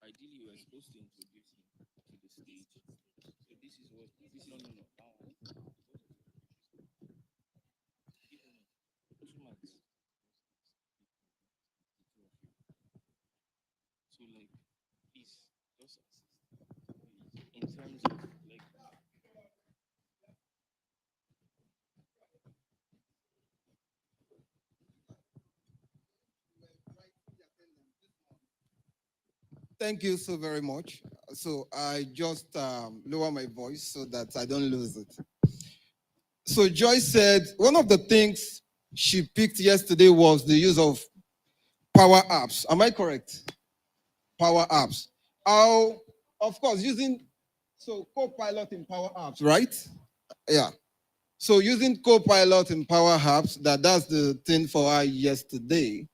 Ideally, we are supposed to introduce him to the stage. So this is what this is. No, no, no. That one. Give him two marks. The two of you. So like, please just assist. In terms of like, Thank you so very much. So I just lower my voice so that I don't lose it. So Joy said one of the things she picked yesterday was the use of power apps. Am I correct? Power apps. How, of course, using Copilot in Power Apps, right? Yeah. So using Copilot in Power Apps, that's the thing for her yesterday.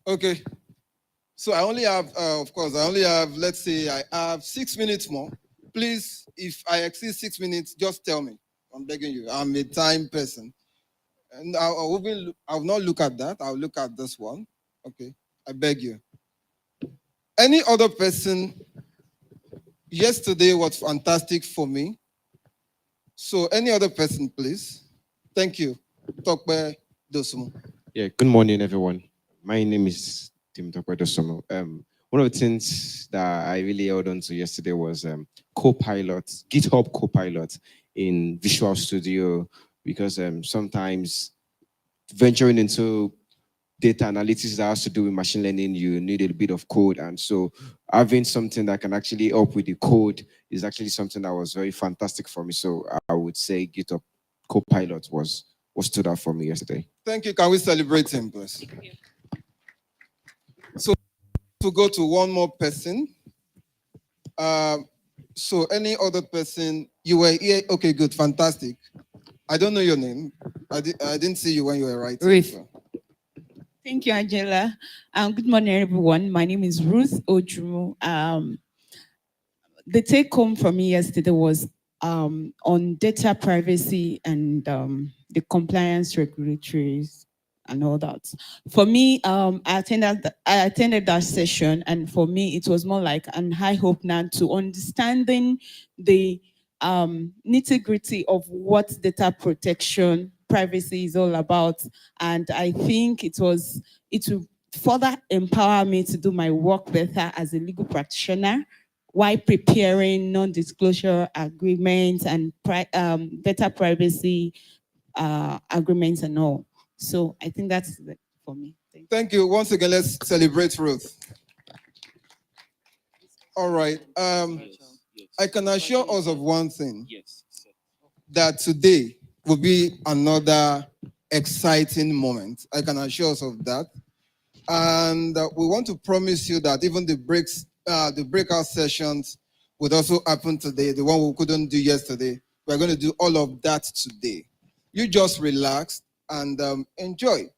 Okay. So I only have, of course, I only have, let's say I have 6 minutes more. Please, if I exceed 6 minutes, just tell me. I'm begging you. I'm a time person. And I'll not look at that. I'll look at this one. Okay. I beg you. Any other person, yesterday was fantastic for me. So any other person, please. Thank you. Tokbe Dosumu. Yeah, good morning, everyone. My name is Tim Tokwedosomo. One of the things that I really held on to yesterday was Copilot, GitHub Copilot in Visual Studio, because sometimes venturing into data analytics that has to do with machine learning, you need a bit of code. And so having something that can actually help with the code is actually something that was very fantastic for me. So I would say GitHub Copilot was what stood out for me yesterday. Thank you. Can we celebrate him, please? So to go to one more person. So any other person, you were here? Okay, good, fantastic. I don't know your name. I didn't see you when you were writing. Ruth. So. Thank you, Angela. Good morning, everyone. My name is Ruth Ojumu. The take home for me yesterday was on data privacy and the compliance regulatories and all that. For me, I attended that session, and for me, it was more like an high hope now to understanding the nitty-gritty of what data protection privacy is all about. And I think it will further empower me to do my work better as a legal practitioner while preparing non-disclosure agreements and data privacy agreements and all. So I think that's it for me. Thank you. Once again, let's celebrate Ruth. All right. I can assure us of one thing. yes, sir. That today will be another exciting moment. I can assure us of that. And we want to promise you that even the breakout sessions would also happen today, the one we couldn't do yesterday. We're going to do all of that today. You just relax and enjoy.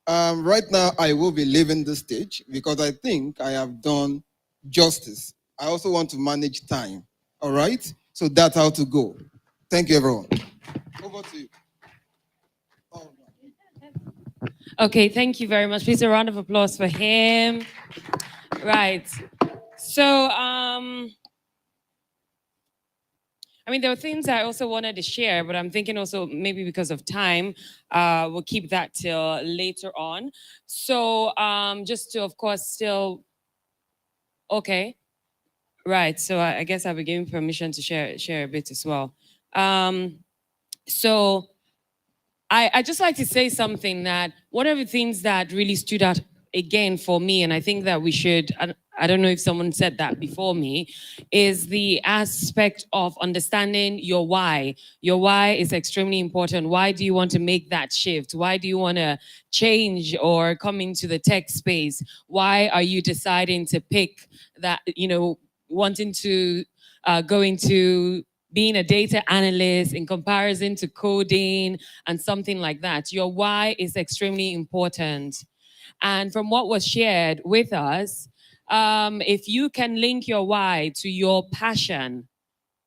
Right now, I will be leaving the stage because I think I have done justice. I also want to manage time. All right? So that's how to go. Thank you, everyone. Over to you. Okay, thank you very much. Please a round of applause for him. Right. So, I mean, there were things I also wanted to share, but I'm thinking also maybe because of time, we'll keep that till later on. So, just to, of course, still, okay. Right. So I guess I'll be given permission to share a bit as well. So I just like to say something that one of the things that really stood out again for me, and I think that we should, I don't know if someone said that before me, is the aspect of understanding your why. Your why is extremely important. Why do you want to make that shift? Why do you want to change or come into the tech space? Why are you deciding to pick that, wanting to go into being a data analyst in comparison to coding and something like that? Your why is extremely important. And from what was shared with us, if you can link your why to your passion,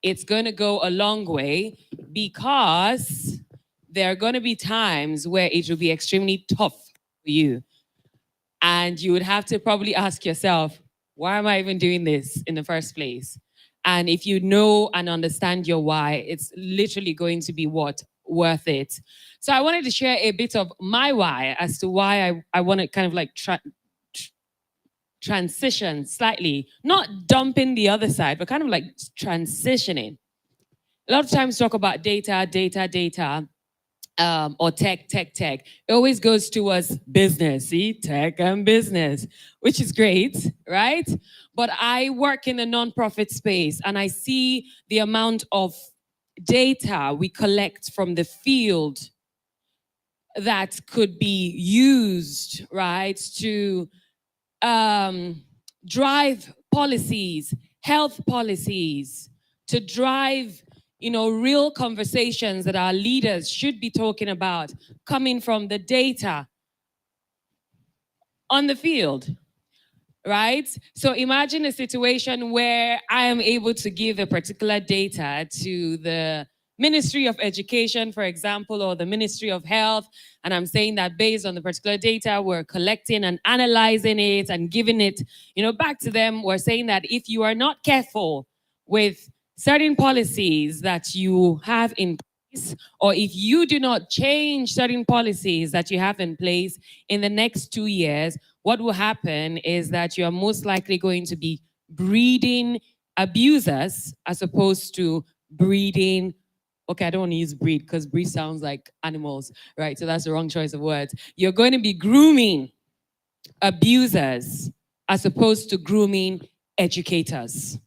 it's going to go a long way, because there are going to be times where it will be extremely tough for you. And you would have to probably ask yourself, why am I even doing this in the first place? And if you know and understand your why, it's literally going to be what? Worth it. So I wanted to share a bit of my why as to why I want to kind of like transition slightly, not dumping the other side, but kind of like transitioning. A lot of times talk about data, or tech. It always goes towards business, see, tech and business, which is great, right? But I work in the nonprofit space, and I see the amount of data we collect from the field that could be used, right, to drive policies, health policies, to drive, real conversations that our leaders should be talking about, coming from the data on the field, right? So imagine a situation where I am able to give a particular data to the Ministry of Education, for example, or the Ministry of Health, and I'm saying that based on the particular data, we're collecting and analyzing it and giving it, back to them. We're saying that if you are not careful with certain policies that you have in place, or if you do not change certain policies that you have in place in the next 2 years, what will happen is that you're most likely going to be breeding abusers as opposed to breeding. Okay, I don't want to use breed because breed sounds like animals, right? So that's the wrong choice of words. You're going to be grooming abusers as opposed to grooming educators.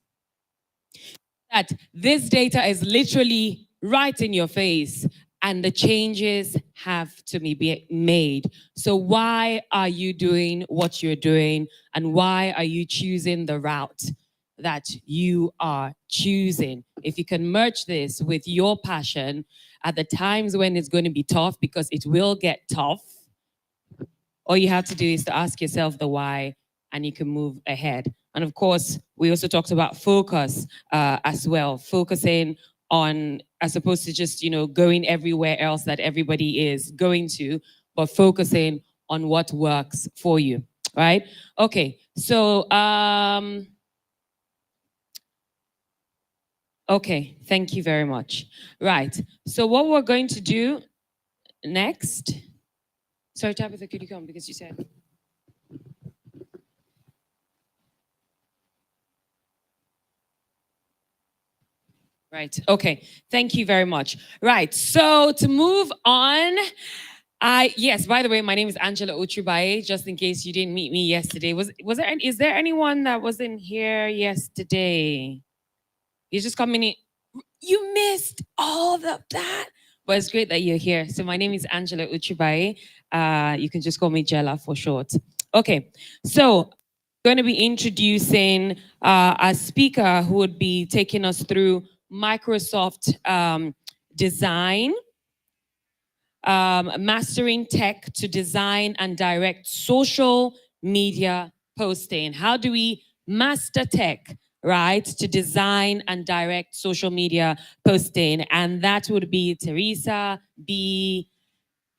That this data is literally right in your face, and the changes have to be made. So why are you doing what you're doing, and why are you choosing the route that you are choosing? If you can merge this with your passion at the times when it's going to be tough, because it will get tough, all you have to do is to ask yourself the why, and you can move ahead. And of course, we also talked about focus as well, focusing on, as opposed to just, going everywhere else that everybody is going to, but focusing on what works for you, right? Okay, so, okay, thank you very much. Right, so what we're going to do next, sorry, Tabitha, could you come, because you said. Right. Okay. Thank you very much. Right. So to move on, yes. By the way, my name is Angela Uchubaye. Just in case you didn't meet me yesterday, is there anyone that wasn't here yesterday? You're just coming in. You missed all of that, but it's great that you're here. So my name is Angela Uchubaye. You can just call me Jella for short. Okay. So going to be introducing a speaker who would be taking us through Microsoft design, mastering tech to design and direct social media posting. How do we master tech, right, to design and direct social media posting? And that would be Teresa B.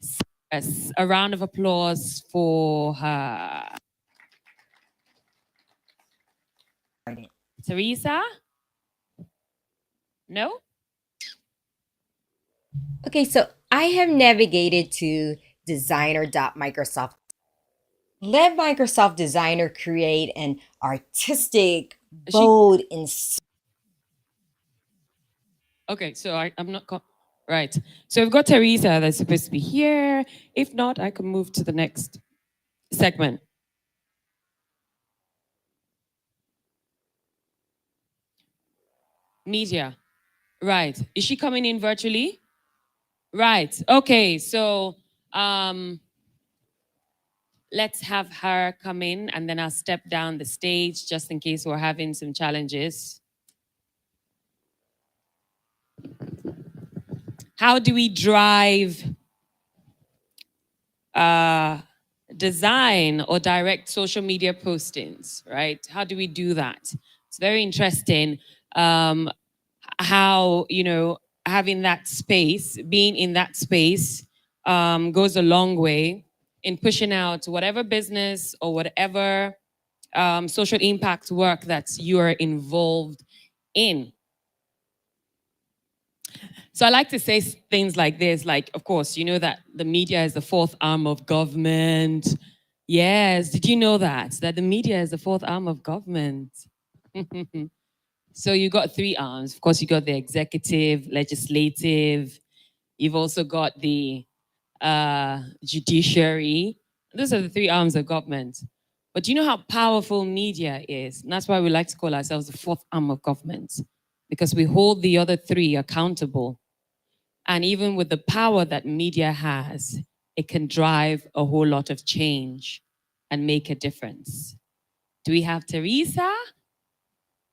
Cyrus. A round of applause for her. Teresa? No? Okay, so I have navigated to designer.microsoft. Let Microsoft Designer create an artistic, bold, Okay, so I'm not... Right. So we've got Teresa that's supposed to be here. If not, I can move to the next segment. Media. Right. Is she coming in virtually? Right. Okay, so let's have her come in, and then I'll step down the stage just in case we're having some challenges. How do we drive design or direct social media postings, right? How do we do that? It's very interesting. how, having that space, being in that space, goes a long way in pushing out whatever business or whatever social impact work that you are involved in. So I like to say things like this, like, of course, you know that the media is the fourth arm of government. Yes, did you know that? That the media is the fourth arm of government. So you got three arms. Of course, you got the executive, legislative. You've also got the judiciary. Those are the three arms of government. But do you know how powerful media is? And that's why we like to call ourselves the fourth arm of government, because we hold the other three accountable. And even with the power that media has, it can drive a whole lot of change and make a difference. Do we have Teresa?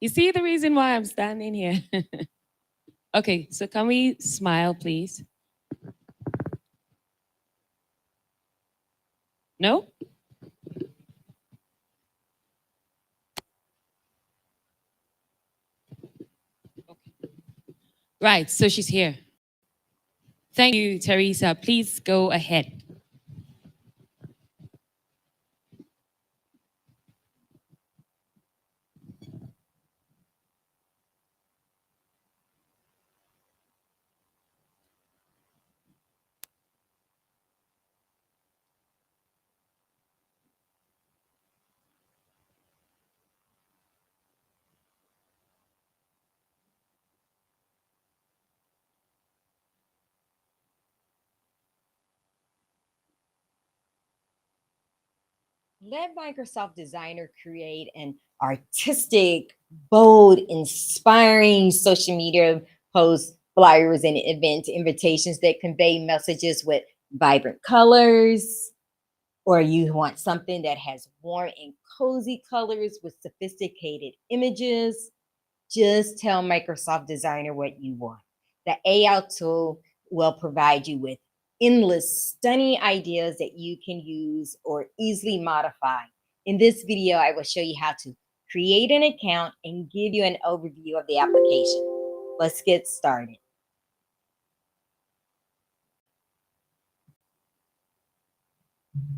You see the reason why I'm standing here? Okay, so can we smile, please? No? Okay. Right, so she's here. Thank you, Teresa. Please go ahead. Let Microsoft Designer create an artistic, bold, inspiring social media posts, flyers, and event invitations that convey messages with vibrant colors, or you want something that has warm and cozy colors with sophisticated images. Just tell Microsoft Designer what you want. The AI tool will provide you with endless, stunning ideas that you can use or easily modify. In this video, I will show you how to create an account and give you an overview of the application. Let's get started.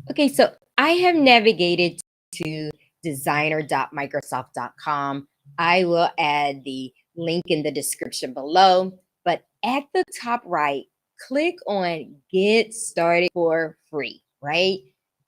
Okay, so I have navigated to designer.microsoft.com. I will add the link in the description below, but at the top right, click on Get Started for free, right?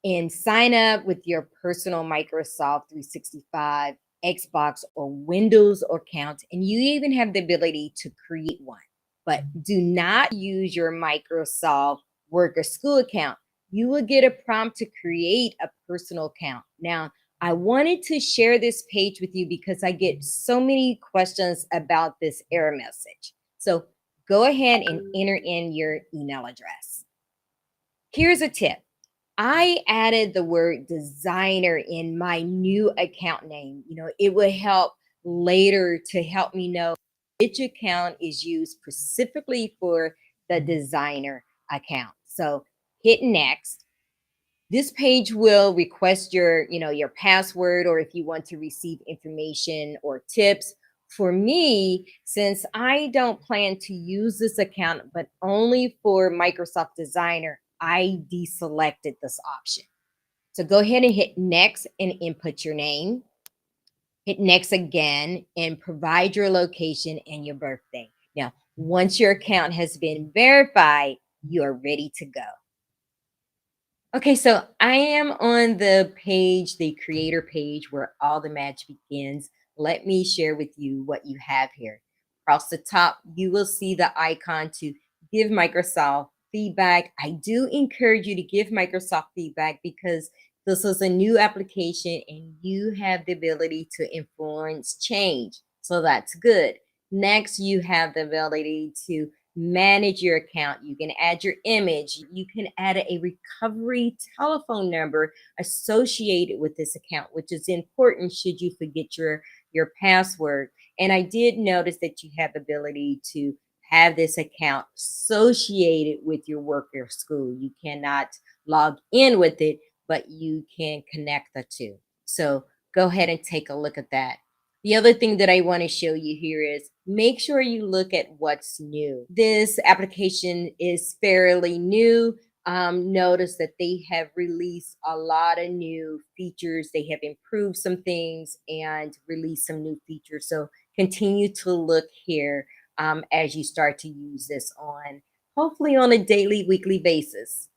And sign up with your personal Microsoft 365, Xbox, or Windows account. And you even have the ability to create one. But do not use your Microsoft work or school account. You will get a prompt to create a personal account. Now, I wanted to share this page with you because I get so many questions about this error message. So go ahead and enter in your email address. Here's a tip. I added the word designer in my new account name. It will help later to help me know which account is used specifically for the designer account. So hit next. This page will request your password, or if you want to receive information or tips. For me, since I don't plan to use this account, but only for Microsoft Designer, I deselected this option. So go ahead and hit next and input your name. Hit next again and provide your location and your birthday. Now, once your account has been verified, you are ready to go. Okay, so I am on the page, the creator page, where all the magic begins. Let me share with you what you have here. Across the top, you will see the icon to give Microsoft feedback. I do encourage you to give Microsoft feedback because this is a new application and you have the ability to influence change. So that's good. Next, you have the ability to manage your account. You can add your image. You can add a recovery telephone number associated with this account, which is important should you forget your password. And I did notice that you have the ability to have this account associated with your work or school. You cannot log in with it, but you can connect the two. So go ahead and take a look at that. The other thing that I want to show you here is make sure you look at what's new. This application is fairly new. Notice that they have released a lot of new features. They have improved some things and released some new features. So continue to look here as you start to use this on, hopefully on a daily, weekly basis.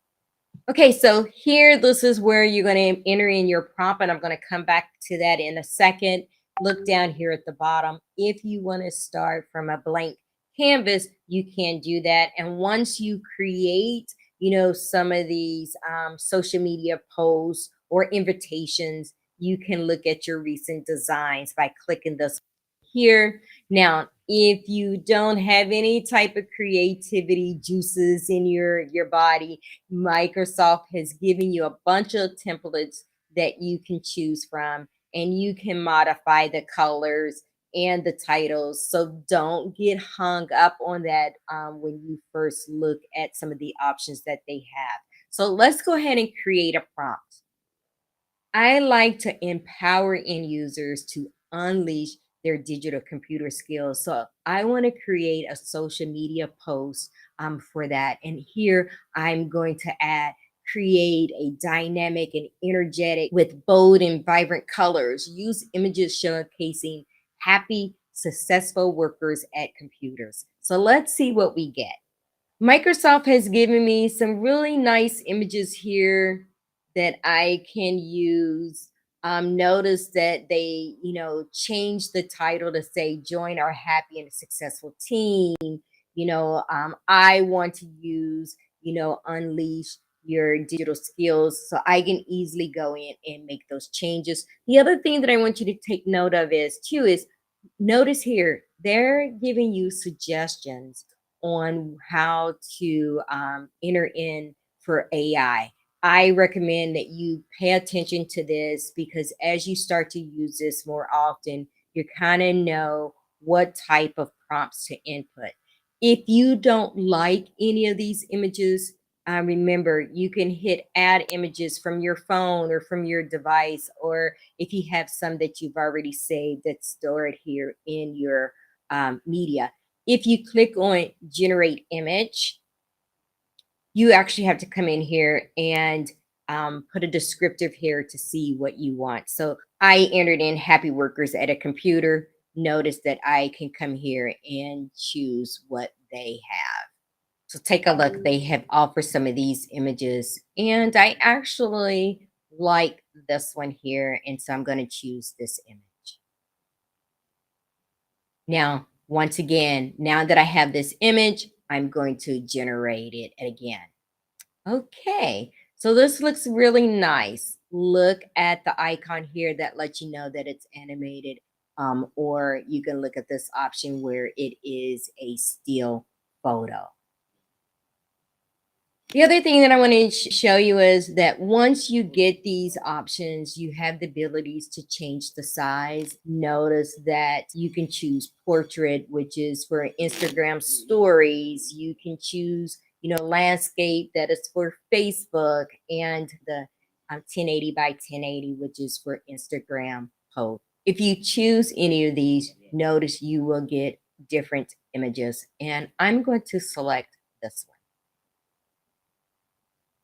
Okay, so here, this is where you're going to enter in your prompt, and I'm going to come back to that in a second. Look down here at the bottom. If you want to start from a blank canvas, you can do that. And once you create, some of these social media posts or invitations, you can look at your recent designs by clicking this here. Now, if you don't have any type of creativity juices in your body, Microsoft has given you a bunch of templates that you can choose from, and you can modify the colors and the titles. So don't get hung up on that when you first look at some of the options that they have. So let's go ahead and create a prompt. I like to empower end users to unleash their digital computer skills. So I want to create a social media post for that. And here I'm going to add create a dynamic and energetic with bold and vibrant colors. Use images showcasing happy, successful workers at computers. So let's see what we get. Microsoft has given me some really nice images here that I can use. Notice that they, changed the title to say join our happy and successful team. I want to use, unleash your digital skills. So I can easily go in and make those changes. The other thing that I want you to take note of is notice here, they're giving you suggestions on how to enter in for AI. I recommend that you pay attention to this because as you start to use this more often, you kind of know what type of prompts to input. If you don't like any of these images, remember you can hit add images from your phone or from your device, or if you have some that you've already saved that's stored here in your media. If you click on generate image, you actually have to come in here and put a descriptive here to see what you want. So I entered in happy workers at a computer. Notice that I can come here and choose what they have. So take a look. They have offered some of these images, and I actually like this one here. And so I'm going to choose this image. Now, once again, now that I have this image, I'm going to generate it again. Okay, so this looks really nice. Look at the icon here that lets you know that it's animated, or you can look at this option where it is a still photo. The other thing that I want to show you is that once you get these options, you have the abilities to change the size. Notice that you can choose portrait, which is for Instagram stories. You can choose, landscape, that is for Facebook, and the 1080 by 1080, which is for Instagram post. If you choose any of these, notice you will get different images. And I'm going to select this one.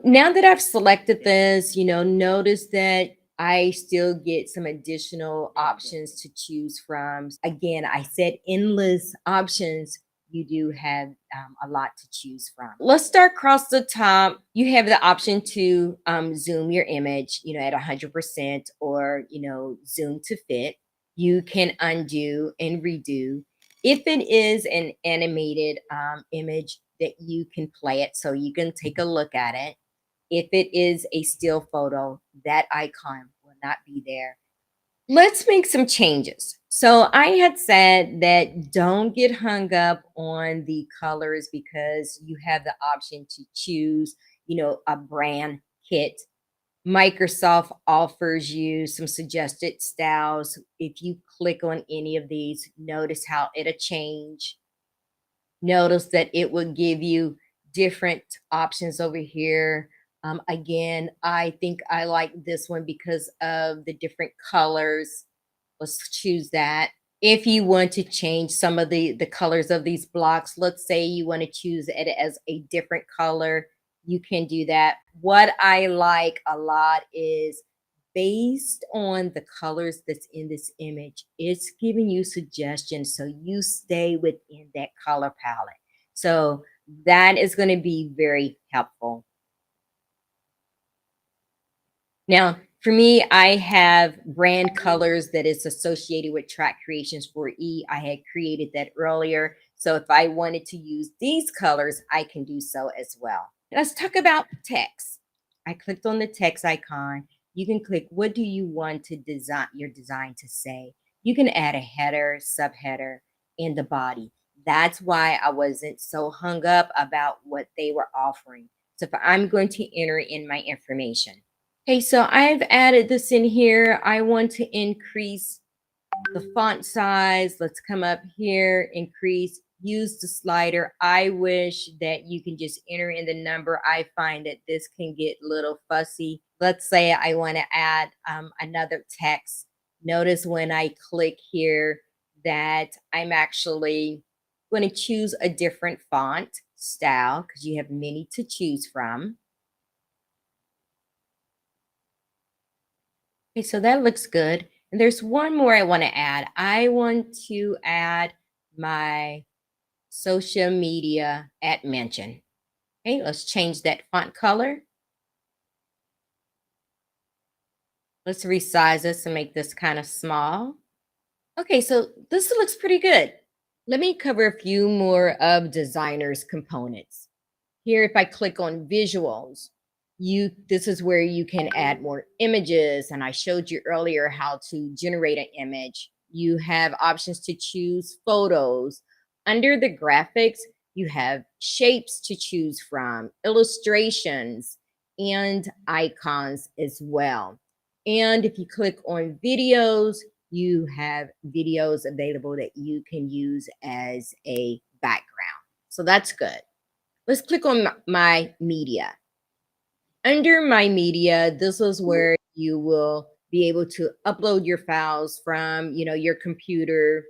Now that I've selected this, notice that I still get some additional options to choose from. Again, I said endless options. You do have a lot to choose from. Let's start across the top. You have the option to zoom your image, at 100% or, zoom to fit. You can undo and redo. If it is an animated image, that you can play it so you can take a look at it. If it is a still photo, that icon will not be there. Let's make some changes. So I had said that don't get hung up on the colors because you have the option to choose, a brand kit. Microsoft offers you some suggested styles. If you click on any of these, notice how it'll change. Notice that it will give you different options over here. Again, I think I like this one because of the different colors. Let's choose that. If you want to change some of the colors of these blocks, let's say you want to choose it as a different color, you can do that. What I like a lot is based on the colors that's in this image, it's giving you suggestions so you stay within that color palette. So that is going to be very helpful. Now, for me, I have brand colors that is associated with Track Creations 4E. I had created that earlier. So if I wanted to use these colors, I can do so as well. Let's talk about text. I clicked on the text icon. You can click, what do you want to design your design to say? You can add a header, subheader, and the body. That's why I wasn't so hung up about what they were offering. So if I'm going to enter in my information. Okay, so I've added this in here. I want to increase the font size. Let's come up here, increase, use the slider. I wish that you can just enter in the number. I find that this can get a little fussy. Let's say I want to add another text. Notice when I click here that I'm actually going to choose a different font style because you have many to choose from. Okay, so that looks good. And there's one more I want to add. I want to add my social media at mention. Okay, let's change that font color. Let's resize this and make this kind of small. Okay, so this looks pretty good. Let me cover a few more of Designer's components. Here, if I click on visuals, this is where you can add more images. And I showed you earlier how to generate an image. You have options to choose photos. Under the graphics, you have shapes to choose from, illustrations, and icons as well. And if you click on videos, you have videos available that you can use as a background. So that's good. Let's click on my media. Under my media, this is where you will be able to upload your files from, your computer,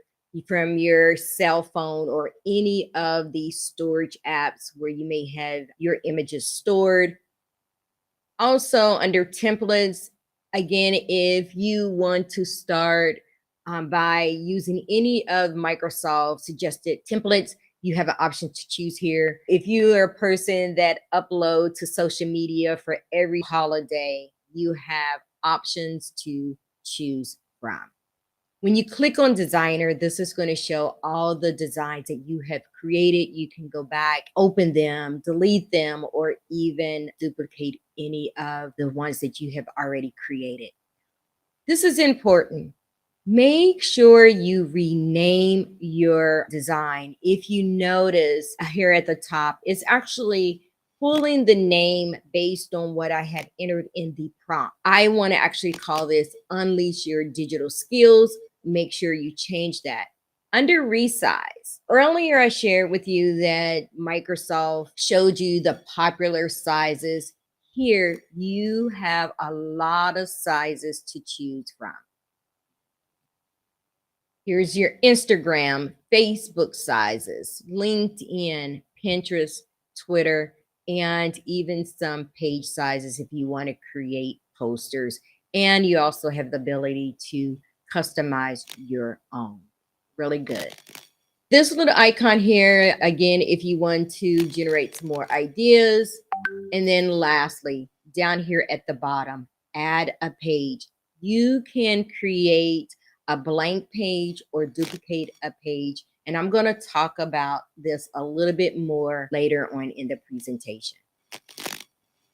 from your cell phone, or any of the storage apps where you may have your images stored. Also, under templates, again, if you want to start by using any of Microsoft suggested templates, you have an option to choose here. If you are a person that uploads to social media for every holiday, you have options to choose from. When you click on designer, this is going to show all the designs that you have created. You can go back, open them, delete them, or even duplicate any of the ones that you have already created. This is important. Make sure you rename your design. If you notice here at the top, it's actually pulling the name based on what I had entered in the prompt. I want to actually call this Unleash Your Digital Skills. Make sure you change that. Under resize, earlier I shared with you that Microsoft showed you the popular sizes. Here you have a lot of sizes to choose from. Here's your Instagram, Facebook sizes, LinkedIn, Pinterest, Twitter, and even some page sizes if you want to create posters. And you also have the ability to customize your own. Really good. This little icon here, again, if you want to generate some more ideas. And then lastly, down here at the bottom, add a page. You can create a blank page or duplicate a page. And I'm going to talk about this a little bit more later on in the presentation.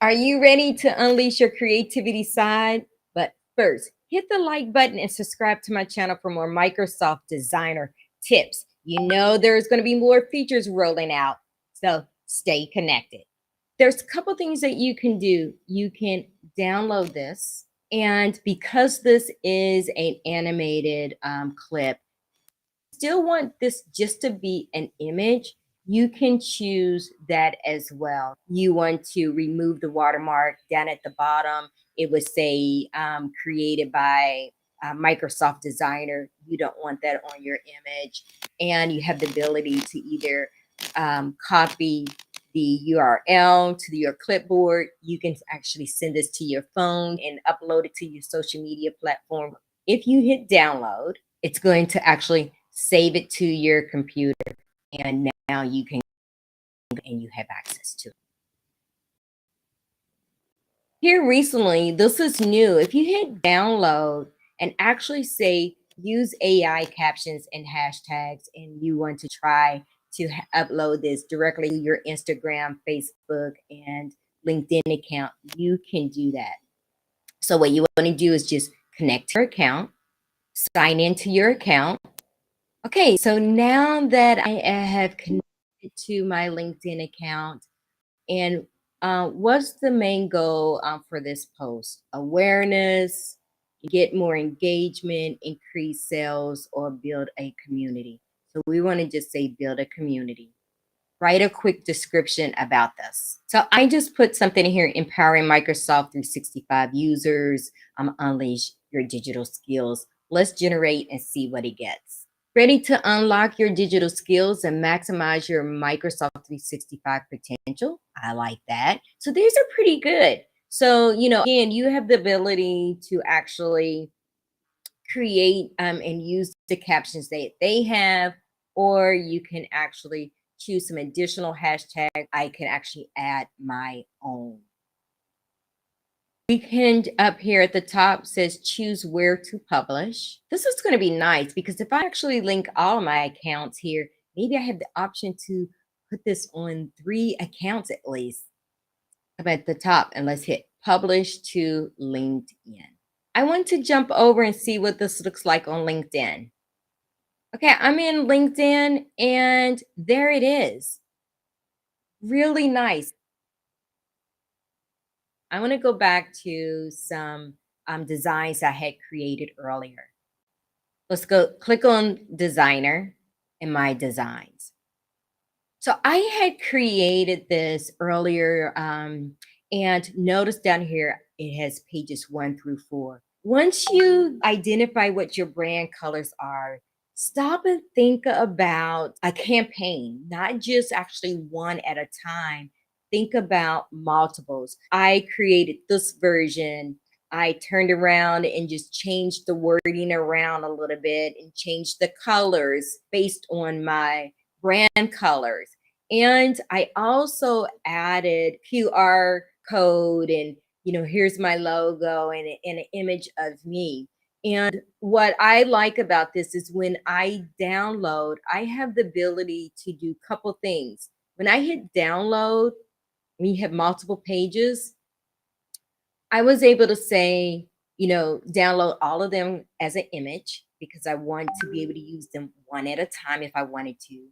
Are you ready to unleash your creativity side? But first, hit the like button and subscribe to my channel for more Microsoft Designer tips. You know there's going to be more features rolling out, so stay connected. There's a couple things that you can do. You can download this, and because this is an animated clip, still want this just to be an image, you can choose that as well. You want to remove the watermark down at the bottom. It would say created by Microsoft Designer. You don't want that on your image. And you have the ability to either copy the URL to your clipboard. You can actually send this to your phone and upload it to your social media platform. If you hit download, it's going to actually save it to your computer. And now you can, and you have access to it. Here recently, this is new. If you hit download and actually say use AI captions and hashtags, and you want to try to upload this directly to your Instagram, Facebook, and LinkedIn account, you can do that. So what you want to do is just connect to your account, sign into your account. Okay, so now that I have connected to my LinkedIn account, and what's the main goal for this post? Awareness, get more engagement, increase sales, or build a community. So we want to just say build a community. Write a quick description about this. So I just put something here, empowering Microsoft 365 users, unleash your digital skills. Let's generate and see what it gets. Ready to unlock your digital skills and maximize your Microsoft 365 potential? I like that. So these are pretty good. So, again, you have the ability to actually create and use the captions that they have, or you can actually choose some additional hashtags. I can actually add my own. We can, up here at the top says choose where to publish. This is going to be nice because if I actually link all of my accounts here, maybe I have the option to put this on 3 accounts at least. Up at the top, and let's hit publish to LinkedIn. I want to jump over and see what this looks like on LinkedIn. Okay, I'm in LinkedIn and there it is. Really nice. I want to go back to some designs I had created earlier. Let's go click on designer in my designs. So I had created this earlier and notice down here, it has pages 1 through 4. Once you identify what your brand colors are, stop and think about a campaign, not just actually one at a time. Think about multiples. I created this version. I turned around and just changed the wording around a little bit and changed the colors based on my brand colors. And I also added QR code and, here's my logo and an image of me. And what I like about this is when I download, I have the ability to do a couple things. When I hit download, when you have multiple pages, I was able to say, download all of them as an image because I want to be able to use them one at a time if I wanted to.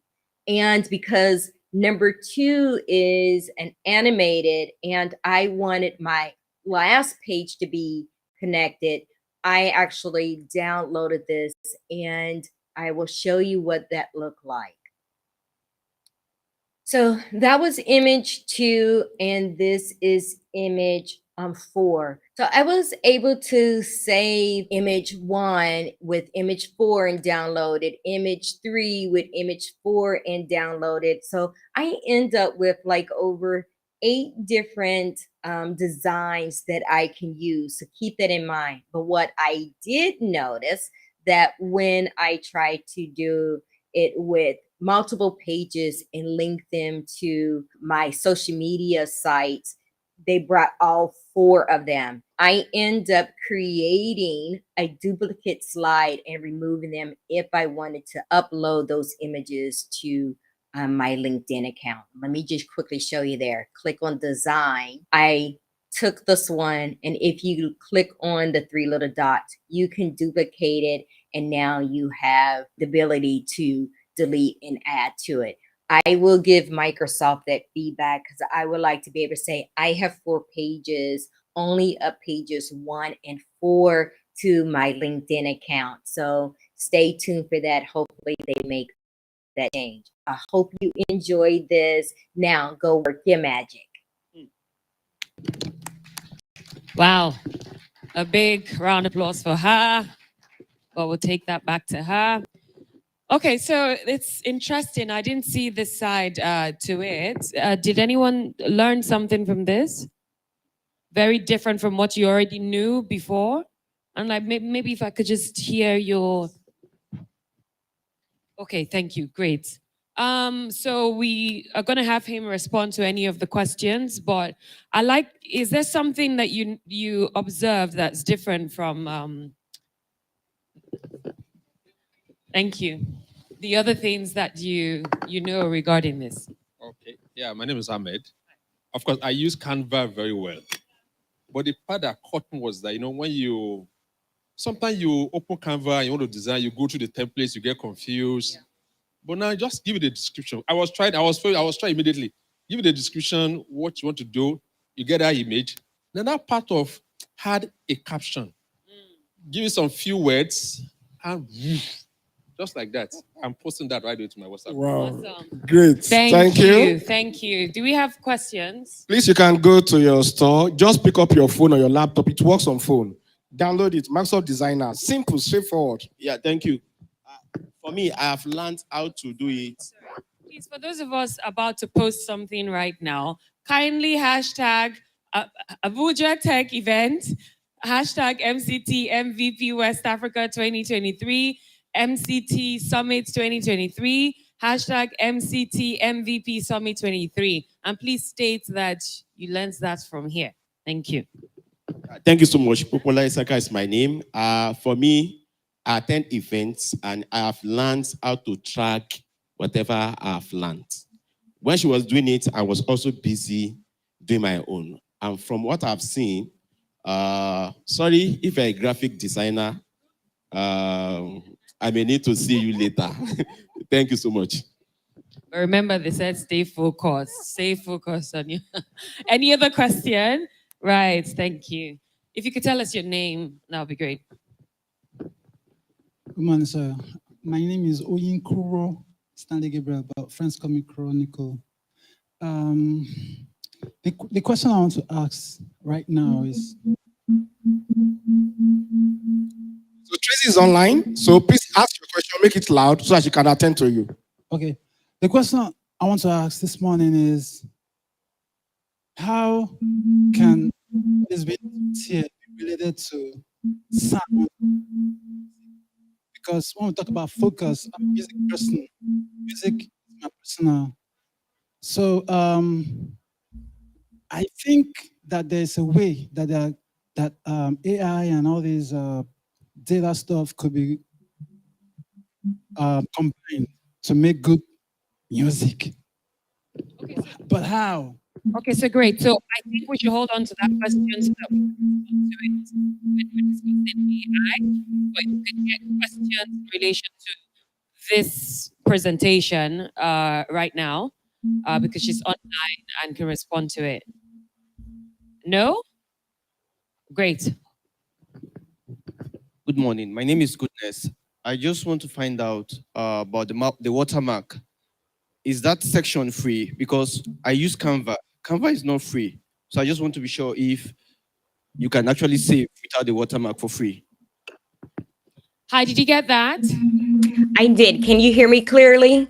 And because number 2 is an animated and I wanted my last page to be connected, I actually downloaded this and I will show you what that looked like. So that was image 2 and this is image 4. So I was able to save image 1 with image 4 and download it, image 3 with image 4 and download it. So I end up with like over 8 different designs that I can use. So keep that in mind. But what I did notice that when I tried to do it with multiple pages and link them to my social media sites, they brought all 4 of them. I end up creating a duplicate slide and removing them if I wanted to upload those images to my LinkedIn account. Let me just quickly show you there. Click on design. I took this one, and if you click on the 3 little dots, you can duplicate it, and now you have the ability to delete and add to it. I will give Microsoft that feedback because I would like to be able to say, I have 4 pages, only up pages 1 and 4 to my LinkedIn account. So stay tuned for that. Hopefully they make that change. I hope you enjoyed this. Now go work your magic. Wow. A big round of applause for her. but we'll take that back to her. Okay, so it's interesting. I didn't see this side to it. Did anyone learn something from this? Very different from what you already knew before? And like maybe if I could just hear your... Okay, thank you. Great. So we are going to have him respond to any of the questions, but is there something that you observe that's different from... Thank you. The other things that you know regarding this. Okay. Yeah, my name is Ahmed. Of course, I use Canva very well. But the part that caught me was that, sometimes you open Canva and you want to design, you go through the templates, you get confused. Yeah. But now just give it a description. I was trying immediately. Give it a description, what you want to do. You get that image. Then that part of had a caption. Give it some few words and just like that. I'm posting that right away to my WhatsApp. Wow. Awesome. Great. Thank you. Thank you. Do we have questions? Please, you can go to your store. Just pick up your phone or your laptop. It works on phone. Download it. Microsoft Designer. Simple, straightforward. Yeah, thank you. For me, I have learned how to do it. Please, for those of us about to post something right now, kindly hashtag Abuja Tech Event, hashtag MCT MVP West Africa 2023, MCT Summit 2023, hashtag MCT MVP Summit 23. And please state that you learned that from here. Thank you. Thank you so much. Popola Isaka is my name. For me, I attend events and I have learned how to track whatever I've learned. When she was doing it, I was also busy doing my own. And from what I've seen, sorry if you're a graphic designer, I may need to see you later. Thank you so much. But remember, they said stay focused. Stay focused on you. Any other question? Right, thank you. If you could tell us your name, that would be great. Good morning, sir. My name is Oyinkuro Stanley Gabriel, about Friends Comic Chronicle. The question I want to ask right now is... So Tracy is online, so please ask your question, make it loud so that she can attend to you. Okay. The question I want to ask this morning is, how can this be related to sound? Because when we talk about focus, I'm a music person. Music is my personal. So I think that there's a way that AI and all these data stuff could be combined to make good music. Okay, but how? Okay, so great. So I think we should hold on to that question so that we can come to it when we're discussing AI. But you can get questions in relation to this presentation right now because she's online and can respond to it. No? Great. Good morning. My name is Goodness. I just want to find out about the watermark. Is that section free? Because I use Canva. Canva is not free. So I just want to be sure if you can actually save without the watermark for free. Hi, did you get that? I did. Can you hear me clearly?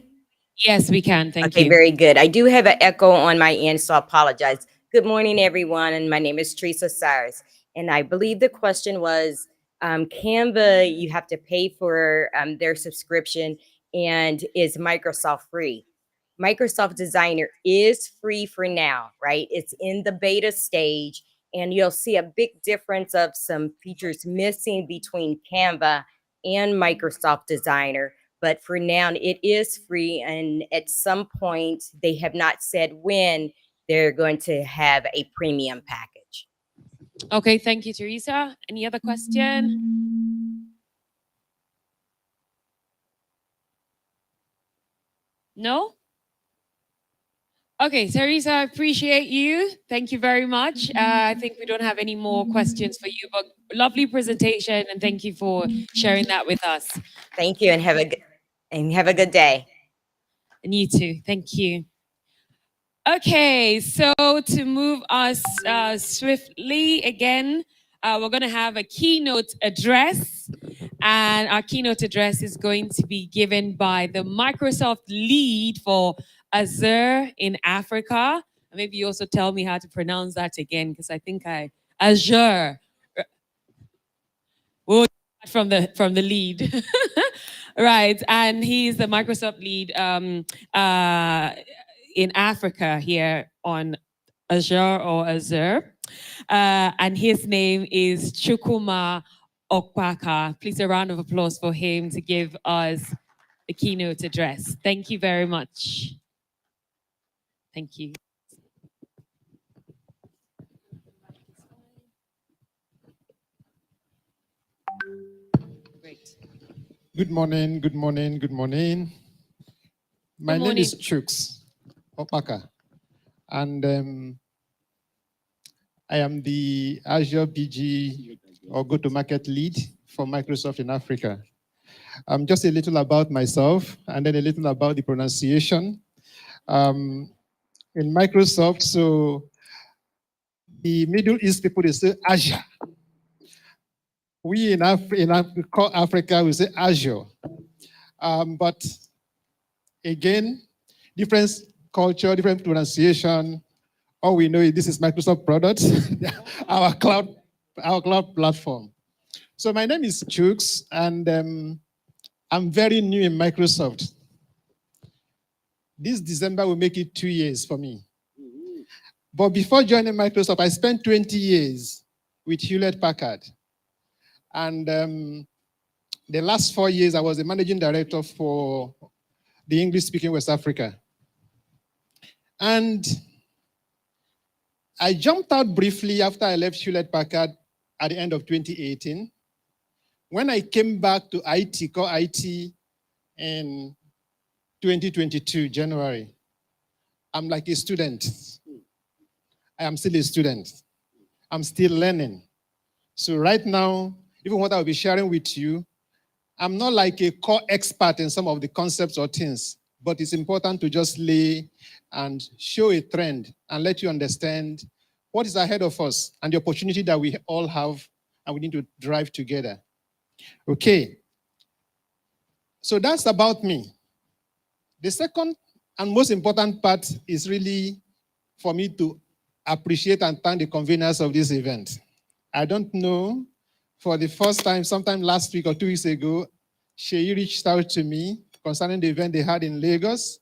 Yes, we can. Thank you. Okay, very good. I do have an echo on my end, so I apologize. Good morning, everyone. And my name is Teresa Cyrus. And I believe the question was, Canva, you have to pay for their subscription, and is Microsoft free? Microsoft Designer is free for now, right? It's in the beta stage, and you'll see a big difference of some features missing between Canva and Microsoft Designer. But for now, it is free, and at some point, they have not said when they're going to have a premium package. Okay, thank you, Teresa. Any other question? No? Okay, Teresa, I appreciate you. Thank you very much. I think we don't have any more questions for you, but lovely presentation, and thank you for sharing that with us. Thank you, and have a good day. And you too. Thank you. Okay, so to move us swiftly again, we're going to have a keynote address. And our keynote address is going to be given by the Microsoft lead for Azure in Africa. Maybe you also tell me how to pronounce that again, because I think Azure. We'll from the lead. Right, and he's the Microsoft lead in Africa here on Azure or Azure. And his name is Chukuma Okpaka. Please a round of applause for him to give us the keynote address. Thank you very much. Thank you. Great. Good morning, good morning, good morning. My name is Chuks Opaka, and I am the Azure BG or go-to-market lead for Microsoft in Africa. Just a little about myself and then a little about the pronunciation. In Microsoft, so the Middle East people, they say Azure. We in Africa, we say Azure. But again, different culture, different pronunciation. All we know is this is Microsoft products, our cloud platform. So my name is Chuks, and I'm very new in Microsoft. This December will make it 2 years for me. But before joining Microsoft, I spent 20 years with Hewlett-Packard. And the last 4 years, I was the managing director for the English-speaking West Africa. And I jumped out briefly after I left Hewlett-Packard at the end of 2018. When I came back to IT, core IT, in 2022, January, I'm like a student. I am still a student. I'm still learning. So right now, even what I'll be sharing with you, I'm not like a core expert in some of the concepts or things, but it's important to just lay and show a trend and let you understand what is ahead of us and the opportunity that we all have and we need to drive together. Okay. So that's about me. The second and most important part is really for me to appreciate and thank the conveners of this event. I don't know, for the first time, sometime last week or 2 weeks ago, Sheyi reached out to me concerning the event they had in Lagos,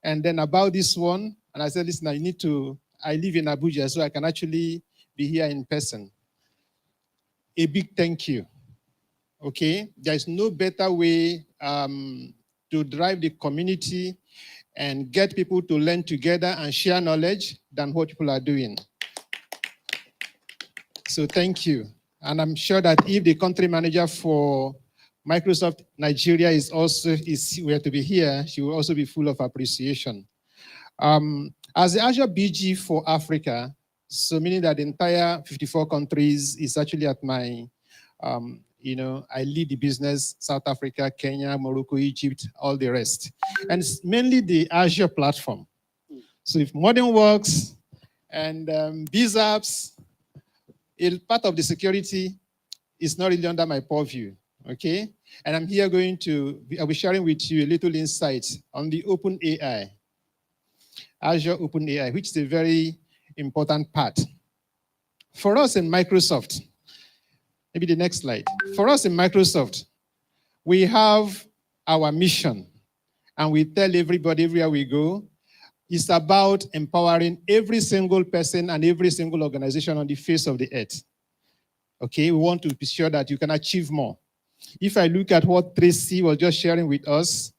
and then about this one, and I said, listen, I live in Abuja, so I can actually be here in person. A big thank you, okay? There is no better way to drive the community and get people to learn together and share knowledge than what people are doing. So thank you. And I'm sure that if the country manager for Microsoft Nigeria is were to be here, she will also be full of appreciation. As the Azure BG for Africa, so meaning that the entire 54 countries is actually at my, I lead the business, South Africa, Kenya, Morocco, Egypt, all the rest. And it's mainly the Azure platform. So if Modern Works and BizApps, part of the security is not really under my purview, okay? And I'm here I'll be sharing with you a little insight on the OpenAI, Azure OpenAI, which is a very important part. For us in Microsoft, maybe the next slide. For us in Microsoft, we have our mission, and we tell everybody everywhere we go, it's about empowering every single person and every single organization on the face of the earth. Okay, we want to be sure that you can achieve more. If I look at what Tracy was just sharing with us,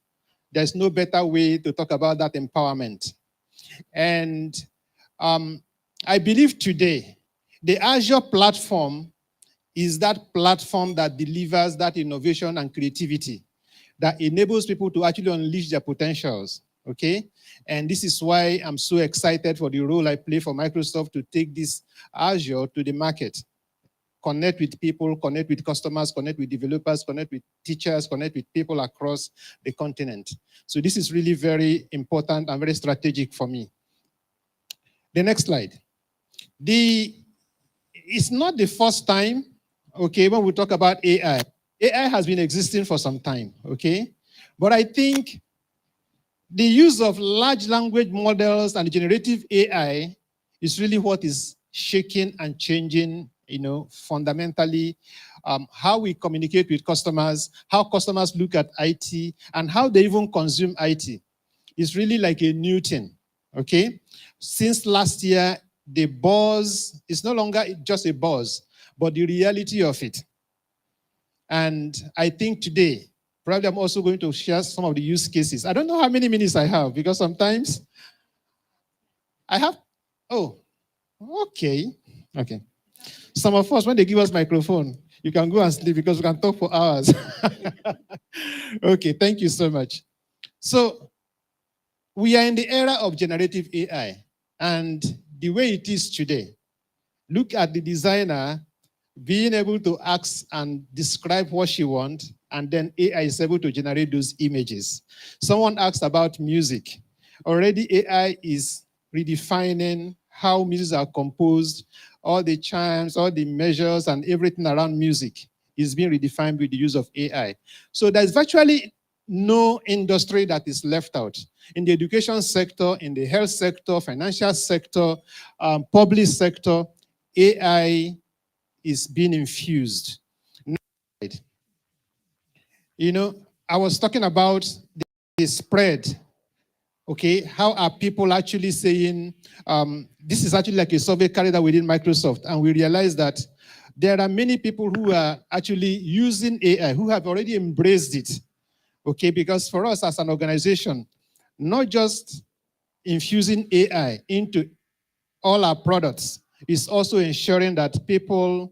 there's no better way to talk about that empowerment. And I believe today, the Azure platform is that platform that delivers that innovation and creativity that enables people to actually unleash their potentials, okay? And this is why I'm so excited for the role I play for Microsoft to take this Azure to the market. Connect with people, connect with customers, connect with developers, connect with teachers, connect with people across the continent. So this is really very important and very strategic for me. The next slide. It's not the first time, okay, when we talk about AI. AI has been existing for some time, okay? But I think the use of large language models and generative AI is really what is shaking and changing, fundamentally how we communicate with customers, how customers look at IT, and how they even consume IT. It's really like a new thing, okay? Since last year, the buzz is no longer just a buzz, but the reality of it. And I think today, probably I'm also going to share some of the use cases. I don't know how many minutes I have because sometimes I have, okay. Some of us, when they give us microphone, you can go and sleep because we can talk for hours. Okay, thank you so much. So we are in the era of generative AI, and the way it is today, look at the designer being able to ask and describe what she wants, and then AI is able to generate those images. Someone asked about music. Already AI is redefining how music are composed, all the chimes, all the measures, and everything around music is being redefined with the use of AI. So there's virtually no industry that is left out. In the education sector, in the health sector, financial sector, public sector, AI is being infused. I was talking about the spread. Okay, how are people actually saying, this is actually like a survey carried out within Microsoft, and we realized that there are many people who are actually using AI, who have already embraced it. Okay, because for us as an organization, not just infusing AI into all our products, is also ensuring that people,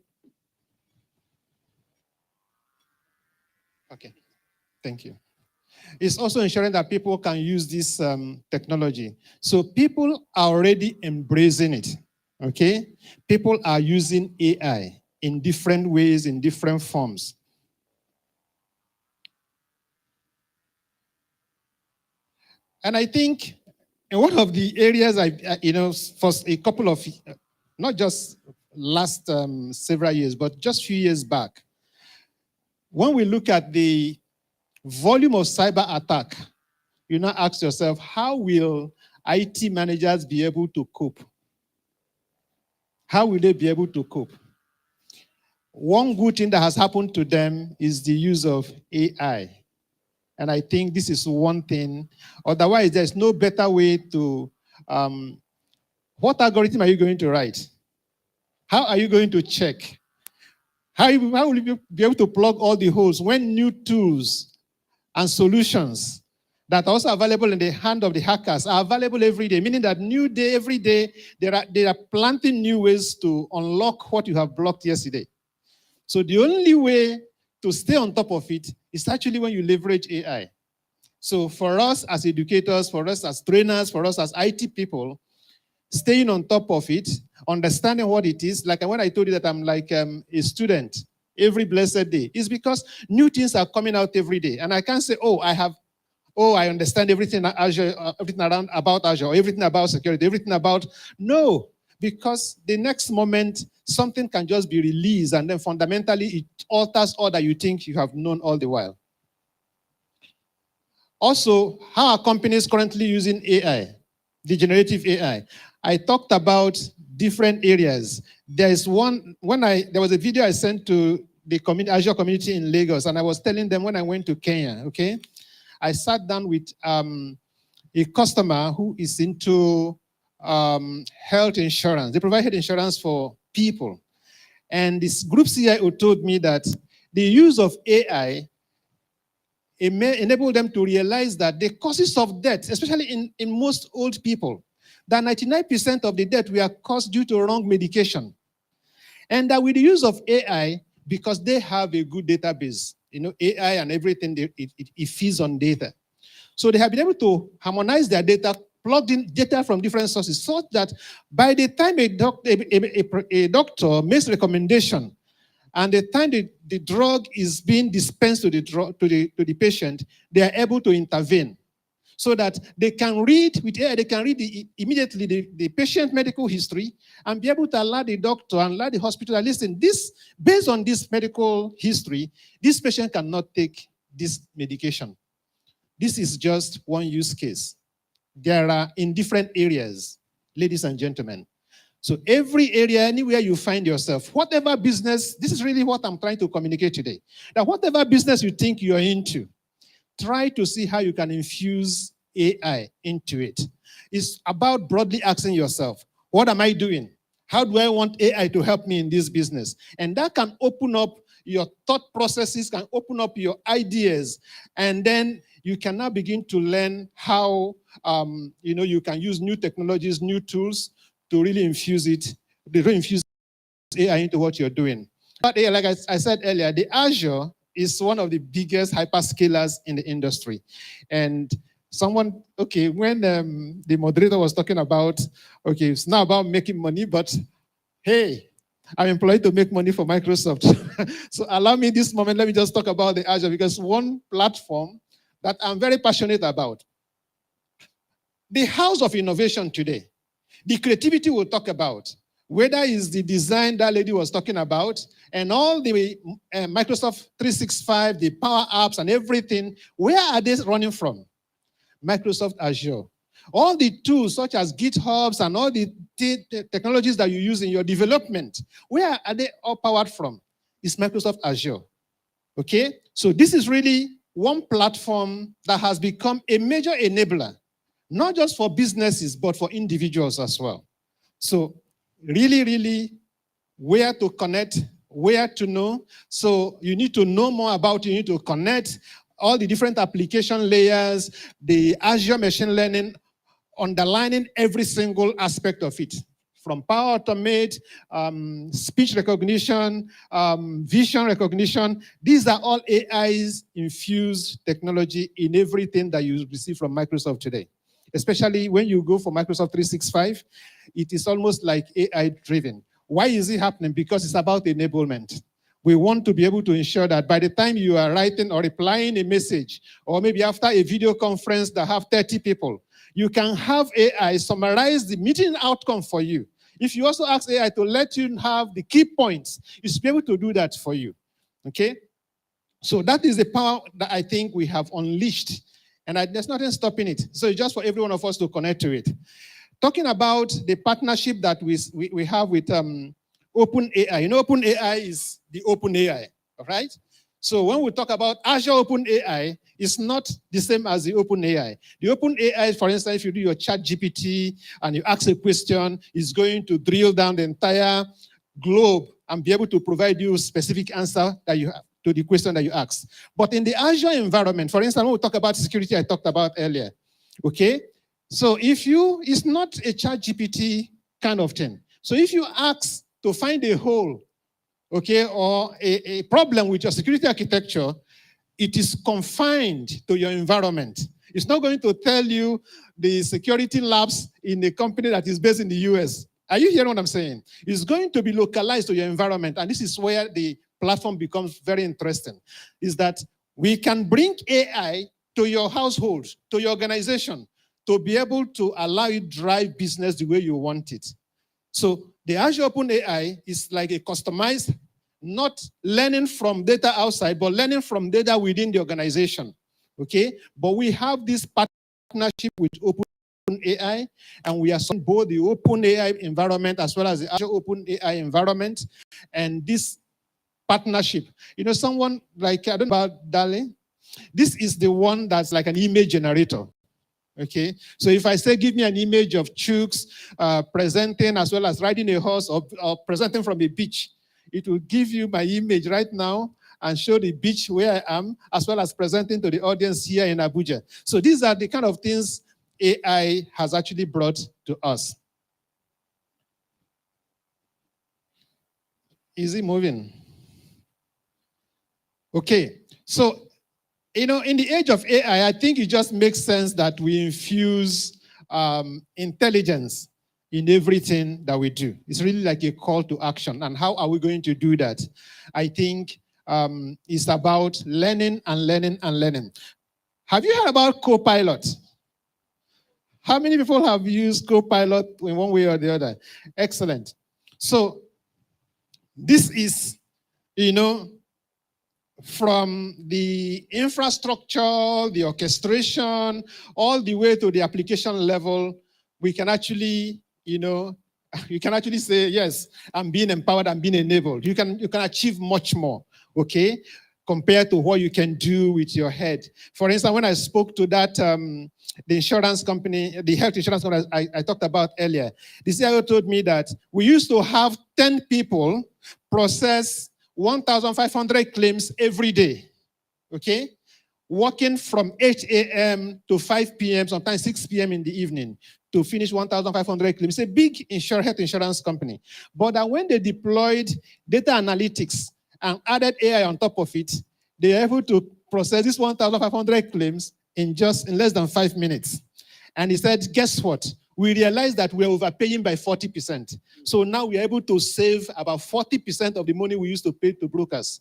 okay, thank you. It's also ensuring that people can use this technology. So people are already embracing it, okay? People are using AI in different ways, in different forms. And I think in one of the areas, for a couple of, not just last several years, but just a few years back, when we look at the volume of cyber attack, you now ask yourself, how will IT managers be able to cope? How will they be able to cope? One good thing that has happened to them is the use of AI. And I think this is one thing. Otherwise, there's no better way to, what algorithm are you going to write? How are you going to check? How will you be able to plug all the holes when new tools and solutions that are also available in the hand of the hackers are available every day, meaning that every day, they are planting new ways to unlock what you have blocked yesterday. So the only way to stay on top of it is actually when you leverage AI. So for us as educators, for us as trainers, for us as IT people, staying on top of it, understanding what it is, like when I told you that I'm like a student every blessed day, is because new things are coming out every day. And I can't say, I understand everything Azure, everything around about Azure, everything about security, everything about, no, because the next moment, something can just be released and then fundamentally it alters all that you think you have known all the while. Also, how are companies currently using AI, the generative AI? I talked about different areas. There's one, there was a video I sent to the Azure community in Lagos, and I was telling them when I went to Kenya, okay? I sat down with a customer who is into health insurance. They provide health insurance for people. And this group CIO told me that the use of AI enable them to realize that the causes of death, especially in most old people, that 99% of the death were caused due to wrong medication. And that with the use of AI, because they have a good database, AI and everything, it feeds on data. So they have been able to harmonize their data, plugged in data from different sources, so that by the time a doctor makes a recommendation, and the time the drug is being dispensed to the patient, they are able to intervene. so that they can read with AI, they can read immediately the patient medical history and be able to allow the doctor and allow the hospital to listen, this, based on this medical history, this patient cannot take this medication. This is just one use case. There are in different areas, ladies and gentlemen. So every area, anywhere you find yourself, whatever business, this is really what I'm trying to communicate today. That whatever business you think you're into, try to see how you can infuse AI into it. It's about broadly asking yourself, what am I doing? How do I want AI to help me in this business? And that can open up your thought processes, can open up your ideas, and then you can now begin to learn how you can use new technologies, new tools to really infuse AI into what you're doing. But like I said earlier, the Azure is one of the biggest hyperscalers in the industry. And someone, okay, when the moderator was talking about, okay, it's not about making money, but hey, I'm employed to make money for Microsoft. So allow me this moment, let me just talk about the Azure, because one platform that I'm very passionate about. The house of innovation today, the creativity we'll talk about, whether it's the design that lady was talking about, and all the Microsoft 365, the Power Apps and everything, where are they running from? Microsoft Azure. All the tools such as GitHubs and all the technologies that you use in your development, where are they all powered from? It's Microsoft Azure. Okay? So this is really one platform that has become a major enabler, not just for businesses, but for individuals as well. So really, really, where to connect, where to know. So you need to know more about it. You need to connect all the different application layers, the Azure machine learning, underlining every single aspect of it. From Power Automate, speech recognition, vision recognition. These are all AI's infused technology in everything that you receive from Microsoft today. Especially when you go for Microsoft 365, it is almost like AI driven. Why is it happening? Because it's about enablement. We want to be able to ensure that by the time you are writing or replying a message, or maybe after a video conference that have 30 people, you can have AI summarize the meeting outcome for you. If you also ask AI to let you have the key points, it should be able to do that for you. Okay? So that is the power that I think we have unleashed. And there's nothing stopping it. So it's just for every one of us to connect to it. Talking about the partnership that we have with OpenAI. You know, OpenAI is the OpenAI, all right? So when we talk about Azure OpenAI, it's not the same as the OpenAI. The OpenAI, for instance, if you do your chat GPT and you ask a question, it's going to drill down the entire globe and be able to provide you a specific answer that you have to the question that you ask. But in the Azure environment, for instance, when we talk about security, I talked about earlier, okay? So it's not a chat GPT kind of thing. So if you ask to find a hole, okay, or a problem with your security architecture, it is confined to your environment. It's not going to tell you the security labs in a company that is based in the US. Are you hearing what I'm saying? It's going to be localized to your environment, and this is where the platform becomes very interesting, is that we can bring AI to your household, to your organization, to be able to allow you to drive business the way you want it. So the Azure OpenAI is like a customized, not learning from data outside, but learning from data within the organization, okay? But we have this partnership with OpenAI, and we are on both the OpenAI environment as well as the Azure OpenAI environment, and this partnership. You know, someone like, I don't know about Darling, this is the one that's like an image generator. Okay, so if I say, give me an image of Chooks presenting as well as riding a horse or presenting from a beach, it will give you my image right now and show the beach where I am, as well as presenting to the audience here in Abuja. So these are the kind of things AI has actually brought to us. Is it moving? Okay, so you know, in the age of AI, I think it just makes sense that we infuse intelligence in everything that we do. It's really like a call to action. And how are we going to do that? I think it's about learning and learning and learning. Have you heard about Copilot? How many people have used Copilot in one way or the other? Excellent. So this is, from the infrastructure, the orchestration, all the way to the application level, we can actually, you can actually say, yes, I'm being empowered, I'm being enabled. You can achieve much more, okay, compared to what you can do with your head. For instance, when I spoke to that, the insurance company, the health insurance company I talked about earlier, the CIO told me that we used to have 10 people process 1,500 claims every day, okay? Working from 8 a.m. to 5 p.m., sometimes 6 p.m. in the evening to finish 1,500 claims. It's a big health insurance company. But when they deployed data analytics and added AI on top of it, they were able to process this 1,500 claims in less than 5 minutes. And he said, guess what? We realized that we're overpaying by 40%. So now we're able to save about 40% of the money we used to pay to brokers.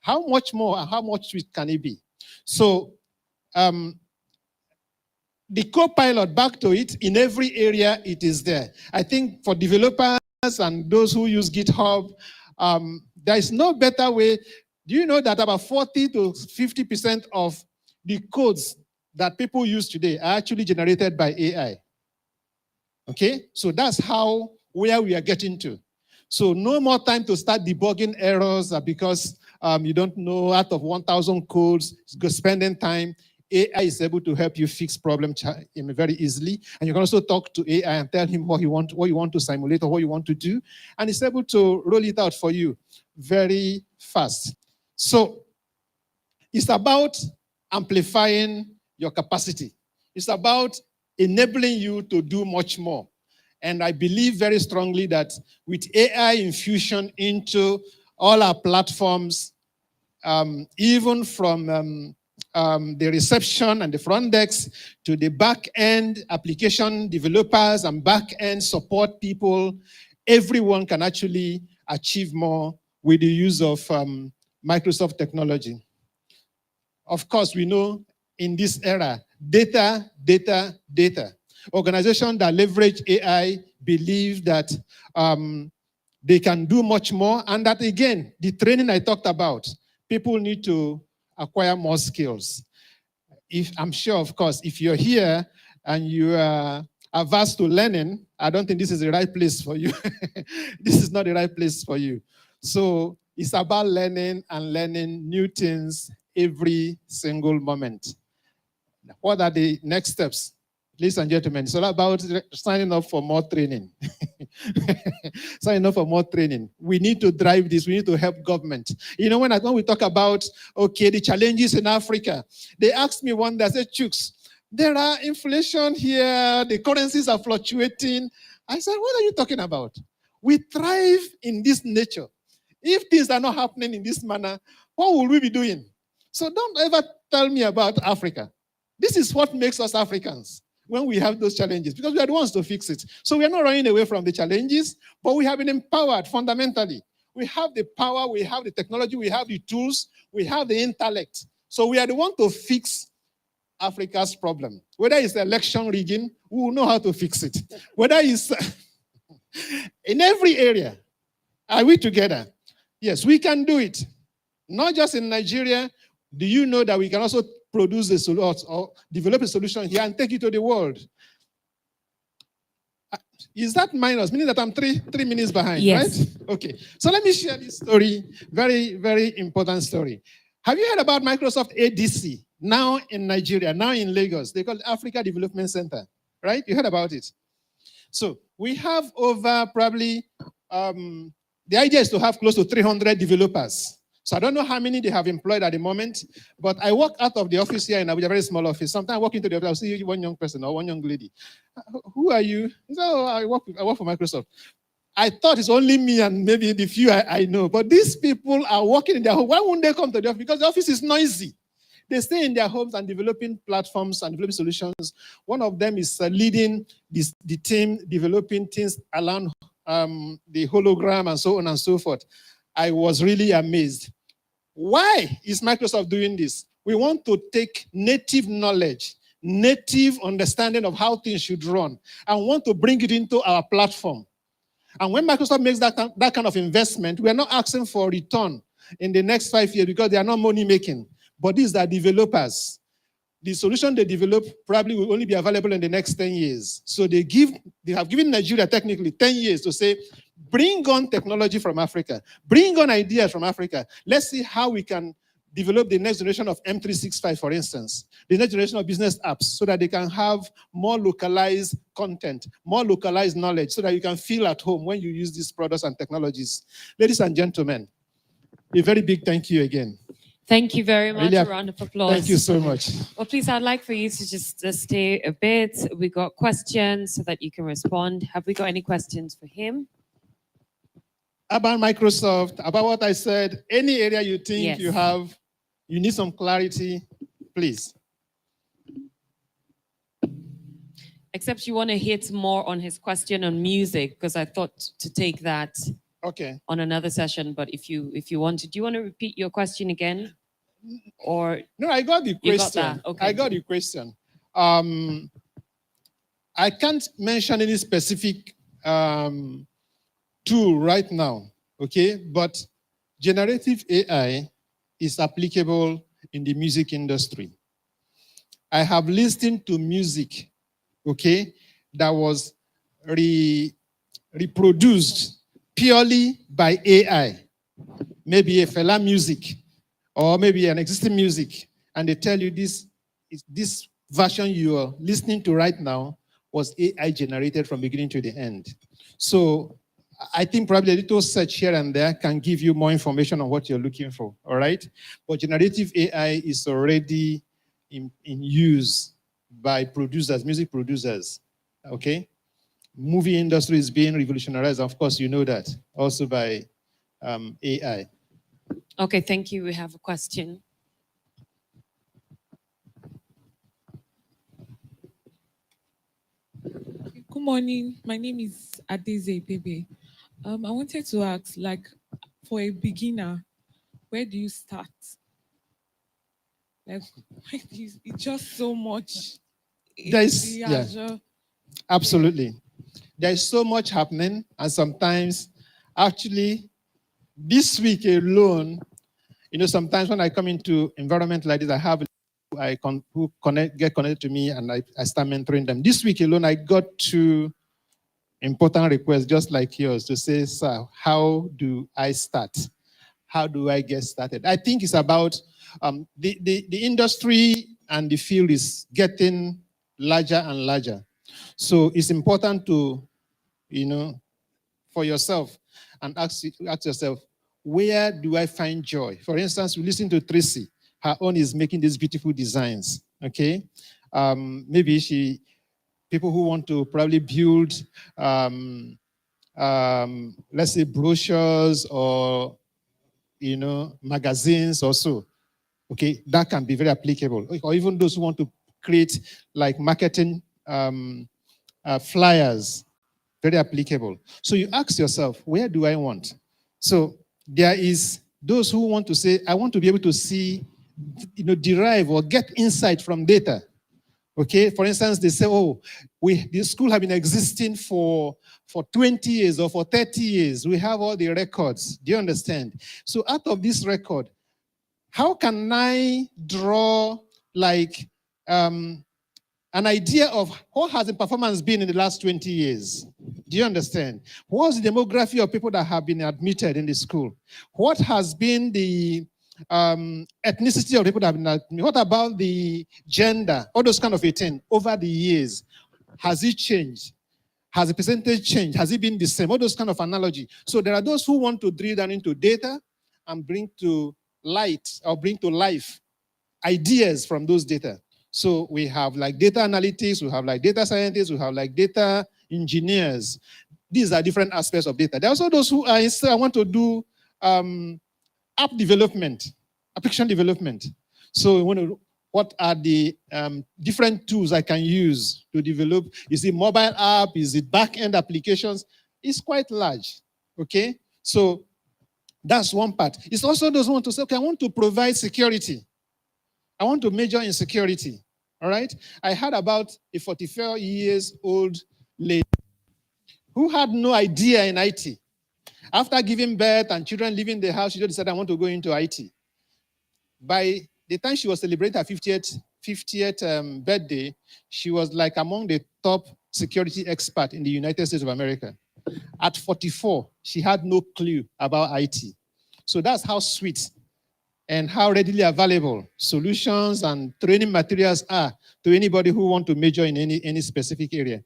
How much more and how much can it be? So the Copilot, back to it, in every area it is there. I think for developers and those who use GitHub, there is no better way. Do you know that about 40 to 50% of the codes that people use today are actually generated by AI? Okay, so that's where we are getting to. So no more time to start debugging errors because you don't know out of 1,000 codes, spending time. AI is able to help you fix problems very easily. And you can also talk to AI and tell him what you want to simulate or what you want to do. And it's able to roll it out for you very fast. So it's about amplifying your capacity. It's about enabling you to do much more. And I believe very strongly that with AI infusion into all our platforms, even from the reception and the front desk to the back-end application developers and back-end support people, everyone can actually achieve more with the use of Microsoft technology. Of course, we know in this era, data. Organizations that leverage AI believe that they can do much more, and that, again, the training I talked about, people need to acquire more skills. I'm sure, of course, if you're here and you are averse to learning, I don't think this is the right place for you. This is not the right place for you. So it's about learning and learning new things every single moment. What are the next steps? Ladies and gentlemen, it's all about signing up for more training. Signing up for more training. We need to drive this. We need to help government. When we talk about, the challenges in Africa, they asked me one day, I said, Chooks, there are inflation here, the currencies are fluctuating. I said, what are you talking about? We thrive in this nature. If things are not happening in this manner, what will we be doing? So don't ever tell me about Africa. This is what makes us Africans when we have those challenges, because we are the ones to fix it. So we are not running away from the challenges, but we have been empowered fundamentally. We have the power, we have the technology, we have the tools, we have the intellect. So we are the one to fix Africa's problem. Whether it's election rigging, we will know how to fix it. Whether it's in every area, are we together? Yes, we can do it. Not just in Nigeria. Do you know that we can also produce a solution or develop a solution here and take it to the world? Is that minus? Meaning that I'm three minutes behind, yes. Right? Okay. So let me share this story. Very, very important story. Have you heard about Microsoft ADC? Now in Nigeria, now in Lagos. They call it Africa Development Center, right? You heard about it. So we have over probably, the idea is to have close to 300 developers. So I don't know how many they have employed at the moment, but I walk out of the office here in Abuja, a very small office. Sometimes I walk into the office, I'll see one young person or one young lady. Who are you? He said, oh, I work for Microsoft. I thought it's only me and maybe the few I know, but these people are working in their home. Why won't they come to the office? Because the office is noisy. They stay in their homes and developing platforms and developing solutions. One of them is leading the team, developing things around the hologram and so on and so forth. I was really amazed. Why is Microsoft doing this? We want to take native knowledge, native understanding of how things should run and want to bring it into our platform. And when Microsoft makes that kind of investment, we are not asking for return in the next 5 years because they are not money making. But these are developers. The solution they develop probably will only be available in the next 10 years. So they have given Nigeria technically 10 years to say, bring on technology from Africa, bring on ideas from Africa. Let's see how we can develop the next generation of M365, for instance, the next generation of business apps, so that they can have more localized content, more localized knowledge, so that you can feel at home when you use these products and technologies. Ladies and gentlemen, a very big thank you again. Thank you very much. Really, a round of applause. Thank you so much. Well, please, I'd like for you to just stay a bit. We got questions so that you can respond. Have we got any questions for him? About Microsoft, about what I said, any area you think Yes. you need some clarity, please. Except you want to hit more on his question on music, because I thought to take that on another session. But if you wanted, do you want to repeat your question again? Or no, I got the question. You got that? Okay. I got the question. I can't mention any specific tool right now, okay? But generative AI is applicable in the music industry. I have listened to music, okay, that was reproduced purely by AI. Maybe a Fela music, or maybe an existing music, and they tell you this version you are listening to right now was AI generated from beginning to the end. So I think probably a little search here and there can give you more information on what you're looking for, all right? But generative AI is already in use by producers, music producers, okay? Movie industry is being revolutionized, of course, you know that, also by AI. okay, thank you. We have a question. Good morning. My name is Adeze Pebe. I wanted to ask, like, for a beginner, where do you start? Like, it's just so much. Absolutely. There is so much happening, and sometimes, actually, this week alone, you know, sometimes when I come into environment like this, I have who get connected to me, and I start mentoring them. This week alone, I got 2 important requests, just like yours, to say, sir, how do I start? How do I get started? I think it's about the industry and the field is getting larger and larger. So it's important to, you know, for yourself and ask yourself, where do I find joy? For instance, we listen to Tracy. Her own is making these beautiful designs, okay? Maybe people who want to probably build, let's say, brochures or, you know, magazines or so, okay? That can be very applicable. Or even those who want to create, like, marketing flyers, very applicable. So you ask yourself, where do I want? So there is those who want to say, I want to be able to see, you know, derive or get insight from data. Okay, for instance, they say, oh, the school have been existing for 20 years or for 30 years. We have all the records. Do you understand? So out of this record, how can I draw, like, an idea of what has the performance been in the last 20 years? Do you understand? What's the demography of people that have been admitted in the school? What has been the ethnicity of people that have been admitted? What about the gender? All those kind of things over the years. Has it changed? Has the percentage changed? Has it been the same? All those kind of analogy. So there are those who want to drill down into data and bring to light or bring to life ideas from those data. So we have like data analytics, we have like data scientists, we have like data engineers. These are different aspects of data. There are also those who are, I want to do app development, application development. So what are the different tools I can use to develop? Is it mobile app? Is it back-end applications? It's quite large, okay? So that's one part. It's also those who want to say, okay, I want to provide security. I want to major in security. All right. I heard about a 44 years old lady who had no idea in IT. After giving birth and children leaving the house, she just decided, I want to go into IT. By the time she was celebrating her 50th birthday, she was like among the top security experts in the United States of America. At 44, she had no clue about IT. So that's how sweet and how readily available solutions and training materials are to anybody who want to major in any specific area.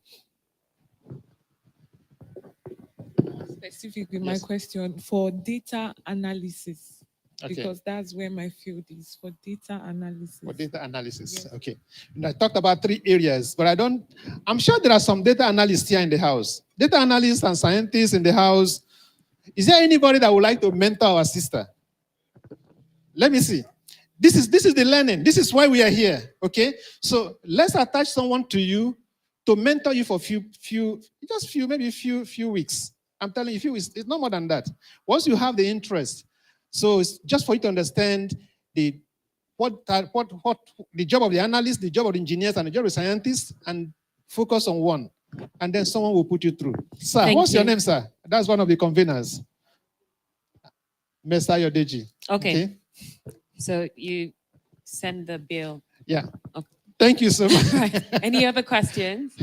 Specific with my Yes. question for data analysis, Okay. because that's where my field is for data analysis. For data analysis. Yes. Okay. And I talked about 3 areas, but I'm sure there are some data analysts here in the house. Data analysts and scientists in the house. Is there anybody that would like to mentor our sister? Let me see. This is the learning. This is why we are here. Okay. So let's attach someone to you to mentor you for maybe few weeks. I'm telling you, few weeks. It's not more than that. Once you have the interest, so it's just for you to understand the job of the analyst, the job of the engineers, and the job of the scientists, and focus on one. And then someone will put you through. Sir, what's your name, sir? That's one of the conveners. Mr. Yodeji. Okay. So you send the bill. Yeah. Okay. Thank you so much. Right. Any other questions?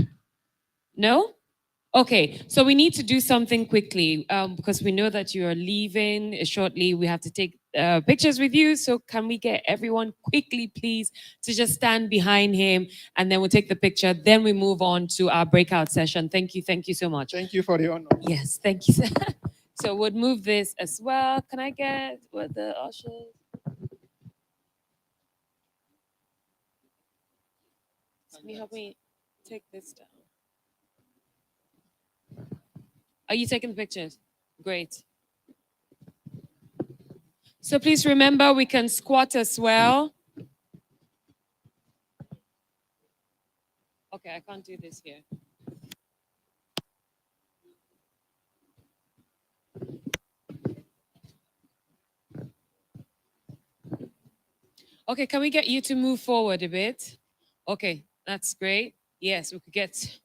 No? Okay, so we need to do something quickly because we know that you are leaving shortly. We have to take pictures with you. So can we get everyone quickly, please, to just stand behind him, and then we'll take the picture. Then we move on to our breakout session. Thank you so much. Thank you for the honor. Yes, thank you. So we'll move this as well. Can I get what the ushers? Can you help me take this down? Are you taking the pictures? Great. So please remember, we can squat as well. Okay, I can't do this here. Okay, can we get you to move forward a bit? Okay, that's great. Yes, we could get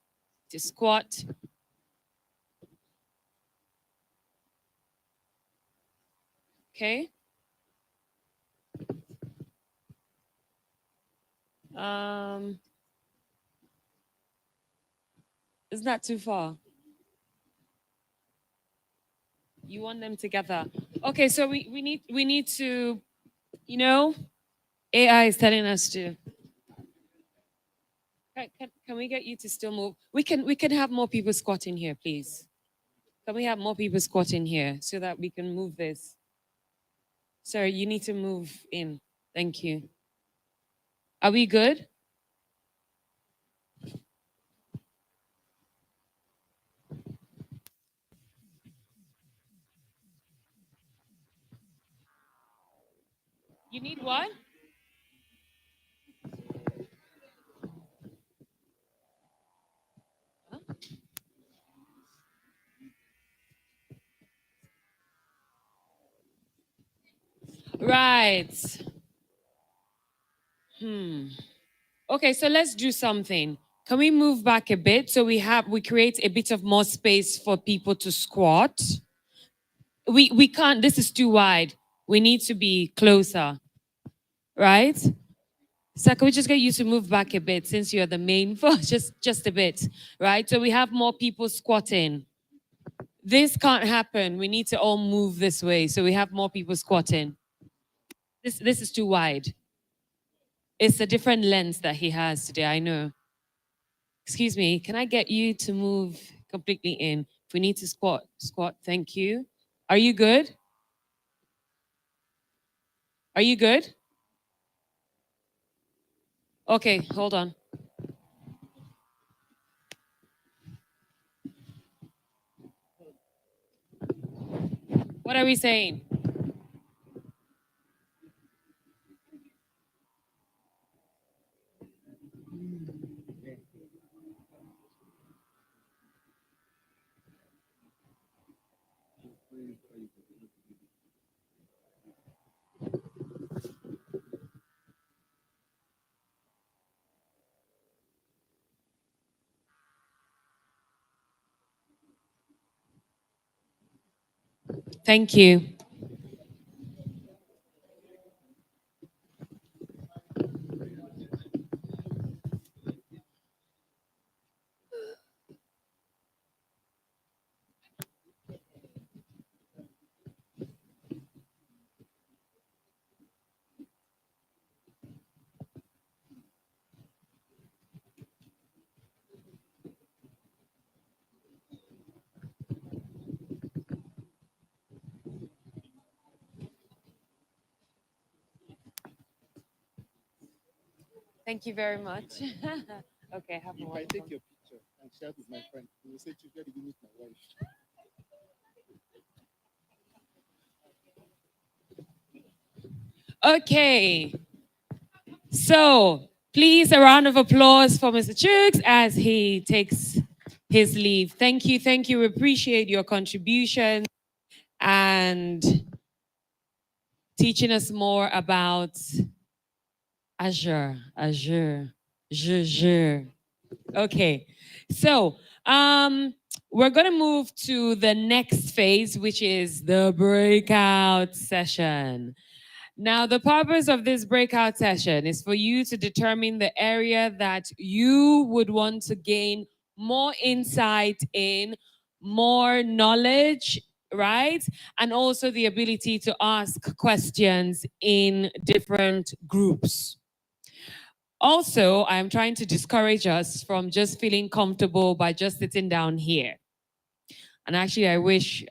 to squat. Okay. It's not too far. You want them together. Okay, so we need to, you know, AI is telling us to. Can we get you to still move? We can have more people squatting here, please. Can we have more people squatting here so that we can move this? Sir, you need to move in. Thank you. Are we good? You need what? Huh? Right. Okay, so let's do something. Can we move back a bit so we create a bit of more space for people to squat? We can't, this is too wide. We need to be closer. Right? So can we just get you to move back a bit since you're the main force? Just a bit, right? So we have more people squatting. This can't happen. We need to all move this way. So we have more people squatting. This is too wide. It's a different lens that he has today, I know. Excuse me, can I get you to move completely in? If we need to squat, thank you. Are you good? Are you good? Okay, hold on. What are we saying? Thank you. Thank you very much. Okay, have If one. I take your picture and share it with my friend, he will say, "Chief, where did you meet my wife?" Okay. So please, a round of applause for Mr. Chooks as he takes his leave. Thank you. Thank you. We appreciate your contribution and teaching us more about Azure. Okay. So we're going to move to the next phase, which is the breakout session. Now, the purpose of this breakout session is for you to determine the area that you would want to gain more insight in, more knowledge, right? And also the ability to ask questions in different groups. Also, I'm trying to discourage us from just feeling comfortable by just sitting down here. And actually, I wish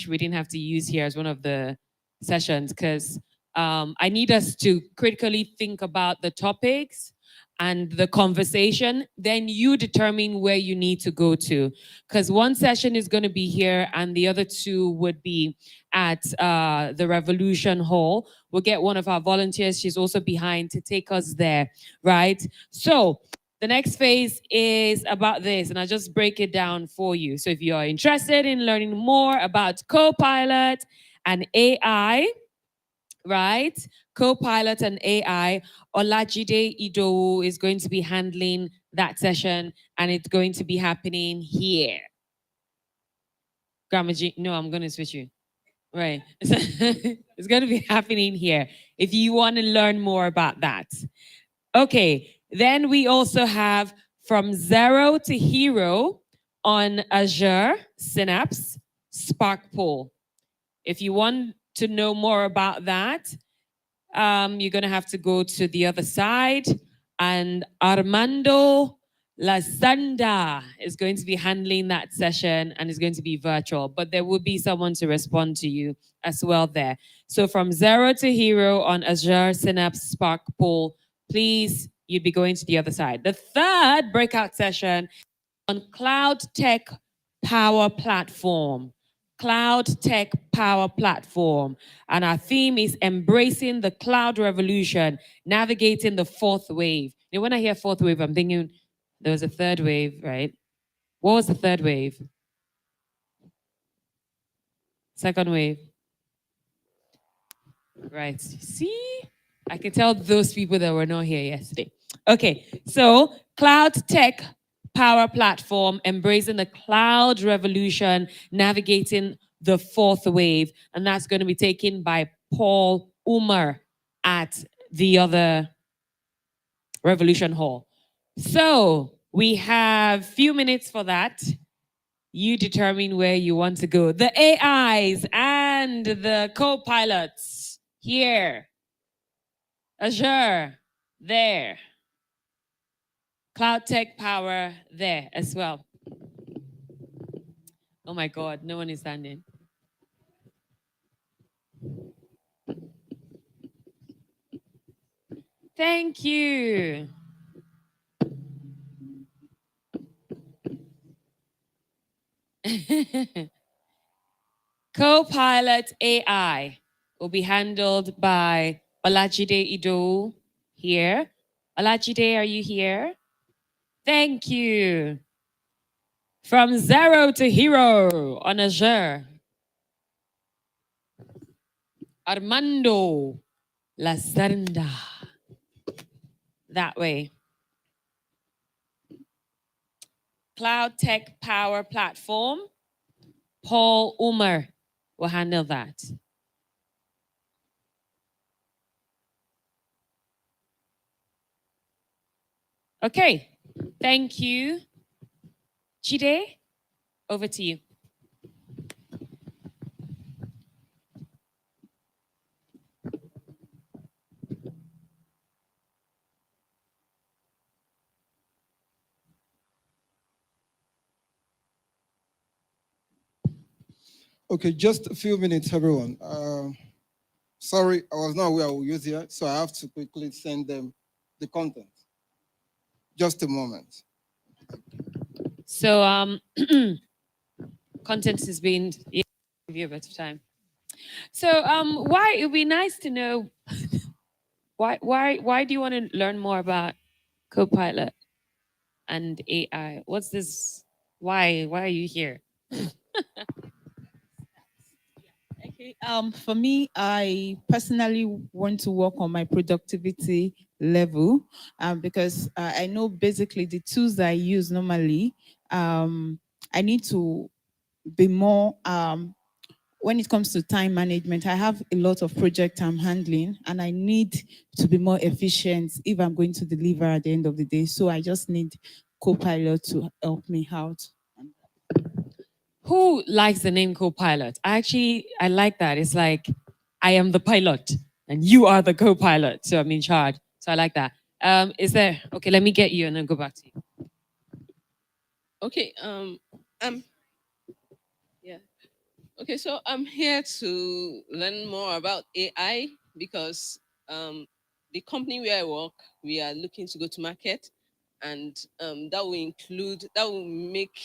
we didn't have to use here as one of the sessions, because I need us to critically think about the topics and the conversation. Then you determine where you need to go to, because one session is going to be here and the other two would be at the Revolution Hall. We'll get one of our volunteers, she's also behind, to take us there, right? So the next phase is about this, and I'll just break it down for you. So if you are interested in learning more about Copilot and AI, right? Copilot and AI, Olajide Idowu is going to be handling that session, and it's going to be happening here. Grandma G, no, I'm going to switch you. Right. It's going to be happening here if you want to learn more about that. Okay, then we also have From Zero to Hero on Azure, Synapse, Spark Pool. If you want to know more about that, you're going to have to go to the other side. And Armando Lazanda is going to be handling that session, and is going to be virtual, but there will be someone to respond to you as well there. So From Zero to Hero on Azure, Synapse, Spark Pool, please, you'd be going to the other side. The third breakout session on Cloud Tech Power Platform. Cloud Tech Power Platform. And our theme is embracing the cloud revolution, navigating the fourth wave. You know, when I hear fourth wave, I'm thinking there was a third wave, right? What was the third wave? Second wave. Right. See? I can tell those people that were not here yesterday. Okay, so Cloud Tech Power Platform, embracing the cloud revolution, navigating the fourth wave. And that's going to be taken by Paul Umer at the other Revolution Hall. So we have few minutes for that. You determine where you want to go. The AIs and the co-pilots here. Azure, there. Cloud Tech Power, there as well. Oh my God, no one is standing. Thank you. Co-pilot AI will be handled by Olajide Idowu here. Olajide, are you here? Thank you. From Zero to Hero on Azure. Armando Lazarenda. That way. Cloud Tech Power Platform. Paul Umer will handle that. Okay, thank you. Chide, over to you. Okay, just a few minutes, everyone. Sorry, I was not aware I will use here, so I have to quickly send them the content. Just a moment. So content is being give you a bit of time. So why it would be nice to know why do you want to learn more about Copilot and AI? What's this? Why are you here? Okay. For me, I personally want to work on my productivity level because I know basically the tools that I use normally. I need to be more when it comes to time management. I have a lot of projects I'm handling, and I need to be more efficient if I'm going to deliver at the end of the day. So I just need Copilot to help me out. Who likes the name co-pilot? I like that. It's like I am the pilot and you are the co-pilot, so I'm in charge. So I like that. Is there okay? Let me get you and then go back to you. Okay. Yeah. Okay. So I'm here to learn more about AI because the company where I work, we are looking to go to market, and that will make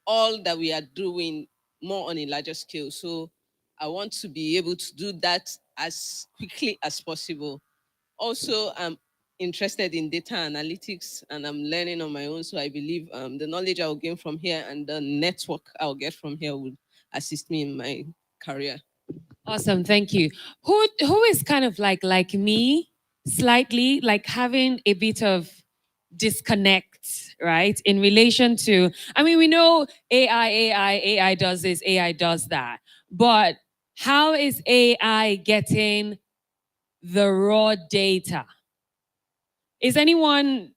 all that we are doing more on a larger scale. So I want to be able to do that as quickly as possible. Also, I'm interested in data analytics and I'm learning on my own. So I believe the knowledge I'll gain from here and the network I'll get from here would assist me in my career. Awesome, thank you. Who is kind of like me, slightly like having a bit of disconnect, right? In relation to, I mean, we know AI does this, AI does that, but how is AI getting the raw data? Is anyone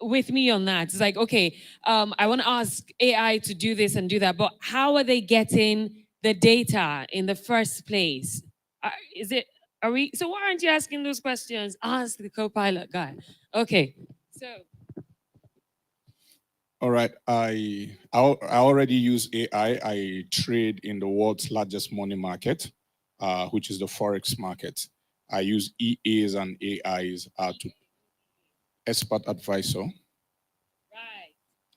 with me on that? It's like, okay, I want to ask AI to do this and do that, but how are they getting the data in the first place? So why aren't you asking those questions? Ask the co-pilot guy. Okay, so. All right. I already use AI. I trade in the world's largest money market, which is the forex market. I use EAs and AIs to expert advisor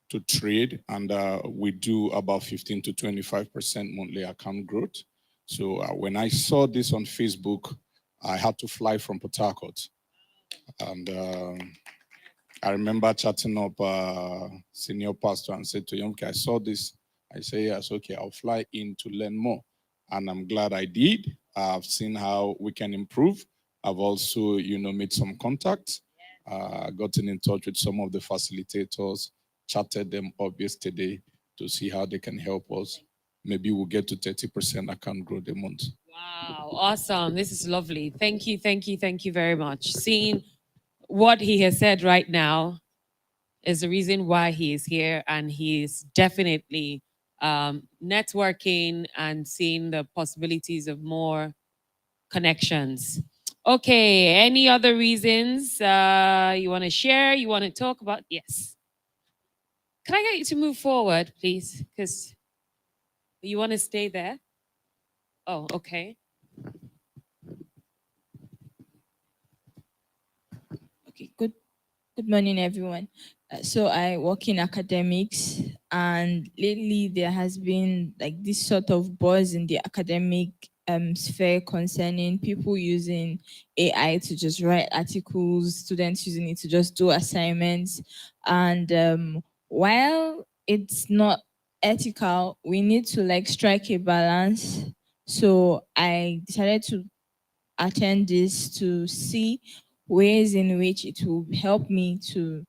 to trade, and we do about 15 to 25% monthly account growth. So when I saw this on Facebook, I had to fly from Port Harcourt, and I remember chatting up senior pastor and said to him, okay, I saw this. I say, yes, okay, I'll fly in to learn more. And I'm glad I did. I've seen how we can improve. I've also, made some contacts, gotten in touch with some of the facilitators, chatted them up yesterday to see how they can help us. Maybe we'll get to 30% account growth a month. Wow, awesome. This is lovely. Thank you very much. Seeing what he has said right now is the reason why he is here, and he's definitely networking and seeing the possibilities of more connections. Okay, any other reasons you want to share, you want to talk about? Yes. Can I get you to move forward, please? Because you want to stay there? Oh, okay. Okay, good morning, everyone. So I work in academics, and lately there has been like this sort of buzz in the academic sphere concerning people using AI to just write articles, students using it to just do assignments. And while it's not ethical, we need to like strike a balance. So I decided to attend this to see ways in which it will help me to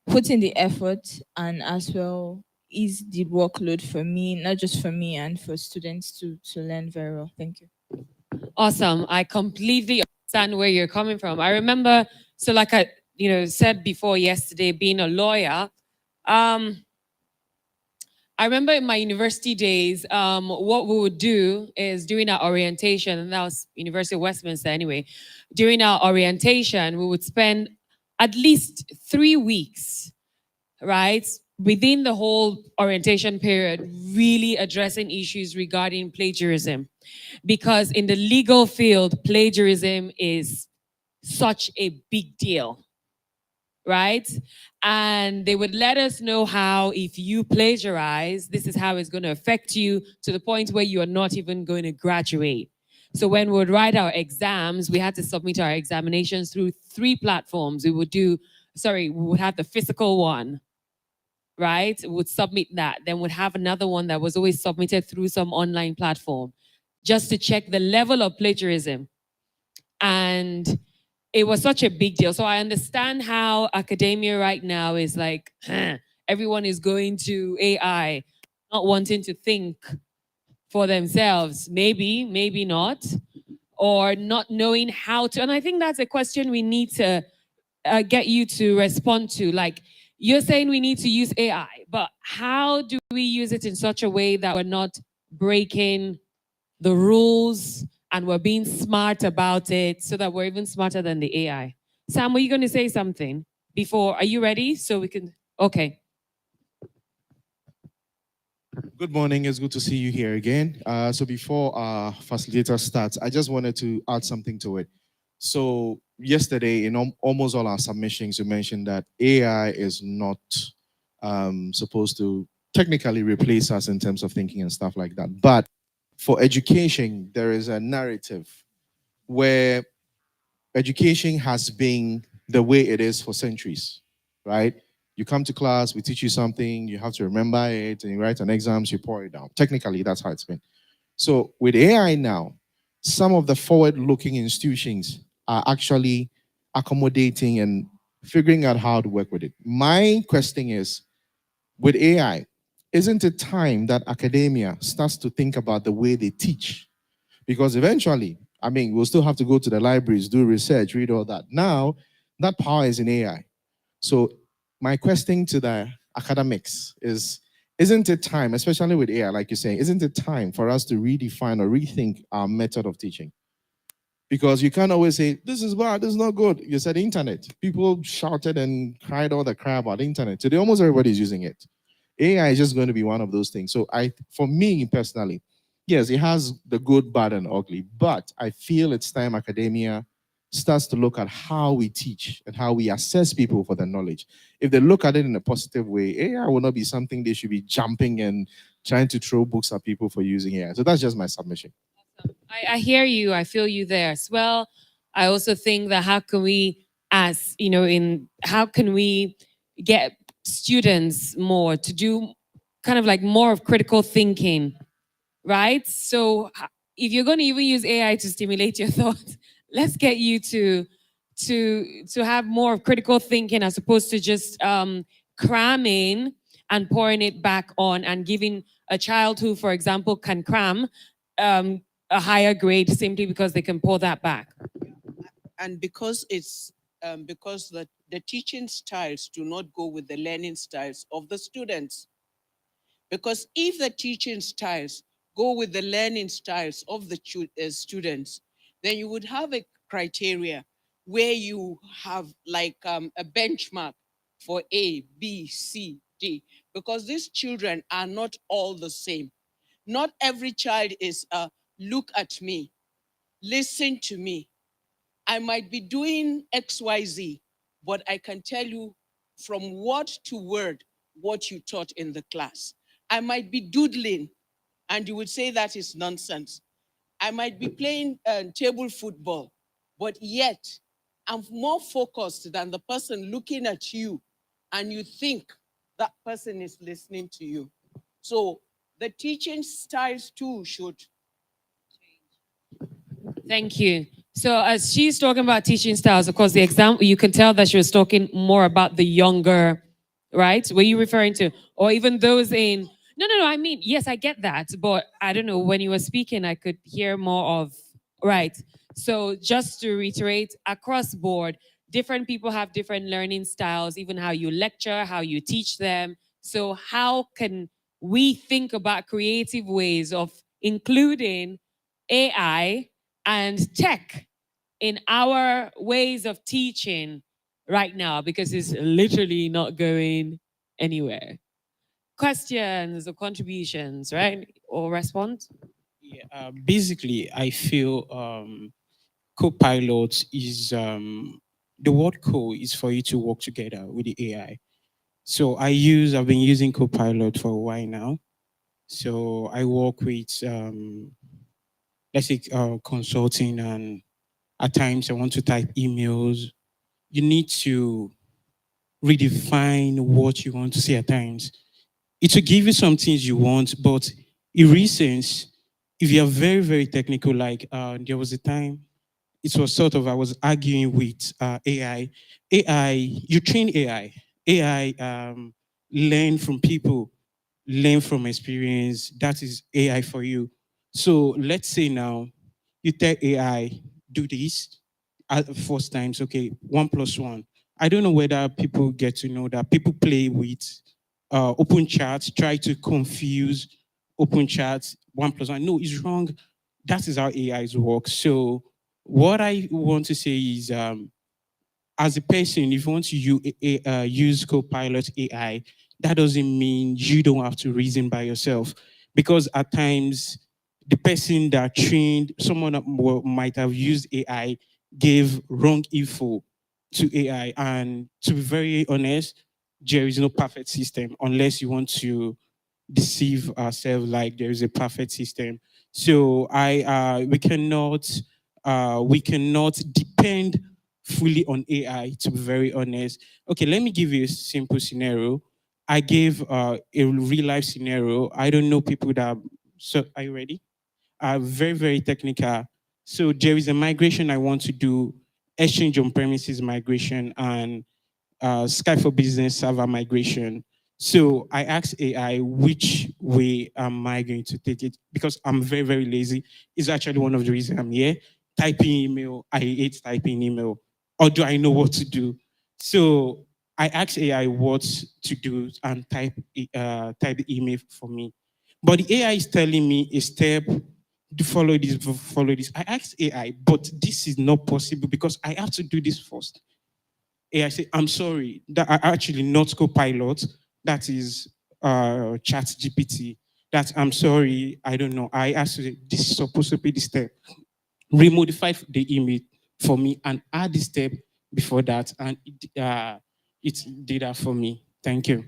put in the effort and as well ease the workload for me, not just for me and for students to learn very well. Thank you. Awesome. I completely understand where you're coming from. I remember, so like I, said before yesterday, being a lawyer, I remember in my university days, what we would do is during our orientation, and that was University of Westminster anyway, during our orientation, we would spend at least 3 weeks, right, within the whole orientation period, really addressing issues regarding plagiarism. Because in the legal field, plagiarism is such a big deal, right? And they would let us know how, if you plagiarize, this is how it's going to affect you to the point where you are not even going to graduate. So when we would write our exams, we had to submit our examinations through 3 platforms. We would have the physical one, right? We would submit that. Then we'd have another one that was always submitted through some online platform just to check the level of plagiarism. And it was such a big deal. So I understand how academia right now is like, everyone is going to AI, not wanting to think for themselves. Maybe, maybe not, or not knowing how to. And I think that's a question we need to get you to respond to. Like, you're saying we need to use AI, but how do we use it in such a way that we're not breaking the rules and we're being smart about it so that we're even smarter than the AI? Sam, were you going to say something before? Are you ready? So we can, okay. Good morning. It's good to see you here again. So before our facilitator starts, I just wanted to add something to it. So yesterday, in almost all our submissions, you mentioned that AI is not supposed to technically replace us in terms of thinking and stuff like that. But for education, there is a narrative where education has been the way it is for centuries, right? You come to class, we teach you something, you have to remember it, and you write an exams, you pour it down. Technically, that's how it's been. So with AI now, some of the forward-looking institutions are actually accommodating and figuring out how to work with it. My question is, with AI, isn't it time that academia starts to think about the way they teach? Because eventually, I mean, we'll still have to go to the libraries, do research, read all that. Now, that power is in AI. So my question to the academics is, isn't it time, especially with AI, like you're saying, isn't it time for us to redefine or rethink our method of teaching? Because you can't always say, this is bad, this is not good. You said internet. People shouted and cried all the crap about internet. Today, almost everybody is using it. AI is just going to be one of those things. So for me personally, yes, it has the good, bad, and ugly, but I feel it's time academia starts to look at how we teach and how we assess people for their knowledge. If they look at it in a positive way, AI will not be something they should be jumping and trying to throw books at people for using AI. So that's just my submission. I hear you. I feel you there as well. I also think that how can we, how can we get students more to do kind of like more of critical thinking, right? So if you're going to even use AI to stimulate your thoughts, let's get you to have more of critical thinking as opposed to just cramming and pouring it back on and giving a child who, for example, can cram a higher grade simply because they can pour that back. And because it's because the teaching styles do not go with the learning styles of the students. Because if the teaching styles go with the learning styles of the students, then you would have a criteria where you have like a benchmark for A, B, C, D, because these children are not all the same. Not every child is look at me, listen to me. I might be doing XYZ, but I can tell you from word to word what you taught in the class. I might be doodling, and you would say that is nonsense. I might be playing table football, but yet I'm more focused than the person looking at you, and you think that person is listening to you. So the teaching styles too should. Thank you. So as she's talking about teaching styles, of course, the example, you can tell that she was talking more about the younger right? Were you referring to, or even those in? No. I mean, yes, I get that, but I don't know. When you were speaking, I could hear more of right. So just to reiterate, across board, different people have different learning styles, even how you lecture, how you teach them. So how can we think about creative ways of including AI and tech in our ways of teaching right now, because it's literally not going anywhere? Questions or contributions, right? Or response? Yeah, basically, I feel Copilot is the word co is for you to work together with the AI. So I've been using Copilot for a while now. So I work with let's say consulting, and at times I want to type emails. You need to redefine what you want to say at times. It will give you some things you want, but in recent, if you are very, very technical, like there was a time it was sort of I was arguing with AI. AI, you train AI. AI learn from people, learn from experience. That is AI for you. So let's say now you tell AI, do this at the first times, okay, 1+1. I don't know whether people get to know that people play with open chat, try to confuse open chat 1+1. No, it's wrong. That is how AIs work. So what I want to say is as a person, if you want to use Copilot AI, that doesn't mean you don't have to reason by yourself. Because at times, the person that trained, someone that might have used AI, gave wrong info to AI. And to be very honest, there is no perfect system unless you want to deceive ourselves like there is a perfect system. So we cannot depend fully on AI, to be very honest. Okay, let me give you a simple scenario. I gave a real life scenario. I don't know people that so are you ready? Very, very technical. So there is a migration I want to do, exchange on premises migration, and Sky for Business server migration. So I asked AI, which way am I going to take it? Because I'm very, very lazy. It's actually one of the reasons I'm here. Typing email, I hate typing email. Or do I know what to do? So I asked AI what to do and type the email for me. But the AI is telling me a step to follow this, follow this. I asked AI, but this is not possible because I have to do this first. AI say, I'm sorry, that are actually not Copilot. That is Chat GPT. That I'm sorry, I don't know. I asked you, this is supposed to be the step. Remodify the image for me and add the step before that, and it did that for me. Thank you.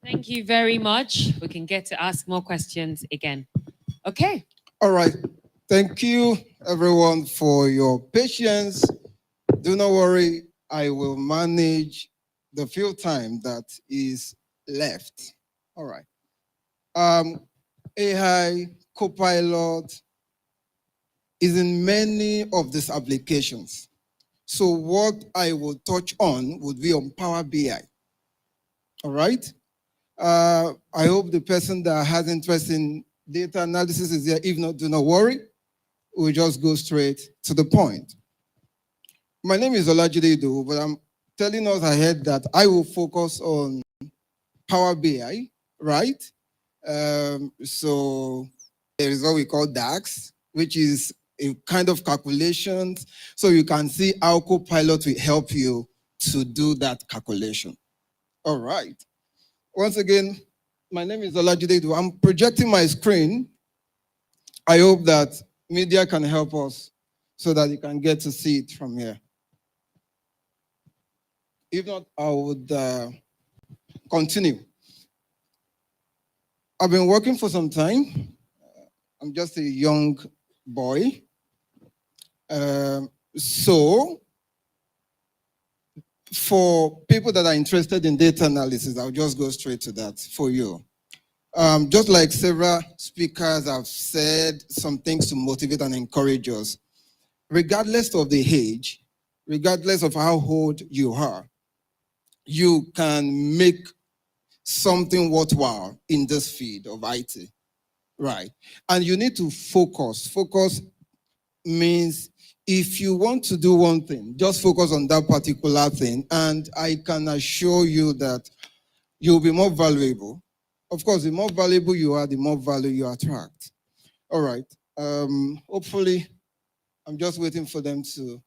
Thank you very much. We can get to ask more questions again. Okay. All right. Thank you, everyone, for your patience. Do not worry. I will manage the few time that is left. All right. AI Copilot is in many of these applications. So what I will touch on would be on Power BI. All right. I hope the person that has interest in data analysis is there. If not, do not worry. We'll just go straight to the point. My name is Olajide Idowu, but I'm telling us ahead that I will focus on Power BI, right? So there is what we call DAX, which is a kind of calculations. So you can see how Copilot will help you to do that calculation. All right. Once again, my name is Olajide Idowu. I'm projecting my screen. I hope that media can help us so that you can get to see it from here. If not, I would continue. I've been working for some time. I'm just a young boy. So for people that are interested in data analysis, I'll just go straight to that for you. Just like several speakers have said some things to motivate and encourage us, regardless of the age, regardless of how old you are, you can make something worthwhile in this field of IT, right? And you need to focus. Focus means if you want to do one thing, just focus on that particular thing. And I can assure you that you'll be more valuable. Of course, the more valuable you are, the more value you attract. All right. Hopefully, I'm just waiting for them to.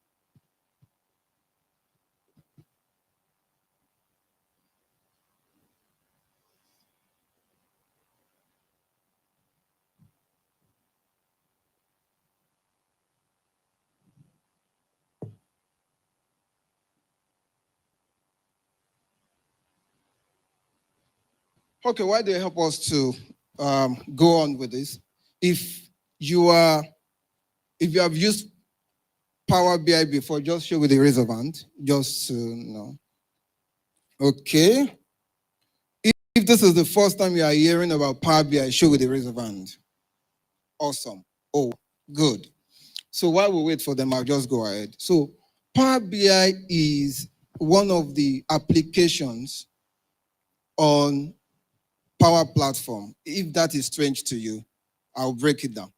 Okay, why do you help us to go on with this? If you have used Power BI before, just show with the raise of hand, just to know. Okay. If this is the first time you are hearing about Power BI, show with the raise of hand. Awesome. Oh, good. So while we wait for them, I'll just go ahead. So Power BI is one of the applications on Power Platform. If that is strange to you, I'll break it down.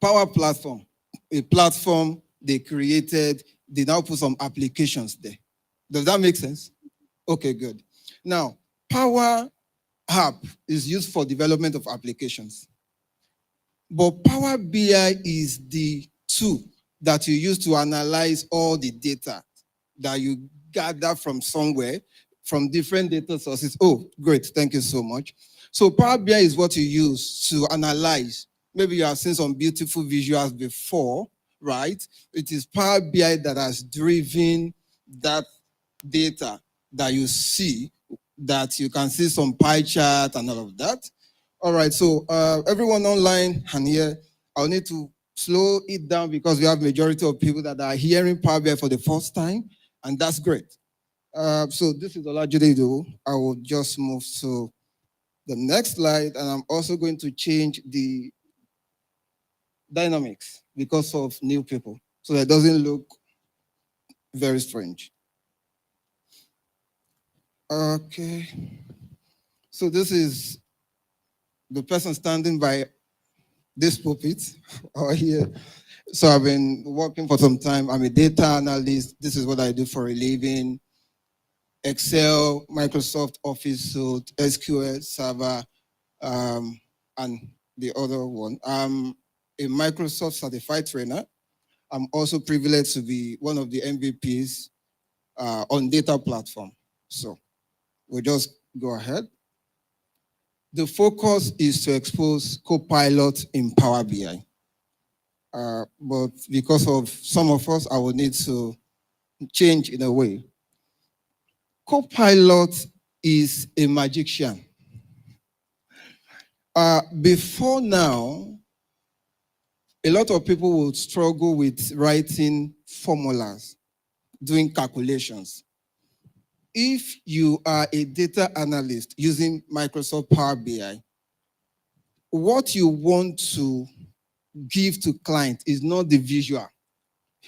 Power Platform, a platform they created, they now put some applications there. Does that make sense? Okay, good. Now, Power App is used for development of applications. But Power BI is the tool that you use to analyze all the data that you gather from somewhere, from different data sources. Oh, great. Thank you so much. So Power BI is what you use to analyze. Maybe you have seen some beautiful visuals before, right? It is Power BI that has driven that data that you see, that you can see some pie chart and all of that. All right, so everyone online and here, I'll need to slow it down because we have majority of people that are hearing Power BI for the first time, and that's great. So this is Olajude. I will just move to the next slide, and I'm also going to change the dynamics because of new people, so that it doesn't look very strange. Okay. So this is the person standing by this pulpit or here. So I've been working for some time. I'm a data analyst. This is what I do for a living. Excel, Microsoft Office Suite, SQL Server, and the other one. I'm a Microsoft certified trainer. I'm also privileged to be one of the MVPs on data platform. So we'll just go ahead. The focus is to expose Copilot in Power BI. But because of some of us, I will need to change in a way. Copilot is a magician. Before now, a lot of people would struggle with writing formulas, doing calculations. If you are a data analyst using Microsoft Power BI, what you want to give to client is not the visual.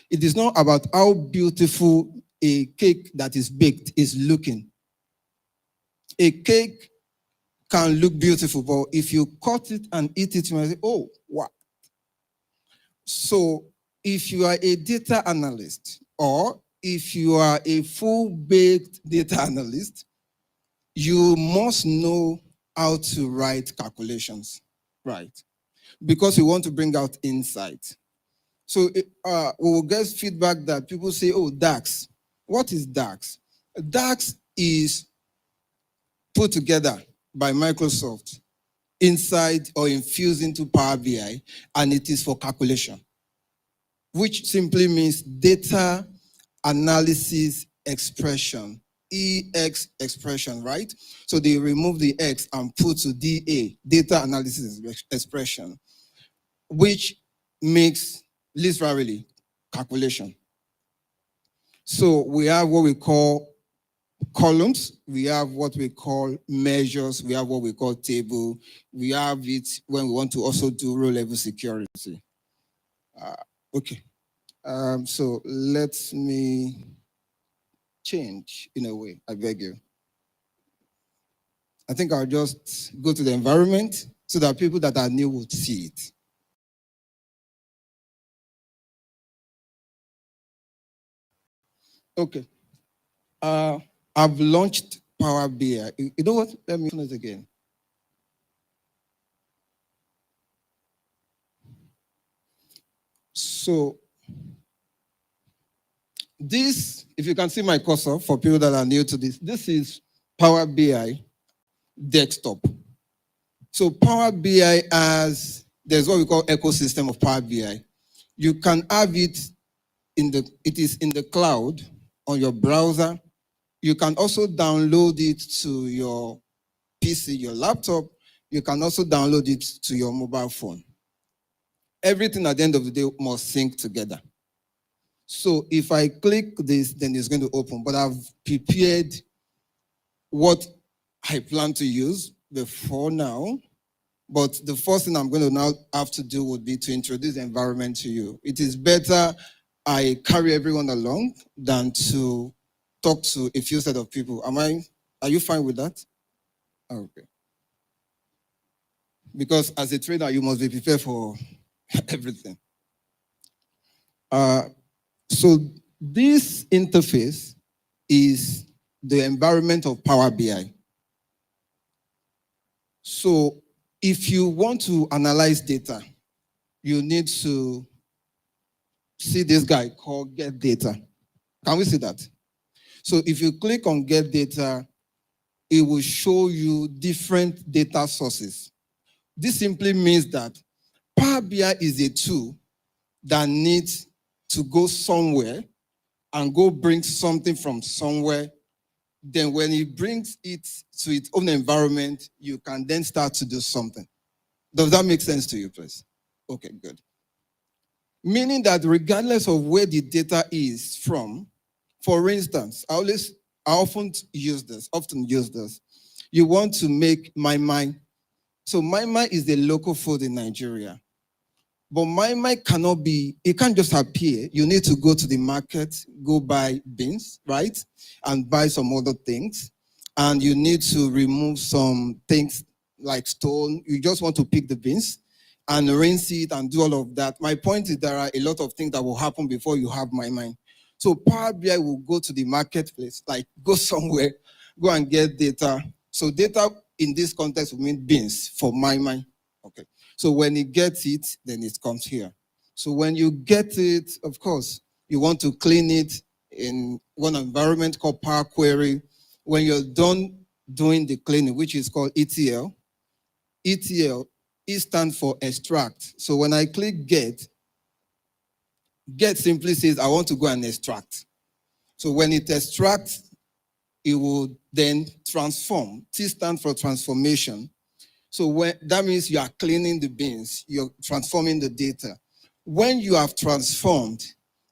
It is not about how beautiful a cake that is baked is looking. A cake can look beautiful, but if you cut it and eat it, you might say, oh, wow. So if you are a data analyst or if you are a full-baked data analyst, you must know how to write calculations, right? Because we want to bring out insight. So we will get feedback that people say, oh, DAX. What is DAX? DAX is put together by Microsoft inside or infused into Power BI, and it is for calculation, which simply means data analysis expression, EX expression, right? So they remove the X and put to DA, data analysis expression, which makes literally calculation. So we have what we call columns, we have what we call measures, we have what we call table, we have it when we want to also do row level security. Okay, so let me change in a way, I beg you. I think I'll just go to the environment so that people that are new would see it. Okay. I've launched Power BI. You know what? Let me open it again. So this, if you can see my cursor for people that are new to this is Power BI desktop. So Power BI there's what we call ecosystem of Power BI. You can have it it is in the cloud on your browser. You can also download it to your PC, your laptop. You can also download it to your mobile phone. Everything at the end of the day must sync together. So if I click this, then it's going to open. But I've prepared what I plan to use before now. But the first thing I'm going to now have to do would be to introduce the environment to you. It is better I carry everyone along than to talk to a few set of people. Are you fine with that? Okay. Because as a trader, you must be prepared for everything. So this interface is the environment of Power BI. So if you want to analyze data, you need to see this guy called Get Data. Can we see that? So if you click on Get Data, it will show you different data sources. This simply means that Power BI is a tool that needs to go somewhere and go bring something from somewhere. Then when it brings it to its own environment, you can then start to do something. Does that make sense to you, please? Okay, good. Meaning that regardless of where the data is from, for instance, I often use this. You want to make my. So my is the local food in Nigeria. But my cannot be, it can't just appear. You need to go to the market, go buy beans, right? And buy some other things. And you need to remove some things like stone. You just want to pick the beans and rinse it and do all of that. My point is there are a lot of things that will happen before you have my. So Power BI will go to the marketplace, like go somewhere, go and get data. So data in this context will mean beans for my. Okay. So when it gets it, then it comes here. So when you get it, of course, you want to clean it in one environment called Power Query. When you're done doing the cleaning, which is called ETL, it stands for extract. So when I click get simply says I want to go and extract. So when it extracts, it will then transform. T stands for transformation. So that means you are cleaning the beans, you're transforming the data. When you have transformed,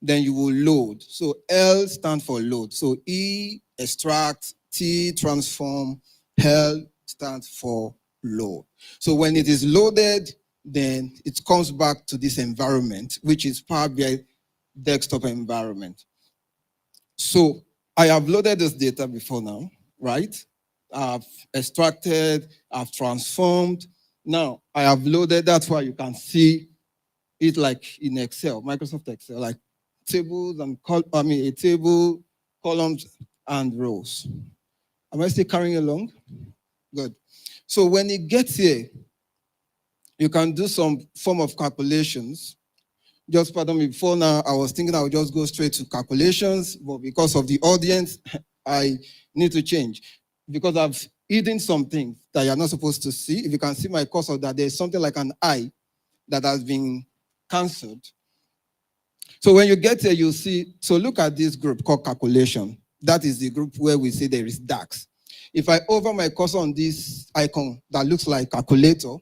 then you will load. So L stands for load. So E, extract, T, transform, L stands for load. So when it is loaded, then it comes back to this environment, which is Power BI desktop environment. So I have loaded this data before now, right? I've extracted, I've transformed. Now I have loaded, that's why you can see it like in Excel, Microsoft Excel, like tables and a table, columns, and rows. Am I still carrying along? Good. So when it gets here, you can do some form of calculations. Just pardon me, before now, I was thinking I would just go straight to calculations, but because of the audience, I need to change. Because I've hidden some things that you're not supposed to see. If you can see my cursor, that there's something like an I that has been cancelled. So when you get here, you'll see, so look at this group called calculation. That is the group where we say there is DAX. If I hover my cursor on this icon that looks like calculator,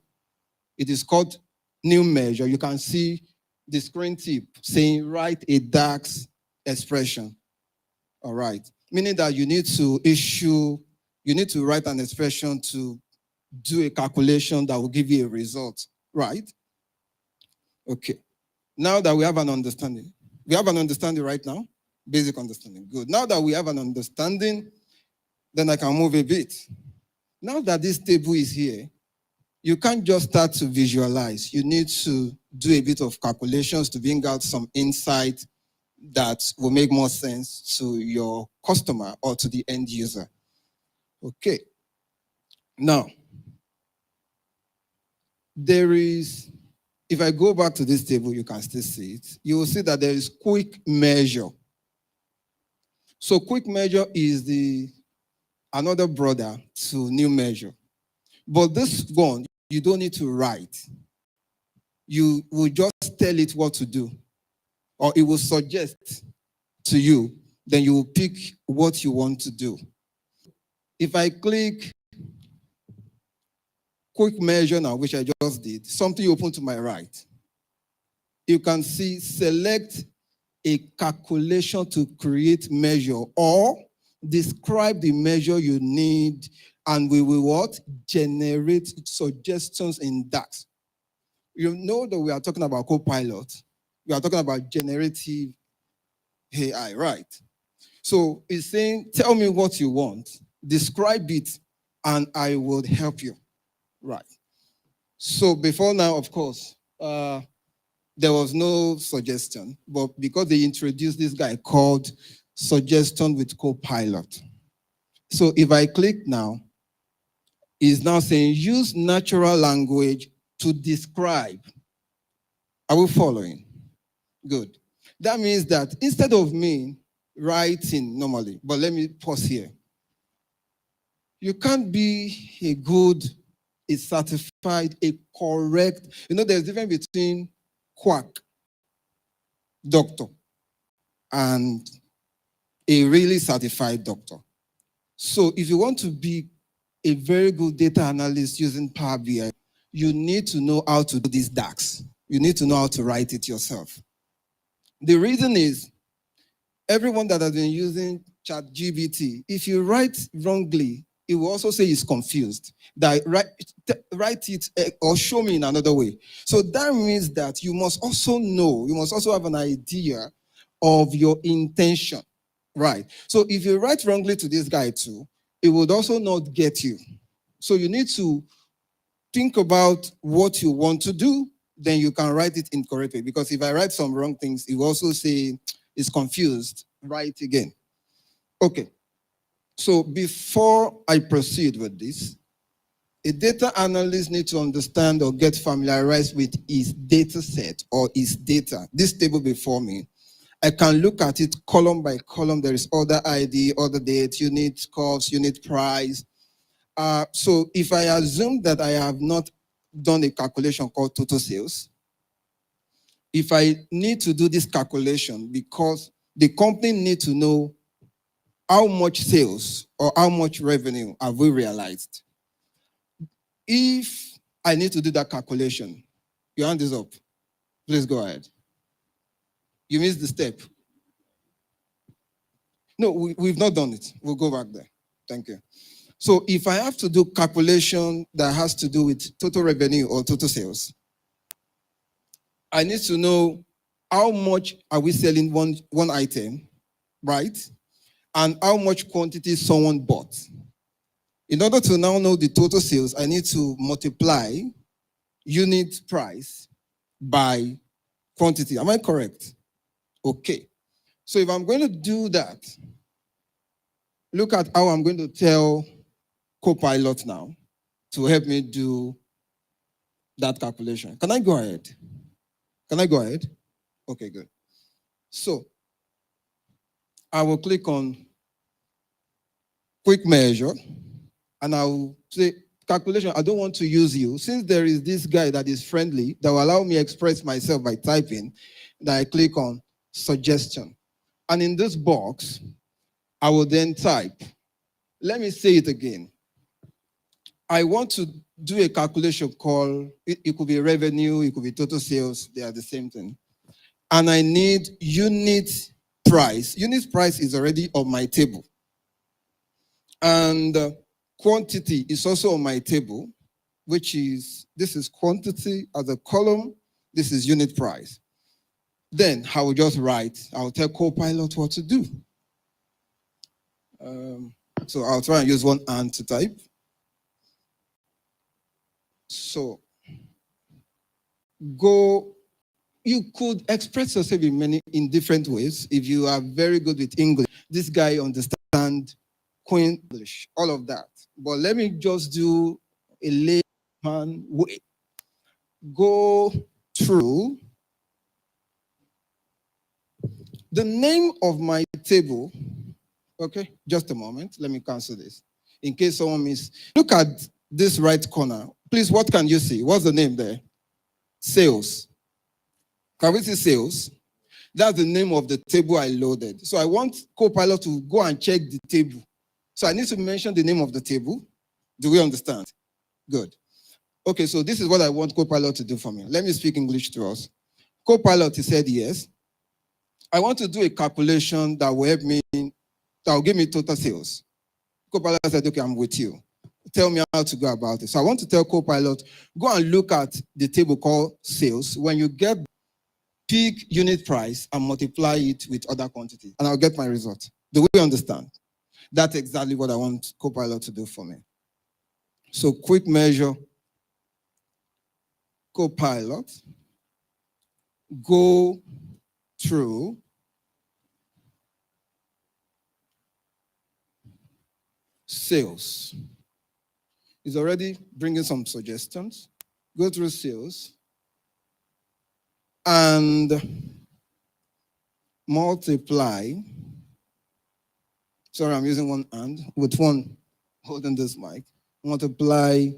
it is called new measure. You can see the screen tip saying write a DAX expression. All right. Meaning that you need to write an expression to do a calculation that will give you a result, right? Okay. Now that we have an understanding, right now? Basic understanding. Good. Now that we have an understanding, then I can move a bit. Now that this table is here, you can't just start to visualize. You need to do a bit of calculations to bring out some insight that will make more sense to your customer or to the end user. Okay. Now, there is, if I go back to this table, you can still see it. You will see that there is quick measure. So quick measure is another brother to new measure. But this one, you don't need to write. You will just tell it what to do, or it will suggest to you, then you will pick what you want to do. If I click quick measure now, which I just did, something open to my right, you can see select a calculation to create measure or describe the measure you need, and we will what? Generate suggestions in that. You know that we are talking about Copilot. We are talking about generative AI, right? So it's saying, tell me what you want, describe it, and I will help you. Right. So before now, of course, there was no suggestion, but because they introduced this guy called Suggestion with Copilot. So if I click now, it's now saying use natural language to describe. Are we following? Good. That means that instead of me writing normally, but let me pause here. You can't be a good, a certified, a correct. You know, there's a difference between quack doctor and a really certified doctor. So if you want to be a very good data analyst using Power BI, you need to know how to do these DAX. You need to know how to write it yourself. The reason is, everyone that has been using ChatGPT, if you write wrongly, it will also say it's confused. That write it or show me in another way. So that means that you must also know, you must also have an idea of your intention, right? So if you write wrongly to this guy too, it would also not get you. So you need to think about what you want to do, then you can write it incorrectly. Because if I write some wrong things, it will also say it's confused, write again. Okay. So before I proceed with this, a data analyst needs to understand or get familiarized with his data set or his data. This table before me, I can look at it column by column. There is order ID, order date, unit cost, unit price. So if I assume that I have not done a calculation called total sales, if I need to do this calculation because the company needs to know how much sales or how much revenue have we realized. If I need to do that calculation, your hand is up. Please go ahead. You missed the step. No, we've not done it. We'll go back there. Thank you. So if I have to do calculation that has to do with total revenue or total sales, I need to know how much are we selling one item, right? And how much quantity someone bought. In order to now know the total sales, I need to multiply unit price by quantity. Am I correct? Okay. So if I'm going to do that, look at how I'm going to tell Copilot now to help me do that calculation. Can I go ahead? Can I go ahead? Okay, good. So I will click on quick measure and I will say calculation. I don't want to use you. Since there is this guy that is friendly that will allow me express myself by typing, then I click on suggestion. And in this box, I will then type. Let me say it again. I want to do a calculation called, it could be revenue, it could be total sales, they are the same thing. And I need unit price. Unit price is already on my table. And quantity is also on my table, which is, this is quantity as a column, this is unit price. Then I will just write, I'll tell Copilot what to do. So I'll try and use one hand to type. So go, you could express yourself in different ways. If you are very good with English, this guy understands Queen English, all of that. But let me just do a layman way. Go through the name of my table. Okay, just a moment. Let me cancel this. In case someone look at this right corner. Please, what can you see? What's the name there? Sales. Can we see sales? That's the name of the table I loaded. So I want Copilot to go and check the table. So I need to mention the name of the table. Do we understand? Good. Okay, so this is what I want Copilot to do for me. Let me speak English to us. Copilot, he said yes. I want to do a calculation that will help me, that will give me total sales. Copilot said, okay, I'm with you. Tell me how to go about it. So I want to tell Copilot, go and look at the table called sales. When you get pick unit price and multiply it with other quantities, and I'll get my result. Do we understand? That's exactly what I want Copilot to do for me. So quick measure, Copilot, go through sales. It's already bringing some suggestions. Go through sales and multiply. Sorry, I'm using one hand with one holding this mic. Multiply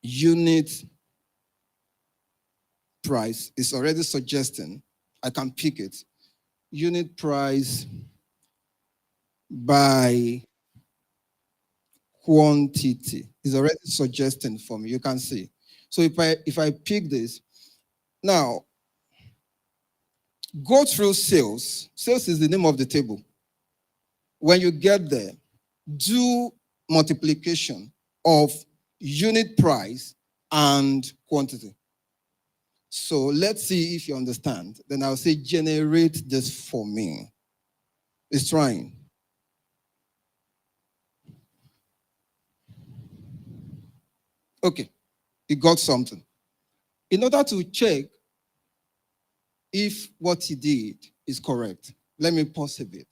unit price. It's already suggesting. I can pick it. Unit price by quantity is already suggesting for me. You can see. So if I pick this, now go through sales. Sales is the name of the table. When you get there, do multiplication of unit price and quantity. So let's see if you understand. Then I'll say generate this for me. It's trying. Okay, he got something. In order to check if what he did is correct, let me pause a bit.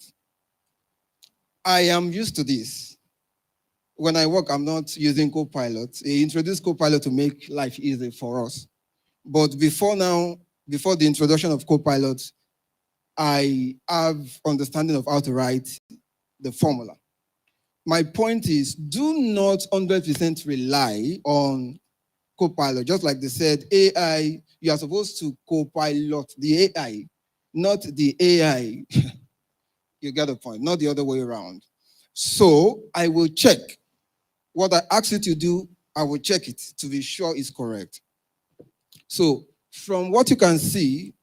I am used to this. When I work, I'm not using Copilot. He introduced Copilot to make life easy for us. But before the introduction of Copilot, I have understanding of how to write the formula. My point is, do not 100% rely on Copilot. Just like they said, AI, you are supposed to Copilot the AI, not the AI. You get the point, not the other way around. So I will check. What I ask you to do, I will check it to be sure it's correct. So from what you can see,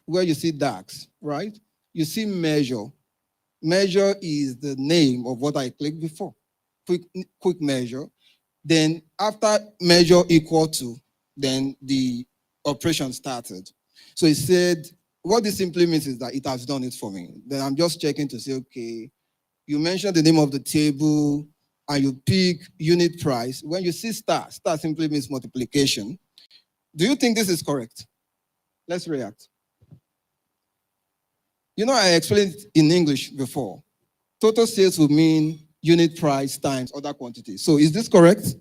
where you see DAX, right? You see measure. Measure is the name of what I clicked before. Quick measure. Then after measure equal to, then the operation started. So it said, what this simply means is that it has done it for me. Then I'm just checking to say, okay, you mentioned the name of the table and you pick unit price. When you see star simply means multiplication. Do you think this is correct? Let's react. You know, I explained in English before. Total sales would mean unit price times other quantities. So is this correct?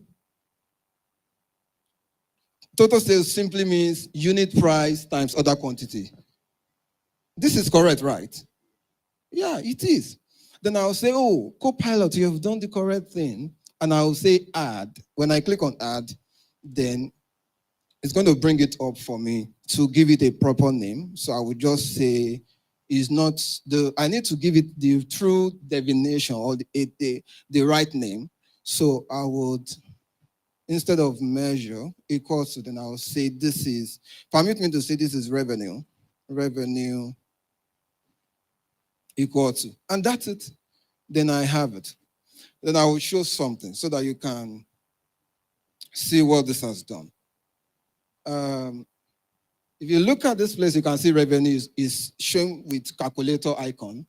Total sales simply means unit price times other quantity. This is correct, right? Yeah, it is. Then I'll say, oh, Copilot, you have done the correct thing. And I'll say add. When I click on add, then it's going to bring it up for me to give it a proper name. So I would just say, is not the, I need to give it the true definition or the right name. So I would, instead of measure equals to, then I'll say this is, permit me to say this is revenue. Revenue equal to, and that's it. Then I have it. Then I will show something so that you can see what this has done. If you look at this place, you can see revenue is shown with calculator icon.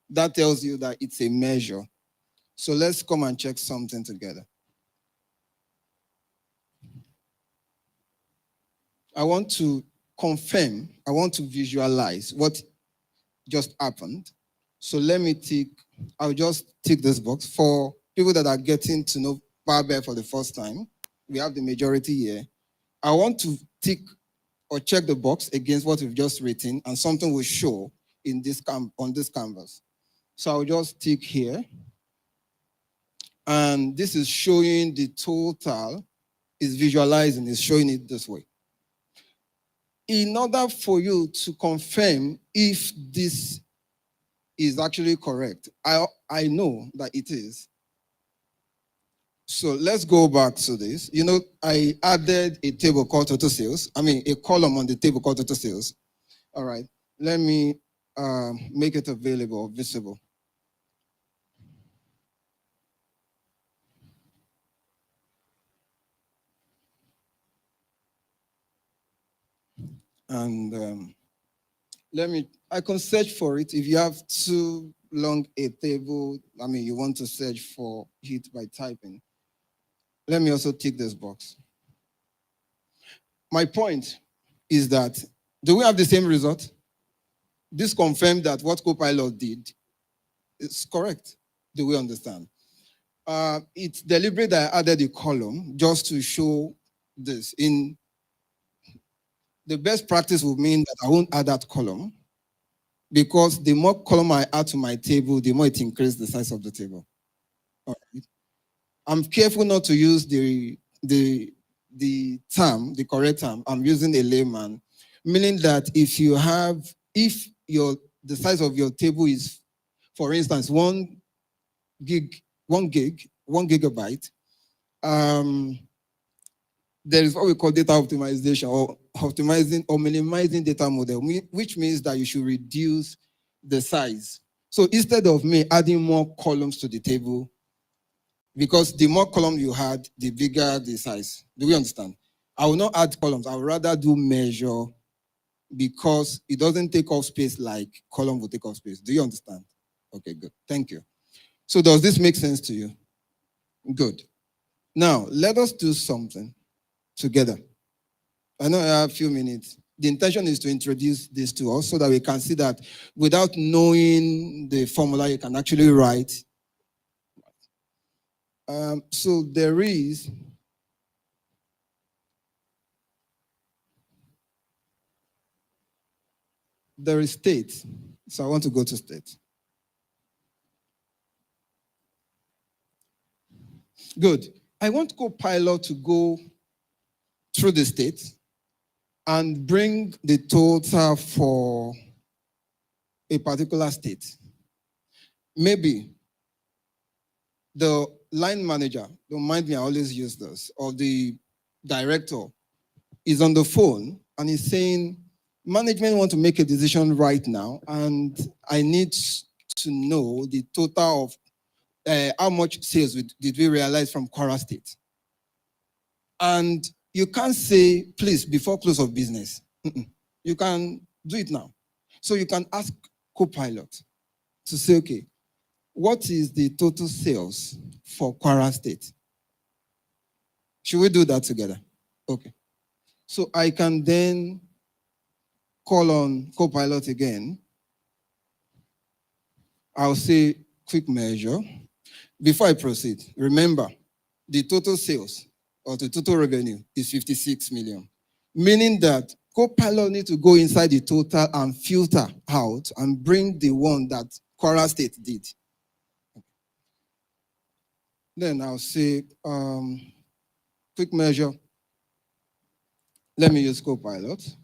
That tells you that it's a measure. So let's come and check something together. I want to confirm, I want to visualize what just happened. So let me tick, I'll just tick this box. For people that are getting to know Power BI for the first time, we have the majority here. I want to tick or check the box against what we've just written, and something will show in this on this canvas. So I'll just tick here. And this is showing the total, is visualizing, is showing it this way. In order for you to confirm if this is actually correct, I know that it is. So let's go back to this. You know, I added a table called total sales. I mean, a column on the table called total sales. All right, let me make it available, visible. And I can search for it. If you have too long a table, I mean, you want to search for it by typing. Let me also tick this box. My point is that, do we have the same result? This confirmed that what Copilot did is correct. Do we understand? It's deliberate that I added a column just to show this. In the best practice would mean that I won't add that column, because the more column I add to my table, the more it increases the size of the table. All right. I'm careful not to use the term, the correct term. I'm using a layman, meaning that if the size of your table is, for instance, 1 gigabyte, there is what we call data optimization, or optimizing or minimizing data model, which means that you should reduce the size. So instead of me adding more columns to the table, because the more columns you had, the bigger the size. Do we understand? I will not add columns. I would rather do measure, because it doesn't take up space like column will take up space. Do you understand? Okay, good. Thank you. So does this make sense to you? Good. Now, let us do something together. I know I have a few minutes. The intention is to introduce this to us so that we can see that without knowing the formula, you can actually write. So there is state. So I want to go to state. Good. I want Copilot to go through the state and bring the total for a particular state. Maybe the line manager, don't mind me, I always use this, or the director is on the phone and is saying, management want to make a decision right now, and I need to know the total of how much sales did we realize from Kwara State. And you can't say, please, before close of business. You can do it now. So you can ask Copilot to say, okay, what is the total sales for Kwara State? Should we do that together? Okay. So I can then call on Copilot again. I'll say quick measure. Before I proceed, remember, the total sales or the total revenue is 56 million, meaning that Copilot needs to go inside the total and filter out and bring the one that Kwara State did. Then I'll say quick measure. Let me use Copilot.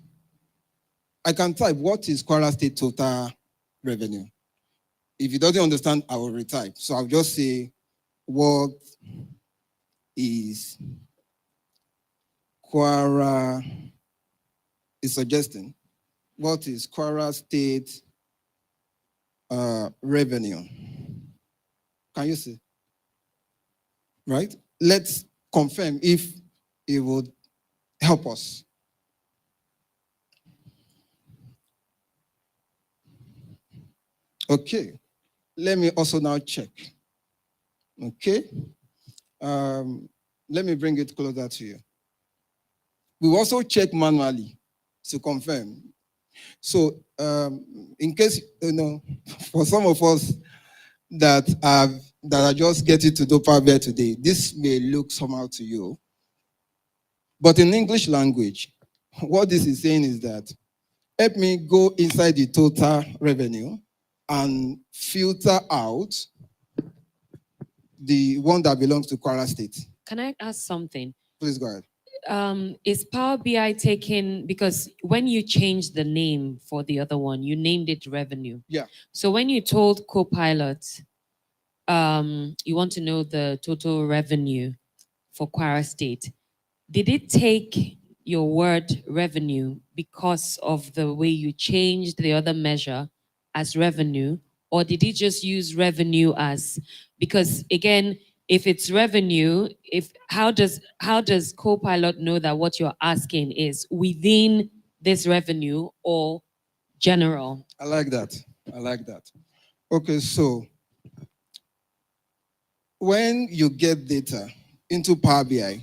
I can type, what is Kwara State total revenue? If it doesn't understand, I will retype. So I'll just say, what is Kwara, is suggesting, what is Kwara State revenue? Can you see? Right? Let's confirm if it would help us. Okay. Let me also now check. Okay. Let me bring it closer to you. We also check manually to confirm. So in case, for some of us that are just getting to do Power BI today, this may look somehow to you. But in English language, what this is saying is that help me go inside the total revenue and filter out the one that belongs to Kwara State. Can I ask something? Please go ahead. Is Power BI taking, because when you changed the name for the other one, you named it revenue. Yeah. So when you told Copilot, you want to know the total revenue for Kwara State, did it take your word revenue because of the way you changed the other measure as revenue, or did it just use revenue as, because again, if it's revenue, how does Copilot know that what you're asking is within this revenue or general? I like that. Okay, so when you get data into Power BI,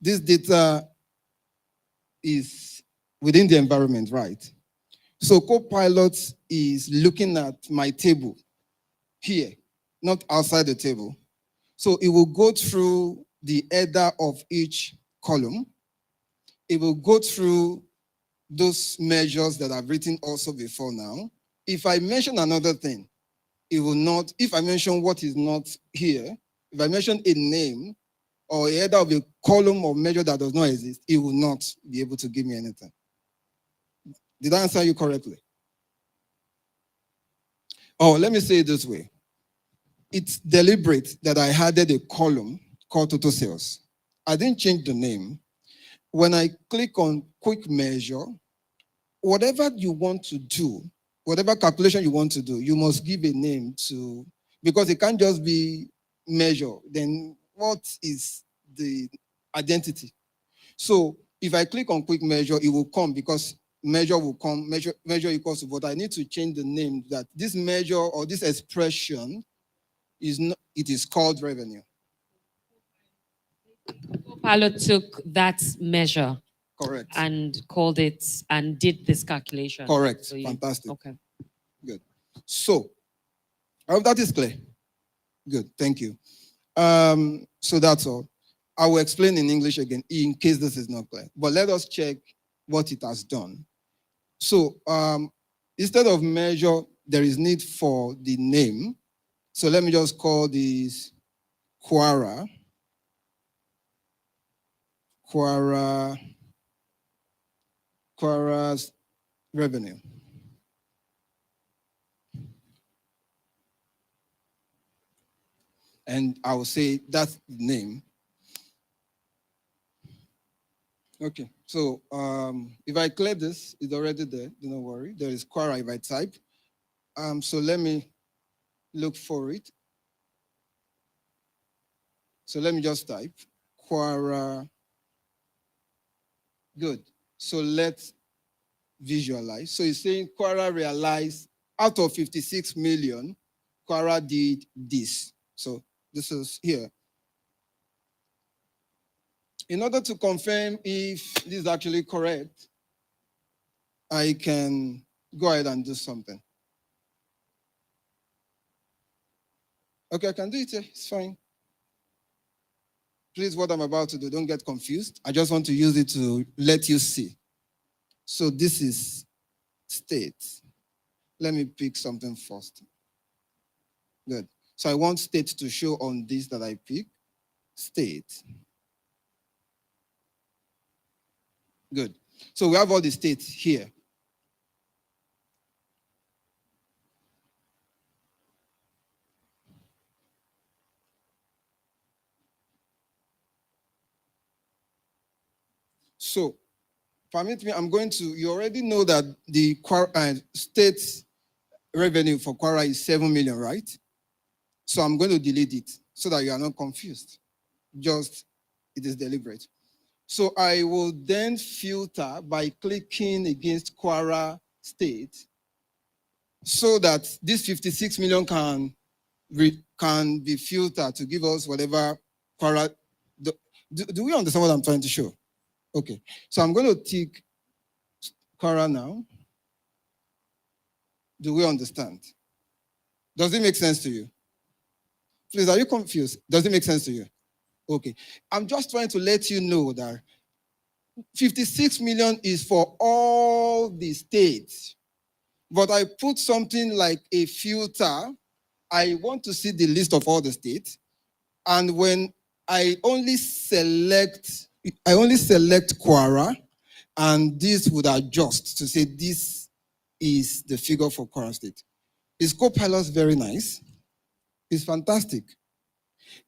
this data is within the environment, right? So Copilot is looking at my table here, not outside the table. So it will go through the header of each column. It will go through those measures that I've written also before now. If I mention another thing, it will not, if I mention what is not here, if I mention a name or a header of a column or measure that does not exist, it will not be able to give me anything. Did I answer you correctly? Oh, let me say it this way. It's deliberate that I added a column called total sales. I didn't change the name. When I click on quick measure, whatever you want to do, whatever calculation you want to do, you must give a name to, because it can't just be measure. Then what is the identity? So if I click on quick measure, it will come because measure will come, measure equals to, but I need to change the name that this measure or this expression is not, it is called revenue. Copilot took that measure. Correct. And called it and did this calculation. Correct. So Fantastic. Okay. Good. So, I hope that is clear. Good. Thank you. So that's all. I will explain in English again in case this is not clear. But let us check what it has done. So, instead of measure, there is need for the name. So let me just call this Kwara's revenue. And I will say that's the name. Okay, so if I clear this, it's already there, do not worry. There is Kwara if I type. So let me look for it. So let me just type Kwara. Good. So let's visualize. So it's saying Kwara realized out of 56 million, Kwara did this. So this is here. In order to confirm if this is actually correct, I can go ahead and do something. Okay, I can do it here. It's fine. Please, what I'm about to do, don't get confused. I just want to use it to let you see. So this is state. Let me pick something first. Good. So I want state to show on this that I pick. State. Good. So we have all the states here. So permit me, I'm going to, you already know that the state revenue for Kwara is 7 million, right? So I'm going to delete it so that you are not confused. Just, it is deliberate. So I will then filter by clicking against Kwara State so that this 56 million can be filtered to give us whatever Kwara. Do we understand what I'm trying to show? Okay, so I'm going to tick Quora now. Do we understand? Does it make sense to you? Please, are you confused? Does it make sense to you? Okay, I'm just trying to let you know that 56 million is for all the states, but I put something like a filter. I want to see the list of all the states, and when I only select Quora, and this would adjust to say this is the figure for Quora State. Is Copilot very nice? It's fantastic.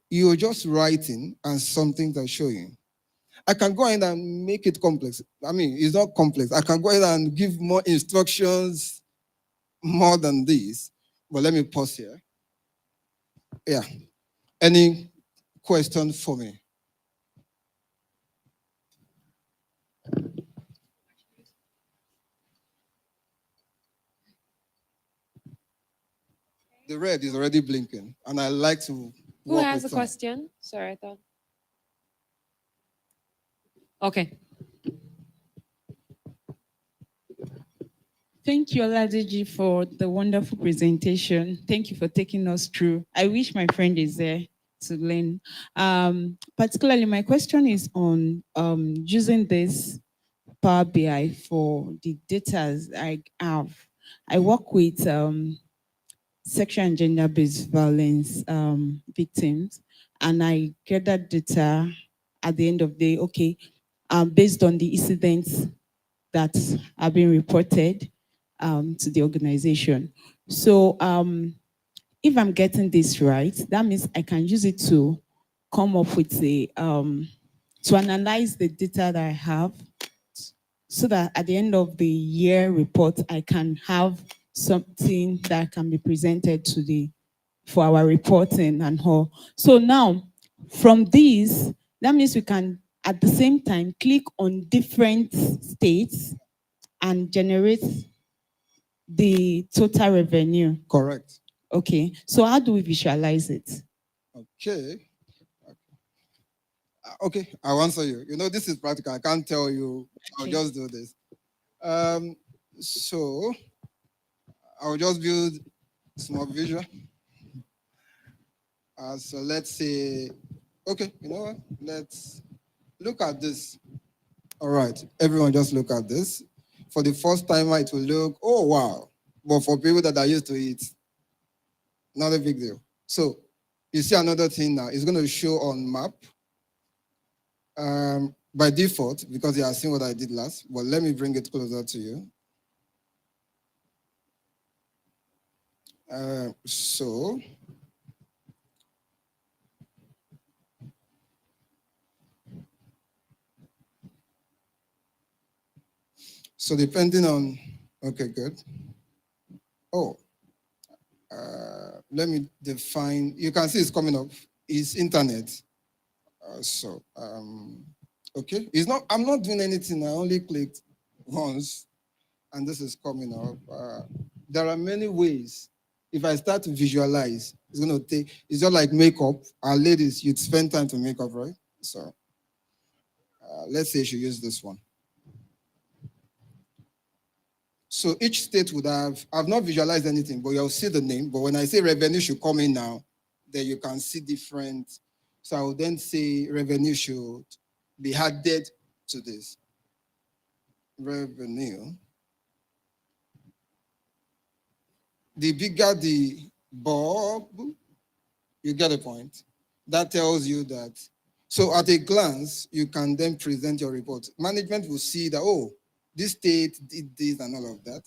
You're just writing and something that's showing. I can go ahead and make it complex. I mean, it's not complex. I can go ahead and give more instructions more than this. But let me pause here. Yeah. Any question for me? The red is already blinking, and I like to. Who has a with time. question? Sorry, I thought. Okay. Thank you, Oladeji, for the wonderful presentation. Thank you for taking us through. I wish my friend is there to learn. Particularly, my question is on using this Power BI for the data I have. I work with sexual and gender-based violence victims, and I get that data at the end of the day, okay, based on the incidents that have been reported to the organization. So if I'm getting this right, that means I can use it to come up with to analyze the data that I have so that at the end of the year report, I can have something that can be presented to for our reporting and all. So now, from this, that means we can, at the same time, click on different states and generate the total revenue. Correct. Okay, so how do we visualize it? Okay. Okay, I'll answer you. You know, this is practical. I can't tell you. I'll just do this. So I'll just build small visual. So let's say, okay, you know what? Let's look at this. All right, everyone just look at this. For the first timer, it will look, oh, wow. But for people that are used to it, not a big deal. So you see another thing now. It's going to show on map. By default, because you have seen what I did last, but let me bring it closer to you. So depending on, okay, good. Oh, let me define, you can see it's coming up, it's internet. Okay, it's not, I'm not doing anything, I only clicked once, and this is coming up. There are many ways. If I start to visualize, it's going to take, it's just like makeup. Our ladies, you'd spend time to make up, right? So let's say you should use this one. So each state would have, I've not visualized anything, but you'll see the name. But when I say revenue should come in now, then you can see different. So I will then say revenue should be added to this. Revenue. The bigger the bulb, you get a point. That tells you that. So at a glance, you can then present your report. Management will see that, oh, this state did this and all of that.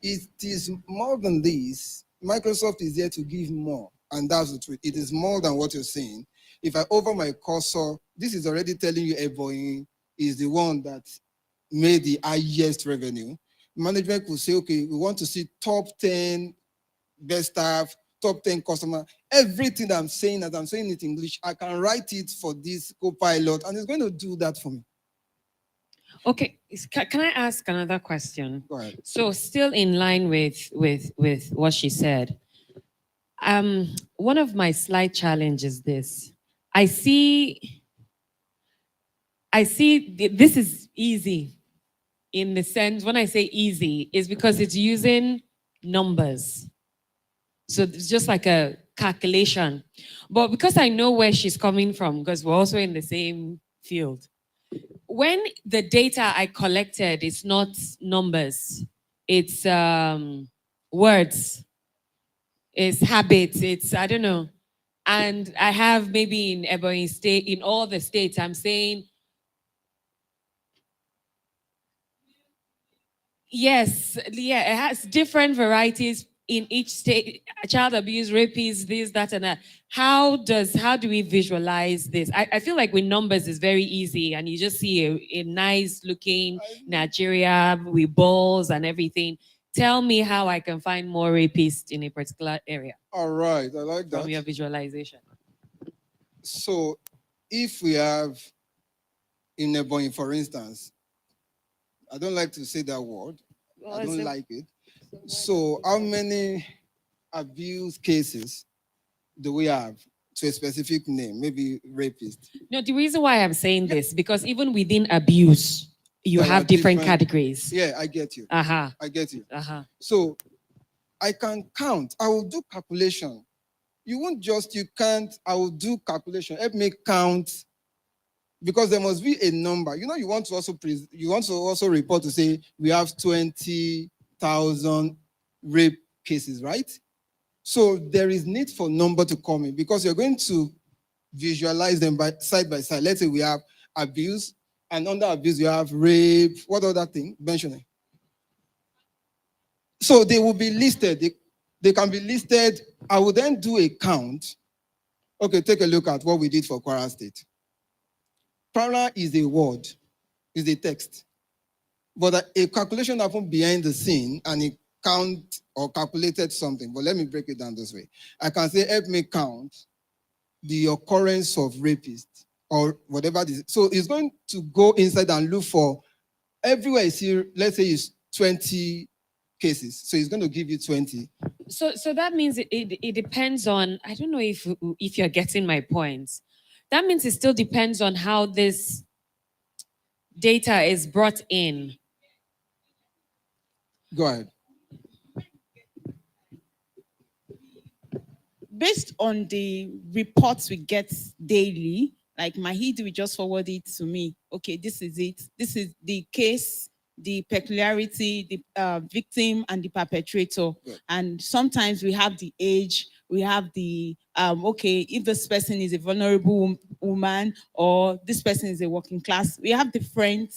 It is more than this. Microsoft is here to give more, and that's the truth. It is more than what you're saying. If I over my cursor, this is already telling you Boeing is the one that made the highest revenue. Management will say, okay, we want to see top 10 best staff, top 10 customer. Everything that I'm saying, as I'm saying it in English, I can write it for this Copilot, and it's going to do that for me. Okay, can I ask another question? Go ahead. So still in line with what she said, one of my slight challenges is this. I see I see this is easy in the sense, when I say easy, is because it's using numbers. So it's just like a calculation. But because I know where she's coming from, because we're also in the same field, when the data I collected is not numbers, it's words, it's habits, it's, I don't know. And I have maybe in Ebonyi State, in all the states, I'm saying, yes, yeah, it has different varieties in each state. Child abuse, rapists, this, that, and that. How do we visualize this? I feel like with numbers is very easy, and you just see a nice looking Nigeria with balls and everything. Tell me how I can find more rapists in a particular area. All right, I like that. From your visualization. So if we have in Ebonyi, for instance, I don't like to say that word. I don't like it. So how many abuse cases do we have to a specific name, maybe rapist? No, the reason why I'm saying this, because even within abuse, you There have are different categories. Yeah, I get you. Uh-huh. I get you. Uh-huh. So I can count. I will do calculation. You can't, I will do calculation. Help me count, because there must be a number. You know, you want to also report to say we have 20,000 rape cases, right? So there is need for number to come in, because you're going to visualize them side by side. Let's say we have abuse, and under abuse you have rape. What other thing? Mentioning. So they will be listed. They can be listed. I will then do a count. Okay, take a look at what we did for Kwara State. Kwara is a word, is a text. But a calculation happened behind the scene, and it count or calculated something. But let me break it down this way. I can say, help me count the occurrence of rapists or whatever this is. So it's going to go inside and look for everywhere you see, let's say it's 20 cases. So it's going to give you 20. So that means it depends on, I don't know if you're getting my points. That means it still depends on how this data is brought in. Go ahead. Based on the reports we get daily, like Mahid will just forward it to me. Okay, this is it. This is the case, the peculiarity, the victim, and the perpetrator. Yeah. And sometimes we have the age, we have the, okay, if this person is a vulnerable woman or this person is a working class, we have different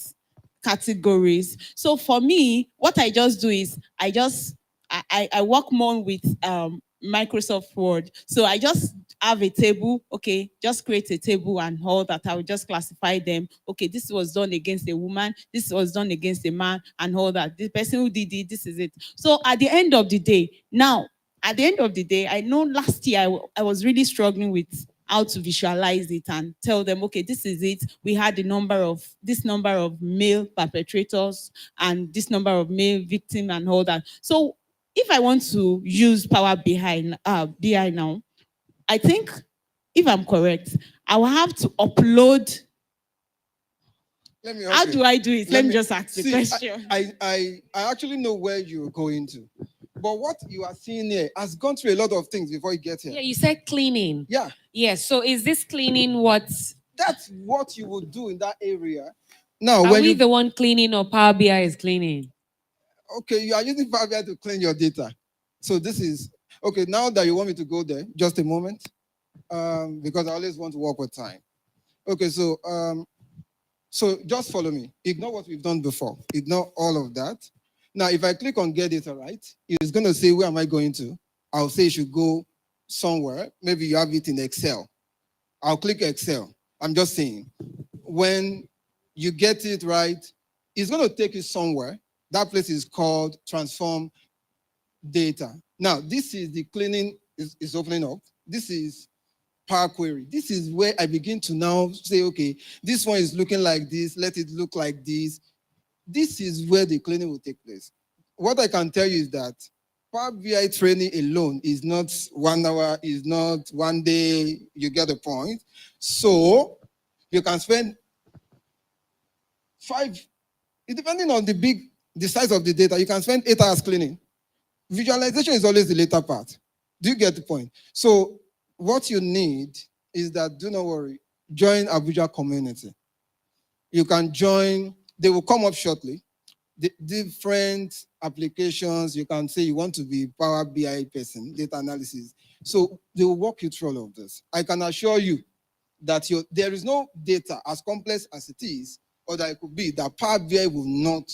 categories. So for me, what I just do is I work more with Microsoft Word. So I just have a table, okay, just create a table and all that. I will just classify them. Okay, this was done against a woman, this was done against a man, and all that. The person who did it, this is it. So at the end of the day, I know last year I was really struggling with how to visualize it and tell them, okay, this is it. We had this number of male perpetrators and this number of male victims and all that. So if I want to use Power BI now, I think, if I'm correct, I will have to upload. How do I do it? Let me just ask the question. I actually know where you're going to. But what you are seeing here has gone through a lot of things before you get here. Yeah, you said cleaning. Yeah. Yeah, so is this cleaning what? That's what you would do in that area. Now, are we the one cleaning or Power BI is cleaning? Okay, you are using Power BI to clean your data. So this is, okay, now that you want me to go there, just a moment, because I always want to work with time. Okay, so just follow me. Ignore what we've done before. Ignore all of that. Now, if I click on get data right, it's going to say, where am I going to? I'll say you should go somewhere. Maybe you have it in Excel. I'll click Excel. I'm just saying, when you get it right, it's going to take you somewhere. That place is called transform data. Now, this is the cleaning is opening up. This is Power Query. This is where I begin to now say, okay, this one is looking like this. Let it look like this. This is where the cleaning will take place. What I can tell you is that Power BI training alone is not 1 hour, is not 1 day, you get the point. So you can spend 5, depending on the size of the data, you can spend 8 hours cleaning. Visualization is always the later part. Do you get the point? So what you need is that, do not worry, join Abuja community. You can join, they will come up shortly. The different applications, you can say you want to be Power BI person, data analysis. So they will walk you through all of this. I can assure you that there is no data as complex as it is, or that it could be, that Power BI will not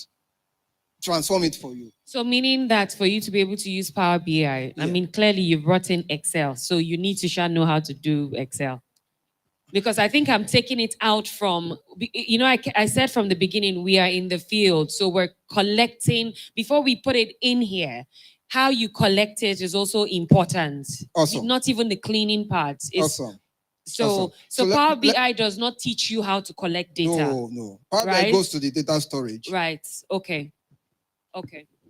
transform it for you. So meaning that for you to be able to use Power BI, I mean, clearly you've brought in Excel. So you need to know how to do Excel. Because I think I'm taking it out from, I said from the beginning, we are in the field. So we're collecting, before we put it in here, how you collect it is also important. Awesome. Not even the cleaning part. Awesome. So, Awesome. so Power BI does not teach you how to collect data. No. Power BI goes to the data storage. Right. Okay.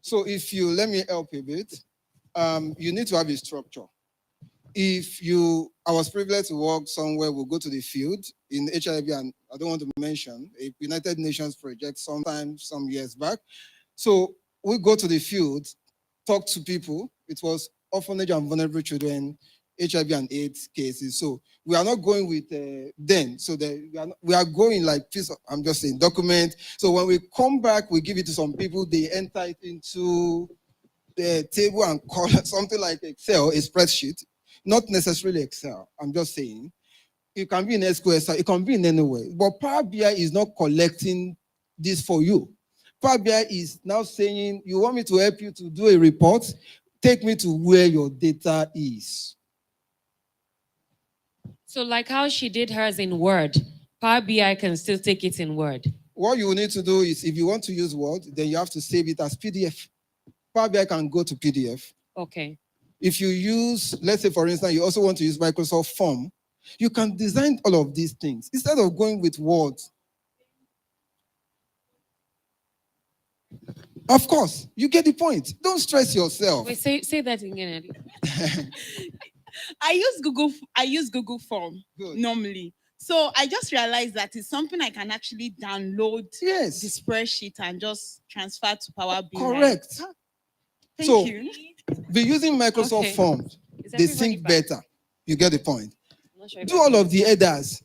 So let me help a bit. You need to have a structure. I was privileged to work somewhere, we'll go to the field in HIV, and I don't want to mention, a United Nations project some years back. So we go to the field, talk to people. It was orphanage and vulnerable children, HIV and AIDS cases. So we are not going with them. So we are going like I'm just saying, document. So when we come back, we give it to some people, they enter it into the table and call something like Excel, a spreadsheet. Not necessarily Excel, I'm just saying. It can be in SQL, it can be in any way. But Power BI is not collecting this for you. Power BI is now saying, you want me to help you to do a report? Take me to where your data is. So like how she did hers in Word, Power BI can still take it in Word. What you need to do is, if you want to use Word, then you have to save it as PDF. Power BI can go to PDF. Okay. If you use, let's say, for instance, you also want to use Microsoft Form, you can design all of these things instead of going with Word. Of course, you get the point. Don't stress yourself. Wait, say that again, Eddie. I use Google Form normally. So I just realized that it's something I can actually download the spreadsheet and just transfer to Power BI. Correct. Thank you. Be using Microsoft Form. They sync better. You get the point. Do all of the headers,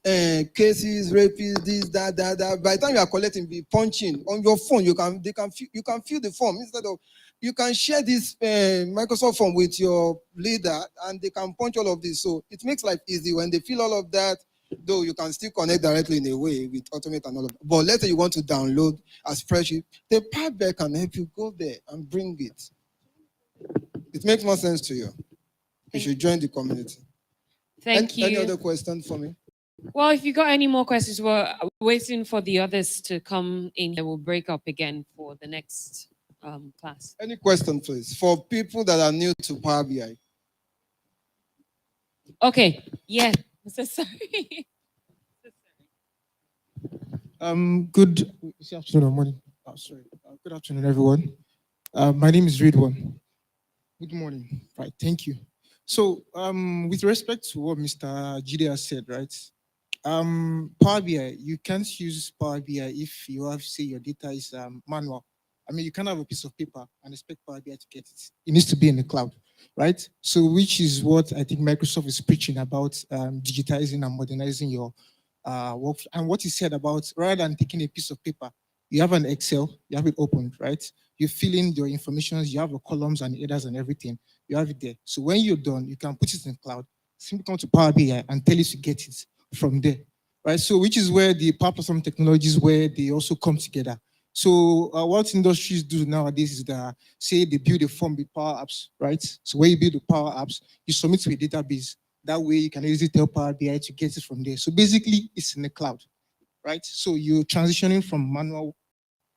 cases, rapists, this, that. By the time you are collecting, be punching on your phone. You can fill the form instead of. You can share this Microsoft Form with your leader, and they can punch all of this. So it makes life easy when they fill all of that. Though you can still connect directly in a way with Automate and all of that. But let's say you want to download a spreadsheet, the Power BI can help you go there and bring it. It makes more sense to you. You should join the community. Thank you. Any other question for me? Well, if you got any more questions, we're waiting for the others to come in. We'll break up again for the next class. Any question, please, for people that are new to Power BI? Okay. Yes. So sorry. Good afternoon or morning. Good afternoon, everyone. My name is Ridwan. Good morning. Right, thank you. So, with respect to what Mr. Jide has said, right? Power BI, you can't use Power BI if you have, say, your data is manual. I mean, you can't have a piece of paper and expect Power BI to get it. It needs to be in the cloud, right? So, which is what I think Microsoft is preaching about, digitizing and modernizing your work. And what he said about, rather than taking a piece of paper, you have an Excel, you have it open, right? You fill in your information, you have the columns and headers and everything. You have it there. So when you're done, you can put it in cloud, simply come to Power BI and tell you to get it from there, right? So which is where the Power Platform technologies, where they also come together. So what industries do nowadays is that, say they build a form with Power Apps, right? So when you build the Power Apps, you submit to a database. That way you can easily tell Power BI to get it from there. So basically it's in the cloud, right? So you're transitioning from manual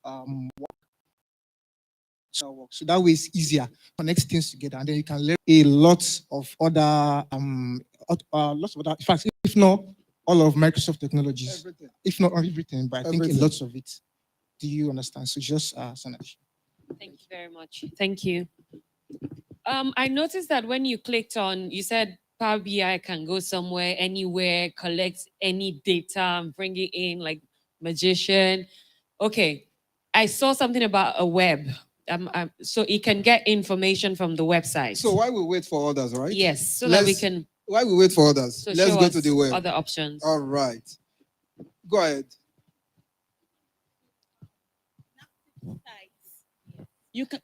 work. So that way it's easier, connect things together, and then you can learn a lot of other, in fact, if not all of Microsoft technologies, everything. If not everything, but I think a lot of it. Do you understand? So just Sanaj. Thank you very much. Thank you. I noticed that when you clicked on, you said Power BI can go somewhere, anywhere, collect any data and bring it in like magician. Okay, I saw something about a web. So it can get information from the website. So while we wait for others, right? Yes, so that we can. While we wait for others, So let's show go us to the web. other options. All right. Go ahead.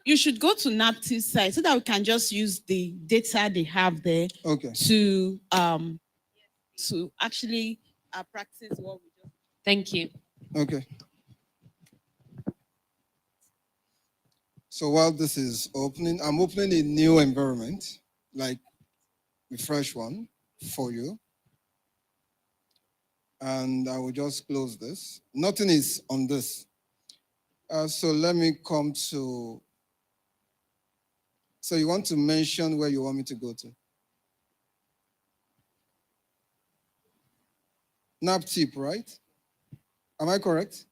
You should go to NAPTI's site so that we can just use the data they have there to actually practice what we just. Thank you. Okay. So while this is opening, I'm opening a new environment, like a fresh one for you. And I will just close this. Nothing is on this. So let me come to. So you want to mention where you want me to go to? Nap tip, right? Am I correct?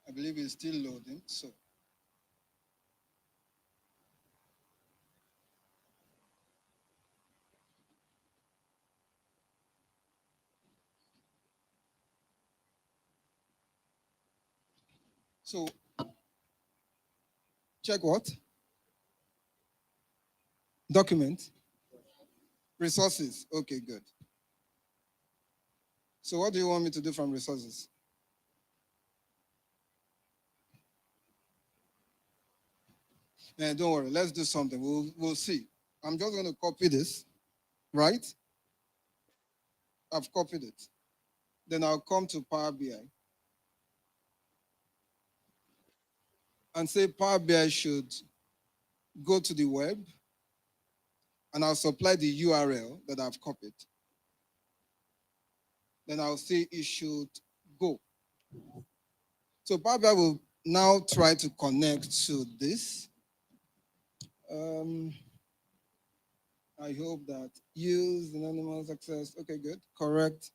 I believe it's still loading. So check what? Document. Resources. Okay, good. So what do you want me to do from resources? Don't worry, let's do something. We'll see. I'm just going to copy this, right? I've copied it. Then I'll come to Power BI and say Power BI should go to the web, and I'll supply the URL that I've copied. Then I'll say it should go. So Power BI will now try to connect to this. I hope that use anonymous access. Okay, good. Correct.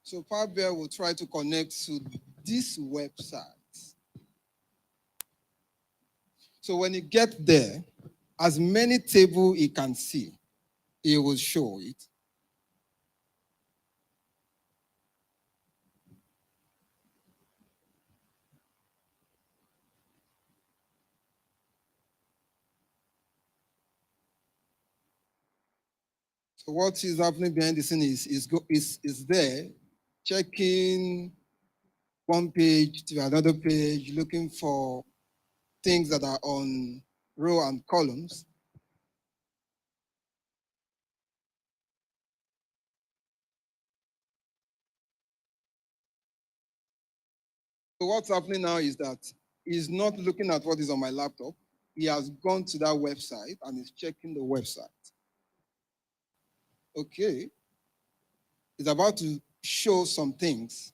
So Power BI will try to connect to this website. So when it gets there, as many tables it can see, it will show it. So what is happening behind the scene is there, checking one page to another page, looking for things that are on row and columns. So what's happening now is that he's not looking at what is on my laptop. He has gone to that website and is checking the website. Okay. It's about to show some things.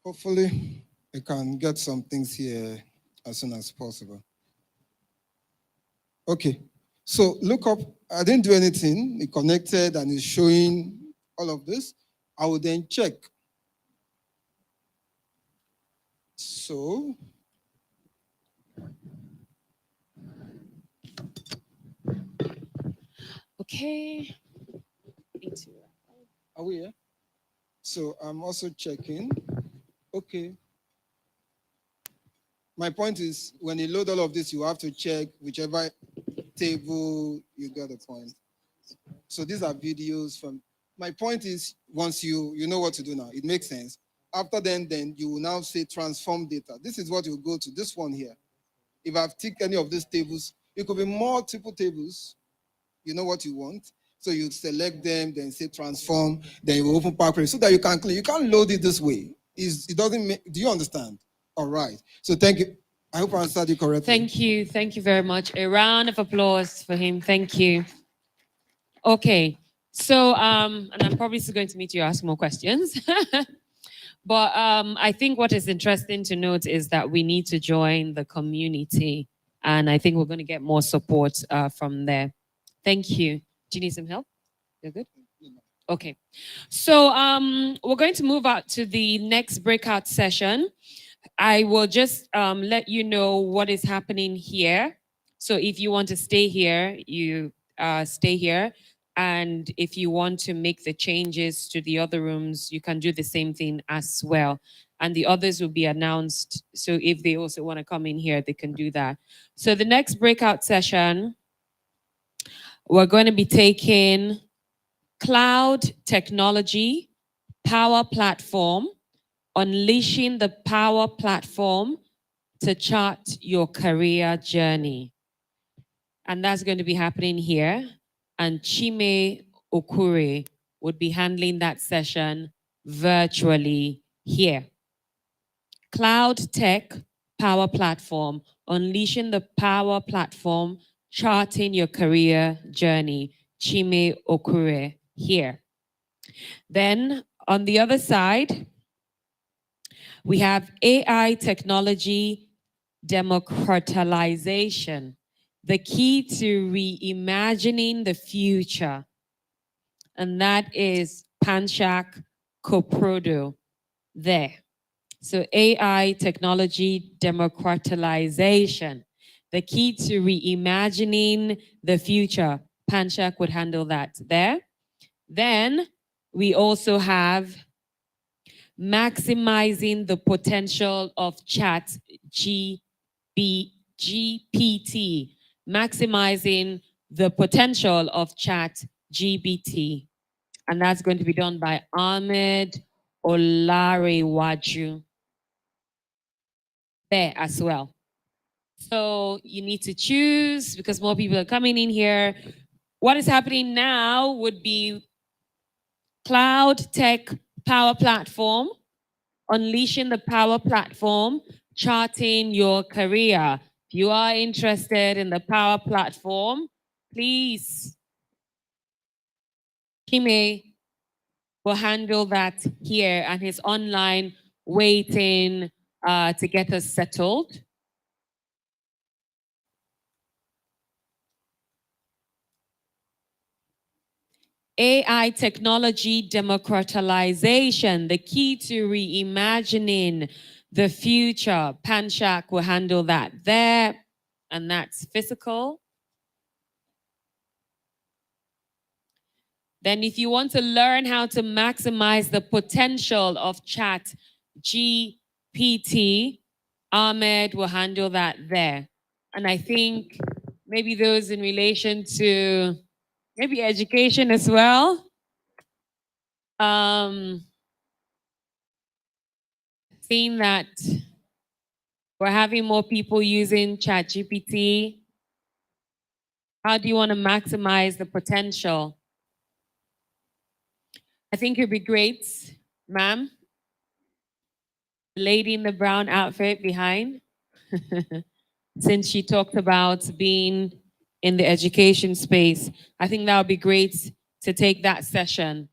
Hopefully, I can get some things here as soon as possible. Okay, so look up. I didn't do anything. It connected and it's showing all of this. I will then check. So Okay. Are we here? So I'm also checking. Okay. My point is, when you load all of this, you have to check whichever table you got the point. So these are videos from. My point is, once you know what to do now, it makes sense. After then you will now say transform data. This is what you go to. This one here. If I've ticked any of these tables, it could be multiple tables. You know what you want. So you select them, then say transform, then you open Power Query so that you can clean. You can't load it this way. It doesn't make, do you understand? All right. So thank you. I hope I answered you correctly. Thank you. Thank you very much. A round of applause for him. Thank you. Okay. So, and I'm probably still going to meet you ask more questions. But I think what is interesting to note is that we need to join the community. And I think we're going to get more support from there. Thank you. Do you need some help? You're good? Okay. So we're going to move out to the next breakout session. I will just let you know what is happening here. So if you want to stay here, you stay here. And if you want to make the changes to the other rooms, you can do the same thing as well. And the others will be announced. So if they also want to come in here, they can do that. So the next breakout session, we're going to be taking cloud technology, power platform, unleashing the power platform to chart your career journey. And that's going to be happening here. And Chime Okure would be handling that session virtually here. Cloud Tech Power Platform, unleashing the power platform, charting your career journey. Chime Okure here. Then on the other side, we have AI technology democratization, the key to reimagining the future. And that is Panchak Koprodo there. So AI technology democratization, the key to reimagining the future. Panchak would handle that there. Then we also have maximizing the potential of chat GPT, maximizing the potential of chat GPT. And that's going to be done by Ahmed Olarewaju there as well. So you need to choose because more people are coming in here. What is happening now would be Cloud Tech Power Platform, unleashing the power platform, charting your career. If you are interested in the power platform, please, Kime will handle that here and his online waiting to get us settled. AI technology democratization, the key to reimagining the future. Panchak will handle that there, and that's physical. Then if you want to learn how to maximize the potential of chat GPT, Ahmed will handle that there. And I think maybe those in relation to maybe education as well. Seeing that we're having more people using ChatGPT, how do you want to maximize the potential? I think it'd be great, ma'am, the lady in the brown outfit behind, since she talked about being in the education space. I think that would be great to take that session.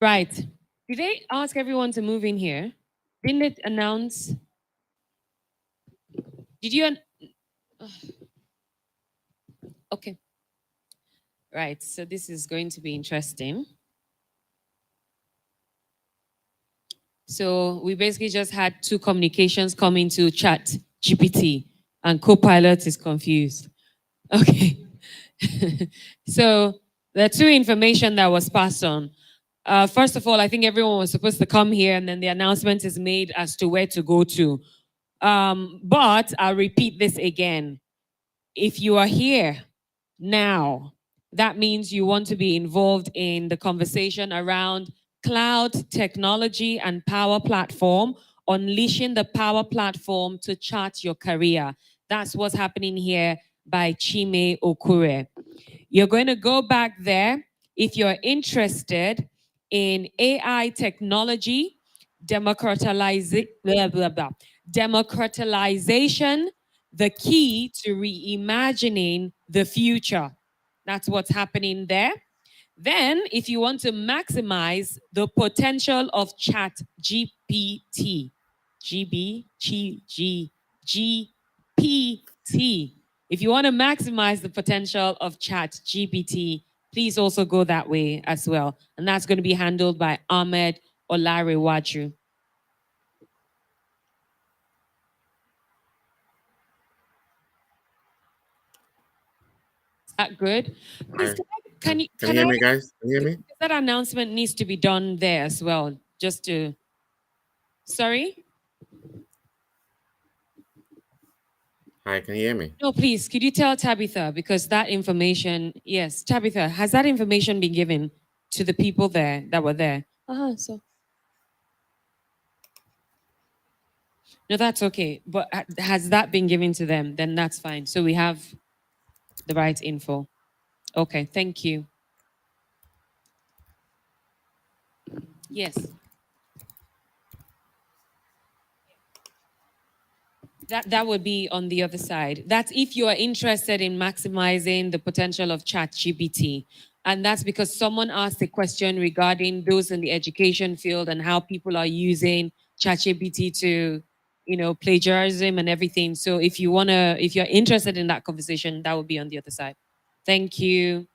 Right. Did they ask everyone to move in here? Didn't it announce? Did you? Okay. Right. So this is going to be interesting. So we basically just had two communications come into Chat GPT, and Copilot is confused. Okay. So the two information that was passed on. First of all, I think everyone was supposed to come here, and then the announcement is made as to where to go to. But I'll repeat this again. If you are here now, that means you want to be involved in the conversation around cloud technology and power platform, unleashing the power platform to chart your career. That's what's happening here by Chime Okure. You're going to go back there if you're interested in AI technology, democratization, the key to reimagining the future. That's what's happening there. Then, if you want to maximize the potential of Chat GPT, GPT. If you want to maximize the potential of Chat GPT, please also go that way as well. And that's going to be handled by Ahmed Olarewaju. Is that good? Please, can you hear me, guys? Can you hear me? That announcement needs to be done there as well, just to. Sorry? Hi, can you hear me? No, please, could you tell Tabitha, because that information, yes, Tabitha, has that information been given to the people there that were there? So. No, that's okay. But has that been given to them? Then that's fine. So we have the right info. Okay, thank you. Yes. That would be on the other side. That's if you are interested in maximizing the potential of ChatGPT. And that's because someone asked a question regarding those in the education field and how people are using ChatGPT to, plagiarism and everything. So if you're interested in that conversation, that would be on the other side. Thank you.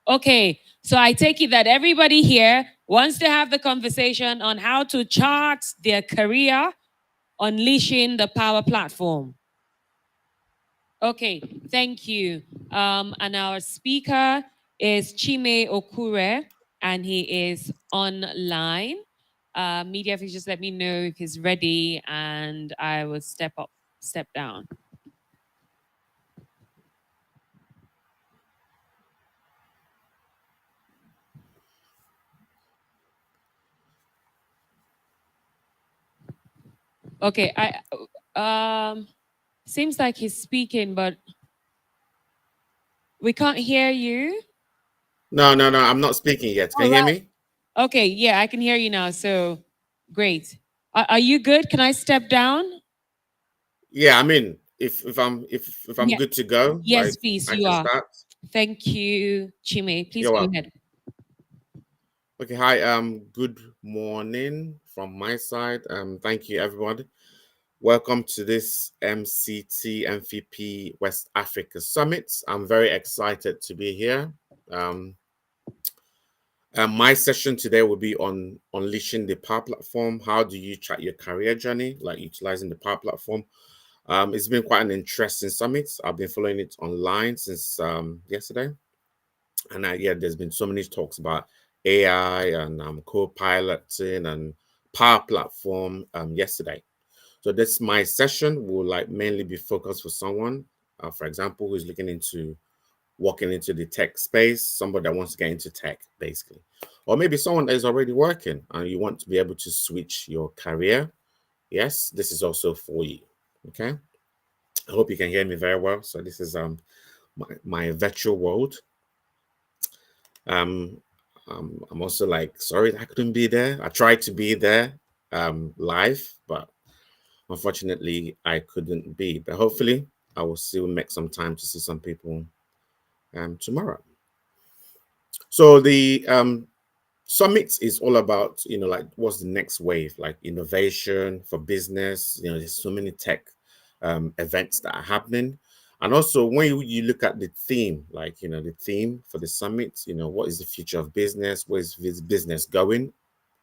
Okay, so I take it that everybody here wants to have the conversation on how to chart their career, unleashing the power platform. Okay, thank you. And our speaker is Chime Okure, and he is online. Media, if you just let me know if he's ready, and I will step down. Okay, seems like he's speaking, but we can't hear you. No, I'm not speaking yet. Can you hear me? Okay, yeah, I can hear you now. So great. Are you good? Can I step down? Yeah, I mean, if I'm good to go, yes, like, please, I you can are. start. Thank you, Chime. Please You're go welcome. ahead. Okay, hi. Good morning from my side. Thank you, everybody. Welcome to this MCT MVP West Africa Summit. I'm very excited to be here. My session today will be on unleashing the power platform. How do you track your career journey, like utilizing the power platform? It's been quite an interesting summit. I've been following it online since yesterday. And there's been so many talks about AI and co-piloting and power platform yesterday. So this my session will mainly be focused for someone, for example, who's looking into walking into the tech space, somebody that wants to get into tech, basically. Or maybe someone that is already working and you want to be able to switch your career. Yes, this is also for you. Okay. I hope you can hear me very well. So this is my virtual world. I'm also sorry I couldn't be there. I tried to be there live, but unfortunately I couldn't be. But hopefully I will still make some time to see some people tomorrow. So the summit is all about, what's the next wave, like innovation for business. There's so many tech events that are happening. And also when you look at the theme, the theme for the summit, what is the future of business? Where is this business going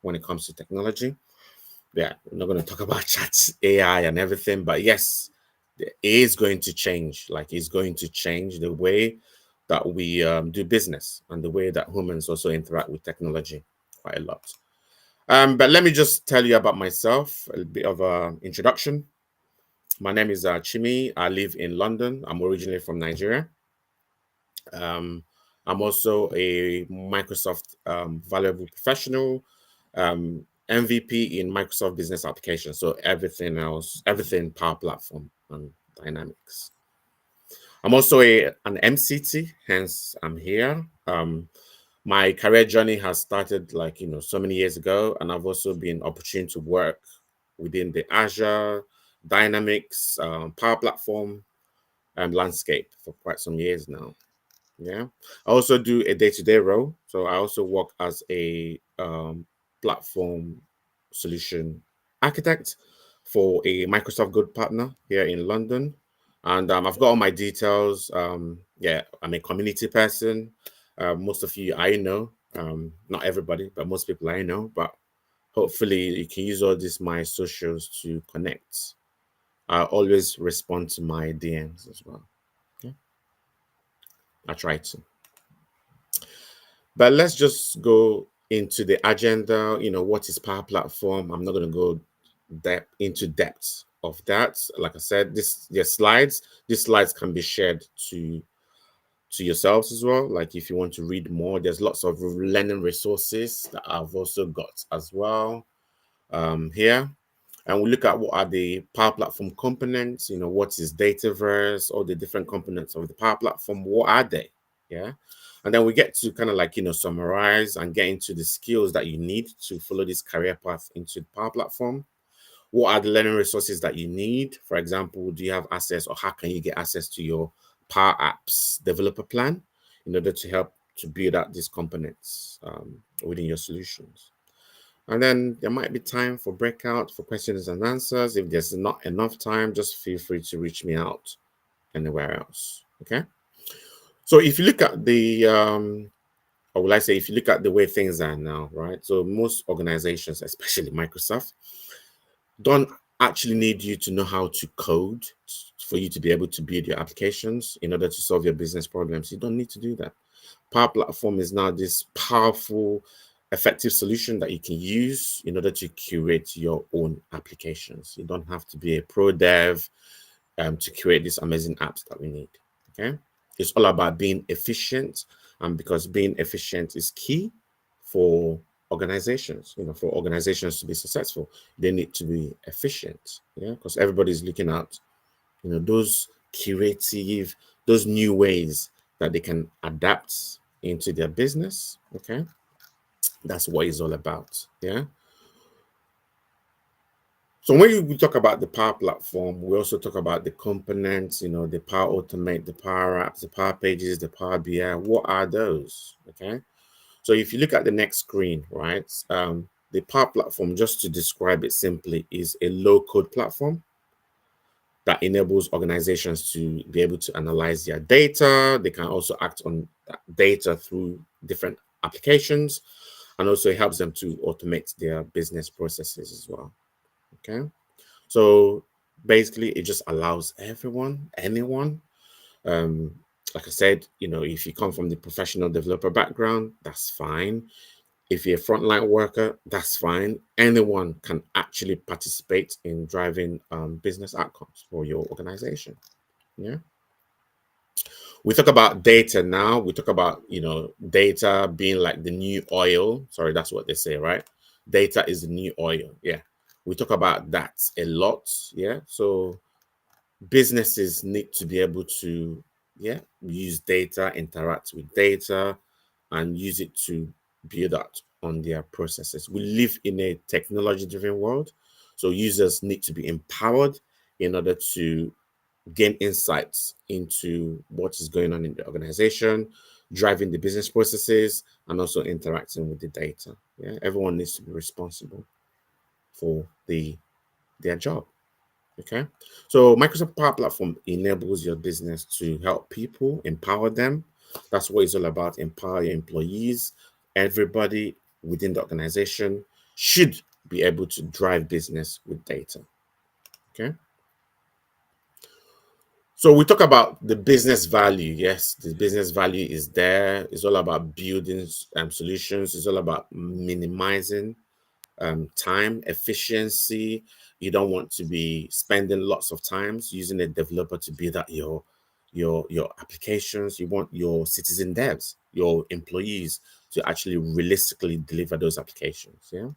when it comes to technology? yeah, we're not going to talk about chat AI and everything, but yes, it is going to change. Like, it's going to change the way that we do business and the way that humans also interact with technology quite a lot. But let me just tell you about myself, a bit of an introduction. My name is Chimi. I live in London. I'm originally from Nigeria. I'm also a Microsoft valuable professional, MVP in Microsoft Business Applications. So everything else, everything Power Platform and Dynamics. I'm also an MCT, hence I'm here. My career journey has started like, so many years ago, and I've also been opportune to work within the Azure, Dynamics, Power Platform, and landscape for quite some years now. Yeah. I also do a day-to-day role. So I also work as a platform solution architect for a Microsoft Good partner here in London. And I've got all my details. Yeah, I'm a community person. Most of you I know, not everybody, but most people I know. But hopefully you can use all these my socials to connect. I always respond to my DMs as well. Okay. I try to. But let's just go into the agenda. What is Power Platform? I'm not going to go into depth of that. Like I said, there's slides. These slides can be shared to yourselves as well. Like if you want to read more, there's lots of learning resources that I've also got as well here. And we look at what are the Power Platform components, what is Dataverse, all the different components of the Power Platform, what are they? Yeah. And then we get to kind of like, summarize and get into the skills that you need to follow this career path into the Power Platform. What are the learning resources that you need? For example, do you have access, or how can you get access to your Power Apps developer plan in order to help to build out these components within your solutions? And then there might be time for breakout, for questions and answers. If there's not enough time, just feel free to reach me out anywhere else. Okay. So if you look at the, or will I say, if you look at the way things are now, right? So most organizations, especially Microsoft, don't actually need you to know how to code for you to be able to build your applications in order to solve your business problems. You don't need to do that. Power Platform is now this powerful, effective solution that you can use in order to curate your own applications. You don't have to be a pro dev to create these amazing apps that we need. Okay, it's all about being efficient, and because being efficient is key for organizations. For organizations to be successful, they need to be efficient. Yeah, because everybody's looking at those creative, those new ways that they can adapt into their business. Okay, that's what it's all about. Yeah. So when we talk about the Power Platform, we also talk about the components, the Power Automate, the Power Apps, the Power Pages, the Power BI. What are those? Okay. So if you look at the next screen, right, the Power Platform, just to describe it simply, is a low-code platform that enables organizations to be able to analyze their data. They can also act on that data through different applications, and also it helps them to automate their business processes as well. Okay, so basically it just allows anyone, like I said, if you come from the professional developer background, that's fine. If you're a frontline worker, that's fine. Anyone can actually participate in driving business outcomes for your organization. Yeah. We talk about data now. We talk about, data being like the new oil. Sorry, that's what they say, right? Data is the new oil. Yeah. We talk about that a lot. Yeah. So businesses need to be able to, use data, interact with data, and use it to build out on their processes. We live in a technology-driven world, so users need to be empowered in order to gain insights into what is going on in the organization, driving the business processes, and also interacting with the data. Yeah, everyone needs to be responsible for their job. Okay, so Microsoft Power Platform enables your business to help people, empower them. That's what it's all about. Empower your employees. Everybody within the organization should be able to drive business with data. Okay. So we talk about the business value. Yes, the business value is there. It's all about building solutions. It's all about minimizing time, efficiency. You don't want to be spending lots of times using a developer to build out your applications. You want your citizen devs, your employees, to actually realistically deliver those applications. Yeah.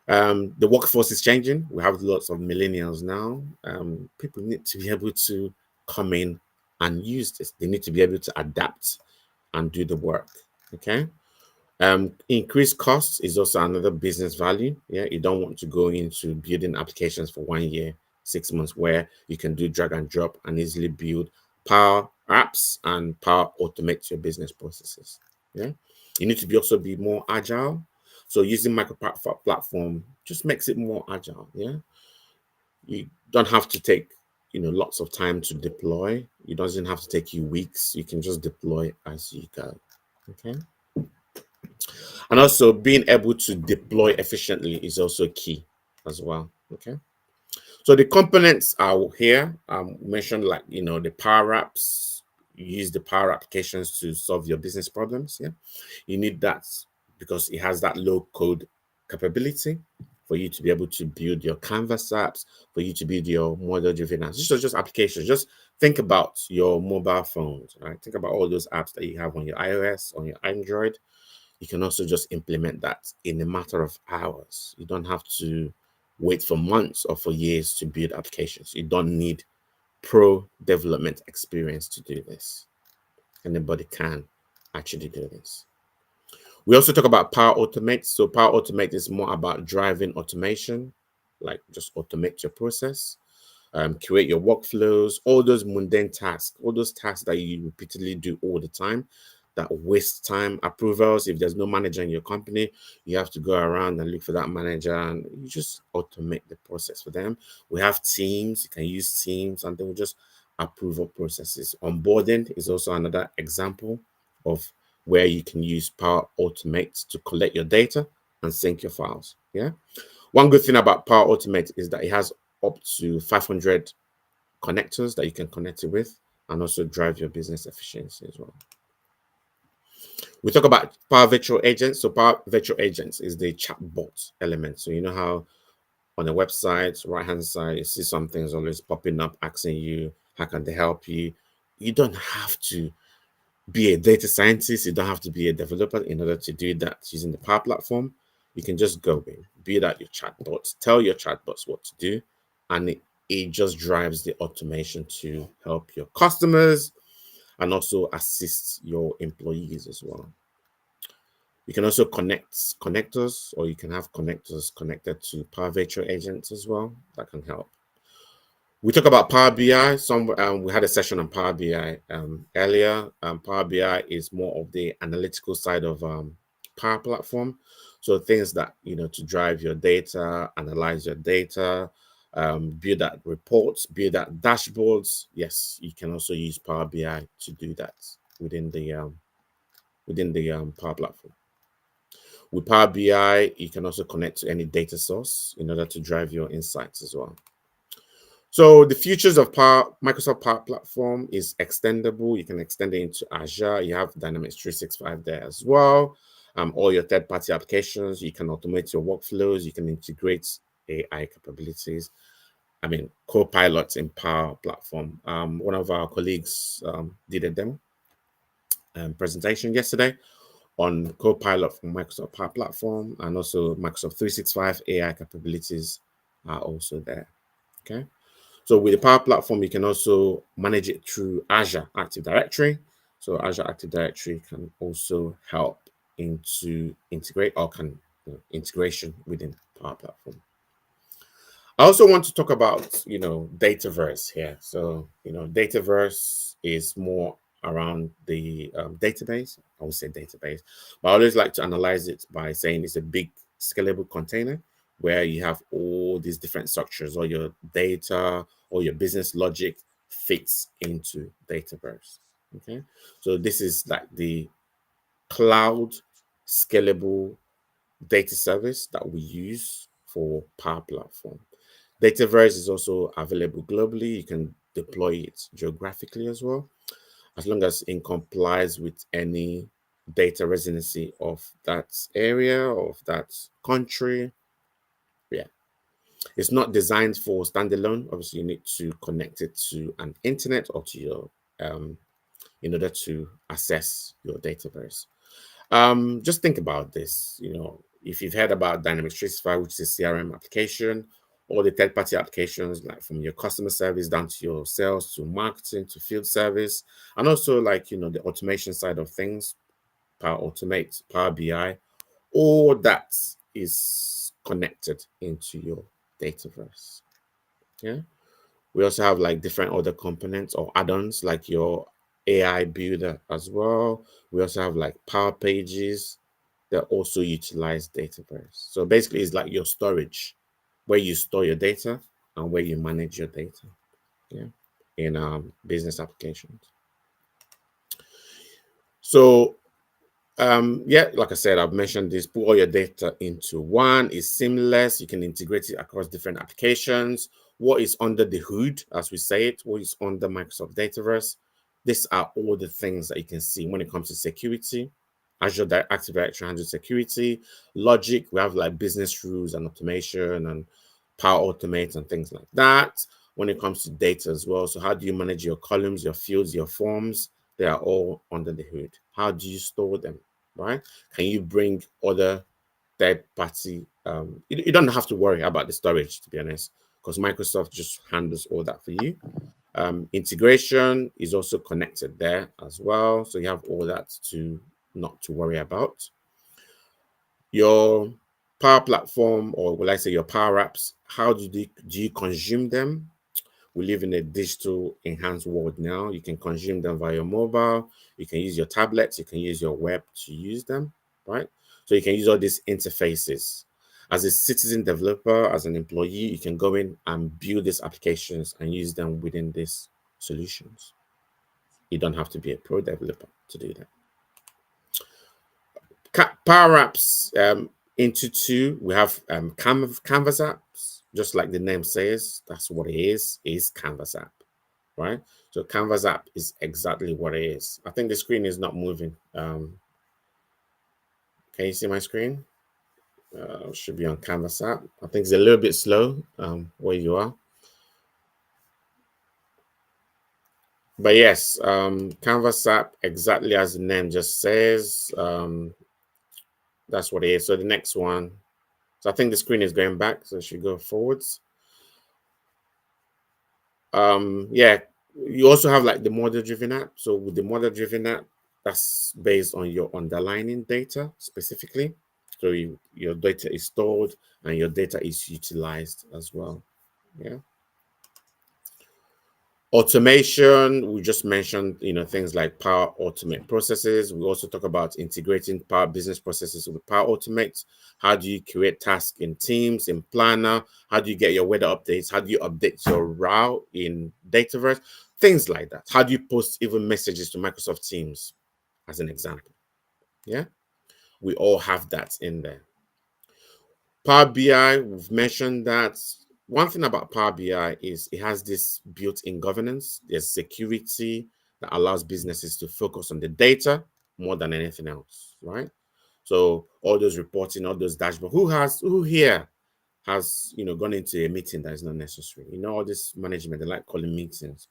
The workforce is changing. We have lots of millennials now. People need to be able to come in and use this. They need to be able to adapt and do the work. Okay. Increased costs is also another business value. Yeah, you don't want to go into building applications for 1 year, 6 months, where you can do drag and drop and easily build power apps and power automate your business processes. Yeah, you need to be also be more agile. So using micro platform just makes it more agile. Yeah, you don't have to take lots of time to deploy. It doesn't have to take you weeks. You can just deploy as you go. Okay. And also being able to deploy efficiently is also key as well. Okay. So the components are here. Mentioned like, the power apps. You use the power applications to solve your business problems. Yeah. You need that because it has that low code capability for you to be able to build your Canvas apps, for you to build your model-driven apps. These are just applications. Just think about your mobile phones, right? Think about all those apps that you have on your iOS, on your Android. You can also just implement that in a matter of hours. You don't have to wait for months or for years to build applications. You don't need pro development experience to do this. Anybody can actually do this. We also talk about Power Automate. So Power Automate is more about driving automation, like just automate your process, create your workflows, all those mundane tasks, all those tasks that you repeatedly do all the time that waste time. Approvals, if there's no manager in your company, you have to go around and look for that manager and you just automate the process for them. We have teams, you can use teams and then we just approval processes. Onboarding is also another example of where you can use Power Automate to collect your data and sync your files. Yeah. One good thing about Power Automate is that it has up to 500 connectors that you can connect it with and also drive your business efficiency as well. We talk about Power Virtual Agents. So Power Virtual Agents is the chatbot element. So you know how on the website, right-hand side, you see some things always popping up, asking you, how can they help you? You don't have to be a data scientist. You don't have to be a developer in order to do that using the Power Platform. You can just go in, build out your chatbots, tell your chatbots what to do, and it just drives the automation to help your customers and also assist your employees as well. You can also connect connectors, or you can have connectors connected to Power Virtual Agents as well. That can help. We talk about Power BI. We had a session on Power BI earlier. Power BI is more of the analytical side of Power Platform. So things that, to drive your data, analyze your data, build that reports, build that dashboards. Yes, you can also use Power BI to do that within the Power Platform. With Power BI, you can also connect to any data source in order to drive your insights as well. So the futures of Microsoft Power Platform is extendable. You can extend it into Azure. You have Dynamics 365 there as well. All your third-party applications, you can automate your workflows. You can integrate AI capabilities. I mean, co-pilots in Power Platform. One of our colleagues did a demo presentation yesterday on Copilot from Microsoft Power Platform, and also Microsoft 365 AI capabilities are also there. Okay. So with the Power Platform, you can also manage it through Azure Active Directory. So Azure Active Directory can also help into integrate or integration within Power Platform. I also want to talk about, Dataverse here. So, Dataverse is more around the database. I would say database, but I always like to analyze it by saying it's a big scalable container where you have all these different structures, all your data, all your business logic fits into Dataverse. Okay. So this is like the cloud scalable data service that we use for Power Platform. Dataverse is also available globally. You can deploy it geographically as well, as long as it complies with any data residency of that area, of that country. Yeah. It's not designed for standalone. Obviously, you need to connect it to an internet or to your in order to access your database. Just think about this. If you've heard about Dynamics 365, which is a CRM application, all the third-party applications, like from your customer service down to your sales, to marketing, to field service, and also the automation side of things, Power Automate, Power BI, all that is connected into your Dataverse. Yeah. We also have like different other components or add-ons like your AI builder as well. We also have like Power Pages that also utilize Dataverse. So basically, it's like your storage, where you store your data and where you manage your data. Yeah, in business applications. So yeah, like I said, I've mentioned this, put all your data into one. It's seamless. You can integrate it across different applications. What is under the hood, as we say it, what is under Microsoft Dataverse? These are all the things that you can see when it comes to security. Azure Active Directory handles security. Logic, we have like business rules and automation and Power Automate and things like that. When it comes to data as well, so how do you manage your columns, your fields, your forms? They are all under the hood. How do you store them, right? Can you bring other third-party? You don't have to worry about the storage, to be honest, because Microsoft just handles all that for you. Integration is also connected there as well, so you have all that to not to worry about. Your Power Platform, or will I say your Power Apps, how do you consume them? We live in a digital enhanced world now. You can consume them via your mobile. You can use your tablets. You can use your web to use them, right? So you can use all these interfaces. As a citizen developer, as an employee, you can go in and build these applications and use them within these solutions. You don't have to be a pro developer to do that. Power Apps into two. We have Canvas apps, just like the name says. That's what it is Canvas app, right? So Canvas app is exactly what it is. I think the screen is not moving. Can you see my screen? Should be on Canvas app. I think it's a little bit slow where you are. But yes, Canvas app, exactly as the name just says. That's what it is. So the next one. So I think the screen is going back, so it should go forwards. Yeah, you also have like the model-driven app. So with the model-driven app, that's based on your underlying data specifically. So your data is stored and your data is utilized as well. Yeah. Automation, we just mentioned, things like Power Automate processes. We also talk about integrating Power Business processes with Power Automate. How do you create tasks in Teams, in Planner? How do you get your weather updates? How do you update your route in Dataverse? Things like that. How do you post even messages to Microsoft Teams, as an example? Yeah, we all have that in there. Power BI, we've mentioned that. One thing about Power BI is it has this built-in governance. There's security that allows businesses to focus on the data more than anything else, right? So all those reporting, all those dashboards, who here has gone into a meeting that is not necessary? All this management, they like calling meetings.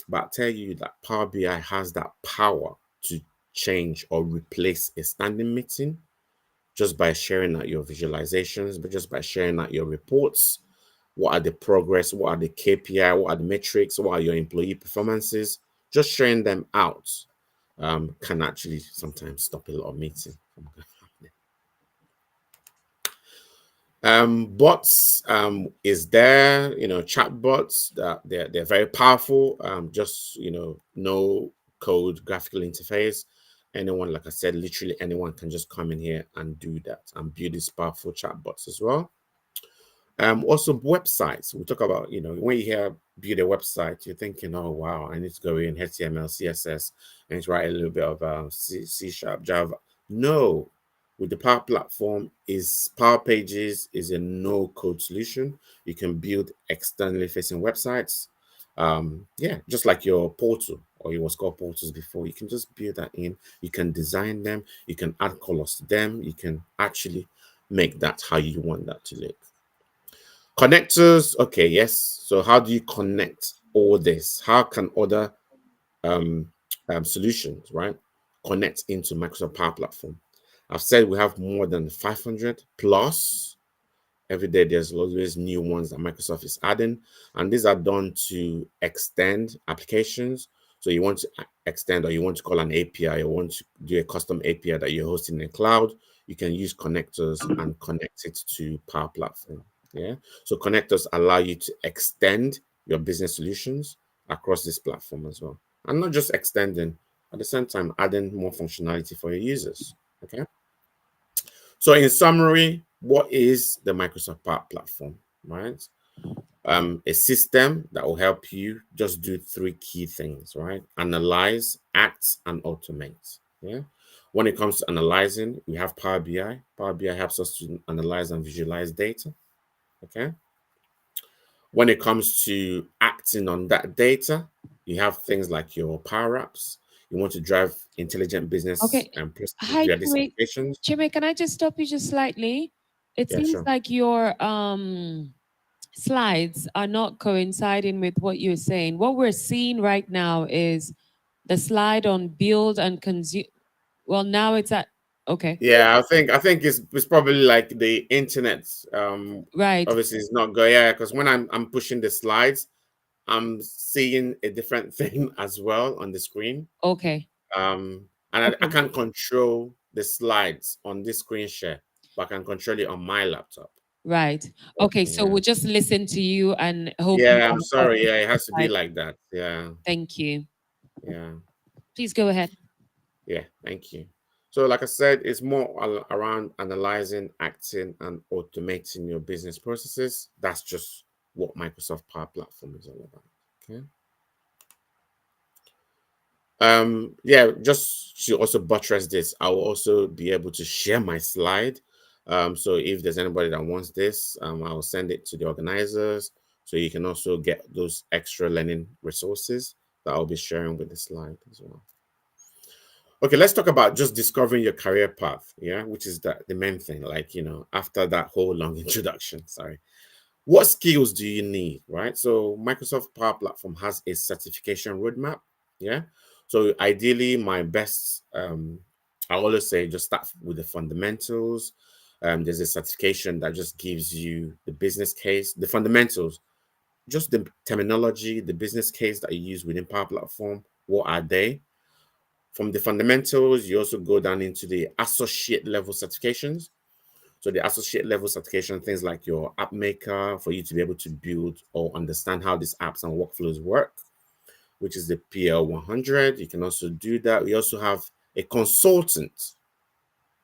But I tell you that Power BI has that power to change or replace a standing meeting just by sharing out your visualizations, but just by sharing out your reports. What are the progress? What are the KPI? What are the metrics? What are your employee performances? Just sharing them out can actually sometimes stop a lot of meetings from happening. Bots is there, chat bots that they're very powerful. Just no code graphical interface. Anyone, like I said, literally anyone can just come in here and do that and build these powerful chatbots as well. Also websites. We talk about, when you hear build a website, you're thinking, oh wow, I need to go in HTML, CSS, and write a little bit of C Sharp, Java. No, with the Power Platform is Power Pages is a no-code solution. You can build externally facing websites. Yeah, just like your portal or your what's called portals before. You can just build that in. You can design them. You can add colors to them. You can actually make that how you want that to look. Connectors, okay, yes. So how do you connect all this? How can other um, solutions, right, connect into Microsoft Power Platform? I've said we have more than 500 plus. Every day there's always new ones that Microsoft is adding, and these are done to extend applications. So you want to extend, or you want to call an API, or want to do a custom API that you're hosting in the cloud, you can use connectors and connect it to Power Platform. Yeah. So connectors allow you to extend your business solutions across this platform as well. And not just extending, at the same time, adding more functionality for your users. Okay. So in summary, what is the Microsoft Power Platform, right? A system that will help you just do three key things, right? Analyze, act, and automate. Yeah. When it comes to analyzing, we have Power BI. Power BI helps us to analyze and visualize data. Okay. When it comes to acting on that data, you have things like your Power Apps. You want to drive intelligent business Okay. and processes Hi, via these Chime. applications. Chime, can I just stop you just slightly? It Yeah, seems sure. like your slides are not coinciding with what you're saying. What we're seeing right now is the slide on build and consume. Well, now it's at, okay. Yeah, I think it's probably like the internet. Right. Obviously it's not going. Yeah, because when I'm pushing the slides, I'm seeing a different thing as well on the screen. Okay. And I Okay. can't control the slides on this screen share, but I can control it on my laptop. Right. Okay, so Yeah. we'll just listen to you and hope you Yeah, I'm are up sorry. with Yeah, it the has to be slide. like that. Yeah, Thank you. yeah. Please go ahead. Yeah, thank you. So, like I said, it's more around analyzing, acting, and automating your business processes. That's just what Microsoft Power Platform is all about. Okay. Yeah, just to also buttress this, I will also be able to share my slide. So if there's anybody that wants this, I will send it to the organizers, so you can also get those extra learning resources that I'll be sharing with the slide as well. Okay, let's talk about just discovering your career path. Yeah, which is the main thing. Like, after that whole long introduction, sorry. What skills do you need, right? So Microsoft Power Platform has a certification roadmap. Yeah. So ideally, my best, I always say just start with the fundamentals. There's a certification that just gives you the business case, the fundamentals, just the terminology, the business case that you use within Power Platform. What are they? From the fundamentals, you also go down into the associate level certifications. So the associate level certification, things like your app maker, for you to be able to build or understand how these apps and workflows work, which is the PL 100. You can also do that. We also have a consultant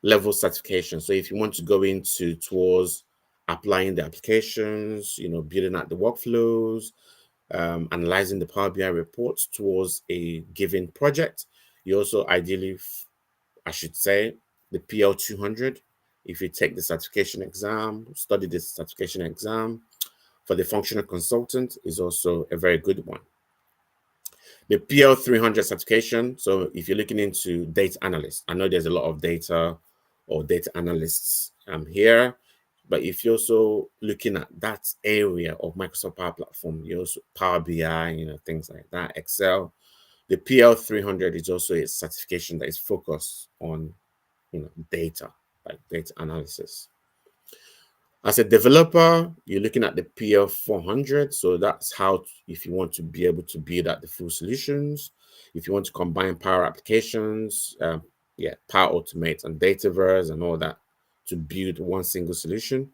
level certification. So if you want to go into towards applying the applications, building out the workflows, analyzing the Power BI reports towards a given project, you also ideally, I should say, the PL 200. If you take the certification exam, study this certification exam for the functional consultant, is also a very good one. The PL 300 certification. So if you're looking into data analysts, I know there's a lot of data or data analysts here, but if you're also looking at that area of Microsoft Power Platform, you also Power BI, things like that, Excel. The PL 300 is also a certification that is focused on data, like data analysis. As a developer, you're looking at the PL 400. So that's how, if you want to be able to build out the full solutions, if you want to combine Power Applications, Power Automate and Dataverse and all that to build one single solution,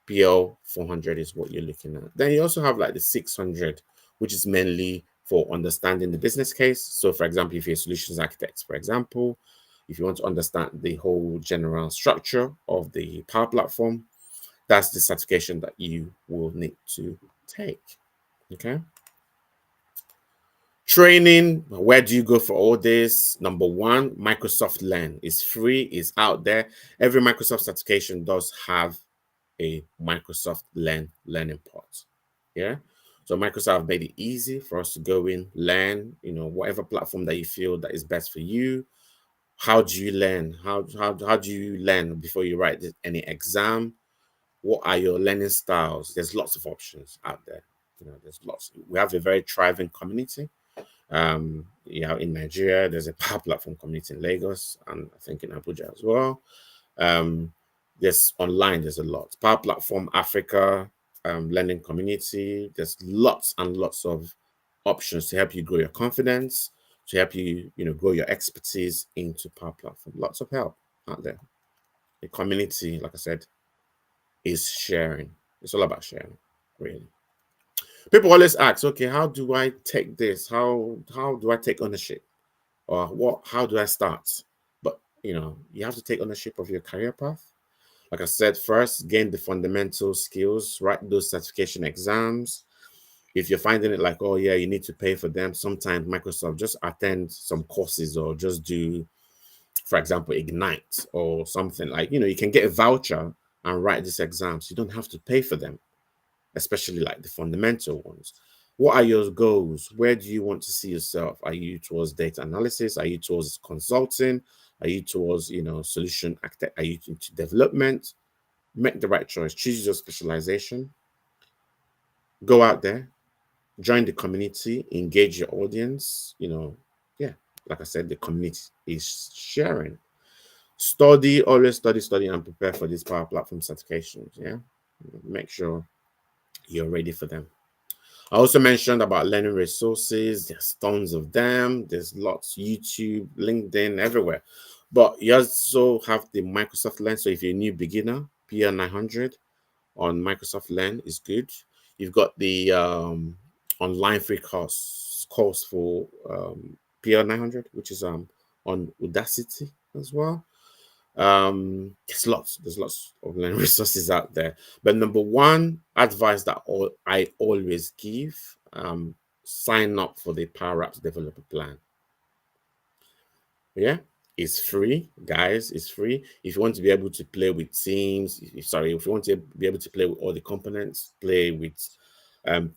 PL 400 is what you're looking at. Then you also have like the 600, which is mainly for understanding the business case. So for example, if you're a solutions architect, for example, if you want to understand the whole general structure of the Power Platform, that's the certification that you will need to take. Okay. Training, where do you go for all this? Number one, Microsoft Learn is free, is out there. Every Microsoft certification does have a Microsoft Learn learning part. Yeah. So Microsoft made it easy for us to go in, learn, whatever platform that you feel that is best for you. How do you learn? How do you learn before you write any exam? What are your learning styles? There's lots of options out there. There's lots. We have a very thriving community. In Nigeria, there's a Power Platform community in Lagos, and I think in Abuja as well. There's online, there's a lot. Power Platform Africa, learning community. There's lots and lots of options to help you grow your confidence, to help you, grow your expertise into Power Platform. Lots of help out there. The community, like I said, is sharing. It's all about sharing, really. People always ask, okay, how do I take this? How do I take ownership? Or how do I start? But you have to take ownership of your career path. Like I said, first, gain the fundamental skills, write those certification exams. If you're finding it like, oh yeah, you need to pay for them, sometimes Microsoft, just attend some courses or just do, for example, Ignite or something like, you can get a voucher and write these exams. You don't have to pay for them, especially like the fundamental ones. What are your goals? Where do you want to see yourself? Are you towards data analysis? Are you towards consulting? Are you towards, solution architect? Are you into development? Make the right choice. Choose your specialization. Go out there, join the community, engage your audience. Yeah, like I said, the community is sharing. Study, always study, and prepare for these Power Platform certifications. Yeah, make sure you're ready for them. I also mentioned about learning resources. There's tons of them. There's lots, YouTube, LinkedIn, everywhere. But you also have the Microsoft Learn. So if you're a new beginner, PR 900 on Microsoft Learn is good. You've got the online free course for PR 900, which is on Udacity as well. There's lots of learning resources out there, but number one advice that I always give, sign up for the Power Apps Developer Plan. Yeah, it's free, guys. It's free. If you want to be able to play with teams, if you want to be able to play with all the components, play with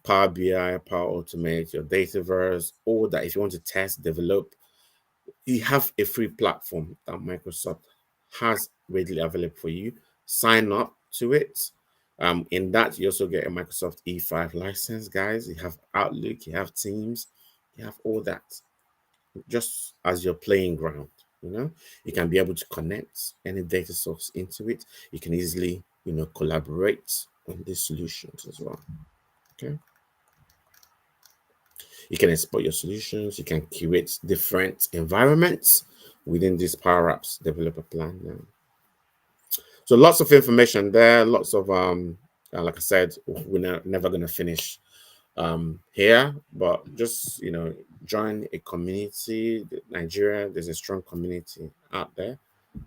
Power BI, Power Automate, your Dataverse, all that. If you want to test, develop, you have a free platform that Microsoft has readily available for you. Sign up to it. In that, you also get a Microsoft E5 license, guys. You have Outlook, you have Teams, you have all that just as your playing ground. You can be able to connect any data source into it. You can easily, collaborate on these solutions as well. Okay. You can export your solutions. You can curate different environments within this Power Apps Developer Plan now. So lots of information there. Lots of like I said, we're never going to finish here, but just join a community. Nigeria, there's a strong community out there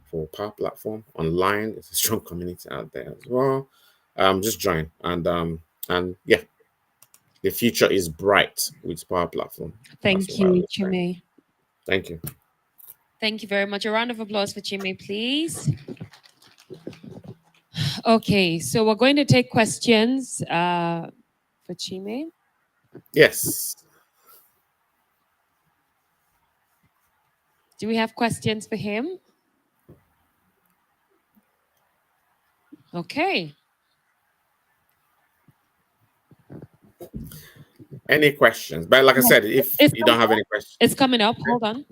for Power Platform. Online, there's a strong community out there as well. Just join and yeah, the future is bright with Power Platform. Thank you, Chime. Thank you. Thank you very much. A round of applause for Chime, please. Okay, so we're going to take questions for Chime. Yes. Do we have questions for him? Okay. Any questions? But like I said, if you don't have any questions, it's coming up. Hold on.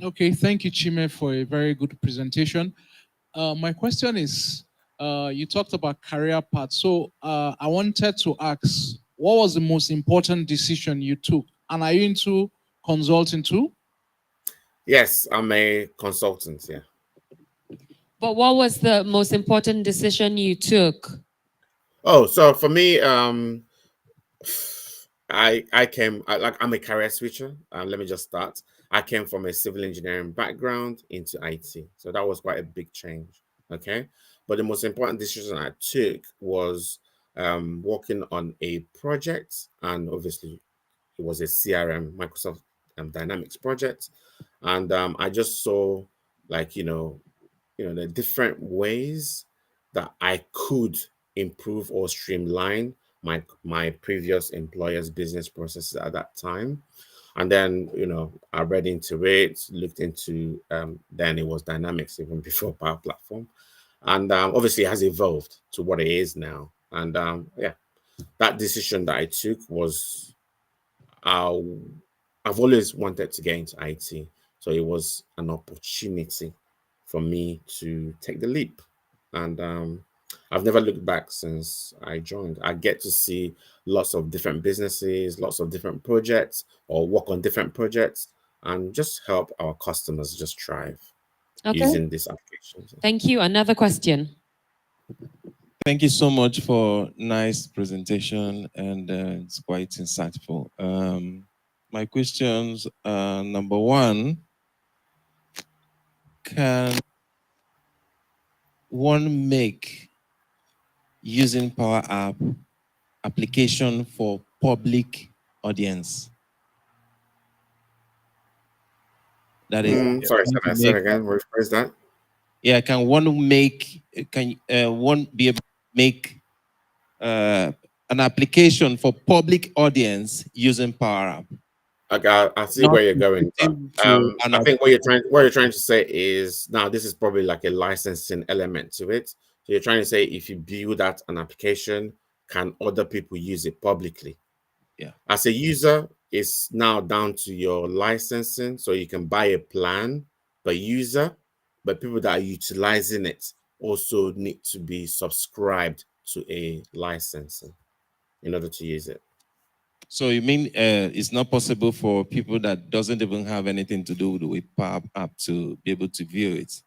Okay, thank you, Chime, for a very good presentation. My question is, you talked about career path. So I wanted to ask, what was the most important decision you took? And are you into consulting too? Yes, I'm a consultant, yeah. But what was the most important decision you took? Oh, so for me, I'm a career switcher. Let me just start. I came from a civil engineering background into IT. So that was quite a big change. Okay. But the most important decision I took was working on a project and obviously it was a CRM, Microsoft Dynamics project, and I just saw like the different ways that I could improve or streamline my previous employer's business processes at that time. And then I read into it, looked into then it was Dynamics even before Power Platform, and obviously it has evolved to what it is now. And yeah, that decision that I took was uh, I've always wanted to get into IT, so it was an opportunity for me to take the leap, and I've never looked back since I joined. I get to see lots of different businesses, lots of different projects, or work on different projects, and just help our customers just thrive Okay. using these applications. Thank you. Another question. Thank you so much for nice presentation, and it's quite insightful. My questions, number one, can one make using Power App application for public audience? That is, Sorry, want to say that make, again. Where's that? yeah, can one make, can one be able to make an application for public audience using Power App? Okay, I see Not where you're going. But, to I think what you're trying to say is now this is probably like a licensing element to it. So you're trying to say if you build that an application, can other people use it publicly? Yeah. As a user, it's now down to your licensing. So you can buy a plan per user, but people that are utilizing it also need to be subscribed to a licensing in order to use it. So you mean it's not possible for people that doesn't even have anything to do with Power App to be able to view it?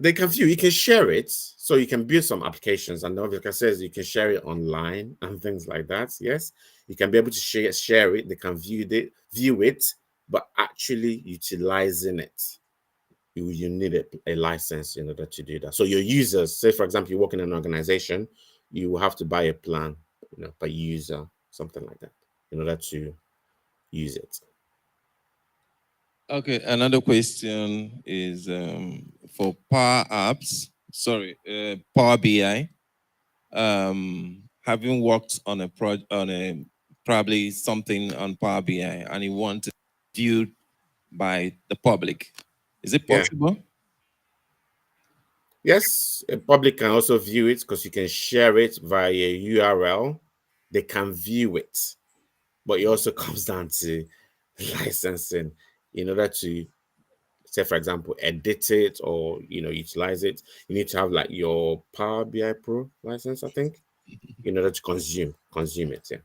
They can view, you can share it, so you can build some applications, and like I says, you can share it online and things like that. Yes, you can be able to share it. They can view it, but actually utilizing it, you need a license in order to do that. So your users, say for example, you work in an organization, you will have to buy a plan, per user, something like that, in order to use it. Okay, another question is for Power Apps, Power BI. Having worked on a probably something on Power BI, and you want it viewed by the public, is it possible? Yes, a public can also view it because you can share it via URL. They can view it, but it also comes down to licensing in order to, say, for example, edit it or utilize it. You need to have like your Power BI Pro license, I think, in order to consume it. Yeah.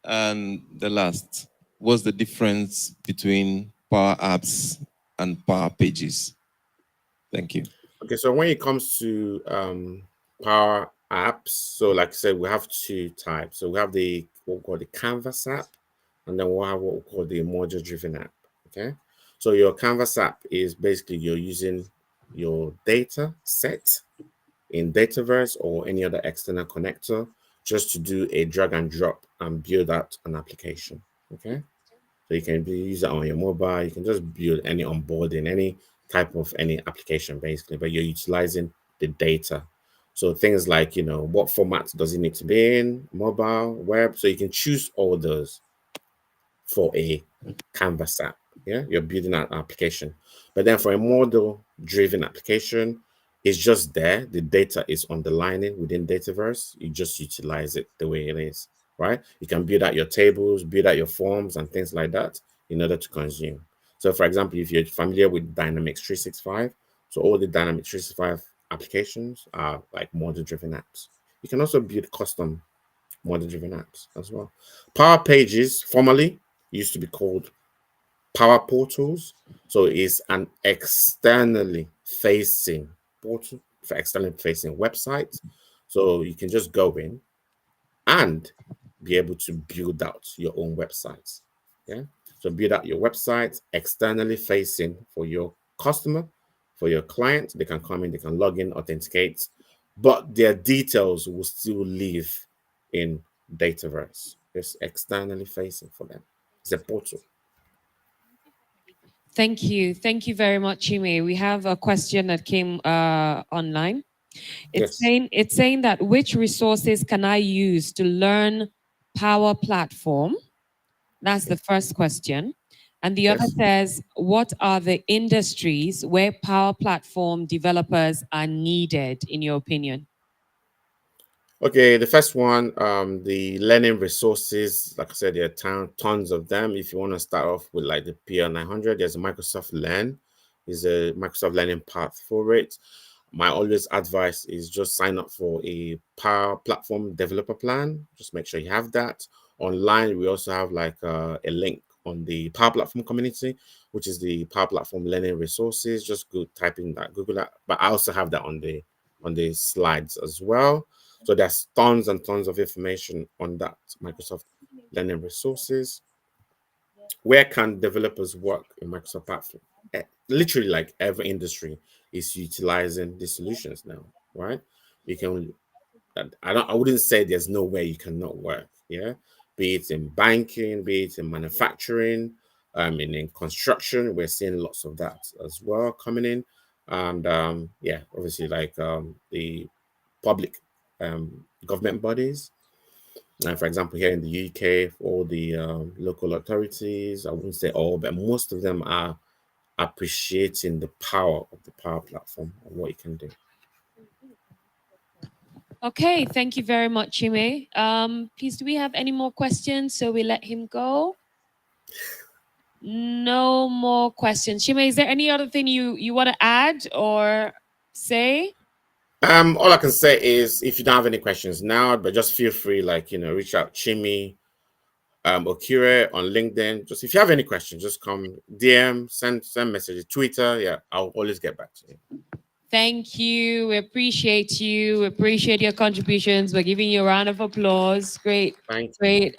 And the last, what's the difference between Power Apps and Power Pages? Thank you. Okay, so when it comes to Power Apps, so like I said, we have two types. So we have what we call the Canvas app, and then we'll have what we call the module-driven app. Okay, so your Canvas app is basically you're using your data set in Dataverse or any other external connector just to do a drag and drop and build out an application. Okay, so you can use it on your mobile. You can just build any onboarding, any type of any application basically, but you're utilizing the data. So things like, what format does it need to be in, mobile, web. So you can choose all those for a Canvas app. Yeah, you're building an application. But then for a model-driven application, it's just there. The data is underlining within Dataverse. You just utilize it the way it is, right? You can build out your tables, build out your forms and things like that in order to consume. So for example, if you're familiar with Dynamics 365, so all the Dynamics 365 applications are like model-driven apps. You can also build custom model-driven apps as well. Power Pages formerly used to be called Power Portals. So it's an externally facing portal for externally facing websites. So you can just go in and be able to build out your own websites. Yeah. So build out your website externally facing for your customer, for your client. They can come in, they can log in, authenticate, but their details will still live in Dataverse. It's externally facing for them. It's a portal. Thank you. Thank you very much, Chime. We have a question that came online. It's saying that which resources can I use to learn Power Platform? That's the first question. And the other says, what are the industries where Power Platform developers are needed, in your opinion? Okay, the first one, the learning resources. Like I said, there are tons of them. If you want to start off with like the PR900, there's a Microsoft Learn. There's a Microsoft Learning path for it. My always advice is just sign up for a Power Platform developer plan. Just make sure you have that. Online, we also have like a link on the Power Platform community, which is the Power Platform learning resources. Just go type in that, Google that. But I also have that on the slides as well. So there's tons and tons of information on that Microsoft Learning Resources. Where can developers work in Microsoft Platform? Literally, like every industry is utilizing these solutions now, right? You can, I wouldn't say there's nowhere you cannot work, yeah? Be it in banking, be it in manufacturing, in construction, we're seeing lots of that as well coming in. And yeah, obviously like the public government bodies. For example, here in the UK, all the local authorities, I wouldn't say all, but most of them are appreciating the power of the Power Platform and what it can do. Okay, thank you very much, Chime. Please, do we have any more questions? So we let him go. No more questions. Chime, is there any other thing you want to add or say? All I can say is if you don't have any questions now, but just feel free, like, reach out Chimi, Okure on LinkedIn. Just if you have any questions, just come DM, send messages, Twitter. Yeah, I'll always get back to you. Thank you. We appreciate you. We appreciate your contributions. We're giving you a round of applause. Great, great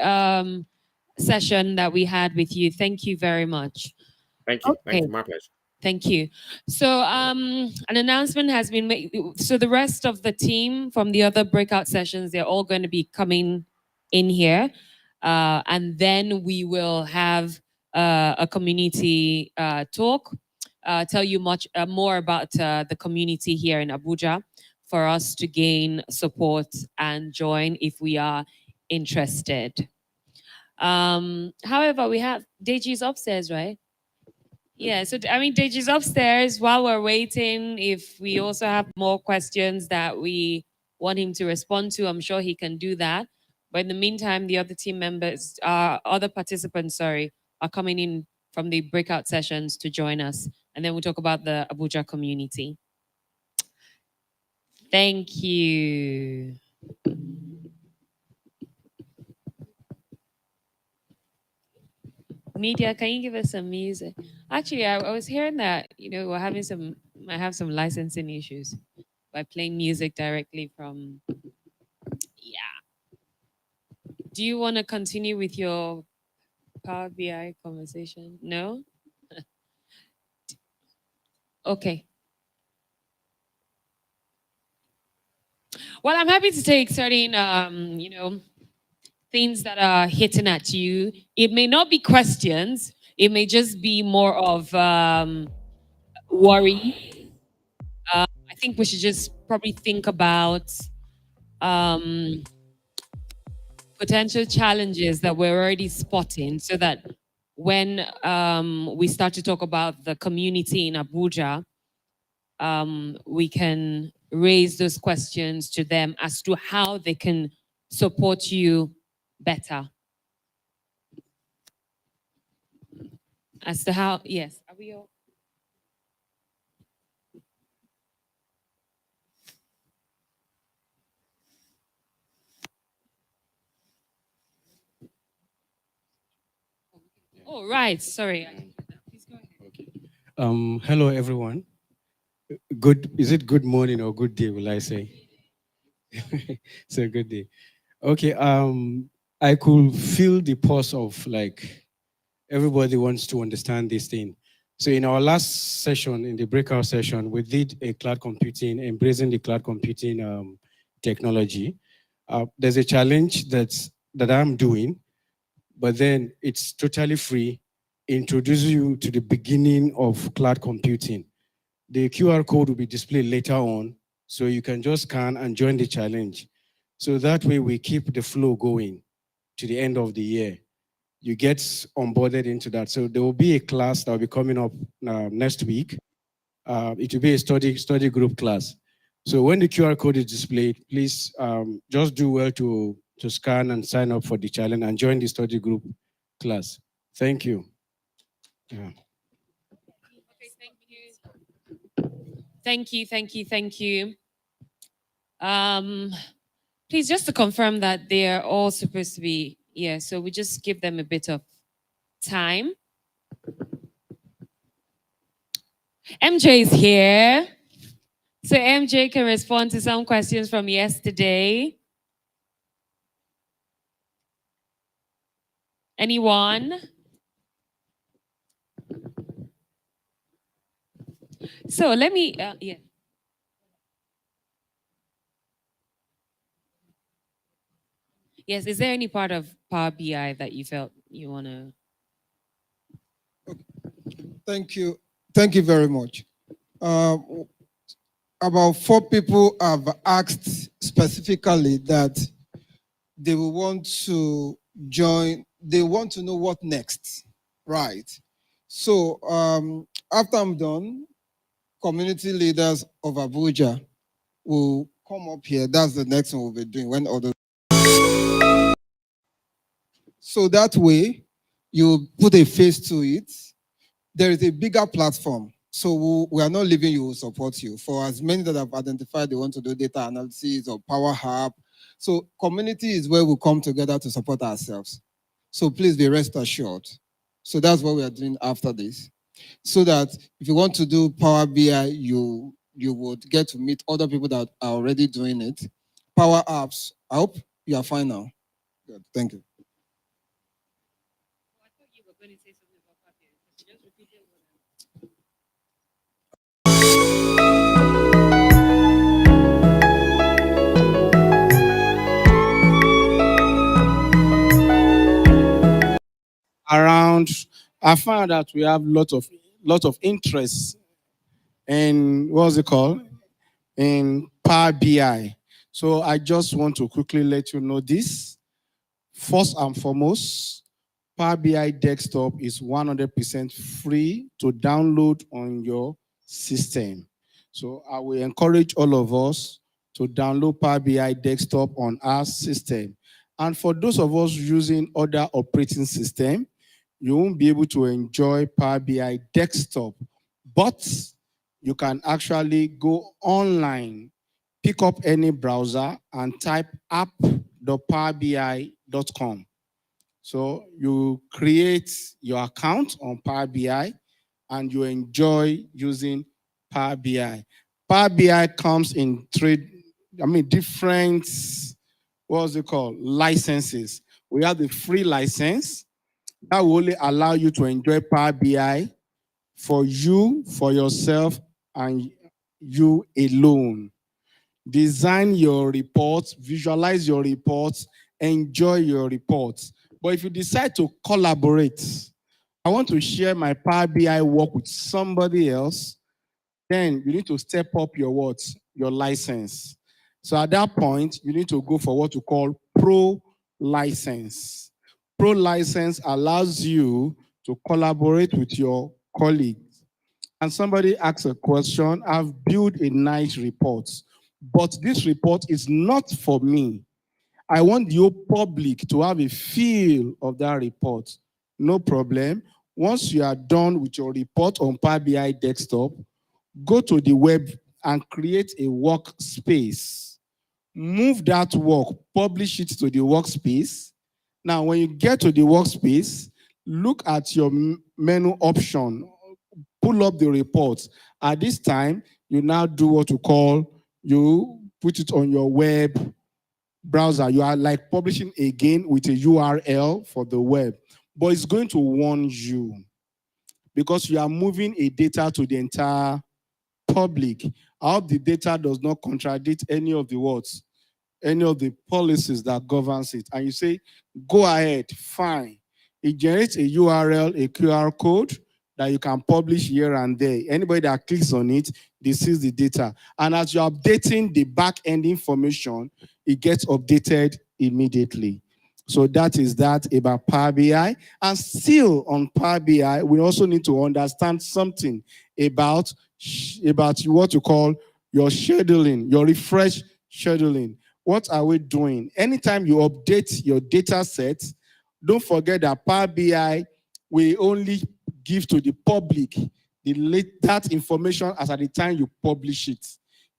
session that we had with you. Thank you very much. Thank you. Thank you. My pleasure. Thank you. So an announcement has been made. So the rest of the team from the other breakout sessions, they're all going to be coming in here. And then we will have a community talk, tell you much more about the community here in Abuja for us to gain support and join if we are interested. However, we have Deji's upstairs, right? Yeah, so I mean, Deji's upstairs. While we're waiting, if we also have more questions that we want him to respond to, I'm sure he can do that. But in the meantime, the other team members, other participants, sorry, are coming in from the breakout sessions to join us. And then we'll talk about the Abuja community. Thank you. Media, can you give us some music? Actually, I was hearing that, we're having might have some licensing issues by playing music directly from, yeah. Do you want to continue with your Power BI conversation? No? Okay. Well, I'm happy to take certain, things that are hitting at you. It may not be questions. It may just be more of worry. I think we should just probably think about potential challenges that we're already spotting so that when we start to talk about the community in Abuja, we can raise those questions to them as to how they can support you better. As to how, yes, are we all? Oh, right, sorry. Please go ahead. Hello, everyone. Is it good morning or good day, will I say? It's a good day. Okay, I could feel the pulse of like everybody wants to understand this thing. So in our last session, in the breakout session, we did a cloud computing, embracing the cloud computing technology. There's a challenge that that I'm doing, but then it's totally free. Introduces you to the beginning of cloud computing. The QR code will be displayed later on, so you can just scan and join the challenge. So that way we keep the flow going to the end of the year. You get onboarded into that. So there will be a class that will be coming up next week. It will be a study group class. So when the QR code is displayed, please just do well to scan and sign up for the challenge and join the study group class. Thank you. Yeah. Thank you, thank you, thank you. Please, just to confirm that they are all supposed to be here, so we just give them a bit of time. MJ is here. So MJ can respond to some questions from yesterday. Anyone? So let me, yeah. Yes, is there any part of Power BI that you felt you want to? Thank you. Thank you very much. About 4 people have asked specifically that they will want to join, they want to know what next, right? So after I'm done, community leaders of Abuja will come up here. That's the next one we'll be doing when others. So that way, you put a face to it. There is a bigger platform. So we are not leaving you, we'll support you. For as many that have identified they want to do data analysis or Power Hub. So community is where we come together to support ourselves. So please be rest assured. So that's what we are doing after this. So that if you want to do Power BI, you would get to meet other people that are already doing it. Power Apps, I hope you are fine now. Good, thank you. Around, I found that we have lot of interest in what's it called? In Power BI. So I just want to quickly let you know this. First and foremost, Power BI desktop is 100% free to download on your system. So I will encourage all of us to download Power BI desktop on our system. And for those of us using other operating system, you won't be able to enjoy Power BI desktop, but you can actually go online, pick up any browser and type app.powerbi.com. So you create your account on Power BI and you enjoy using Power BI. Power BI comes in different, what's it called, licenses. We have the free license that will only allow you to enjoy Power BI for you, for yourself, and you alone. Design your reports, visualize your reports, enjoy your reports. But if you decide to collaborate, I want to share my Power BI work with somebody else, then you need to step up your what? Your license. So at that point, you need to go for what you call Pro license. Pro license allows you to collaborate with your colleagues. And somebody asks a question, I've built a nice report, but this report is not for me. I want the whole public to have a feel of that report. No problem. Once you are done with your report on Power BI desktop, go to the web and create a workspace. Move that work, publish it to the workspace. Now, when you get to the workspace, look at your menu option, pull up the report. At this time, you now do what you call, you put it on your web browser. You are like publishing again with a URL for the web, but it's going to warn you because you are moving a data to the entire public. I hope the data does not contradict any of the words. any of the policies that governs it, and you say, go ahead, fine. It generates a URL, a QR code that you can publish here and there. Anybody that clicks on it, they sees the data. And as you're updating the back-end information, it gets updated immediately. So that is that about Power BI. And still on Power BI, we also need to understand something about what you call your scheduling, your refresh scheduling. What are we doing? Anytime you update your data set, don't forget that Power BI will only give to the public that information as at the time you publish it.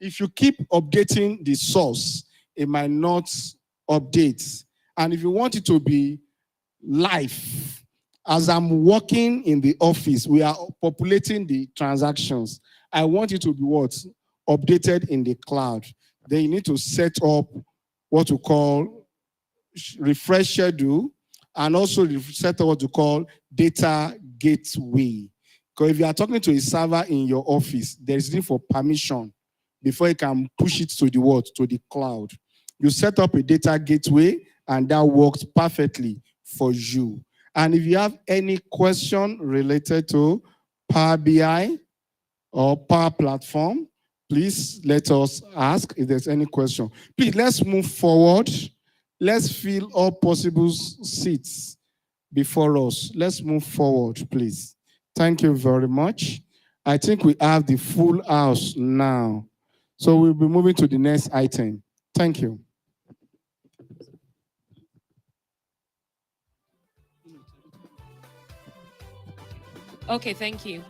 If you keep updating the source, it might not update. And if you want it to be live, as I'm working in the office, we are populating the transactions. I want it to be what? Updated in the cloud. Then you need to set up what we call refresh schedule, and also set up what we call data gateway. Because if you are talking to a server in your office, there is need for permission before you can push it to the what? To the cloud. You set up a data gateway, and that works perfectly for you. And if you have any question related to Power BI or Power Platform, please let us ask if there's any question. Please, let's move forward. Let's fill all possible seats before us. Let's move forward, please. Thank you very much. I think we have the full house now. So we'll be moving to the next item. Thank you. Okay, thank you.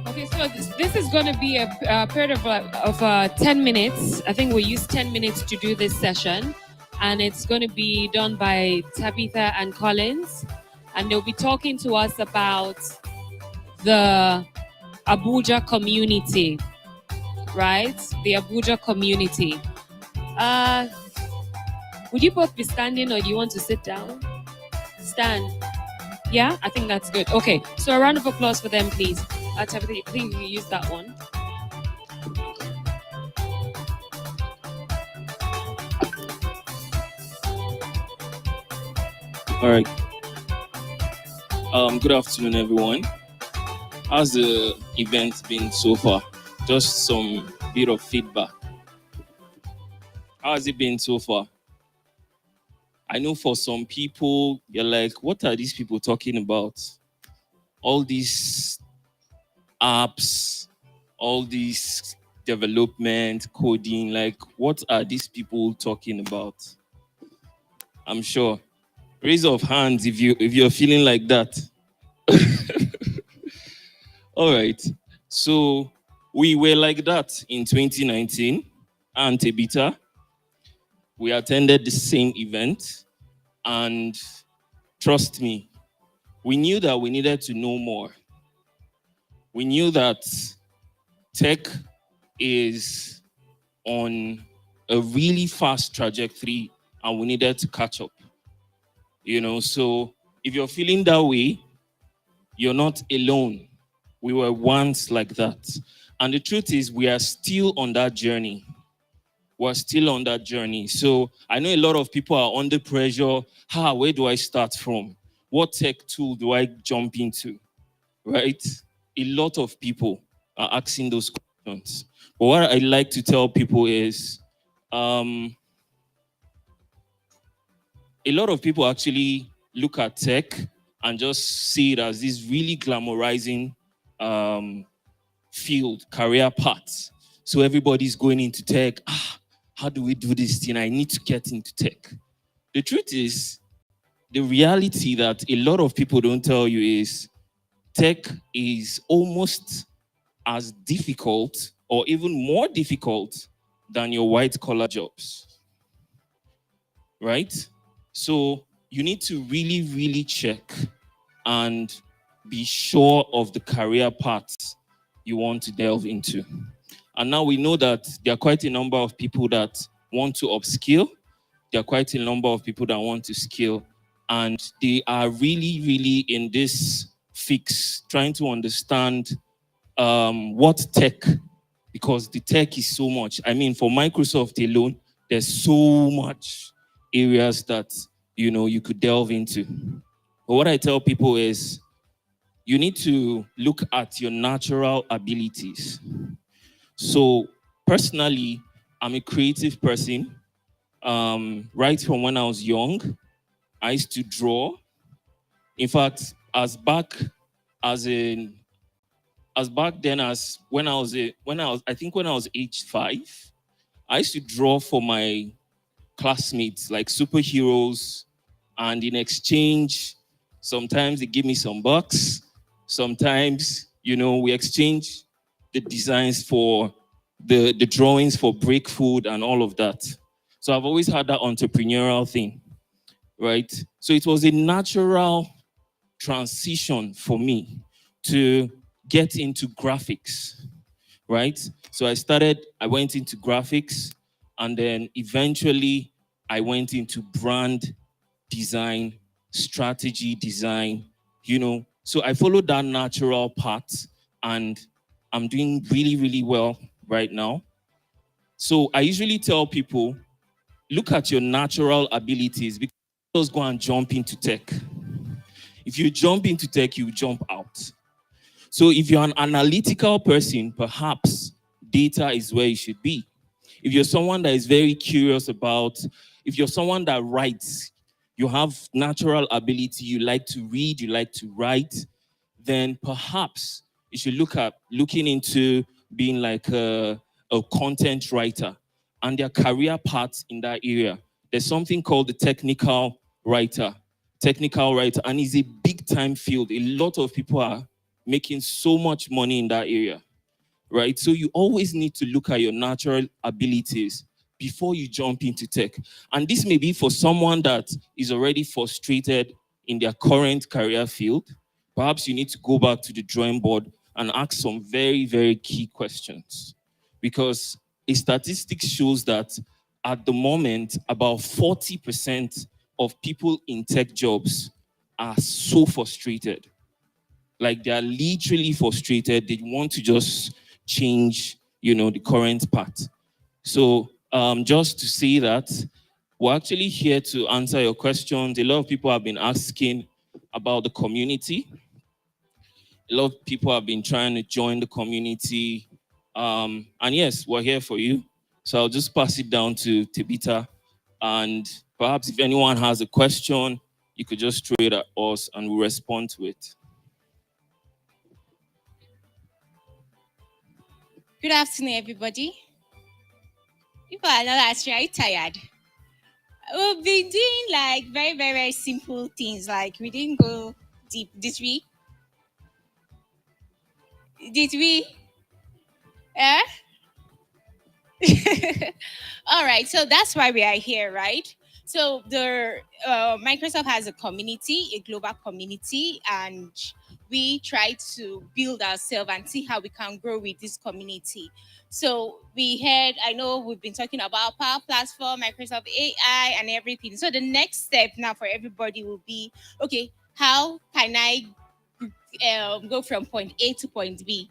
Okay, so this is going to be a period of 10 minutes. I think we'll use 10 minutes to do this session. And it's going to be done by Tabitha and Collins. And they'll be talking to us about the Abuja community, right? The Abuja community. Would you both be standing or do you want to sit down? Stand. Yeah, I think that's good. Okay, so a round of applause for them, please. Tabitha, I think you use that one. All right. Good afternoon, everyone. How's the event been so far? Just some bit of feedback. How has it been so far? I know for some people, you're like, what are these people talking about? All these apps, all this development, coding, like, what are these people talking about? I'm sure. Raise of hands if you're feeling like that. All right. So we were like that in 2019, and Tabitha. We attended the same event, and trust me, we knew that we needed to know more. We knew that tech is on a really fast trajectory, and we needed to catch up. So if you're feeling that way, you're not alone. We were once like that. And the truth is, we are still on that journey. We're still on that journey. So I know a lot of people are under pressure. Where do I start from? What tech tool do I jump into? Right? A lot of people are asking those questions. But what I like to tell people is, a lot of people actually look at tech and just see it as this really glamorizing field, career path. So everybody's going into tech. How do we do this thing? I need to get into tech. The truth is, the reality that a lot of people don't tell you is tech is almost as difficult or even more difficult than your white collar jobs. Right? So you need to really, really check and be sure of the career paths you want to delve into. And now we know that there are quite a number of people that want to upskill. There are quite a number of people that want to skill. And they are really, really in this fix, trying to understand what tech, because the tech is so much. I mean, for Microsoft alone, there's so much areas that you could delve into. But what I tell people is you need to look at your natural abilities. So personally, I'm a creative person. Right from when I was young, I used to draw. In fact, as back then as when I was I think when I was age 5, I used to draw for my classmates like superheroes, and in exchange, sometimes they give me some bucks. Sometimes, we exchange the designs for the drawings for break food and all of that. So I've always had that entrepreneurial thing, right? So it was a natural transition for me to get into graphics, right? So I went into graphics, and then eventually I went into brand design, strategy design, So I followed that natural path, and I'm doing really, really well right now. So I usually tell people, look at your natural abilities, because just go and jump into tech. If you jump into tech, you jump out. So if you're an analytical person, perhaps data is where you should be. If you're someone that is very curious if you're someone that writes, you have natural ability, you like to read, you like to write, then perhaps you should looking into being like a content writer, and their career paths in that area. There's something called the technical writer, and it's a big time field. A lot of people are making so much money in that area, right? So you always need to look at your natural abilities before you jump into tech. And this may be for someone that is already frustrated in their current career field. Perhaps you need to go back to the drawing board and ask some very, very key questions. Because a statistic shows that at the moment, about 40% of people in tech jobs are so frustrated. Like, they are literally frustrated. They want to just change, the current path. So just to say that we're actually here to answer your questions. A lot of people have been asking about the community. A lot of people have been trying to join the community. And yes, we're here for you. So I'll just pass it down to Tabitha. And perhaps if anyone has a question, you could just throw it at us and we'll respond to it. Good afternoon, everybody. People are not actually tired. We've been doing like very, very, very simple things. Like we didn't go deep. Did we? Did we? Eh? All right. So that's why we are here, right? So the Microsoft has a community, a global community, and we try to build ourselves and see how we can grow with this community. So I know we've been talking about Power Platform, Microsoft AI, and everything. So the next step now for everybody will be, okay, how can I go from point A to point B?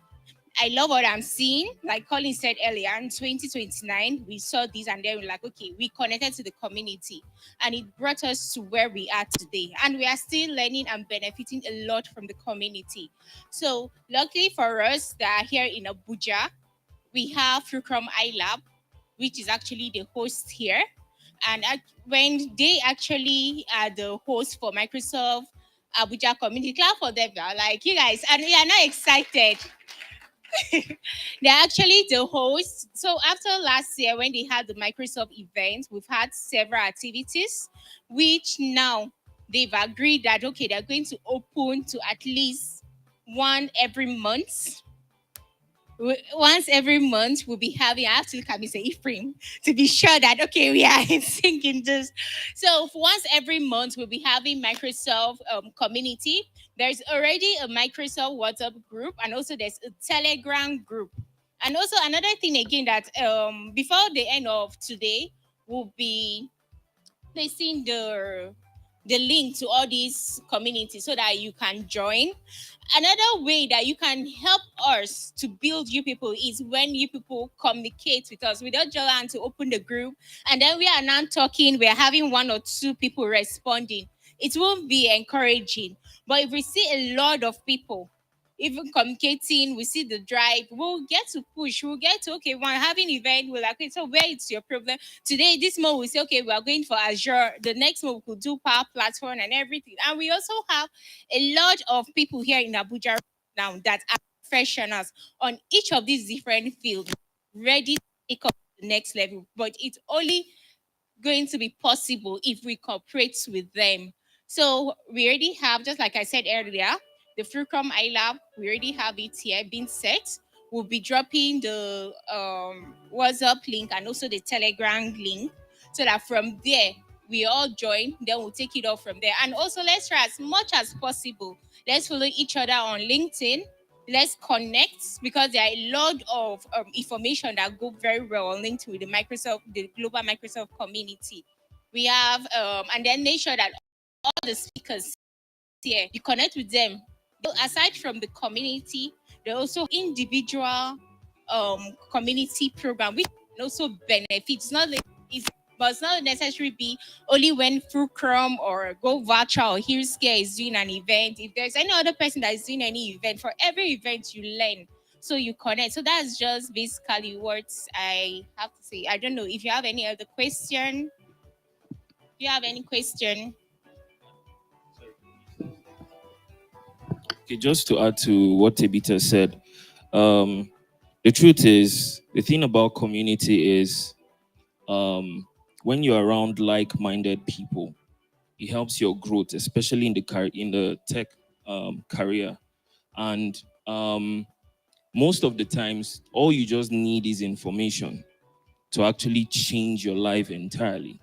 I love what I'm seeing. Like Colin said earlier, in 2029, we saw this and then we're like, okay, we connected to the community and it brought us to where we are today. And we are still learning and benefiting a lot from the community. So luckily for us that are here in Abuja, we have Fulcrum iLab, which is actually the host here. And when they actually are the host for Microsoft Abuja Community, clap for them. Like you guys, and we are not excited. They're actually the hosts. So after last year, when they had the Microsoft event, we've had several activities, which now they've agreed that, okay, they're going to open to at least one every month. Once every month, we'll be having, I have to look at Mr. Ephraim to be sure that, okay, we are in sync in this. So once every month, we'll be having Microsoft community. There's already a Microsoft WhatsApp group, and also there's a Telegram group. And also another thing again that before the end of today, we'll be placing the the link to all these communities so that you can join. Another way that you can help us to build you people is when you people communicate with us. We don't just want to open the group and then we are now talking, we're having one or two people responding. It won't be encouraging. But if we see a lot of people even communicating, we see the drive, we'll get to push, we'll get to, okay, we're having event, we're like, okay, so where is your problem? Today, this month, we say, okay, we are going for Azure. The next month, we could do Power Platform and everything. And we also have a lot of people here in Abuja now that are professionals on each of these different fields, ready to take up the next level. But it's only going to be possible if we cooperate with them. So we already have, just like I said earlier, the Fulcrum iLab, we already have it here being set. We'll be dropping the WhatsApp link and also the Telegram link so that from there we all join, then we'll take it off from there. And also let's try as much as possible. Let's follow each other on LinkedIn. Let's connect because there are a lot of information that go very well linked with the global Microsoft community. We have, and then make sure that all the speakers here, you connect with them. Aside from the community, there are also individual community program which can also benefits. Not like it's but it's not necessarily be only when Fulcrum or Go Virtual or Healthcare is doing an event. If there's any other person that is doing any event, for every event you learn. So you connect. So that's just basically what I have to say. I don't know if you have any other question. Do you have any question? Okay, just to add to what Tabitha said, the truth is, the thing about community is when you're around like-minded people, it helps your growth, especially in the tech career. And most of the times, all you just need is information to actually change your life entirely.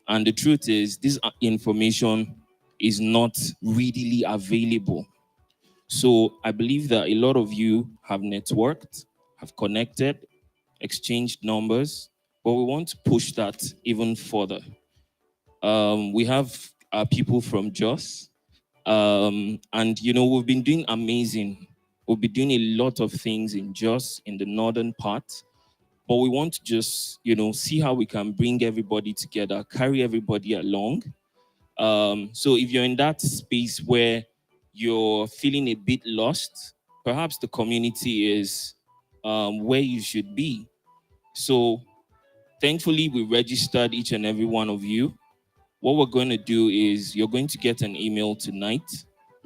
And the truth is, this information is not readily available. So I believe that a lot of you have networked, have connected, exchanged numbers, but we want to push that even further. We have people from Jos, and we've been doing amazing. We'll be doing a lot of things in Jos, in the northern part, but we want to just see how we can bring everybody together, carry everybody along. So if you're in that space where you're feeling a bit lost, perhaps the community is where you should be. So thankfully, we registered each and every one of you. What we're going to do is you're going to get an email tonight.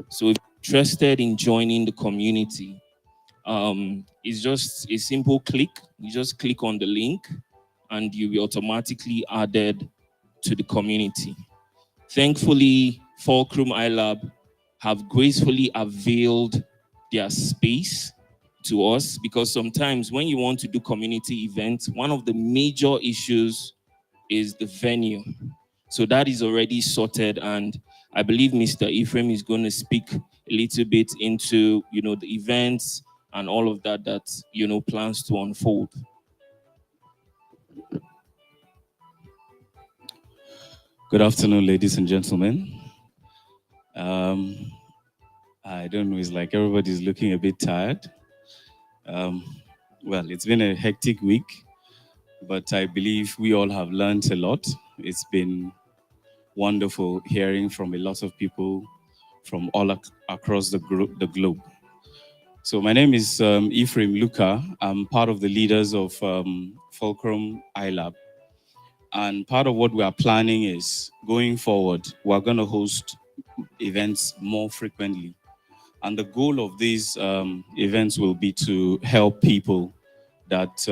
So if you're interested in joining the community, it's just a simple click. You just click on the link and you'll be automatically added to the community. Thankfully, Fulcrum iLab have gracefully availed their space to us, because sometimes when you want to do community events, one of the major issues is the venue. So that is already sorted, and I believe Mr. Ephraim is going to speak a little bit into the events and all of that plans to unfold. Good afternoon, ladies and gentlemen. I don't know, it's like everybody's looking a bit tired. Well, it's been a hectic week, but I believe we all have learned a lot. It's been wonderful hearing from a lot of people from all across the globe. So my name is Ephraim Luka. I'm part of the leaders of Fulcrum iLab. And part of what we are planning is, going forward, we're going to host events more frequently. And the goal of these events will be to help people that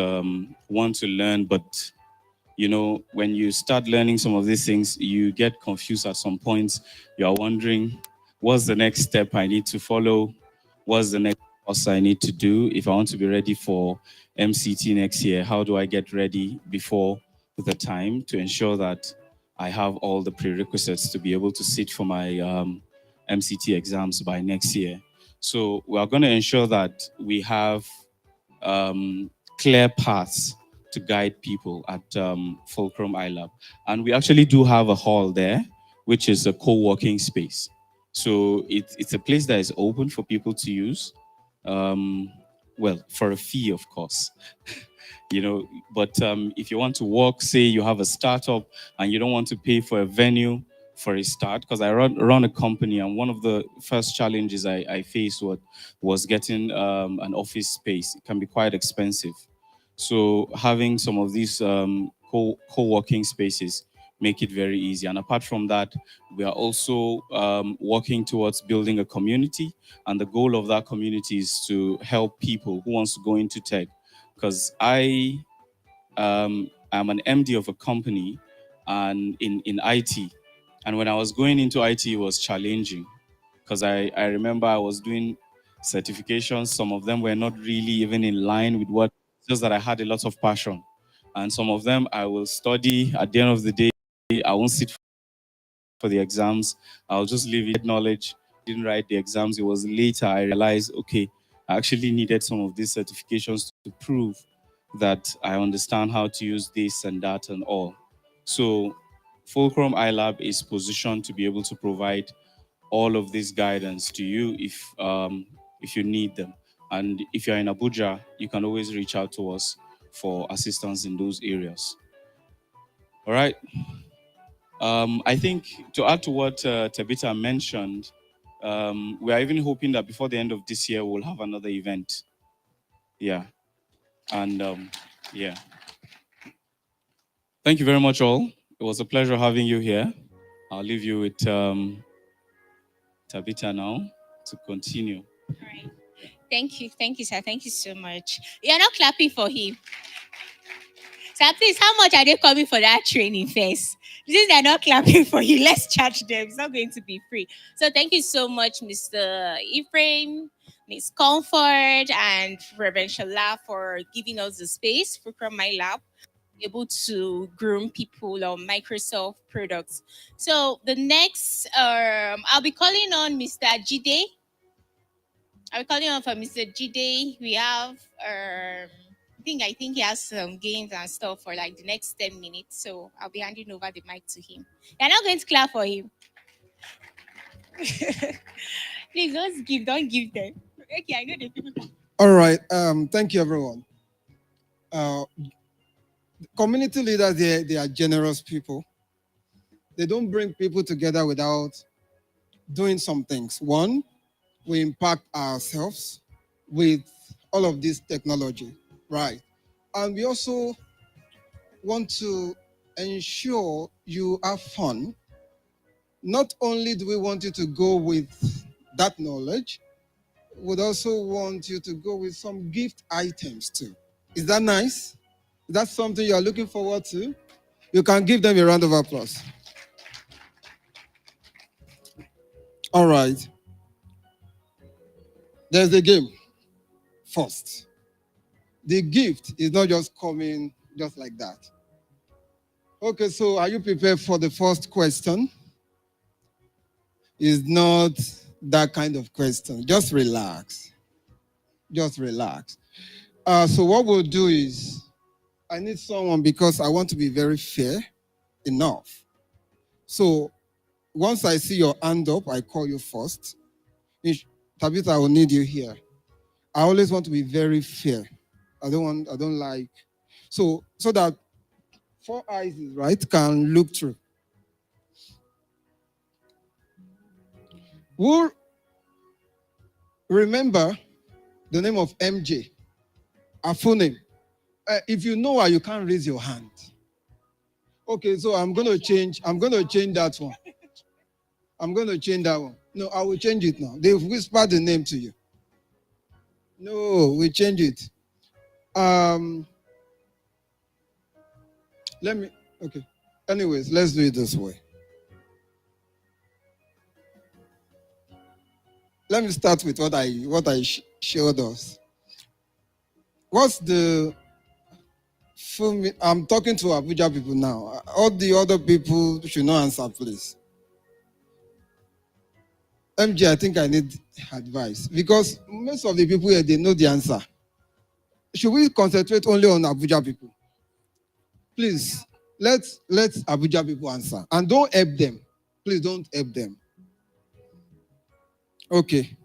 want to learn, but when you start learning some of these things, you get confused at some points. You are wondering, what's the next step I need to follow? What's the next course I need to do? If I want to be ready for MCT next year, how do I get ready before the time to ensure that I have all the prerequisites to be able to sit for my MCT exams by next year? So we are going to ensure that we have clear paths to guide people at Fulcrum iLab. And we actually do have a hall there which is a co-working space. So it's a place that is open for people to use, well, for a fee, of course. But if you want to work, say you have a startup and you don't want to pay for a venue for a start, because I run a company, and one of the first challenges I faced was getting an office space. It can be quite expensive. So having some of these co-working spaces make it very easy. And apart from that, we are also working towards building a community. And the goal of that community is to help people who wants to go into tech. Because I am an MD of a company and in IT. And when I was going into IT, it was challenging. Because I remember I was doing certifications. Some of them were not really even in line with what, just that I had a lot of passion. And some of them I will study. At the end of the day, I won't sit for the exams. I'll just leave it knowledge. Didn't write the exams. It was later I realized, okay, I actually needed some of these certifications to prove that I understand how to use this and that and all. So Fulcrum iLab is positioned to be able to provide all of this guidance to you if you need them. And if you're in Abuja, you can always reach out to us for assistance in those areas. All right. I think to add to what Tabitha mentioned, we are even hoping that before the end of this year, we'll have another event. Yeah. And yeah. Thank you very much, all. It was a pleasure having you here. I'll leave you with Tabitha now to continue. All right. Thank you, sir. Thank you so much. You're not clapping for him. Sir, please, how much are they coming for that training first? Since they're not clapping for you, let's charge them. It's not going to be free. So thank you so much, Mr. Ephraim, Ms. Comfort, and Reverend Shala for giving us the space for My Lab, able to groom people on Microsoft products. So the next, I'll be calling on Mr. Jide. I'll be calling on for Mr. Jide. We have I think he has some games and stuff for like the next 10 minutes. So I'll be handing over the mic to him. You're not going to clap for him. Please don't give them. Okay, I know the people. All right. Thank you, everyone. Community leaders, they are generous people. They don't bring people together without doing some things. One, we impact ourselves with all of this technology, right? And we also want to ensure you have fun. Not only do we want you to go with that knowledge, we'd also want you to go with some gift items too. Is that nice? Is that something you're looking forward to? You can give them a round of applause. All right. There's a game first. The gift is not just coming just like that. Okay, so are you prepared for the first question? It's not that kind of question. Just relax. Just relax. So what we'll do is, I need someone because I want to be very fair enough. So once I see your hand up, I call you first. Tabitha, I will need you here. I always want to be very fair. I don't like. So that 4 eyes, right, can look through. Who remember the name of MJ? Her full name. If you know her, you can't raise your hand. Okay, so I'm going to change that one. I'm going to change that one. No, I will change it now. They've whispered the name to you. No, we change it. Okay. Anyways, let's do it this way. Let me start with what I showed us. What's the full? I'm talking to Abuja people now. All the other people should not answer, please. MJ, I think I need advice because most of the people here, they know the answer. Should we concentrate only on Abuja people? Please, let Abuja people answer and don't help them. Please don't help them. Okay.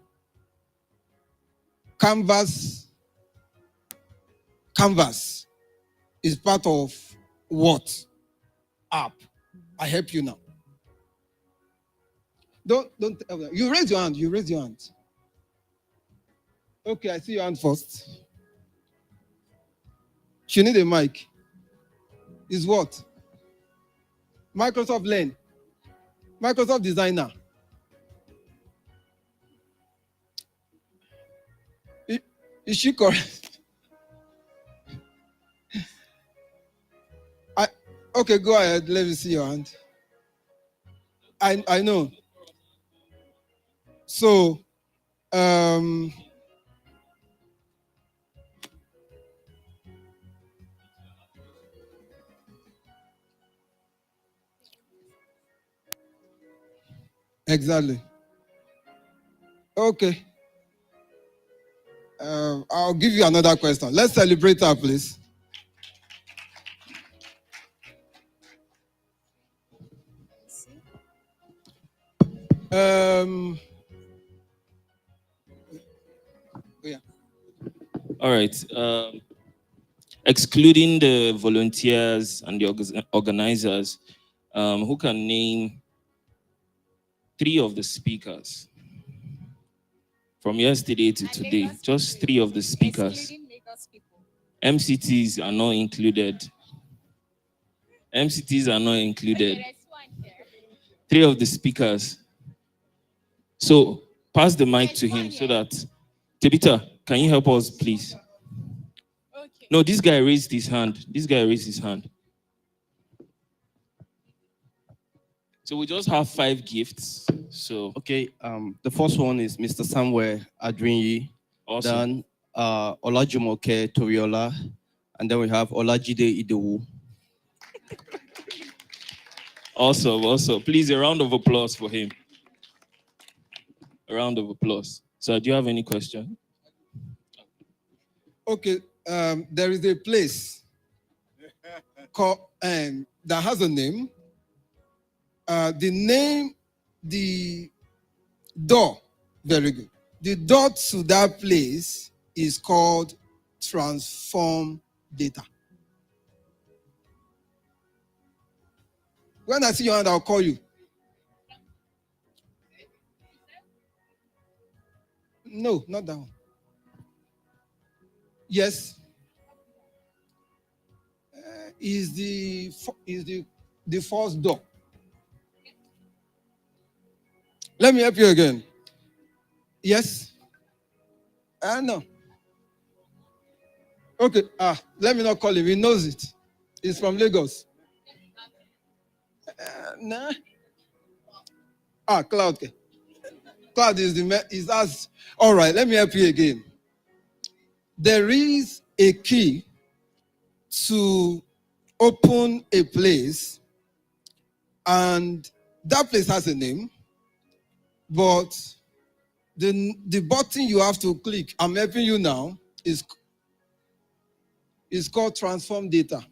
Canvas is part of what app? I help you now. Don't help them. You raise your hand. You raise your hand. Okay, I see your hand first. She need a mic. Is what? Microsoft Learn. Microsoft Designer. Is she correct? Okay, go ahead. Let me see your hand. I know. So, exactly. Okay. I'll give you another question. Let's celebrate her, please. Yeah. All right. Excluding the volunteers and the organizers, who can name 3 of the speakers from yesterday to today? Just 3 of the speakers. MCTs are not included. MCTs are not included. 3 of the speakers. So pass the mic to him so that Tabitha, can you help us, please? Okay. No, this guy raised his hand. So we just have 5 gifts. So okay, the first one is Mr. Samuel Adrinyi. Awesome. Then Olajumoke Toriola, and then we have Olajide Idewu. Awesome. Please, a round of applause for him. A round of applause. So, do you have any question? Okay, there is a place called that has a name. The door, very good. The door to that place is called Transform Data. When I see your hand, I'll call you. No, not that one. Yes. Is the first door. Let me help you again. Yes. No. Okay. Let me not call him. He knows it. He's from Lagos. Nah. Cloud. Cloud is us. All right. Let me help you again. There is a key to open a place, and that place has a name, but the button you have to click, I'm helping you now, is called Transform Data.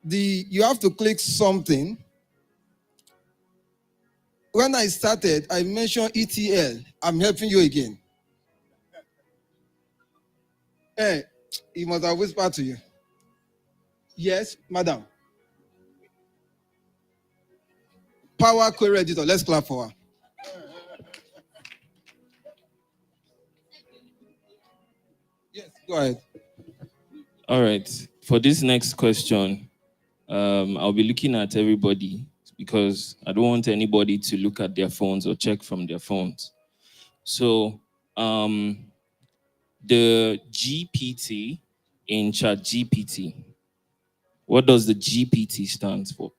You have to click something. When I started, I mentioned ETL. I'm helping you again. Hey, he must have whispered to you. Yes, madam. Power Query Editor. Let's clap for her. Yes, go ahead. All right. For this next question, I'll be looking at everybody because I don't want anybody to look at their phones or check from their phones. So, the GPT in ChatGPT, what does the GPT stand for?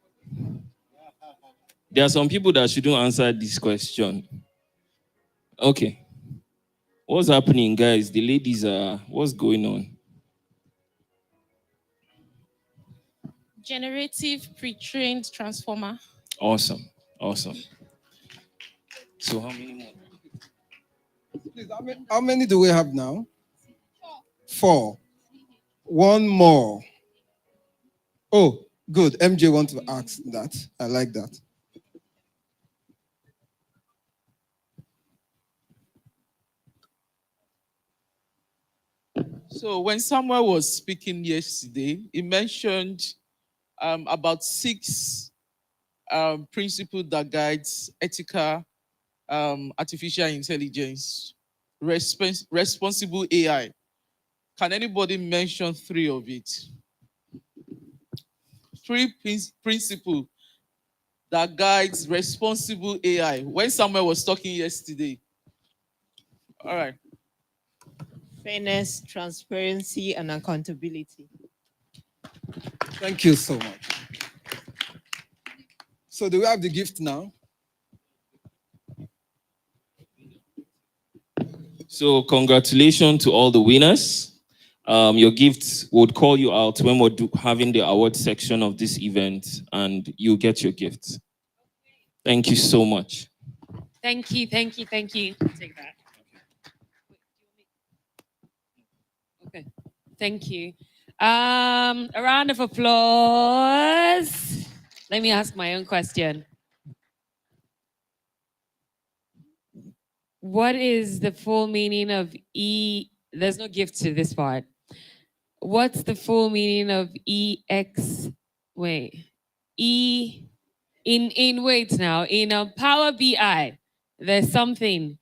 There are some people that shouldn't answer this question. Okay. What's happening, guys? The ladies are, what's going on? Generative pre-trained transformer. Awesome. So how many more? Please, how many do we have now? 4. One more. Oh, Good. MJ want to ask that. I like that. So when Samuel was speaking yesterday, he mentioned about 6 principles that guides ethical artificial intelligence, responsible AI. Can anybody mention 3 of it? 3 principles that guides responsible AI. When Samuel was talking yesterday. All right. Fairness, transparency, and accountability. Thank you so much. So do we have the gift now? So congratulations to all the winners. Your gifts would call you out when we're having the award section of this event, and you get your gifts. Thank you so much. Thank you. Take that. Okay. Thank you. A round of applause. Let me ask my own question. What is the full meaning of E? There's no gift to this part. What's the full meaning of EX? Wait. E in wait now. In Power BI, there's something.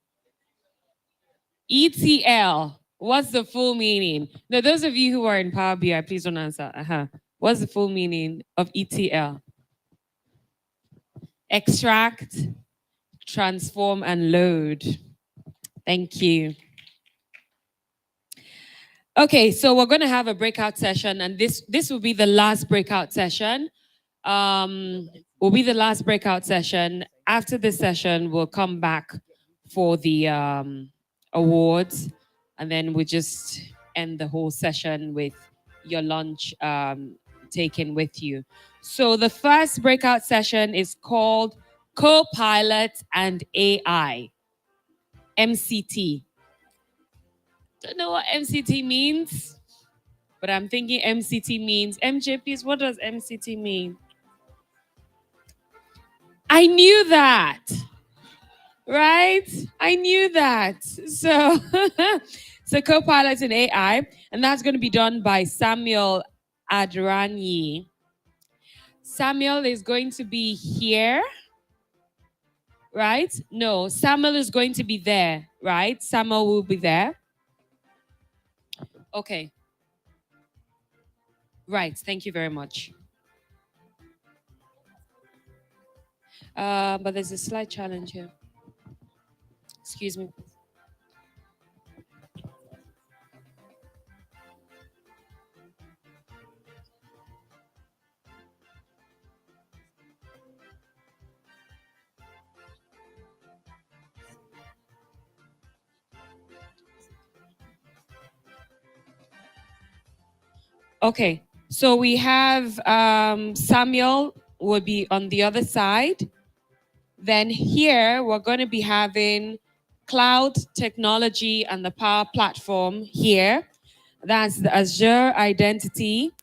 ETL. What's the full meaning? Now, those of you who are in Power BI, please don't answer. What's the full meaning of ETL? Extract, transform, and load. Thank you. Okay, so we're going to have a breakout session, and this will be the last breakout session. Will be the last breakout session. After this session, we'll come back for the awards, and then we just end the whole session with your lunch taken with you. So the first breakout session is called Co-Pilot and AI, MCT. Don't know what MCT means, but I'm thinking MCT means, MJ, please, what does MCT mean? I knew that, right? I knew that. So, so Co-Pilot in AI, and that's going to be done by Samuel Adranyi. Samuel is going to be here, right? No, Samuel is going to be there, right? Samuel will be there. Okay. Right, thank you very much. But there's a slight challenge here. Excuse me. Okay, so we have Samuel will be on the other side. Then here we're going to be having cloud technology and the Power Platform here. That's the Azure Identity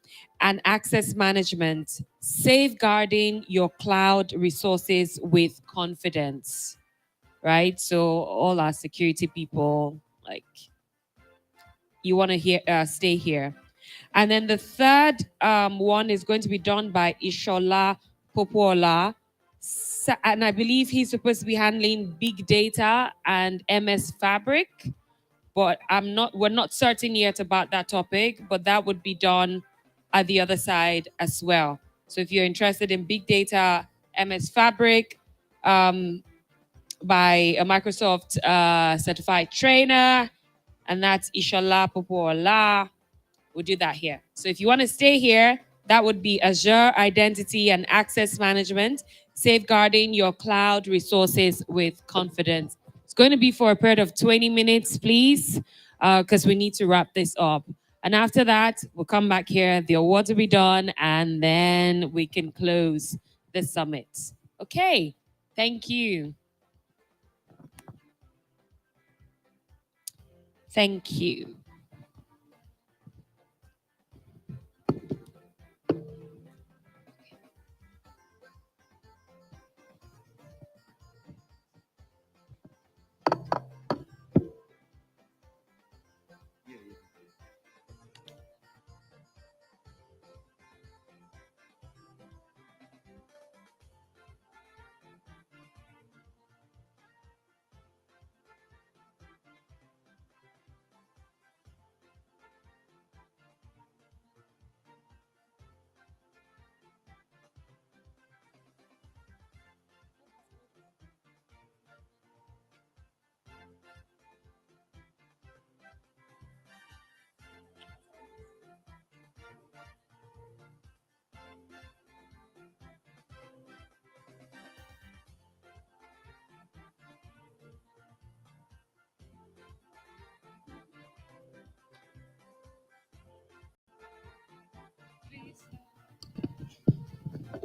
and Access Management, safeguarding your cloud resources with confidence, right? So all our security people, like, you want to stay here. And then the third one is going to be done by Ishola Popola. And I believe he's supposed to be handling big data and MS Fabric, but we're not certain yet about that topic, but that would be done at the other side as well. So if you're interested in big data, MS Fabric, by a Microsoft certified trainer, and that's Ishola Popola. We'll do that here. So if you want to stay here, that would be Azure Identity and Access Management, safeguarding your cloud resources with confidence. It's going to be for a period of 20 minutes, please, because we need to wrap this up. And after that, we'll come back here, the awards will be done, and then we can close the summit. Okay, thank you. Thank you.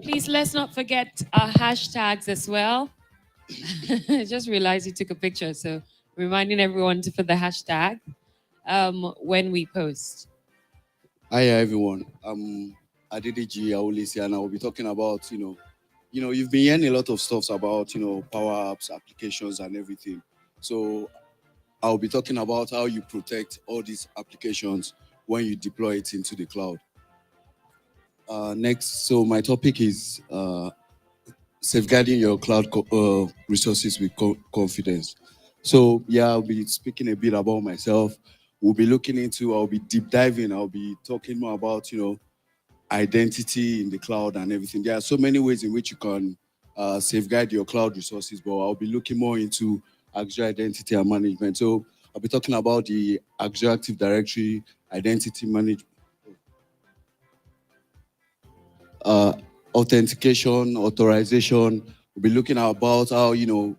Please, let's not forget our hashtags as well. I just realized you took a picture, so reminding everyone to put the hashtag when we post. Hi everyone. I'm Adedeji Aolisi, and I will be talking about, you've been hearing a lot of stuff about, power apps, applications, and everything. So I'll be talking about how you protect all these applications when you deploy it into the cloud. Next, so my topic is safeguarding your cloud resources with confidence. So yeah, I'll be speaking a bit about myself. I'll be deep diving. I'll be talking more about, identity in the cloud and everything. There are so many ways in which you can safeguard your cloud resources, but I'll be looking more into Azure identity and management. So I'll be talking about the Azure Active Directory, identity management, authentication, authorization. We'll be looking at about how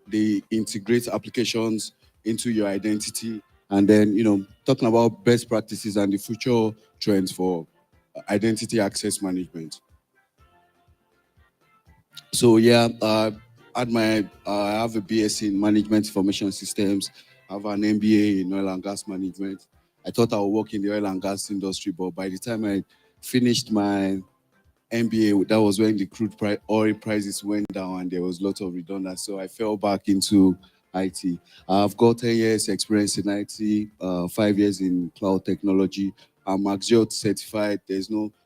they integrate applications into your identity, and then talking about best practices and the future trends for identity access management. So yeah, I have a BSc in Management Information Systems. I have an MBA in Oil and Gas Management. I thought I would work in the oil and gas industry, but by the time I finished my MBA, that was when the oil prices went down and there was a lot of redundancy. So I fell back into IT. I've got 10 years experience in IT, 5 years in cloud technology. I'm Azure certified.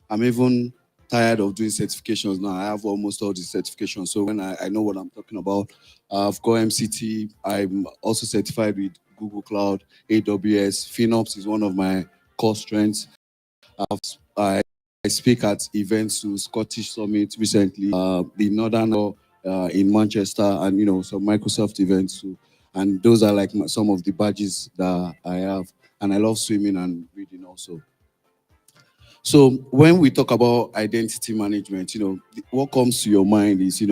I'm even tired of doing certifications now. I have almost all the certifications. So when I know what I'm talking about, I've got MCT. I'm also certified with Google Cloud, AWS. FinOps is one of my core strengths. I speak at events to Scottish Summit recently, the Northern in Manchester, and some Microsoft events too. And those are like some of the badges that I have. And I love swimming and reading also. So when we talk about identity management, what comes to your mind is,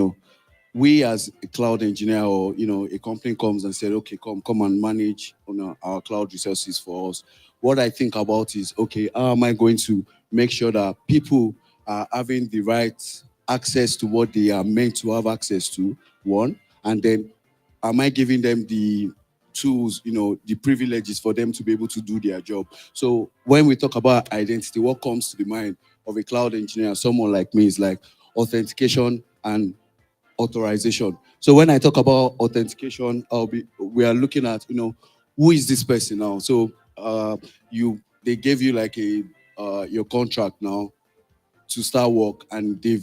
we as a cloud engineer or a company comes and said, okay, come and manage our cloud resources for us. What I think about is, okay, how am I going to make sure that people are having the right access to what they are meant to have access to, one, and then am I giving them the tools, the privileges for them to be able to do their job? So when we talk about identity, what comes to the mind of a cloud engineer, someone like me, is like authentication and authorization. So when I talk about authentication, we are looking at, who is this person now? So they gave you like your contract now to start work, and they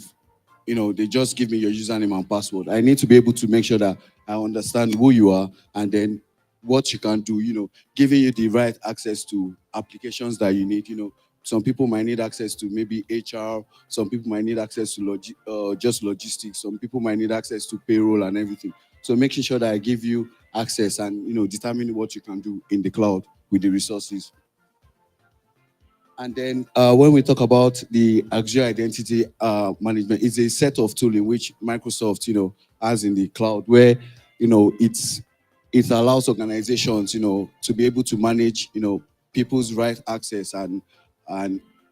just give me your username and password. I need to be able to make sure that I understand who you are, and then what you can do, giving you the right access to applications that you need. Some people might need access to maybe HR, some people might need access to just logistics, some people might need access to payroll and everything. So making sure that I give you access and determine what you can do in the cloud with the resources. And then when we talk about the Azure Identity Management, it's a set of tools in which Microsoft, has in the cloud, where, it allows organizations, to be able to manage, people's right access and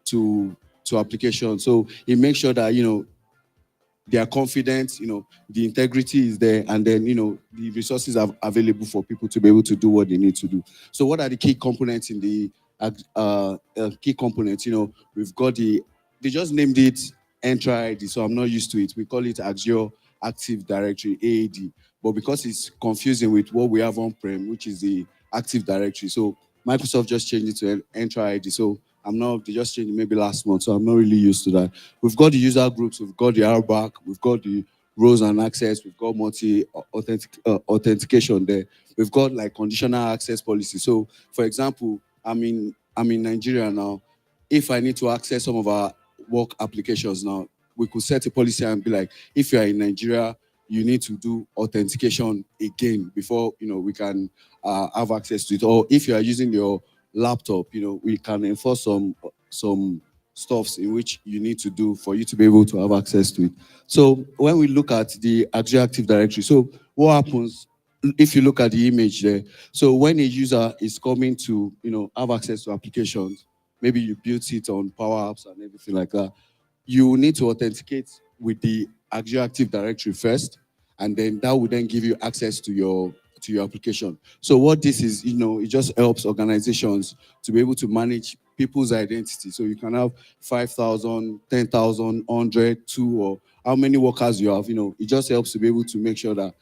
to applications. So it makes sure that, they are confident, the integrity is there, and then, the resources are available for people to be able to do what they need to do. So what are the key components in the key components? We've got they just named it Entra ID, so I'm not used to it. We call it Azure Active Directory, AAD, but because it's confusing with what we have on-prem, which is the Active Directory, so Microsoft just changed it to Entra ID. So they just changed it maybe last month, so I'm not really used to that. We've got the user groups, we've got the RBAC, we've got the roles and access, we've got authentication there. We've got like conditional access policy. So for example, I'm in Nigeria now. If I need to access some of our work applications now, we could set a policy and be like, if you are in Nigeria, you need to do authentication again before we can have access to it. Or if you are using your laptop, we can enforce some stuffs in which you need to do for you to be able to have access to it. So when we look at the Azure Active Directory, so what happens if you look at the image there? So when a user is coming to have access to applications, maybe you built it on Power Apps and everything like that, you need to authenticate with the Azure Active Directory first, and then that will then give you access to your application. So what this is, it just helps organizations to be able to manage people's identity. So you can have 5,000, 10,000, 100, 2, or how many workers you have. It just helps to be able to make sure that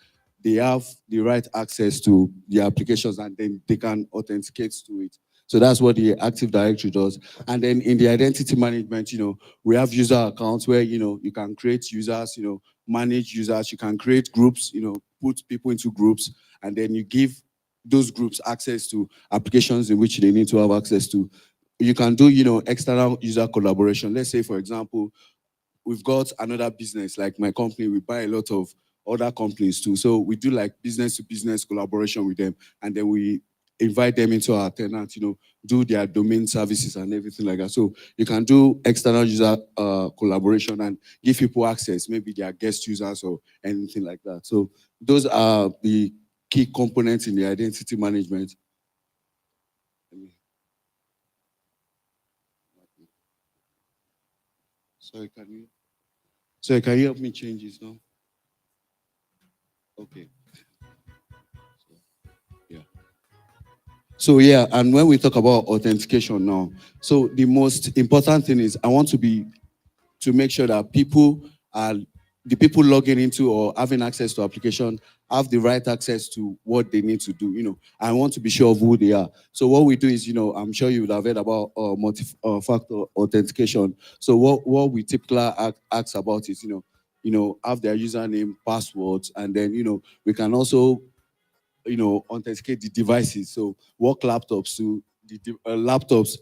they have the right access to the applications, and then they can authenticate to it. So that's what the Active Directory does. And then in the identity management, we have user accounts where, you can create users, manage users, you can create groups, put people into groups, and then you give those groups access to applications in which they need to have access to. You can do, external user collaboration. Let's say, for example, we've got another business, like my company, we buy a lot of other companies too. So we do like business to business collaboration with them, and then we invite them into our tenant, do their domain services and everything like that. So you can do external user collaboration and give people access, maybe they are guest users or anything like that. So those are the key components in the identity management. Sorry, can you help me change this now? Okay. So yeah, and when we talk about authentication now, so the most important thing is I want to make sure that the people logging into or having access to application have the right access to what they need to do. I want to be sure of who they are. So what we do is, I'm sure you would have heard about multi-factor authentication. So what we typically ask about is, have their username, passwords, and then, we can also authenticate the devices. So work laptops to the laptops,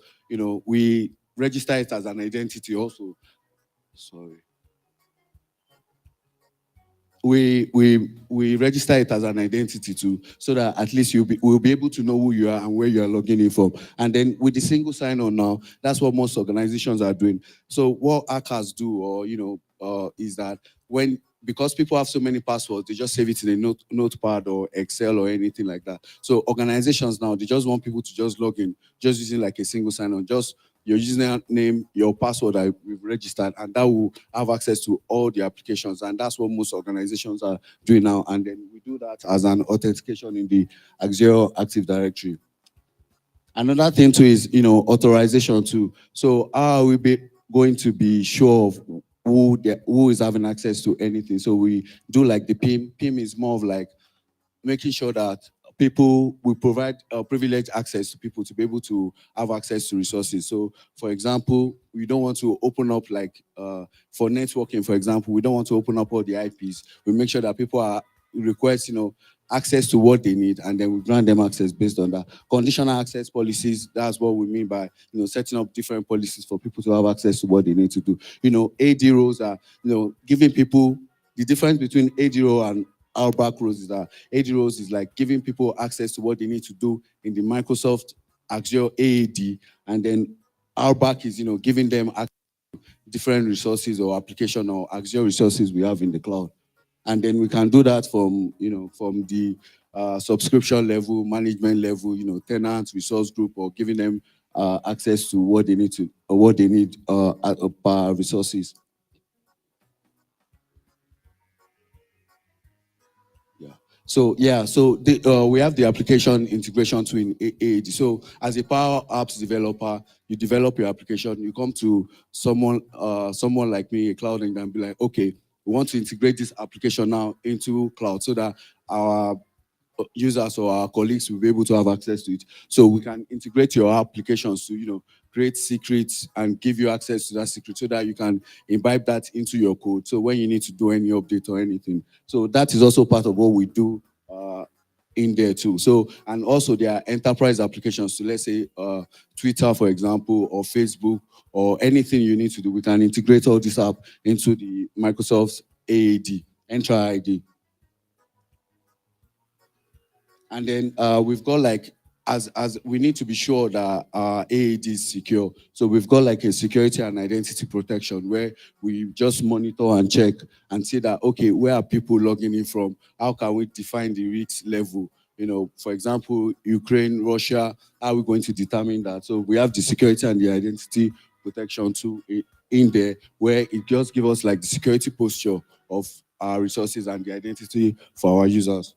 we register it as an identity also. Sorry. We register it as an identity too, so that at least we'll be able to know who you are and where you are logging in from. And then with the single sign-on now, that's what most organizations are doing. So what hackers do, or is that because people have so many passwords, they just save it in a notepad or Excel or anything like that. So organizations now, they just want people to just log in, just using like a single sign-on, just your username, your password that we've registered, and that will have access to all the applications. And that's what most organizations are doing now. And then we do that as an authentication in the Azure Active Directory. Another thing too is, authorization too. So how are we going to be sure of who is having access to anything? So we do like the PIM. PIM is more of like making sure that we provide privileged access to people to be able to have access to resources. So for example, we don't want to open up like, for networking, for example, we don't want to open up all the IPs. We make sure that people request, access to what they need, and then we grant them access based on that. Conditional access policies, that's what we mean by, setting up different policies for people to have access to what they need to do. AD roles are, giving people, the difference between AD role and our back rows is that AD rows is like giving people access to what they need to do in the Microsoft Azure AAD, and then our back is, giving them access to different resources or application or Azure resources we have in the cloud. And then we can do that from, from the subscription level, management level, tenant, resource group, or giving them access to what they need per resources. So we have the application integration to in AAD. So as a Power Apps developer, you develop your application, you come to someone like me, a cloud engineer, and be like, okay, we want to integrate this application now into cloud so that our users or our colleagues will be able to have access to it. So we can integrate your applications to, create secrets and give you access to that secret so that you can imbibe that into your code. So when you need to do any update or anything. So that is also part of what we do in there too. So, and also there are enterprise applications. So let's say Twitter, for example, or Facebook, or anything you need to do. We can integrate all this app into the Microsoft AAD, Entra ID. And then we've got like, as we need to be sure that our AAD is secure. So we've got like a security and identity protection where we just monitor and check and see that, okay, where are people logging in from? How can we define the risk level? For example, Ukraine, Russia, how are we going to determine that? So we have the security and the identity protection too in there where it just gives us like the security posture of our resources and the identity for our users.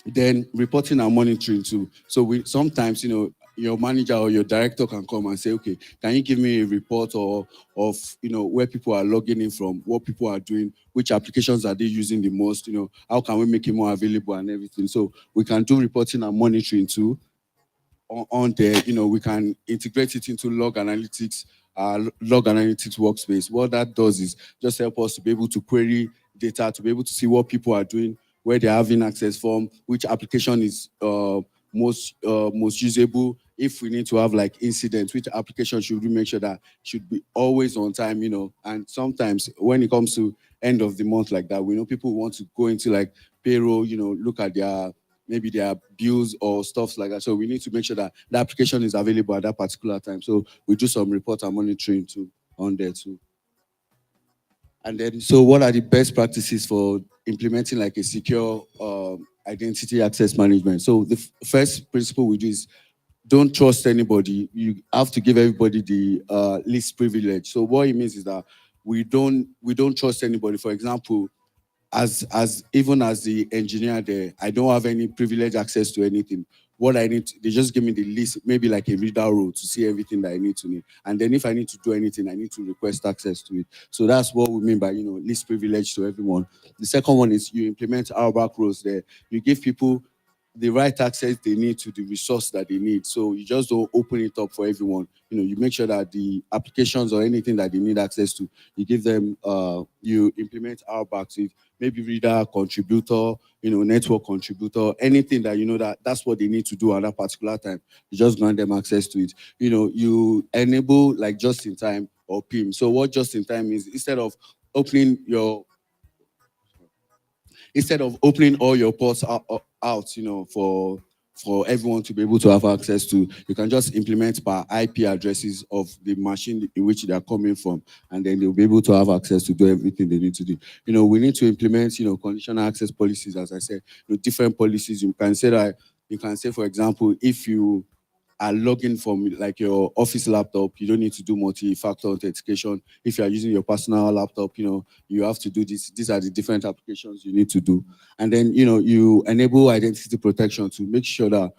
Then reporting and monitoring too. So we sometimes, your manager or your director can come and say, okay, can you give me a report or of where people are logging in from, what people are doing, which applications are they using the most, how can we make it more available and everything. So we can do reporting and monitoring too on there. We can integrate it into log analytics workspace. What that does is just help us to be able to query data, to be able to see what people are doing, where they're having access from, which application is most usable. If we need to have like incidents, which application should we make sure that should be always on time, and sometimes when it comes to end of the month like that, we know people want to go into like payroll, look at maybe their bills or stuff like that. So we need to make sure that the application is available at that particular time. So we do some report and monitoring too on there too. And then, so what are the best practices for implementing like a secure identity access management? So the first principle we do is don't trust anybody. You have to give everybody the least privilege. So what it means is that we don't trust anybody. For example, as even as the engineer there, I don't have any privileged access to anything. What I need, they just give me the list, maybe like a reader role to see everything that I need to need. And then if I need to do anything, I need to request access to it. So that's what we mean by, least privilege to everyone. The second one is you implement our back rows there. You give people the right access they need to the resource that they need. So you just don't open it up for everyone. You make sure that the applications or anything that they need access to, you give them, you implement our back to it. Maybe reader, contributor, network contributor, anything that that's what they need to do at that particular time. You just grant them access to it. You enable like just in time or PIM. So what just in time is, instead of opening all your ports out, for everyone to be able to have access to, you can just implement per IP addresses of the machine in which they are coming from, and then they'll be able to have access to do everything they need to do. We need to implement, conditional access policies, as I said, different policies. You can say, for example, if you are logging from like your office laptop, you don't need to do multi-factor authentication. If you are using your personal laptop, you have to do this. These are the different applications you need to do. And then, you enable identity protection to make sure that,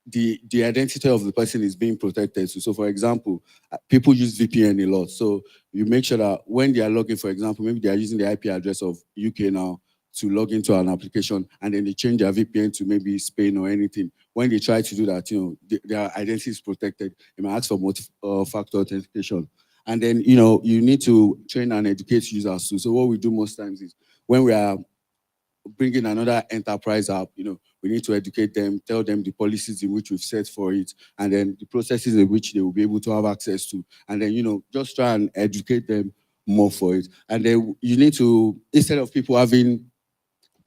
the identity of the person is being protected. So for example, people use VPN a lot. So you make sure that when they are logging, for example, maybe they are using the IP address of UK now to log into an application, and then they change their VPN to maybe Spain or anything. When they try to do that, their identity is protected. They might ask for multi-factor authentication. And then, you need to train and educate users too. So what we do most times is, when we are bringing another enterprise app, we need to educate them, tell them the policies in which we've set for it, and then the processes in which they will be able to have access to. And then, just try and educate them more for it. And then you need to, instead of people having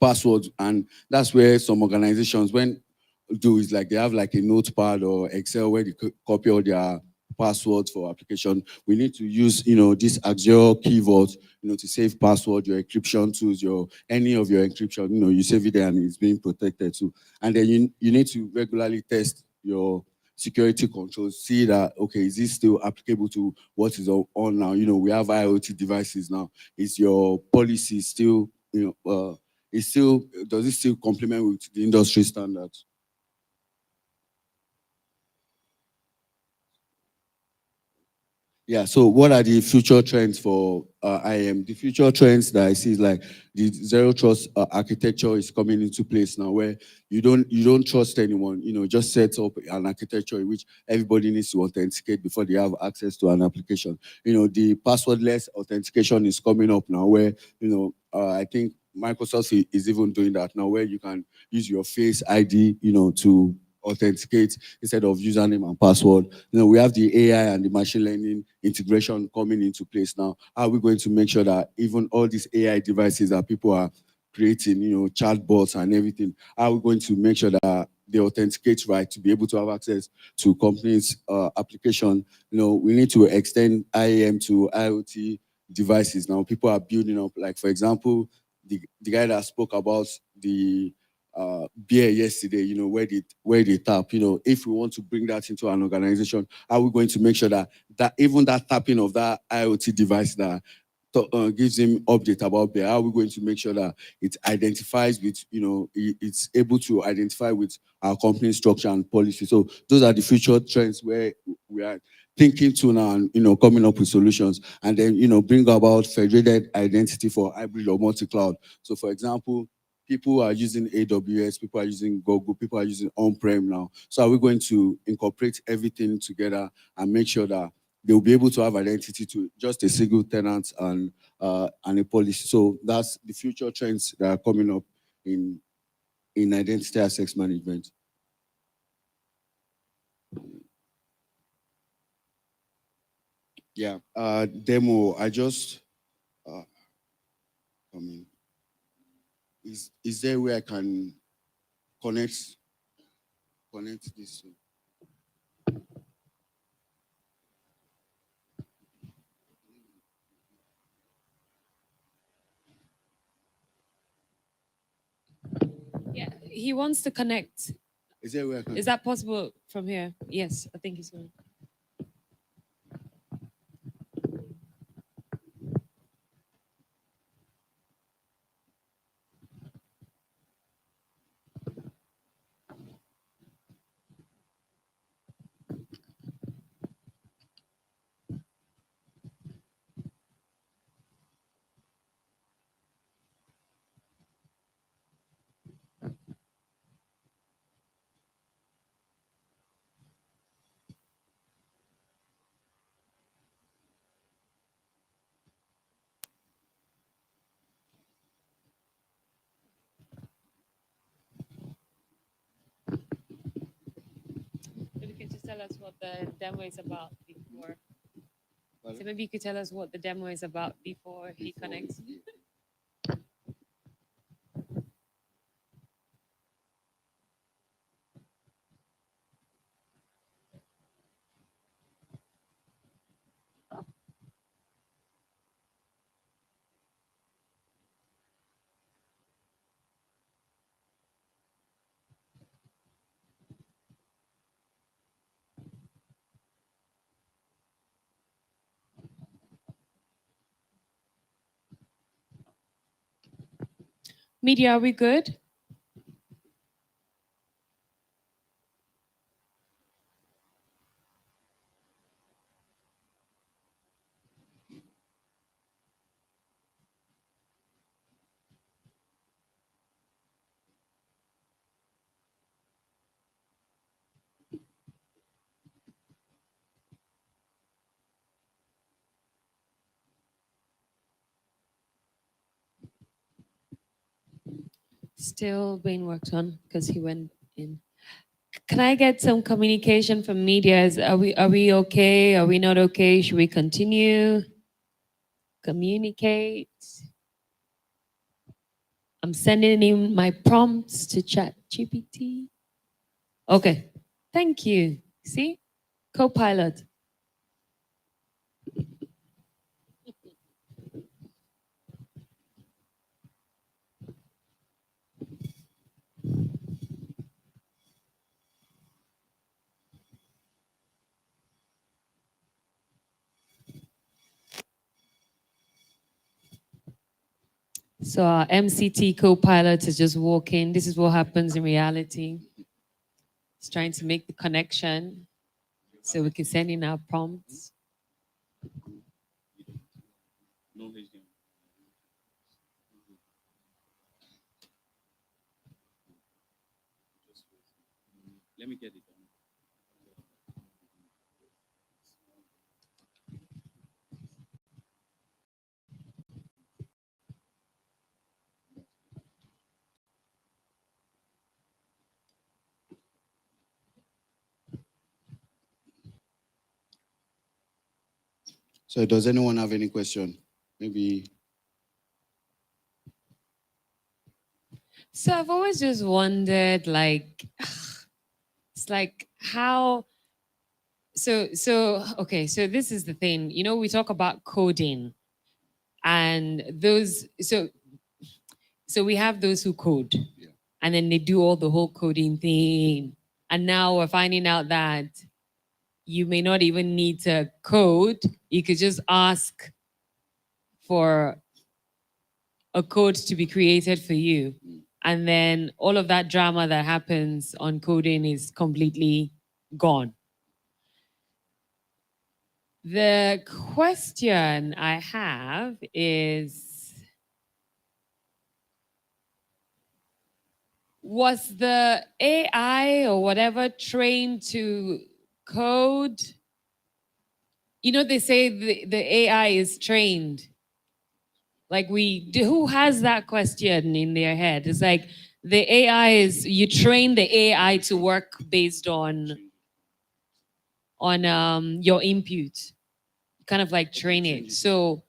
passwords, and that's where some organizations do is like they have like a notepad or Excel where they copy all their passwords for application. We need to use this Azure key vault to save password, your encryption tools, any of your encryption, you save it there and it's being protected too. And then you need to regularly test your security controls, see that, okay, is this still applicable to what is on now? We have IoT devices now. Is your policy still does it still complement with the industry standards? Yeah, so what are the future trends for IAM? The future trends that I see is like the zero trust architecture is coming into place now, where you don't trust anyone, just set up an architecture in which everybody needs to authenticate before they have access to an application. The passwordless authentication is coming up now, where, I think Microsoft is even doing that now, where you can use your Face ID, to authenticate instead of username and password. We have the AI and the machine learning integration coming into place now. How are we going to make sure that even all these AI devices that people are creating, chatbots and everything, how are we going to make sure that they authenticate right to be able to have access to companies' application? We need to extend IAM to IoT devices. Now people are building up, like for example, the guy that spoke about the beer yesterday, where they tap, if we want to bring that into an organization, are we going to make sure that even that tapping of that IoT device that gives him update about beer, how are we going to make sure that it identifies with, it's able to identify with our company structure and policy? So those are the future trends where we are thinking to now and, coming up with solutions, and then, bring about federated identity for hybrid or multi-cloud. So for example, people are using AWS, people are using Google, people are using on-prem now. So are we going to incorporate everything together and make sure that they'll be able to have identity to just a single tenant and a policy? So that's the future trends that are coming up in identity access management. Yeah, demo. I just is there where I can connect this? Yeah, he wants to connect. Is there where I can? Is that possible from here? Yes, I think he's going. Maybe you can just tell us what the demo is about before. So maybe you could tell us what the demo is about before he connects. Media, are we good? Still being worked on because he went in. Can I get some communication from media? Are we okay? Are we not okay? Should we continue? Communicate. I'm sending him my prompts to chat GPT. Okay. Thank you. See? Co-pilot. So our MCT co-pilot is just walking. This is what happens in reality. It's trying to make the connection so we can send in our prompts. Let me get it. So does anyone have any question? Maybe. So I've always just wondered, like, it's like how. So okay. So this is the thing. We talk about coding, and those. So we have those who code, and then they do all the whole coding thing. And now we're finding out that you may not even need to code. You could just ask for a code to be created for you. And then all of that drama that happens on coding is completely gone. The question I have is, was the AI or whatever trained to code? You know, they say the AI is trained. Like who has that question in their head? It's like the AI is, you train the AI to work based on your input. Kind of like train it. So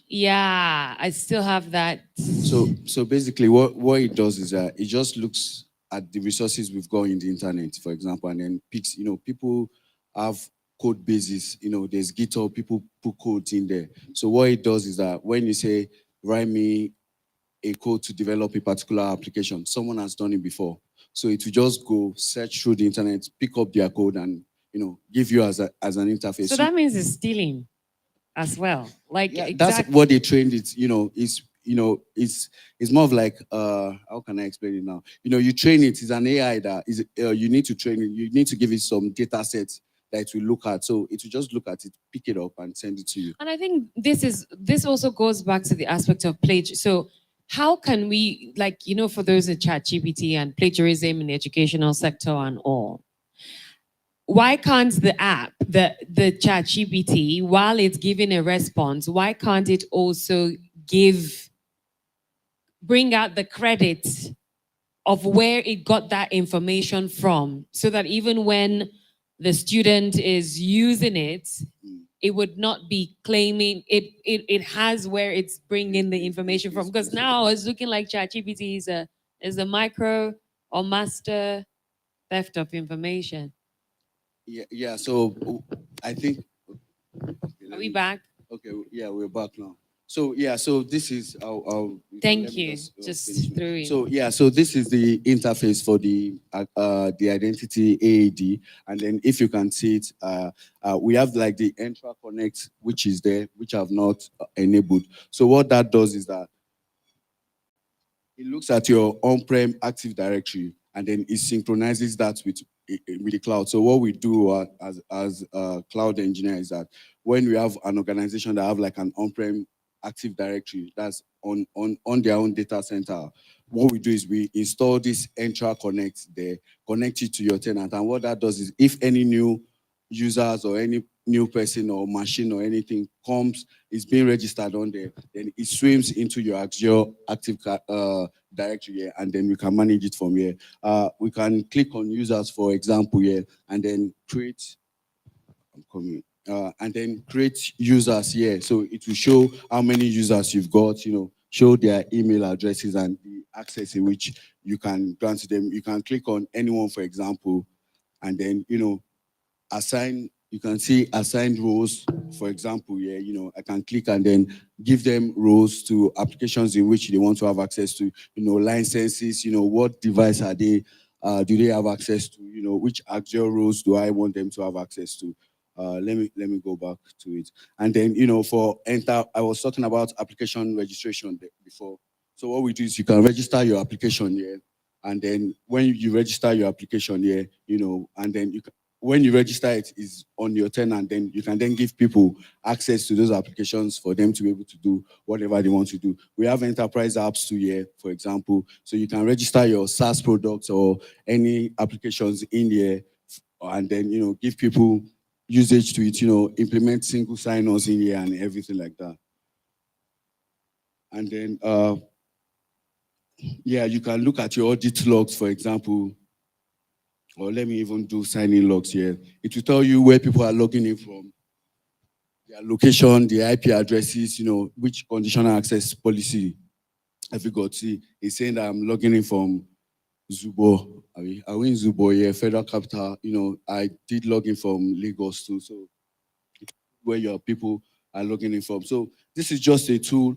yeah, I still have that. So basically, what it does is that it just looks at the resources we've got in the internet, for example, and then picks. People have code bases. There's GitHub. People put codes in there. So what it does is that when you say write me a code to develop a particular application, someone has done it before. So it will just go search through the internet, pick up their code, and give you as an interface. So that means it's stealing as well. Like Yeah, that's what they trained it. It's more of like how can I explain it now? You train it. It's an AI that is you need to train it. You need to give it some data sets that it will look at. So it will just look at it, pick it up, and send it to you. And I think this also goes back to the aspect of plagiarism. So how can we, for those in ChatGPT and plagiarism in the educational sector and all, why can't the app, the ChatGPT, while it's giving a response, why can't it also bring out the credit of where it got that information from, so that even when the student is using it, it would not be claiming it has where it's bringing the information from? Because now it's looking like ChatGPT is a micro or master theft of information. Yeah. So I think. Are we back? Okay. Yeah, we're back now. So yeah. So this is our. Thank you. Just through in. So yeah. So this is the interface for the identity AAD, and then if you can see it, we have like the Entra Connect, which is there, which I've not enabled. So what that does is that it looks at your on-prem Active Directory, and then it synchronizes that with the cloud. So what we do as a cloud engineer is that when we have an organization that have like an on-prem Active Directory that's on their own data center, what we do is we install this Entra Connect there, connect it to your tenant, and what that does is if any new users or any new person or machine or anything comes, is being registered on there, then it swims into your Azure Active Directory here, and then we can manage it from here. We can click on users, for example, here, and then create. I'm coming. And then create users here. So it will show how many users you've got, show their email addresses and the access in which you can grant to them. You can click on anyone, for example, and then, assign, you can see assigned roles, for example, yeah, I can click and then give them roles to applications in which they want to have access to, licenses, what device are they, do they have access to, which Azure roles do I want them to have access to? Let me go back to it. And then, for enter, I was talking about application registration before. So what we do is you can register your application here. And then when you register your application here, and then when you register it is on your tenant, then you can then give people access to those applications for them to be able to do whatever they want to do. We have enterprise apps too here, for example. So you can register your SaaS products or any applications in here, and then, give people usage to it, implement single sign-ons in here and everything like that. And then, yeah, you can look at your audit logs, for example, or let me even do sign-in logs here. It will tell you where people are logging in from, their location, the IP addresses, which conditional access policy have you got. See, it's saying that I'm logging in from Zubo. Are we in Zubo here, Federal Capital? I did log in from Lagos too, so where your people are logging in from. So this is just a tool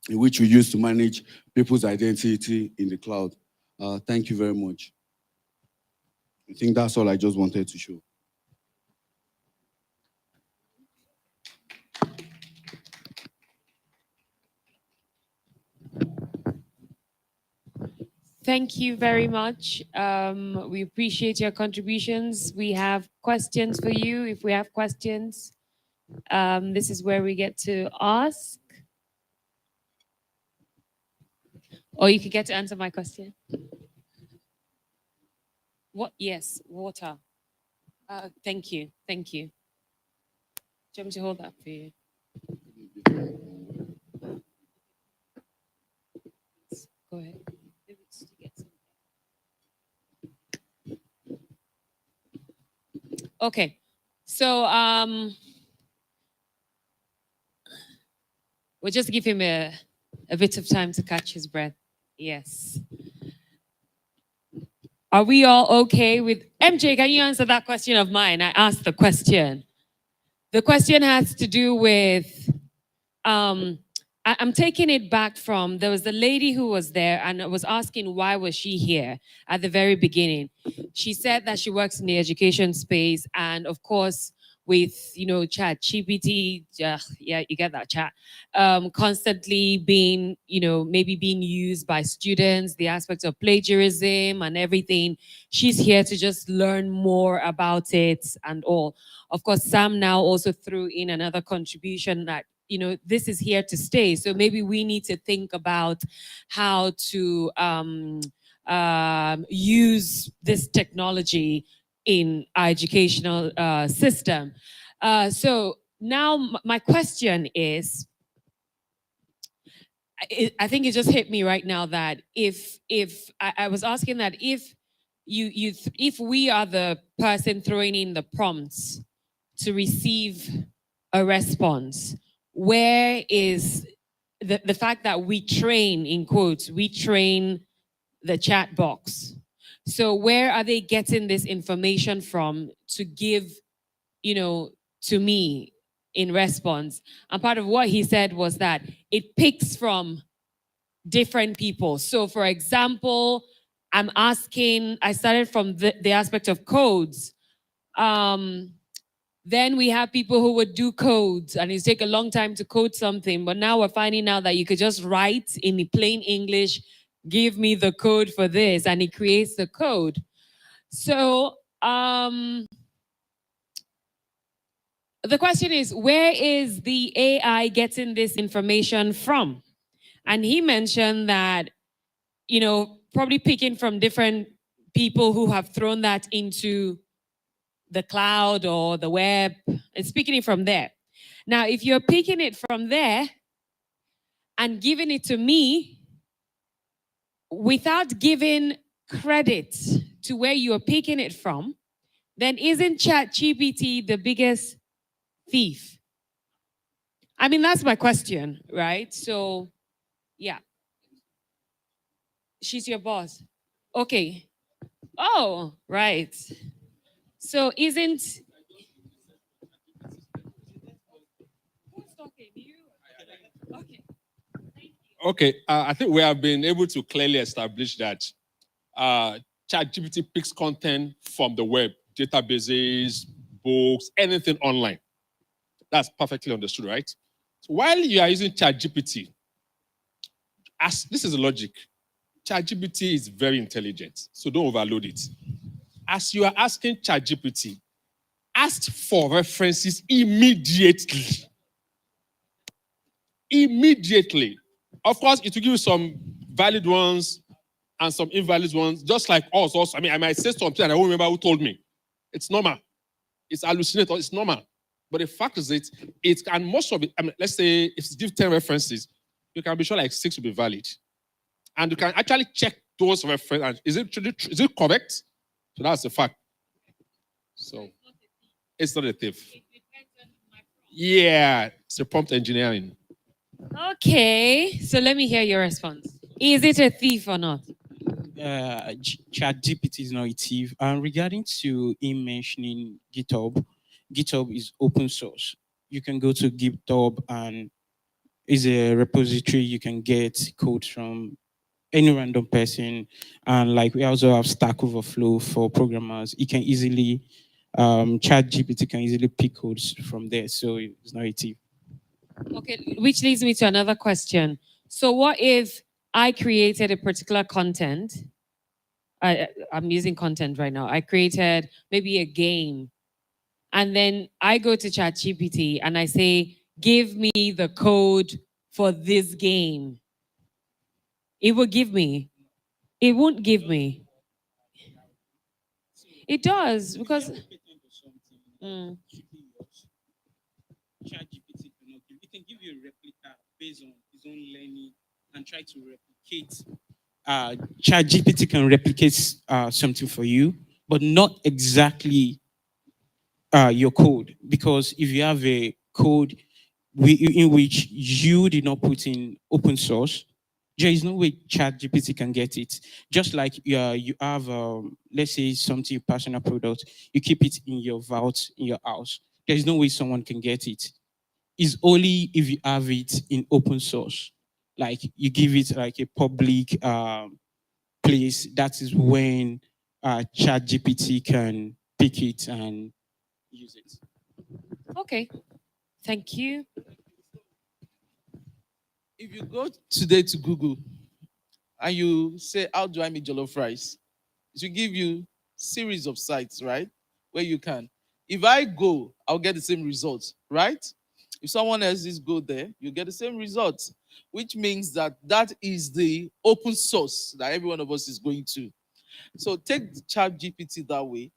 in which we use to manage people's identity in the cloud. Thank you very much. I think that's all I just wanted to show. Thank you very much. We appreciate your contributions. We have questions for you. If we have questions, this is where we get to ask. Or you could get to answer my question. What? Yes, water. Thank you. Thank you. Do you want me to hold that for you? Go ahead. Okay. So we'll just give him a bit of time to catch his breath. Yes. Are we all okay with MJ? Can you answer that question of mine? I asked the question. The question has to do with I'm taking it back from, there was a lady who was there and I was asking why was she here at the very beginning. She said that she works in the education space, and of course with, chat GPT, yeah, you get that chat, constantly being, maybe being used by students, the aspect of plagiarism and everything. She's here to just learn more about it and all. Of course, Sam now also threw in another contribution that, this is here to stay. So maybe we need to think about how to use this technology in our educational system. So now my question is, I think it just hit me right now that if I was asking that if if we are the person throwing in the prompts to receive a response, where is the fact that we train, in quotes, we train the chat box? So where are they getting this information from to give, to me in response? And part of what he said was that it picks from different people. So for example, I started from the aspect of codes. Then we have people who would do codes and it take a long time to code something. But now we're finding out that you could just write in plain English, give me the code for this, and it creates the code. So the question is, where is the AI getting this information from? And he mentioned that, probably picking from different people who have thrown that into the cloud or the web, and speaking it from there. Now, if you're picking it from there and giving it to me without giving credit to where you're picking it from, then isn't ChatGPT the biggest thief? I mean, that's my question, right? So, yeah. She's your boss. Okay. Oh, right. So isn't... Okay, I think we have been able to clearly establish that ChatGPT picks content from the web, databases, books, anything online. That's perfectly understood, right? So while you are using ChatGPT, this is the logic. ChatGPT is very intelligent, so don't overload it. As you are asking ChatGPT, ask for references immediately. Immediately. Of course, it will give you some valid ones and some invalid ones, just like us also. I mean, I might say something and I won't remember who told me. It's normal. It's hallucinated, it's normal. But the fact is it can, most of it, I mean, let's say if you give 10 references, you can be sure like 6 will be valid. And you can actually check those references. Is it correct? So that's the fact. So it's not a thief. Yeah, it's a prompt engineering. Okay, so let me hear your response. Is it a thief or not? ChatGPT is not a thief. Regarding to him mentioning GitHub, GitHub is open source. You can go to GitHub and is a repository you can get codes from any random person. And like we also have Stack Overflow for programmers. You can easily, Chat GPT can easily pick codes from there. So it's not a tip. Okay, which leads me to another question. So what if I created a particular content? I'm using content right now. I created maybe a game, and then I go to ChatGPT and I say, give me the code for this game. It will give me. It won't give me. It does because. Mm. ChatGPT cannot give. It can give you a replica based on his own learning and try to replicate. ChatGPT can replicate something for you, but not exactly your code. Because if you have a code in which you did not put in open source, there is no way ChatGPT can get it. Just like you have, let's say, something personal product, you keep it in your vault in your house. There is no way someone can get it. It's only if you have it in open source, like you give it like a public place. That is when ChatGPT can pick it and use it. Okay, thank you. If you go today to Google and you say, how do I make jollof rice? It will give you series of sites, right? Where you can. If I go, I'll get the same results, right? If someone else is go there, you get the same results, which means that that is the open source that every one of us is going to. So take the chat GPT that way.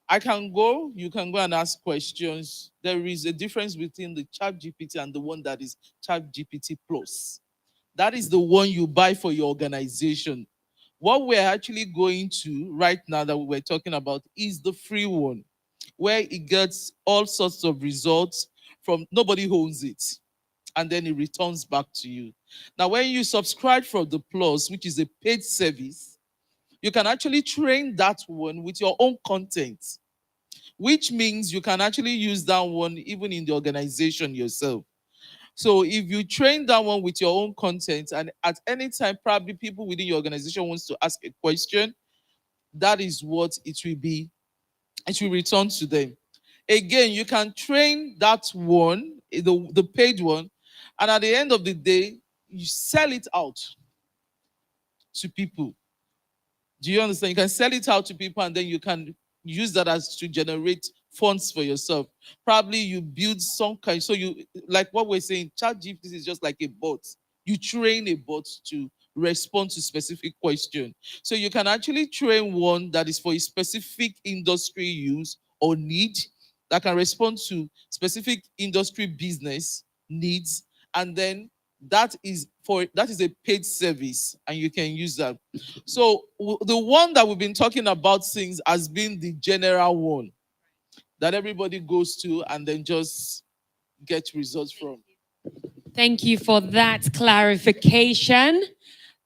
I can go, you can go and ask questions. There is a difference between the chat GPT and the one that is chat GPT plus. That is the one you buy for your organization. What we're actually going to right now that we're talking about is the free one, where it gets all sorts of results from nobody owns it. And then it returns back to you. Now, when you subscribe for the plus, which is a paid service, you can actually train that one with your own content, which means you can actually use that one even in the organization yourself. So if you train that one with your own content, and at any time, probably people within your organization wants to ask a question, that is what it will be. It will return to them. Again, you can train that one, the paid one, and at the end of the day, you sell it out to people. Do you understand? You can sell it out to people and then you can use that as to generate funds for yourself. Probably you build some kind. So you, like what we're saying, ChatGPT is just like a bot. You train a bot to respond to specific question. So you can actually train one that is for a specific industry use or need, that can respond to specific industry business needs, and then that is a paid service and you can use that. So the one that we've been talking about since has been the general one that everybody goes to and then just get results from. Thank you for that clarification.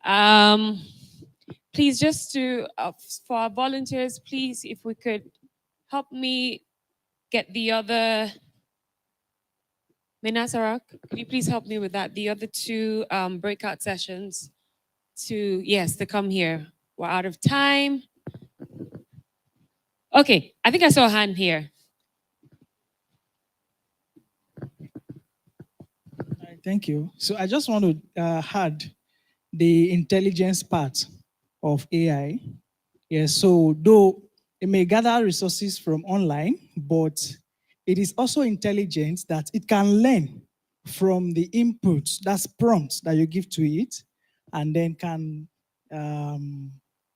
Please, just to for our volunteers, please, if we could help me get the other. Minasarak, could you please help me with that? The other two breakout sessions to come here. We're out of time. Okay, I think I saw a hand here. Thank you. So I just want to add the intelligence part of AI. Yes, so though it may gather resources from online, but it is also intelligent that it can learn from the inputs, that's prompts that you give to it, and then can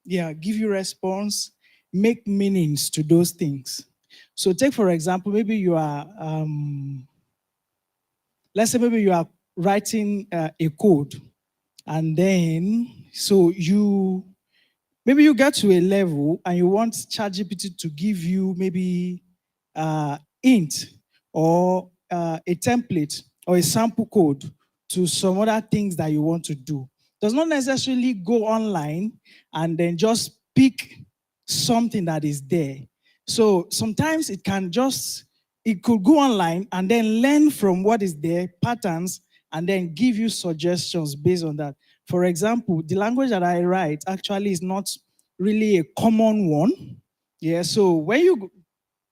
give you response, make meanings to those things. So take, for example, maybe you are, let's say maybe you are writing a code, and then, so maybe you get to a level and you want ChatGPT to give you maybe int or a template or a sample code to some other things that you want to do. Does not necessarily go online and then just pick something that is there. So sometimes it could go online and then learn from what is there, patterns, and then give you suggestions based on that. For example, the language that I write actually is not really a common one. Yeah, so when you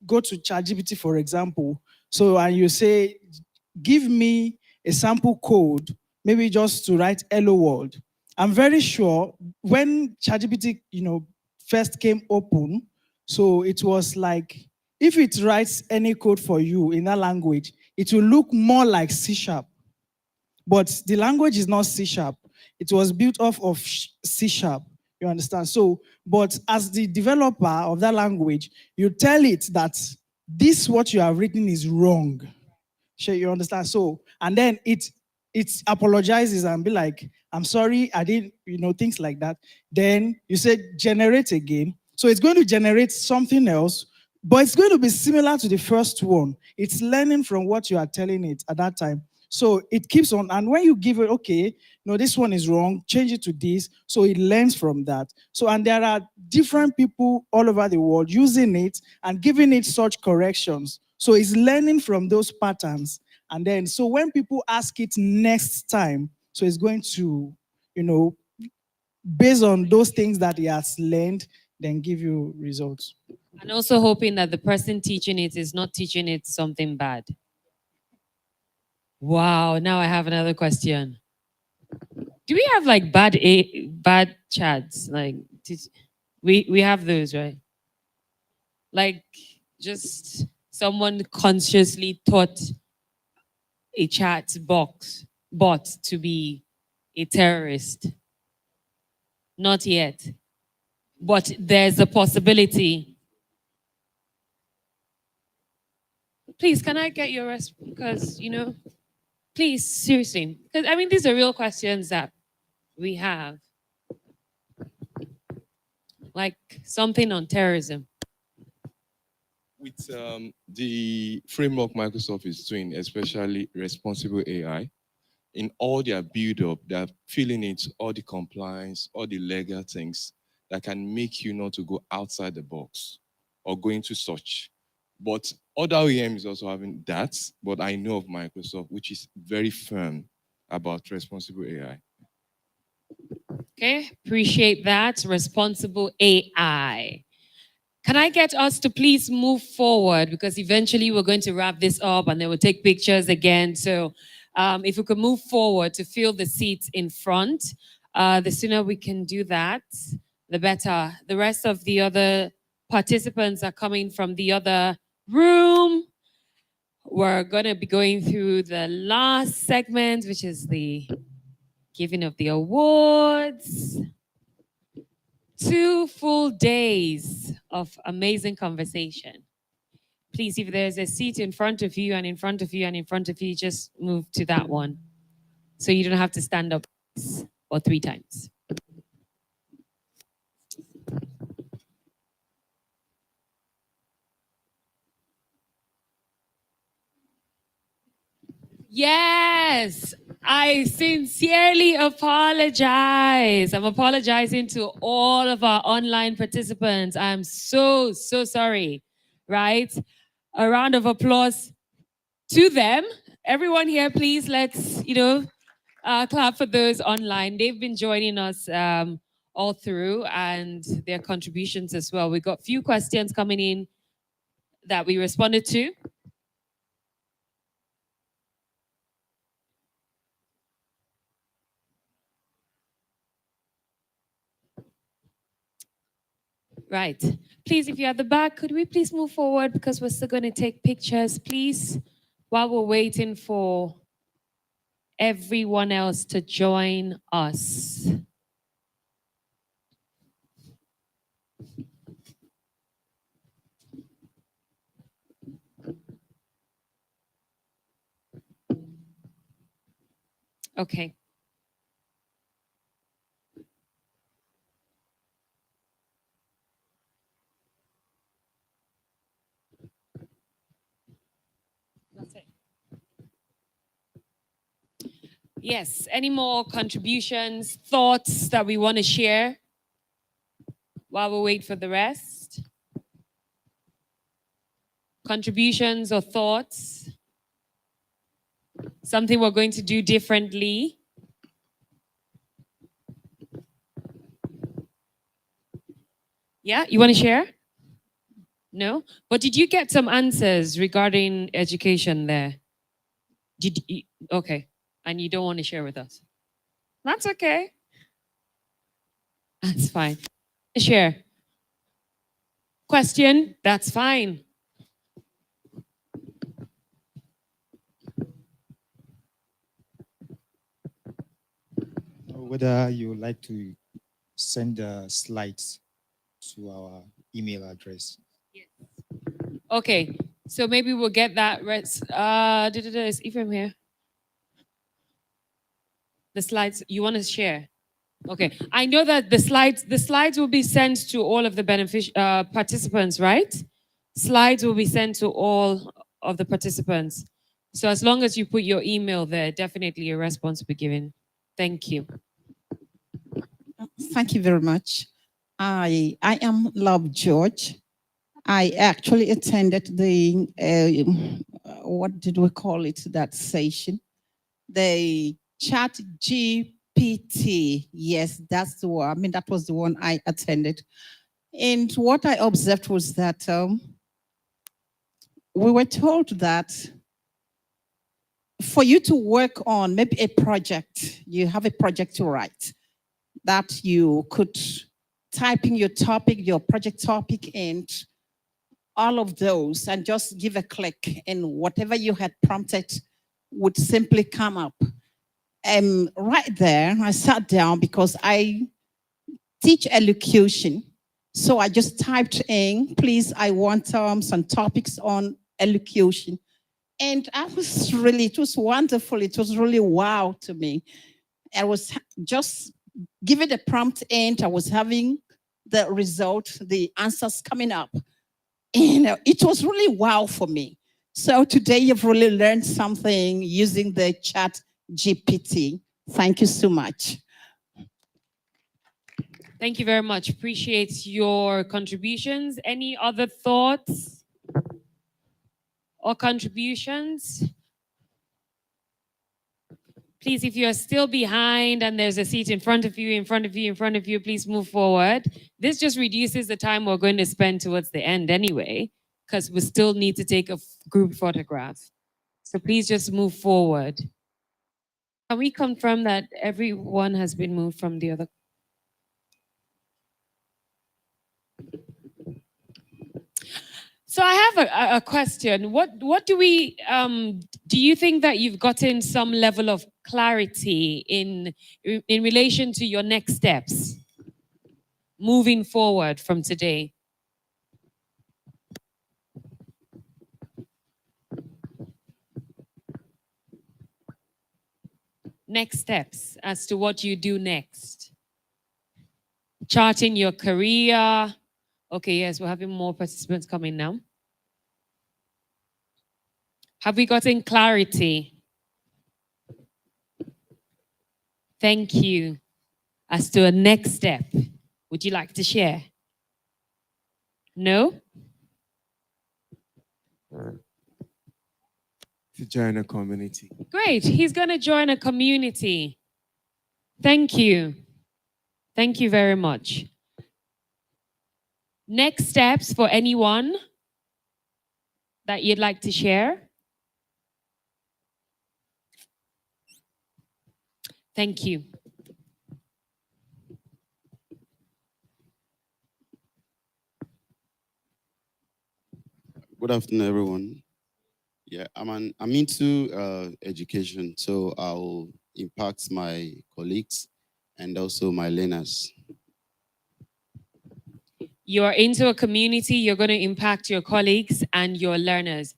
go to ChatGPT, for example, so and you say, give me a sample code, maybe just to write hello world. I'm very sure when ChatGPT, first came open, so it was like, if it writes any code for you in that language, it will look more like C#. But the language is not C#. It was built off of C#. You understand? So, but as the developer of that language, you tell it that this what you have written is wrong. Sure, you understand? So, and then it apologizes and be like, I'm sorry, I didn't, things like that. Then you say generate again. So it's going to generate something else, but it's going to be similar to the first one. It's learning from what you are telling it at that time. So it keeps on, and when you give it, okay, no, this one is wrong, change it to this, so it learns from that. So, and there are different people all over the world using it and giving it such corrections. So it's learning from those patterns. And then, so when people ask it next time, so it's going to, based on those things that he has learned, then give you results. And also hoping that the person teaching it is not teaching it something bad. Wow, now I have another question. Do we have like bad chats? Like we have those, right? Like just someone consciously taught a bot to be a terrorist. Not yet. But there's a possibility. Please, can I get your response? Because, please, seriously. Because, I mean, these are real questions that we have. Like something on terrorism. With the framework Microsoft is doing, especially responsible AI, in all their build-up, they're feeling it, all the compliance, all the legal things that can make you not to go outside the box or go into search. But other OEMs also having that, but I know of Microsoft, which is very firm about responsible AI. Okay, appreciate that. Responsible AI. Can I get us to please move forward, because eventually we're going to wrap this up and then we'll take pictures again. So if we could move forward to fill the seats in front, the sooner we can do that, the better. The rest of the other participants are coming from the other room. We're going to be going through the last segment, which is the giving of the awards. 2 full days of amazing conversation. Please, if there's a seat in front of you and in front of you and in front of you, just move to that one. So you don't have to stand up or 3 times. Yes, I sincerely apologize. I'm apologizing to all of our online participants. I'm so sorry, right? A round of applause to them. Everyone here, please, let's, clap for those online. They've been joining us all through, and their contributions as well. We got a few questions coming in that we responded to. Right. Please, if you're at the back, could we please move forward, because we're still going to take pictures, please, while we're waiting for everyone else to join us. Okay. That's it. Yes, any more contributions, thoughts that we want to share while we wait for the rest? Contributions or thoughts? Something we're going to do differently? Yeah, you want to share? No? But did you get some answers regarding education there? Did you, okay. And you don't want to share with us? That's okay. That's fine. Share. Question? That's fine. Whether you would like to send the slides to our email address. Okay, so maybe we'll get that. Is Ephraim here? The slides you want to share? Okay, I know that the slides will be sent to all of the participants, right? Slides will be sent to all of the participants. So as long as you put your email there, definitely a response will be given. Thank you. Thank you very much. I am Love George. I actually attended the, what did we call it, that session? The Chat GPT. Yes, that's the one. I mean, that was the one I attended. And what I observed was that we were told that for you to work on maybe a project, you have a project to write, that you could type in your topic, your project topic, and all of those, and just give a click, and whatever you had prompted would simply come up. Right there, I sat down because I teach elocution. So I just typed in, please, I want some topics on elocution. And I was really, it was wonderful. It was really wow to me. I was just giving the prompt and I was having the result, the answers coming up. And it was really wow for me. So today you've really learned something using the Chat GPT. Thank you so much. Thank you very much. Appreciate your contributions. Any other thoughts or contributions? Please, if you're still behind and there's a seat in front of you, please move forward. This just reduces the time we're going to spend towards the end anyway, because we still need to take a group photograph. So please just move forward. Can we confirm that everyone has been moved from the other? So I have a question. What do we, do you think that you've gotten some level of clarity in relation to your next steps moving forward from today? Next steps as to what you do next. Charting your career. Okay, yes, we're having more participants coming now. Have we gotten clarity? Thank you. As to a next step, would you like to share? No? To join a community. Great, he's going to join a community. Thank you. Thank you very much. Next steps for anyone that you'd like to share? Thank you. Good afternoon, everyone. Yeah, I'm into education, so I'll impact my colleagues and also my learners. You're into a community, you're going to impact your colleagues and your learners.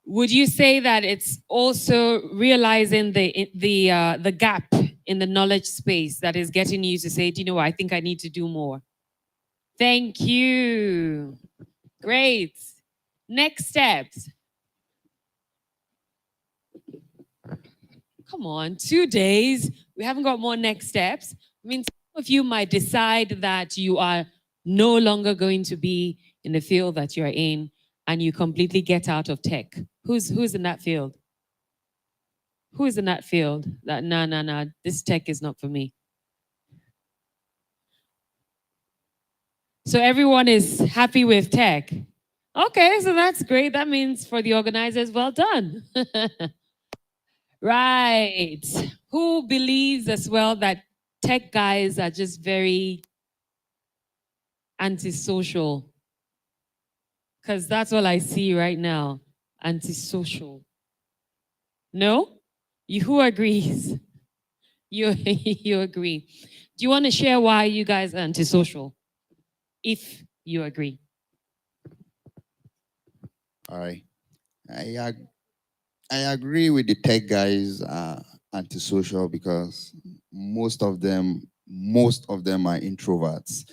Would you say that it's also realizing the gap in the knowledge space that is getting you to say, do you know what, I think I need to do more? Thank you. Great. Next steps. Come on, 2 days. We haven't got more next steps. I mean, some of you might decide that you are no longer going to be in the field that you're in and you completely get out of tech. Who's in that field? Who is in that field? That nah, this tech is not for me. So everyone is happy with tech. Okay, so that's great. That means for the organizers, well done. Right. Who believes as well that tech guys are just very antisocial? Because that's all I see right now. Antisocial. No? Who agrees? You agree. Do you want to share why you guys are antisocial? If you agree. All right. I agree with the tech guys antisocial because most of them are introverts.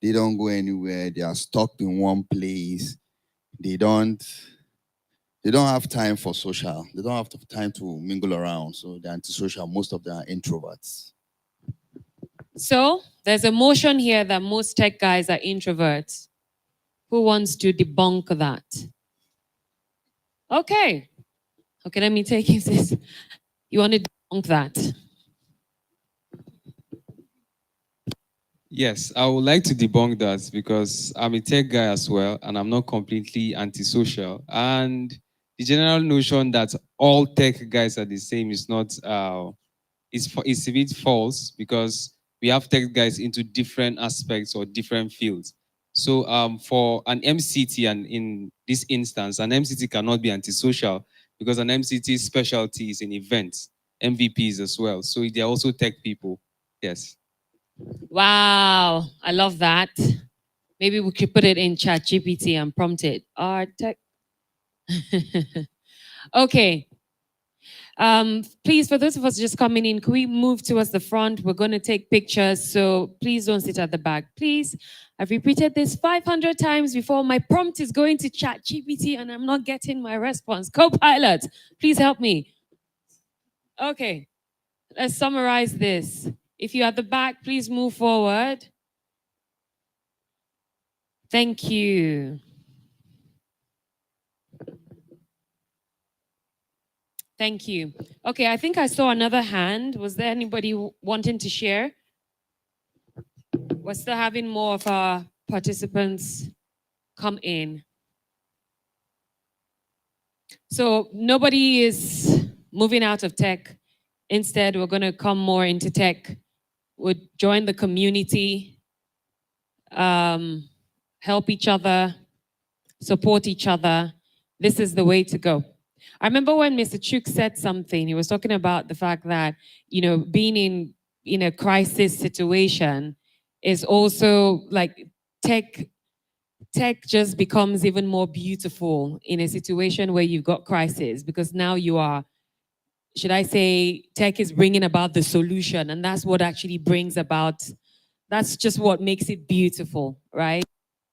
They don't go anywhere. They are stuck in one place. They don't have time for social. They don't have time to mingle around. So they're antisocial. Most of them are introverts. So there's a motion here that most tech guys are introverts. Who wants to debunk that? Okay. Okay, let me take this. You want to debunk that? Yes, I would like to debunk that because I'm a tech guy as well, and I'm not completely antisocial. And the general notion that all tech guys are the same is not it's a bit false because we have tech guys into different aspects or different fields. So for an MCT, and in this instance, an MCT cannot be antisocial because an MCT specialty is in events, MVPs as well. So they're also tech people. Yes. Wow, I love that. Maybe we could put it in ChatGPT and prompt it. Our tech. Okay. Please, for those of us just coming in, can we move towards the front? We're going to take pictures, so please don't sit at the back. Please, I've repeated this 500 times before. My prompt is going to ChatGPT and I'm not getting my response. Copilot, please help me. Okay, let's summarize this. If you're at the back, please move forward. Thank you. Thank you. Okay, I think I saw another hand. Was there anybody wanting to share? We're still having more of our participants come in. So nobody is moving out of tech. Instead, we're going to come more into tech. We'll join the community, help each other, support each other. This is the way to go. I remember when Mr. Chuk said something, he was talking about the fact that, being in a crisis situation is also like tech just becomes even more beautiful in a situation where you've got crisis, because now you are, should I say, tech is bringing about the solution, and that's what actually brings about, that's just what makes it beautiful, right?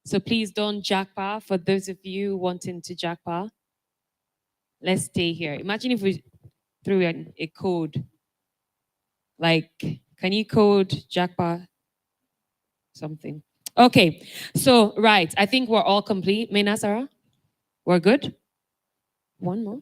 So please don't jackpot. For those of you wanting to jackpot, let's stay here. Imagine if we threw in a code, like, can you code jackpot something? Okay, so right, I think we're all complete. Mena, Sarah, we're good? One more.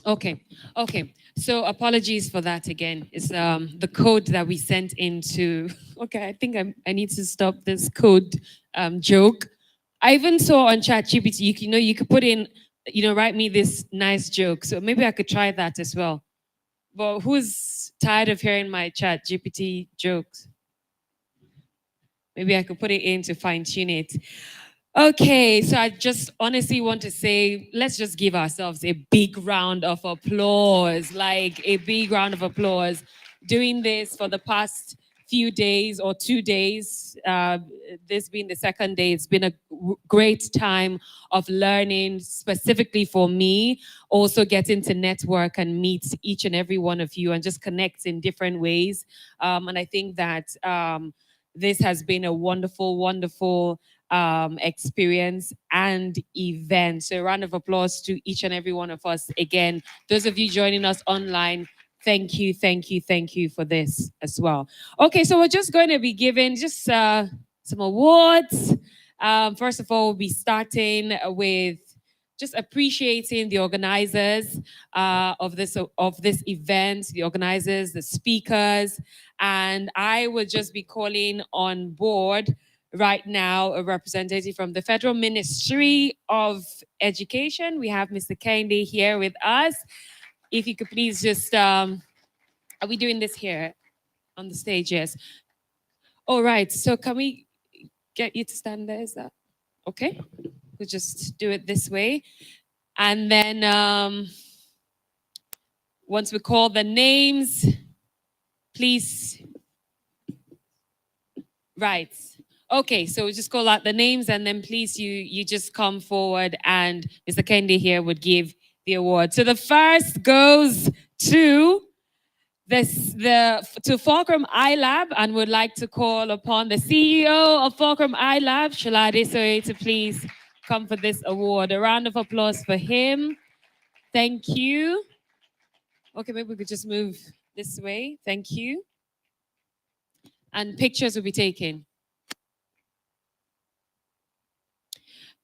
Okay. So apologies for that again. It's the code that we sent into. Okay, I think I need to stop this code joke. I even saw on ChatGPT, you could put in, write me this nice joke. So maybe I could try that as well. But who's tired of hearing my chat GPT jokes? Maybe I could put it in to fine tune it. Okay, so I just honestly want to say, let's just give ourselves a big round of applause, like a big round of applause. Doing this for the past few days or 2 days, this being the second day, it's been a great time of learning, specifically for me, also getting to network and meet each and every one of you and just connect in different ways. And I think that this has been a wonderful, wonderful experience and event. So a round of applause to each and every one of us. Again, those of you joining us online, thank you, thank you, thank you for this as well. Okay, so we're just going to be giving just some awards. First of all, we'll be starting with just appreciating the organizers of this event, the organizers, the speakers, and I will just be calling on board right now a representative from the Federal Ministry of Education. We have Mr. Kende here with us. If you could please just, are we doing this here on the stage? Yes. All right, so can we get you to stand there? Is that okay? We'll just do it this way. And then once we call the names, please. Right. Okay, so we just call out the names and then please you just come forward and Mr. Kendi here would give the award. So the first goes to to Fulcrum iLab and would like to call upon the CEO of Fulcrum iLab, Shalade Soye, to please come for this award. A round of applause for him. Thank you. Okay, maybe we could just move this way. Thank you. And pictures will be taken.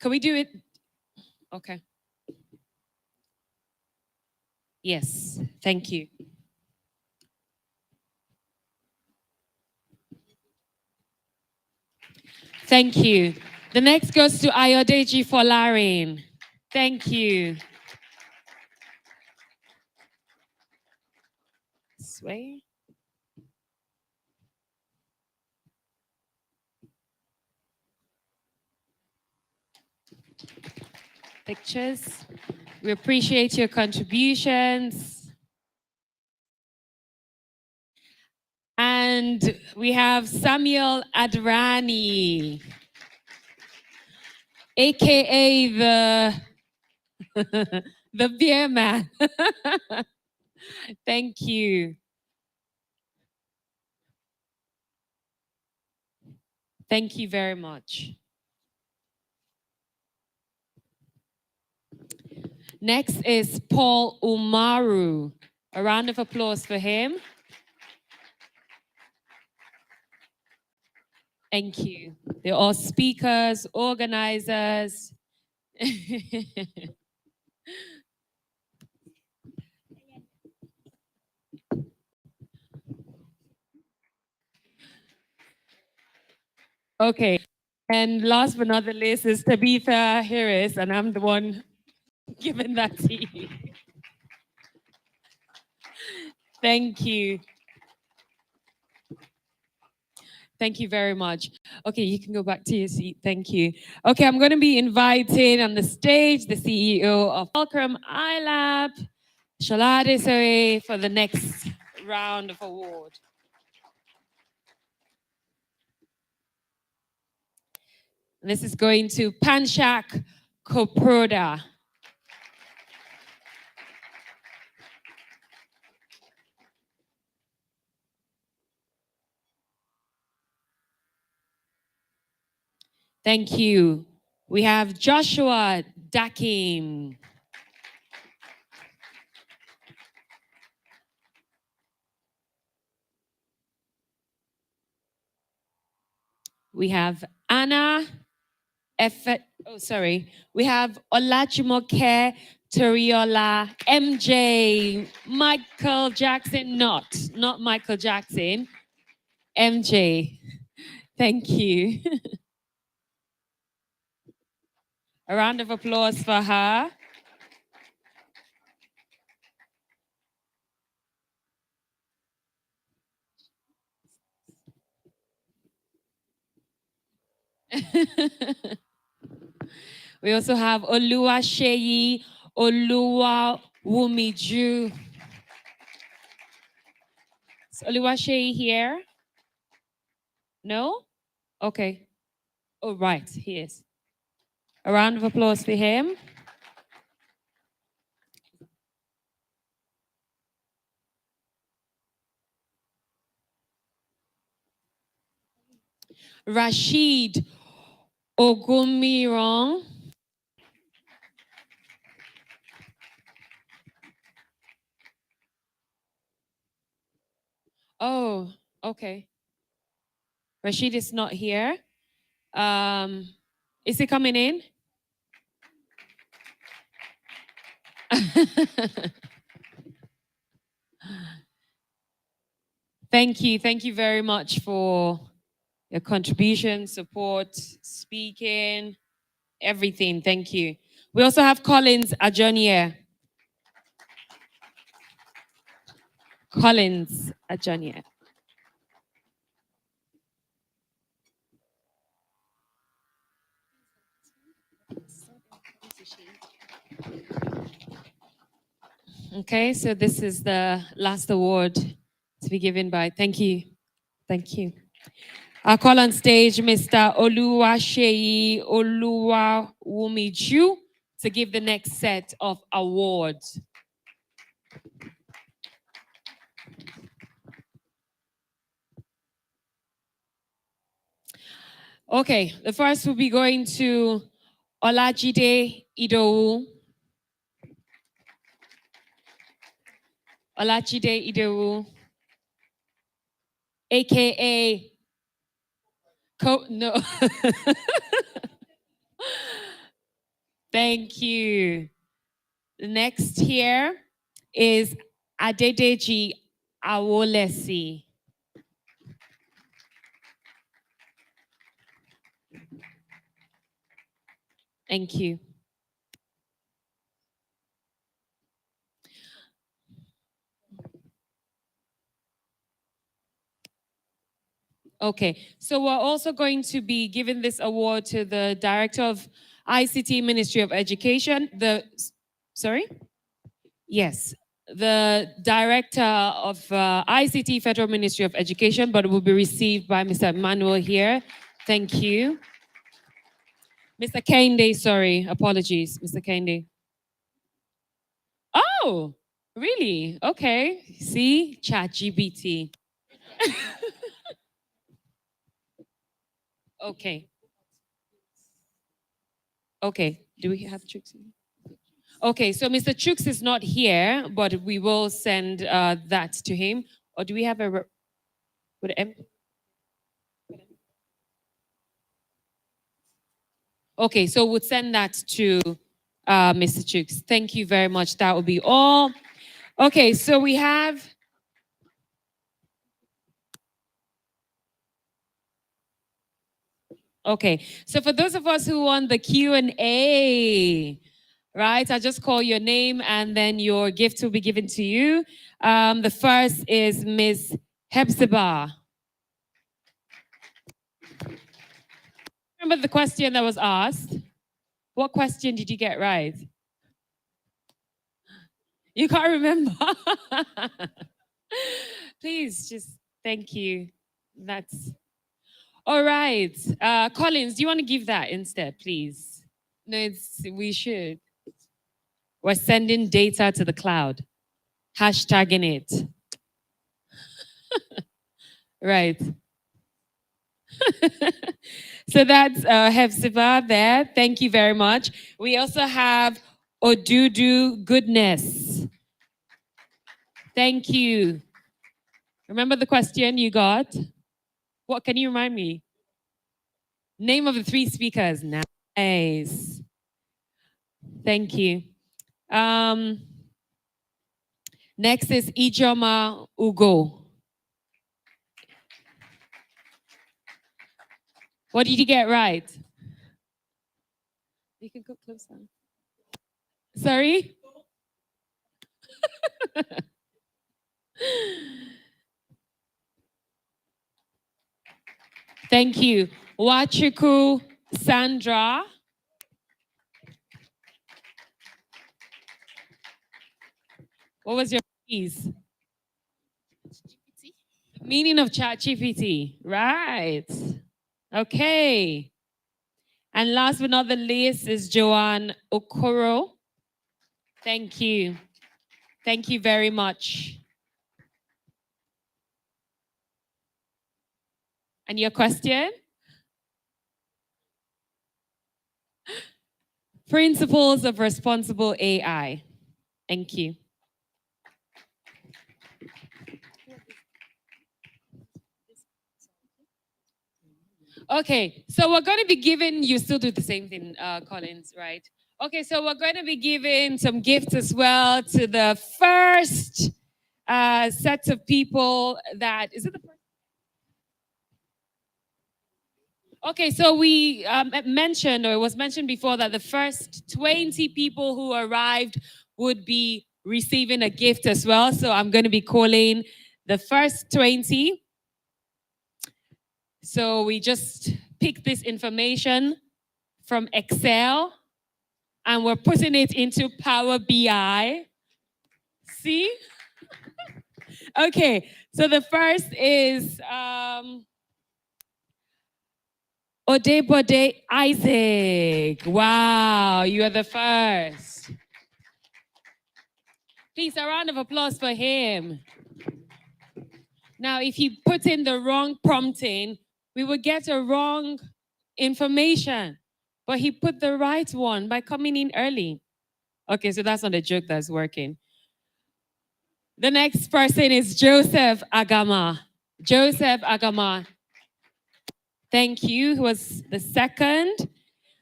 Can we do it? Okay. Yes, thank you. Thank you. The next goes to Ayodeji Folarin. Thank you. This way. Pictures. We appreciate your contributions. And we have Samuel Adrani, AKA the beer man. Thank you. Thank you very much. Next is Paul Umaru. A round of applause for him. Thank you. They're all speakers, organizers. Okay. And last but not the least is Tabitha Harris, and I'm the one giving that to you. Thank you. Thank you very much. Okay, you can go back to your seat. Thank you. Okay, I'm going to be inviting on the stage the CEO of Fulcrum iLab, Shalade Soe, for the next round of award. This is going to Panchak Koproda. Thank you. We have Joshua Dakim. We have Anna We have Olajumoke Toriola, MJ, Michael Jackson, not Michael Jackson, MJ. Thank you. A round of applause for her. We also have Oluwaseyi Oluwawumiju. Is Oluwaseyi here? No? Okay. Oh, right, he is. A round of applause for him. Rashid Ogumiron. Oh, okay. Rashid is not here. Is he coming in? Thank you. Thank you very much for your contribution, support, speaking, everything. Thank you. We also have Collins Ajonier. Collins Ajonier. Okay, so this is the last award to be given by. Thank you. Thank you. I'll call on stage Mr. Oluwaseyi Oluwawumiju to give the next set of awards. Okay, the first will be going to Olajide Idowu. Olajide Idowu, aka no. Thank you. The next here is Adedeji Awolesi. Thank you. Okay, so we're also going to be giving this award to the Director of ICT Ministry of Education. Sorry? Yes, the Director of ICT Federal Ministry of Education, but it will be received by Mr. Emmanuel here. Thank you. Mr. Kende, sorry, apologies, Mr. Kende. Oh, really? Okay. See, ChatGPT. Okay. Okay. Do we have Chooks? Okay, so Mr. Chooks is not here, but we will send that to him. Or do we have a... Would M? Okay, so we'll send that to Mr. Chooks. Thank you very much. That will be all. Okay, so we have... Okay, so for those of us who want the Q&A, right, I just call your name and then your gift will be given to you. The first is Ms. Hepzibah. Remember the question that was asked? What question did you get right? You can't remember? Please, just thank you. That's... All right. Collins, do you want to give that instead, please? No, we should. We're sending data to the cloud. Hashtagging it. Right. So that's Hepzibah there. Thank you very much. We also have Odudu Goodness. Thank you. Remember the question you got? What can you remind me? Name of the 3 speakers. Nice. Thank you. Next is Ijoma Ugo. What did you get right? You can go closer. Sorry? Thank you. Wachuku Sandra. What was your piece? The meaning of ChatGPT. Right. Okay. And last but not the least is Joanne Okoro. Thank you. Thank you very much. And your question? Principles of responsible AI. Thank you. Okay, so we're going to be giving, you still do the same thing, Collins, right? Okay, so we're going to be giving some gifts as well to the first set of people that, is it the first? Okay, so we mentioned, or it was mentioned before, that the first 20 people who arrived would be receiving a gift as well. So I'm going to be calling the first 20. So we just picked this information from Excel and we're putting it into Power BI. See? Okay, so the first is Odebode Isaac. Wow, you are the first. Please, a round of applause for him. Now, if he put in the wrong prompting, we would get a wrong information. But he put the right one by coming in early. Okay, so that's not a joke that's working. The next person is Joseph Agama. Joseph Agama. Thank you. He was the second.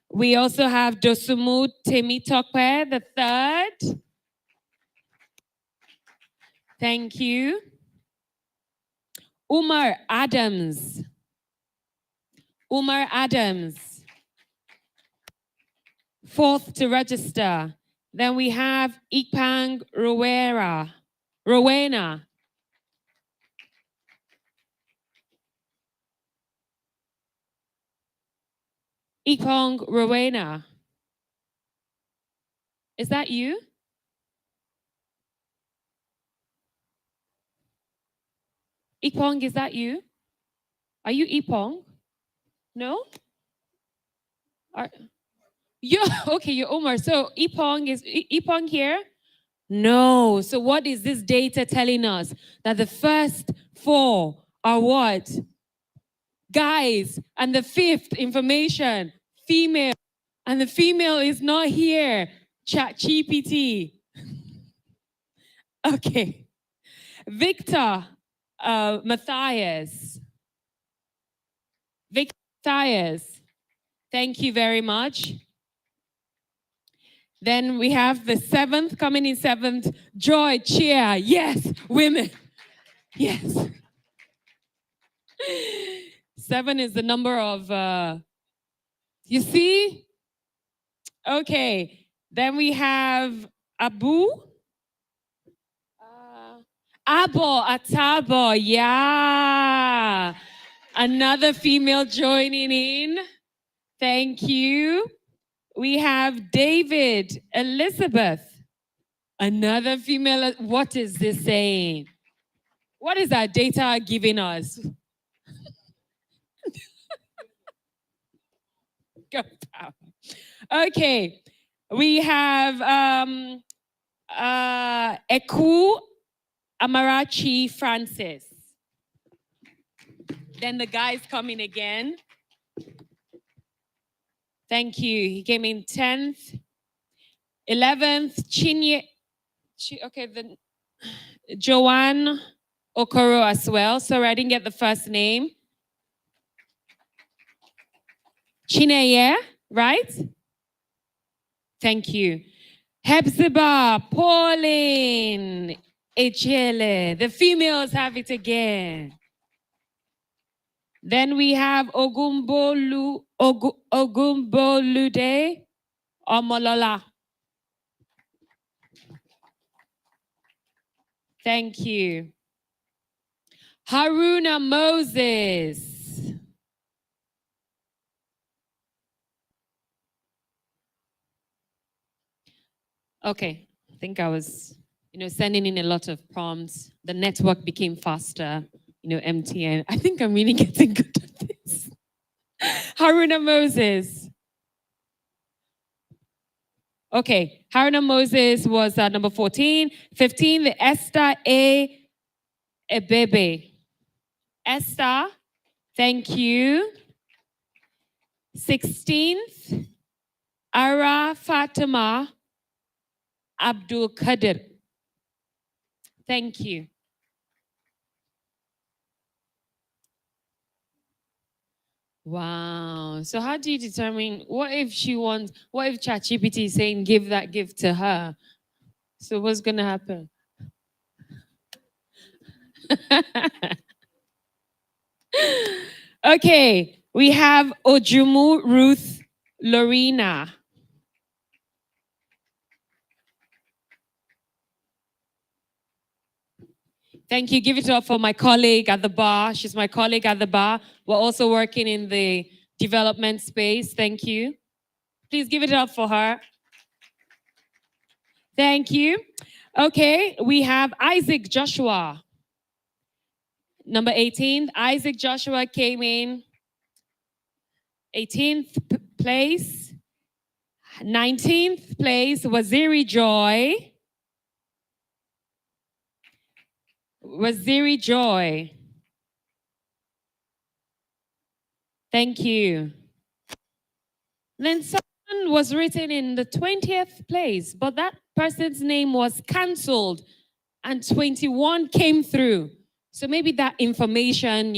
We also have Dosumu Temitokwe, the third. Thank you. Umar Adams. Umar Adams. Fourth to register. Then we have Ipang Rowena. Ipong Rowena. Is that you? Ipong, is that you? Are you Ipong? No? Okay, you're Omar. So Ipong is Ipong here? No. So what is this data telling us? That the first four are what? Guys. And the fifth information, female. And the female is not here. ChatGPT. Okay. Victor Matthias. Victor Matthias. Thank you very much. Then we have the seventh, coming in seventh, Joy, cheer. Yes, women. Yes. 7 is the number of, you see? Okay. Then we have Abu. Abo, Atabo, yeah. Another female joining in. Thank you. We have David, Elizabeth. Another female. What is this saying? What is our data giving us? Go power. Okay. We have Eku Amarachi Francis. Then the guy's coming again. Thank you. He came in 10th. 11th, then Joanne Okoro as well. Sorry, I didn't get the first name. Chineye, right? Thank you. Hepzibah, Pauline, Echele. The females have it again. Then we have Ogumbolude Omolola. Thank you. Haruna Moses. Okay, I think I was, sending in a lot of prompts. The network became faster, MTN. I think I'm really getting good at this. Haruna Moses. Okay, Haruna Moses was number 14. 15, the Esther A. Ebebe. Esther, thank you. 16th, Ara Fatima Abdul Qadir. Thank you. Wow. So how do you determine what if ChatGPT is saying give that gift to her? So what's gonna happen? Okay, we have Ojumu Ruth Lorena. Thank you. Give it up for my colleague at the bar. She's my colleague at the bar. We're also working in the development space. Thank you. Please give it up for her. Thank you. Okay, we have Isaac Joshua. Number 18, Isaac Joshua came in 18th place. 19th place, Waziri Joy. Waziri Joy. Thank you. Then someone was written in the 20th place, but that person's name was cancelled and 21 came through. So maybe that information,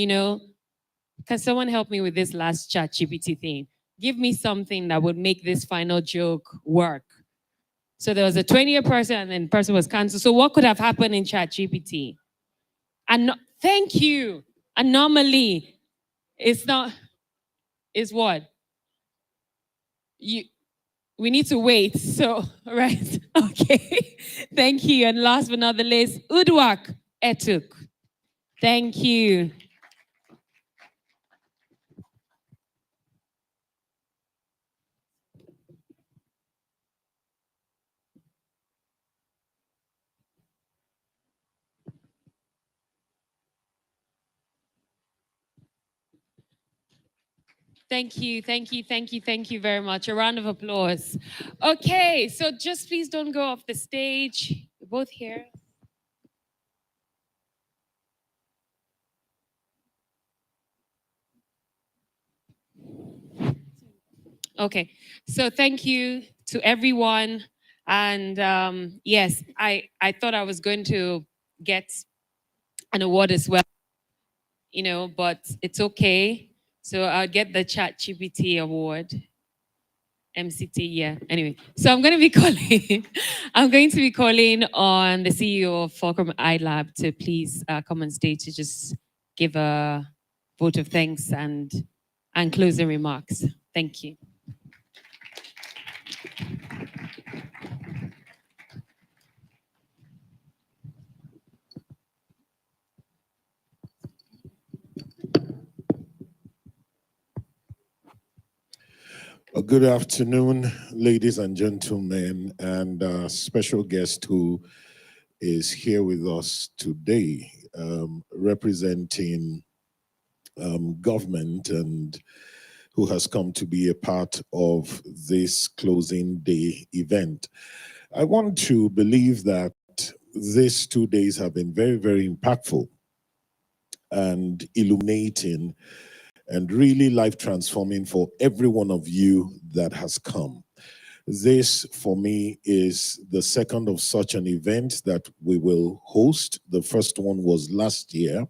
can someone help me with this last ChatGPT thing? Give me something that would make this final joke work. So there was a 20th person and then the person was cancelled. So what could have happened in ChatGPT? And thank you. Anomaly. It's not, it's what? We need to wait. So, right. Okay. Thank you. And last but not the least, Udwak Etuk. Thank you. Thank you, thank you, thank you, thank you very much. A round of applause. Okay, so just please don't go off the stage. You're both here. Okay, so thank you to everyone. And yes, I thought I was going to get an award as well, but it's okay. So I'll get the ChatGPT award. MCT, yeah. Anyway, so I'm going to be calling on the CEO of Fulcrum iLab to please come on stage to just give a vote of thanks and closing remarks. Thank you. Good afternoon, ladies and gentlemen, and special guest who is here with us today, representing government and who has come to be a part of this closing day event. I want to believe that these 2 days have been very, very impactful and illuminating and really life transforming for every one of you that has come. This, for me, is the second of such an event that we will host. The first one was last year,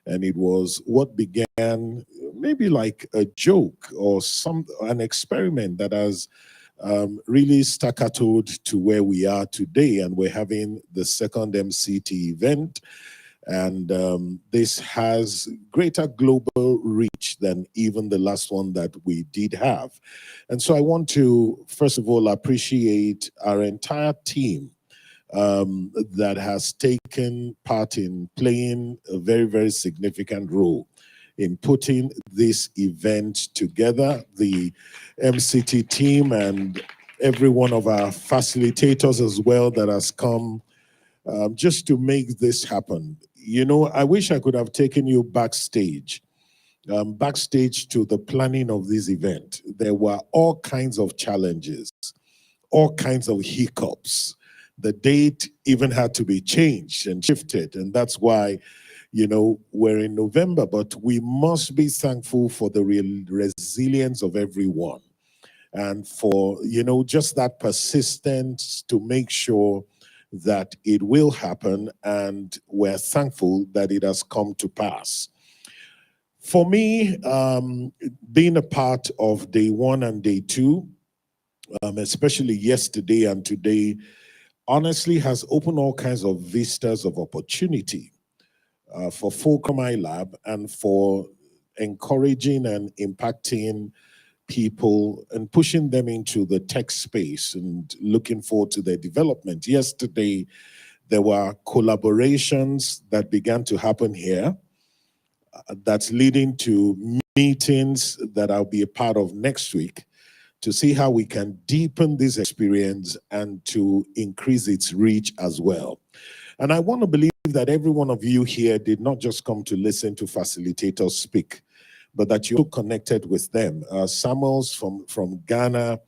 and it was what began maybe like a joke or an experiment that has really staccatoed to where we are today, and we're having the second MCT event. And this has greater global reach than even the last one that we did have. And so I want to, first of all, appreciate our entire team that has taken part in playing a very, very significant role in putting this event together. The MCT team and every one of our facilitators as well that has come just to make this happen. You know, I wish I could have taken you backstage to the planning of this event. There were all kinds of challenges, all kinds of hiccups. The date even had to be changed and shifted, and that's why, you know, we're in November, but we must be thankful for the real resilience of everyone and for, you know, just that persistence to make sure that it will happen, and we're thankful that it has come to pass. For me, being a part of day one and day two, especially yesterday and today, honestly has opened all kinds of vistas of opportunity for Fulcrum iLab and for encouraging and impacting people and pushing them into the tech space and looking forward to their development. Yesterday, there were collaborations that began to happen here that's leading to meetings that I'll be a part of next week to see how we can deepen this experience and to increase its reach as well. And I want to believe that every one of you here did not just come to listen to facilitators speak, but that you're connected with them. Samuel's from Ghana,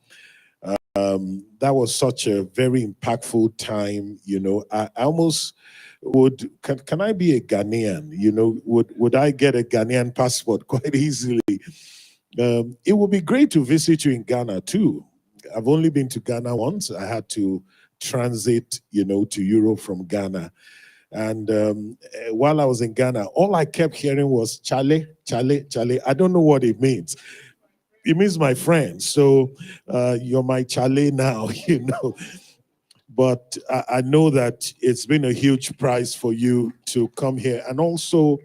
that was such a very impactful time. You know, I almost would, can I be a Ghanaian? You know, would I get a Ghanaian passport quite easily? It would be great to visit you in Ghana too. I've only been to Ghana once. I had to transit, you know, to Europe from Ghana. And while I was in Ghana, all I kept hearing was Chale, Chale, Chale. I don't know what it means. It means my friend. So you're my Chale now, you know. But I know that it's been a huge prize for you to come here. And also,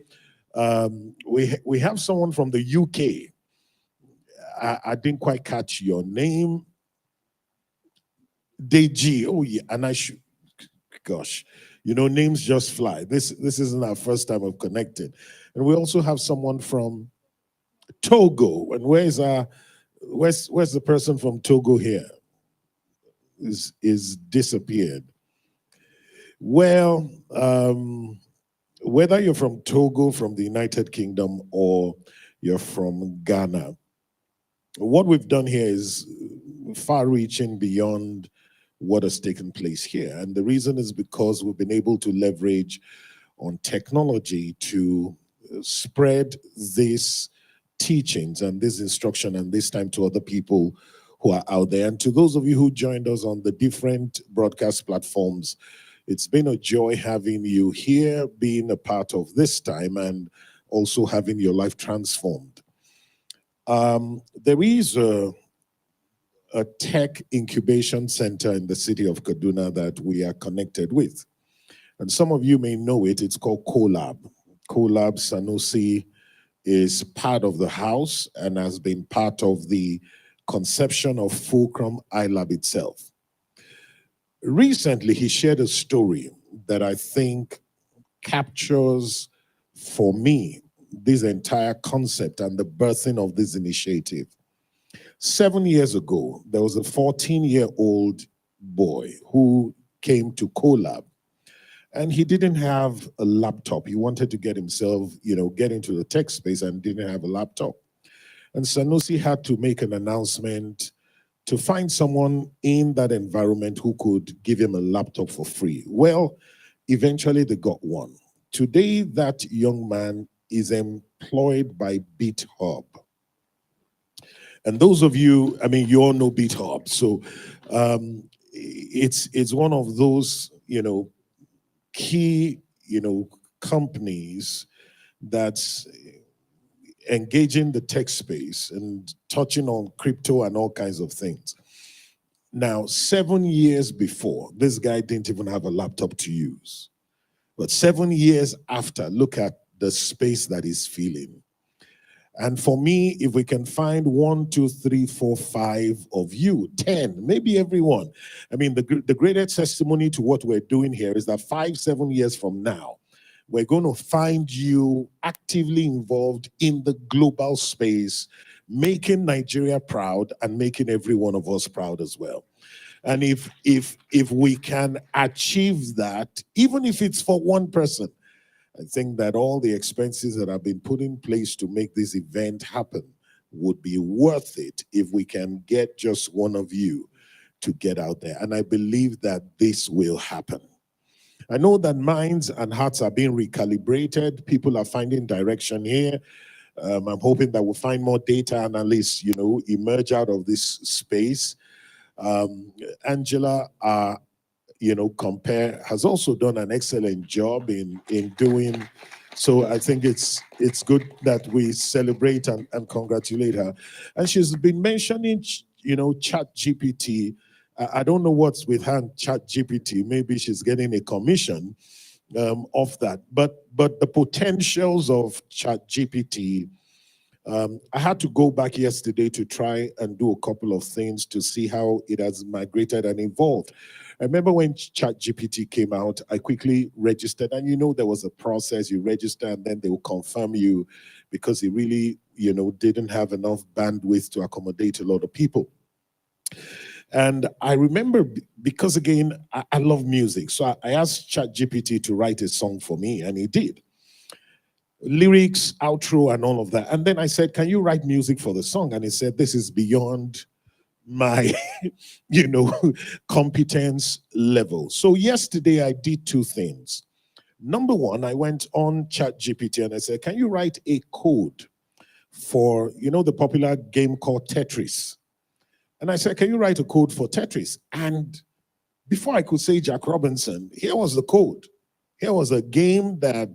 we have someone from the UK. I didn't quite catch your name. Deji. Oh, yeah. And I should, gosh, you know, names just fly. This isn't our first time of connecting. And we also have someone from Togo. And where's the person from Togo here? Is disappeared. Well, whether you're from Togo, from the United Kingdom, or you're from Ghana, what we've done here is far-reaching beyond what has taken place here. And the reason is because we've been able to leverage on technology to spread these teachings and this instruction and this time to other people who are out there. And to those of you who joined us on the different broadcast platforms, it's been a joy having you here, being a part of this time, and also having your life transformed. There is a tech incubation center in the city of Kaduna that we are connected with. And some of you may know it. It's called CoLab. CoLab Sanusi is part of the house and has been part of the conception of Fulcrum iLab itself. Recently, he shared a story that I think captures, for me, this entire concept and the birthing of this initiative. 7 years ago, there was a 14-year-old boy who came to CoLab, and he didn't have a laptop. He wanted to get himself, you know, get into the tech space and didn't have a laptop. And Sanusi had to make an announcement to find someone in that environment who could give him a laptop for free. Well, eventually they got one. Today, that young man is employed by BitHub. And those of you, I mean, you all know BitHub. So it's one of those, you know, key, you know, companies that's engaging the tech space and touching on crypto and all kinds of things. Now, 7 years before, this guy didn't even have a laptop to use. But 7 years after, look at the space that he's feeling. And for me, if we can find 1, 2, 3, 4, 5 of you, 10, maybe everyone. I mean, the greatest testimony to what we're doing here is that 5, 7 years from now, We're going to find you actively involved in the global space, making Nigeria proud and making every one of us proud as well. And if we can achieve that, even if it's for one person, I think that all the expenses that have been put in place to make this event happen would be worth it if we can get just one of you to get out there. And I believe that this will happen. I know that minds and hearts are being recalibrated. People are finding direction here. I'm hoping that we'll find more data analysts, emerge out of this space. Angela, Compare has also done an excellent job in doing. So I think it's good that we celebrate and congratulate her. And she's been mentioning, Chat GPT. I don't know what's with her and Chat GPT. Maybe she's getting a commission of that. But the potentials of Chat GPT, I had to go back yesterday to try and do a couple of things to see how it has migrated and evolved. I remember when ChatGPT came out, I quickly registered, and there was a process. You register and then they will confirm you because it really, didn't have enough bandwidth to accommodate a lot of people. And I remember, because again, I love music. So I asked ChatGPT to write a song for me, and he did. Lyrics, outro, and all of that. And then I said, can you write music for the song? And he said, this is beyond my, competence level. So yesterday I did two things. Number one, I went on ChatGPT and I said, can you write a code for, the popular game called Tetris? And I said, can you write a code for Tetris? And before I could say Jack Robinson, here was the code. Here was a game that,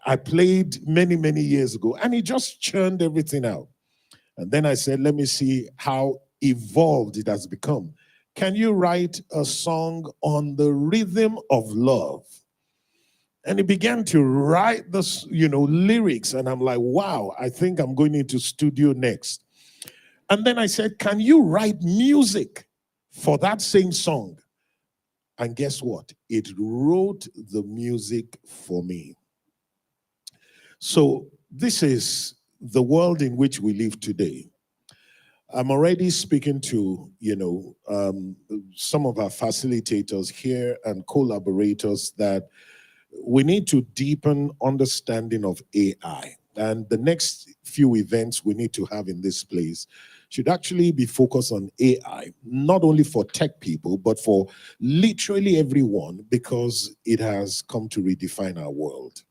I played many, many years ago, and he just churned everything out. And then I said, let me see how evolved it has become. Can you write a song on the rhythm of love? And he began to write the, lyrics, and I'm like, wow, I think I'm going into studio next. And then I said, can you write music for that same song? And guess what? It wrote the music for me. So this is the world in which we live today. I'm already speaking to, some of our facilitators here and collaborators that we need to deepen understanding of AI. And the next few events we need to have in this place should actually be focused on AI, not only for tech people, but for literally everyone, because it has come to redefine our world.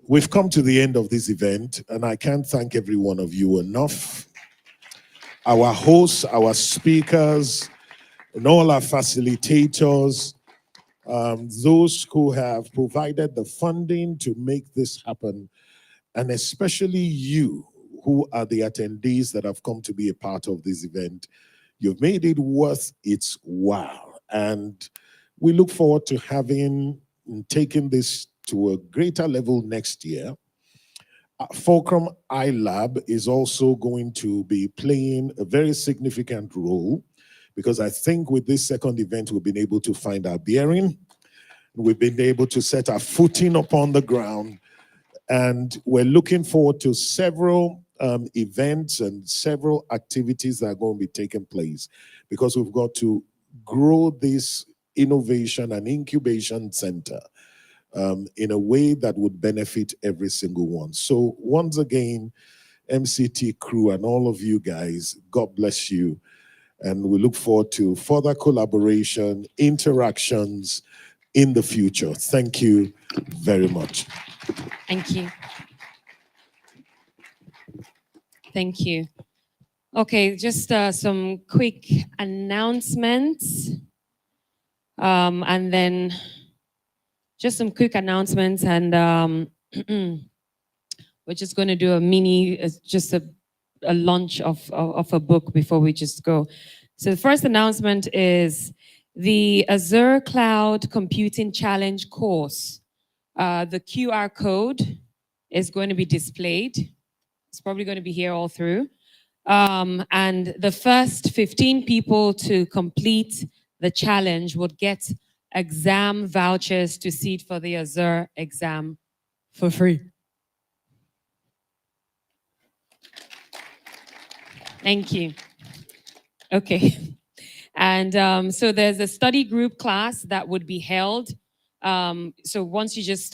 We've come to the end of this event, and I can't thank every one of you enough. Our hosts, our speakers, and all our facilitators, those who have provided the funding to make this happen, and especially you who are the attendees that have come to be a part of this event. You've made it worth its while. And we look forward to having and taking this to a greater level next year. Fulcrum iLab is also going to be playing a very significant role, because I think with this second event, we've been able to find our bearing. We've been able to set our footing upon the ground, and we're looking forward to several events and several activities that are going to be taking place, because we've got to grow this innovation and incubation center in a way that would benefit every single one. So once again, MCT crew and all of you guys, God bless you. And we look forward to further collaboration, interactions in the future. Thank you very much. Thank you. Thank you. Okay, just some quick announcements. And then just some quick announcements, and we're just going to do a mini, just a launch of a book before we just go. So the first announcement is the Azure Cloud Computing Challenge course. The QR code is going to be displayed. It's probably going to be here all through. And the first 15 people to complete the challenge would get exam vouchers to sit for the Azure exam for free. Thank you. Okay. And so there's a study group class that would be held. So once you just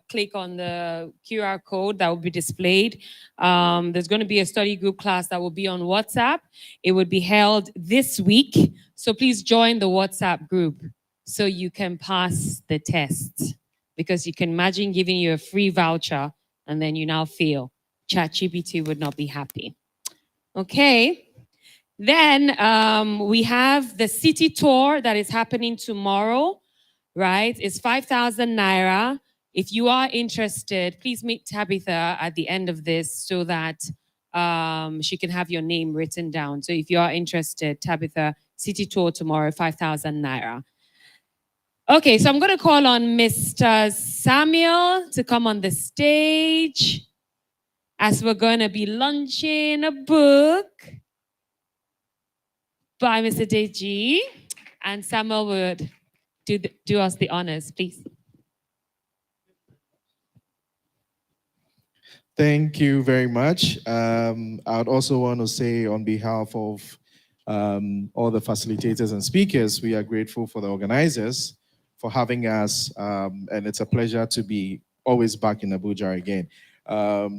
click on the QR code that will be displayed, there's going to be a study group class that will be on WhatsApp. It would be held this week. So please join the WhatsApp group so you can pass the test. Because you can imagine giving you a free voucher and then you now feel ChatGPT would not be happy. Okay. Then we have the city tour that is happening tomorrow, right? It's 5,000 Naira. If you are interested, please meet Tabitha at the end of this so that she can have your name written down. So if you are interested, Tabitha, city tour tomorrow, 5,000 Naira. Okay, so I'm going to call on Mr. Samuel to come on the stage as we're going to be launching a book by Mr. Deji, and Samuel would do us the honors, please. Thank you very much. I would also want to say on behalf of all the facilitators and speakers, we are grateful for the organizers for having us, and it's a pleasure to be always back in Abuja again.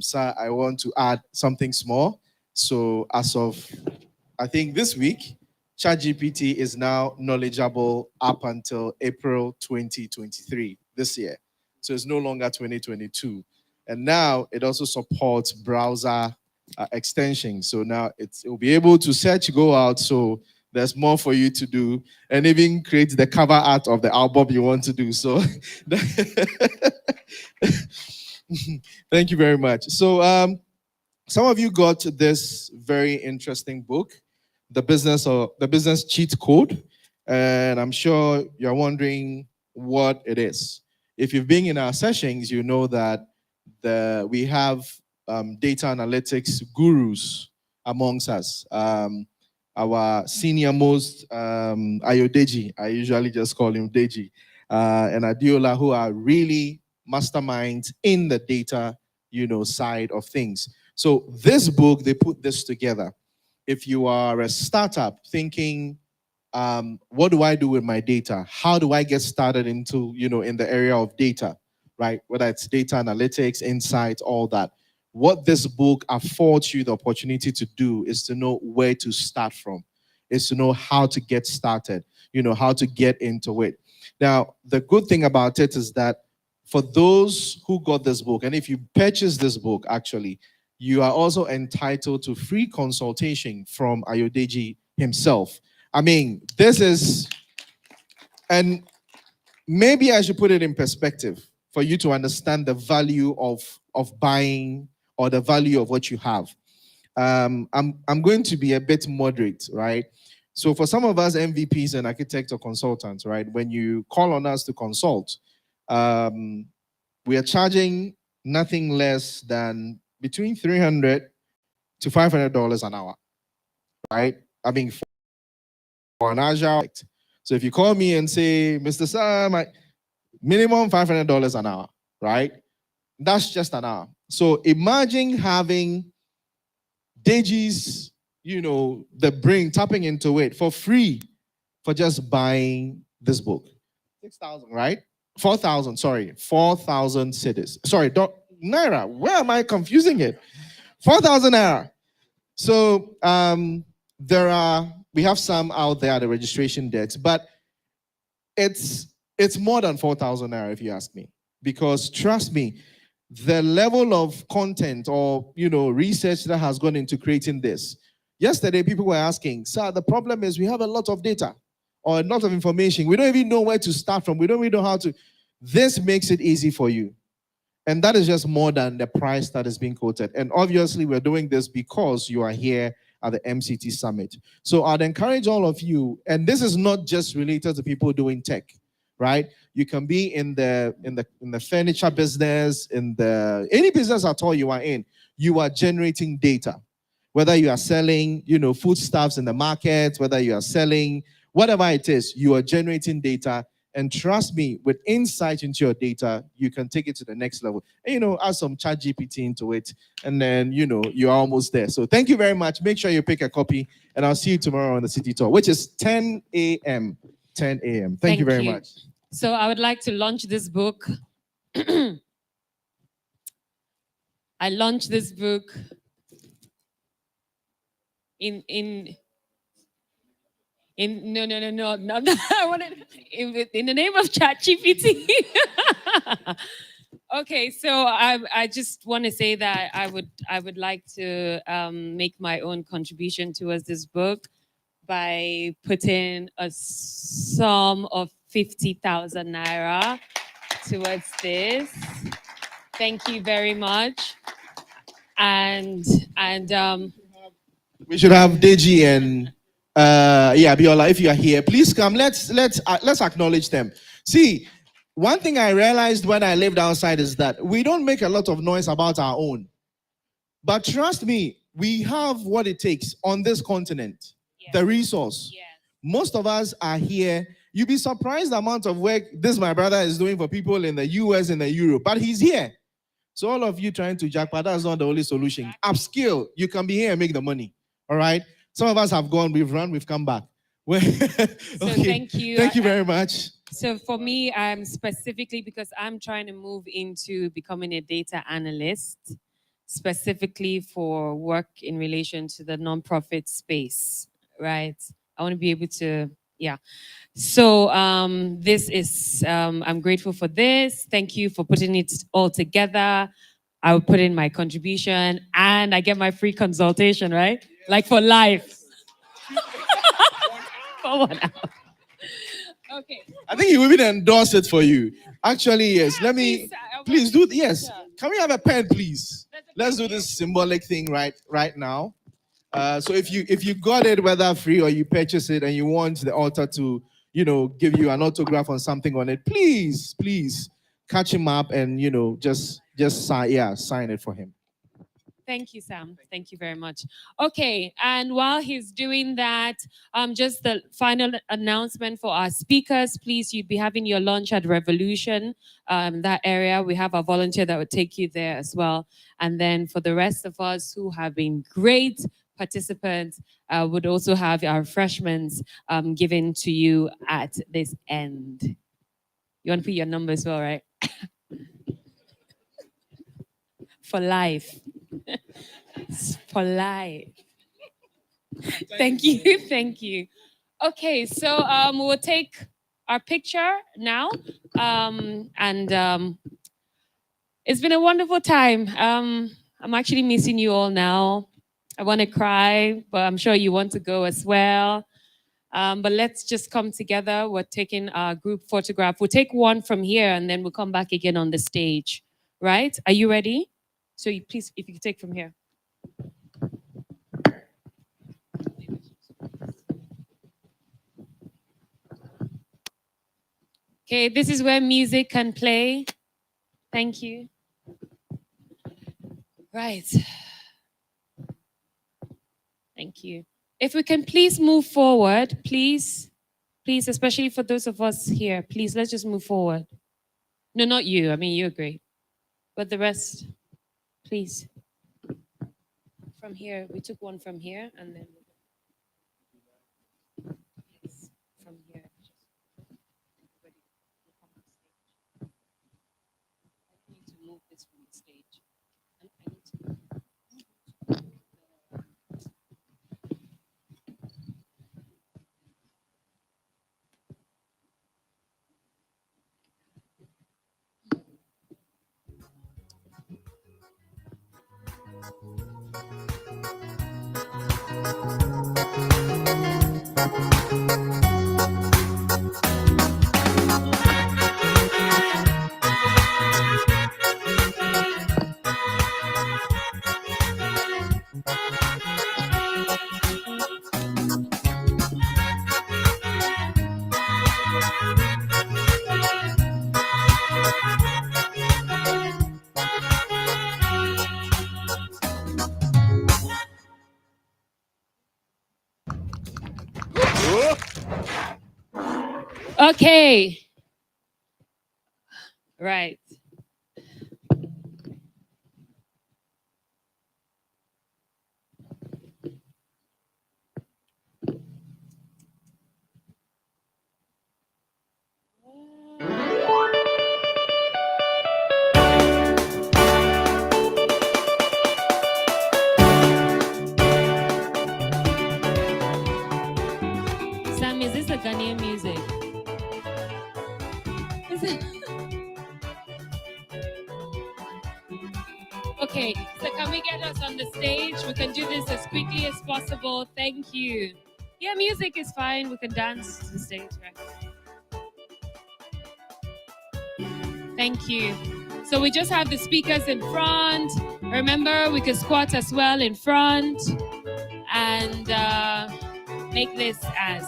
Sir, I want to add something small. So as of, I think this week, ChatGPT is now knowledgeable up until April 2023, this year. So it's no longer 2022. And now it also supports browser extensions. So now it will be able to search, go out. So there's more for you to do, and even create the cover art of the album you want to do. So thank you very much. So some of you got this very interesting book, The Business Cheat Code, and I'm sure you're wondering what it is. If you've been in our sessions, you know that we have data analytics gurus amongst us. Our senior most, Ayodeji, I usually just call him Deji, and Adiola, who are really masterminds in the data, side of things. So this book, they put this together. If you are a startup thinking, what do I do with my data? How do I get started into, in the area of data, right? Whether it's data analytics, insights, all that. What this book affords you the opportunity to do is to know where to start from, is to know how to get started, how to get into it. Now, the good thing about it is that for those who got this book, and if you purchase this book, actually, you are also entitled to free consultation from Ayodeji himself. I mean, this is, and maybe I should put it in perspective for you to understand the value of buying or the value of what you have. I'm going to be a bit moderate, right? So for some of us MVPs and architects or consultants, right, when you call on us to consult, we are charging nothing less than between $300 to $500 an hour, right? I mean, for an Agile. So if you call me and say, Mr. Sam, minimum $500 an hour, right? That's just an hour. So imagine having Deji's, the brain tapping into it for free for just buying this book. 6,000, right? 4,000, sorry, 4,000 cities. Sorry, Naira, where am I confusing it? 4,000 Naira. So we have some out there at the registration desk, but it's more than 4,000 Naira if you ask me. Because trust me, the level of content or research that has gone into creating this. Yesterday, people were asking, sir, the problem is we have a lot of data or a lot of information. We don't even know where to start from. We don't even know how to. This makes it easy for you. And that is just more than the price that is being quoted. And obviously, we're doing this because you are here at the MCT Summit. So I'd encourage all of you, and this is not just related to people doing tech, right? You can be in the furniture business, in any business at all you are in. You are generating data. Whether you are selling, foodstuffs in the market, whether you are selling, whatever it is, you are generating data. And trust me, with insight into your data, you can take it to the next level. And, add some chat GPT into it, and then, you're almost there. So thank you very much. Make sure you pick a copy, and I'll see you tomorrow on the City Tour, which is 10 a.m. 10 a.m. Thank you very much. So I would like to launch this book. I launched this book in no. I wanted in the name of ChatGPT. Okay, so I just want to say that I would like to make my own contribution towards this book by putting a sum of 50,000 naira towards this. Thank you very much. And we should have Deji and Biola, if you are here, please come. Let's acknowledge them. See, one thing I realized when I lived outside is that we don't make a lot of noise about our own. But trust me, we have what it takes on this continent, the resource. Most of us are here. You'd be surprised the amount of work this my brother is doing for people in the US and the Europe, but he's here. So all of you trying to jackpot, that's not the only solution. Upskill, you can be here and make the money. All right? Some of us have gone, we've run, we've come back. So thank you. Thank you very much. So for me, I'm specifically because I'm trying to move into becoming a data analyst, specifically for work in relation to the nonprofit space, right? I want to be able to, yeah. So this is, I'm grateful for this. Thank you for putting it all together. I will put in my contribution and I get my free consultation, right? Like for life. For 1 hour. Okay. I think he will even endorse it for you. Actually, yes. Let me, please do, yes. Can we have a pen, please? Let's do this symbolic thing right now. So if you got it, whether free or you purchase it and you want the author to, give you an autograph on something on it, please catch him up and, just sign it for him. Thank you, Sam. Thank you very much. Okay, and while he's doing that, just the final announcement for our speakers. Please, you'd be having your lunch at Revolution, that area. We have a volunteer that would take you there as well. And then for the rest of us who have been great participants, would also have our refreshments given to you at this end. You want to put your number as well, right? For life. For life. Thank you. Thank you. Okay, so we'll take our picture now. It's been a wonderful time. I'm actually missing you all now. I want to cry, but I'm sure you want to go as well. But let's just come together. We're taking our group photograph. We'll take one from here and then we'll come back again on the stage. Right? Are you ready? So you please, if you could take from here. Okay, this is where music can play. Thank you. Right. Thank you. If we can please move forward, please, especially for those of us here, please, let's just move forward. No, not you. I mean, you're great. But the rest, please. From here, we took one from here and then yes, from here. I need to move this from the stage. And I need to Okay. Right. Sam, is this a Ghanaian music? Is it? Okay, so can we get us on the stage? We can do this as quickly as possible. Thank you. Yeah, music is fine. We can dance to the stage, right? Thank you. So we just have the speakers in front. Remember, we can squat as well in front and make this as.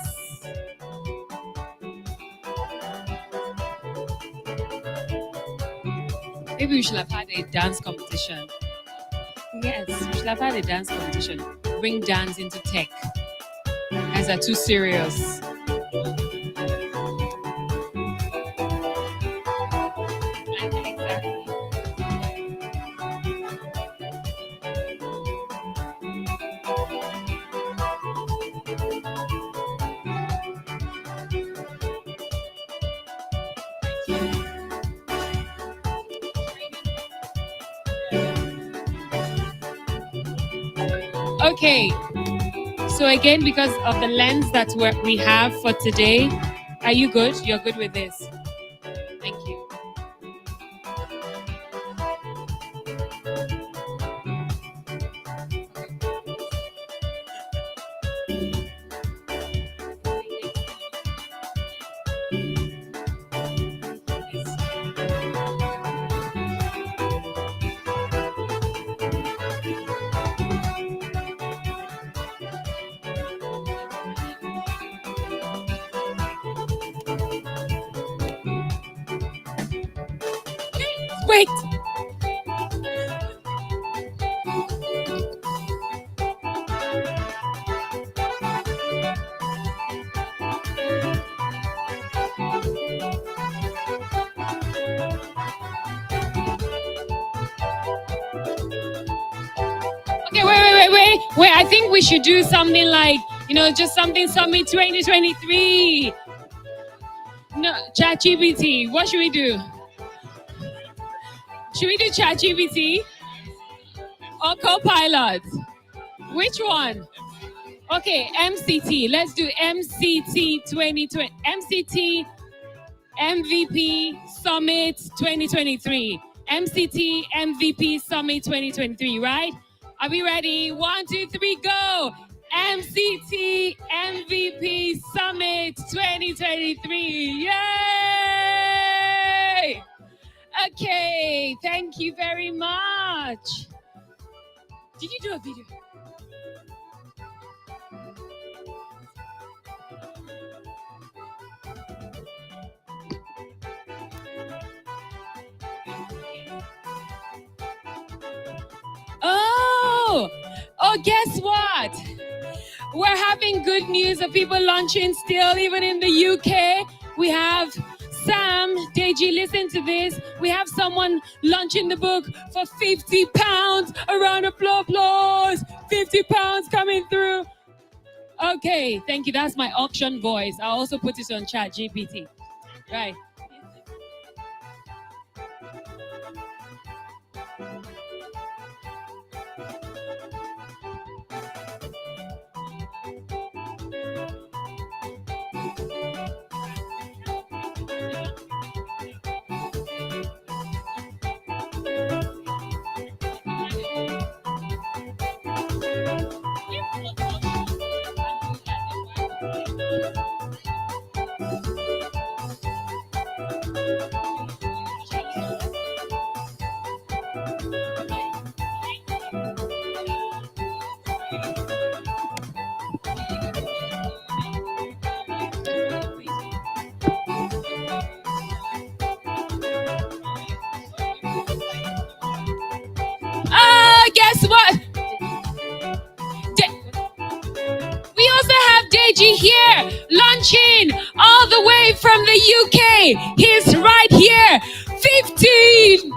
Maybe we should have had a dance competition. Yes, we should have had a dance competition. Bring dance into tech. Guys are too serious. Okay, so again, because of the lens that we have for today, are you good? You're good with this? Thank you. Wait. Okay, wait. I think we should do something like, just something Summit 2023. No, ChatGPT. What should we do? Should we do ChatGPT or Copilot? Which one? Okay, MCT. Let's do MCT 2020. MCT MVP Summit 2023. MCT MVP Summit 2023, right? Are we ready? 1, 2, 3, go! MCT MVP Summit 2023. Yay! Okay, thank you very much. Did you do a video? Oh, guess what? We're having good news of people launching still, even in the UK. We have Sam, Deji, listen to this. We have someone launching the book for £50. A round of applause. £50 coming through. Okay, thank you. That's my auction voice. I'll also put it on ChatGPT. Right. Guess what? We also have Deji here, launching all the way from the UK. He's right here. £15.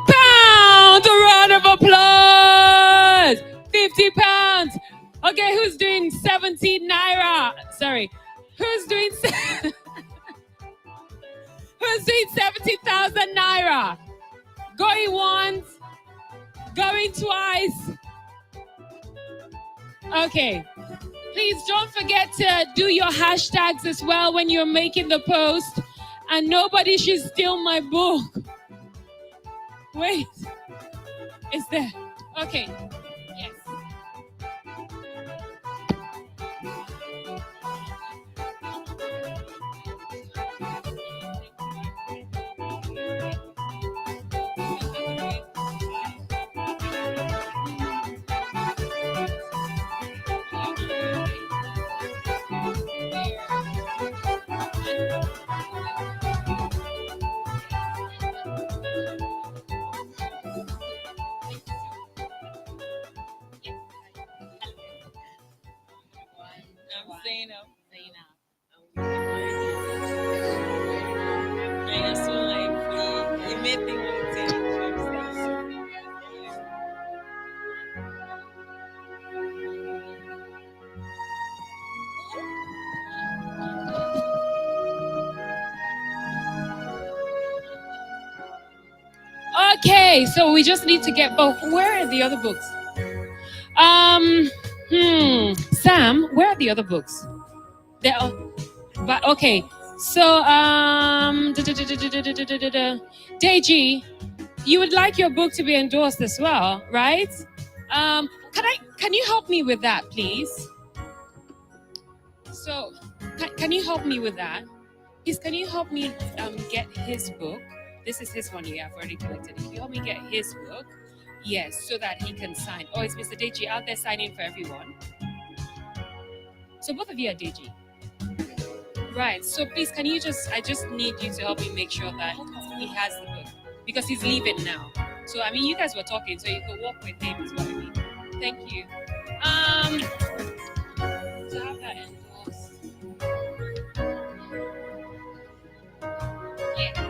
A round of applause. £50. Okay, who's doing 17 naira? Sorry. Who's doing who's doing 70,000 naira? Going once, going twice. Okay. Please don't forget to do your hashtags as well when you're making the post. And nobody should steal my book. Wait. Is there? Okay. Yes. Okay, so we just need to get both. Where are the other books? Sam, where are the other books? They're but okay. So Deji, you would like your book to be endorsed as well, right? Can you help me with that, please? So can you help me with that? Please, can you help me get his book? This is his one here. I've already collected it. Can you help me get his book? Yes, so that he can sign. Oh, it's Mr. Deji out there signing for everyone. So both of you are Deji. Right. So please, can you I just need you to help me make sure that he has the book. Because he's leaving now. So, I mean, you guys were talking, so you could walk with him is what I mean. Thank you. To have that endorsed. Yeah.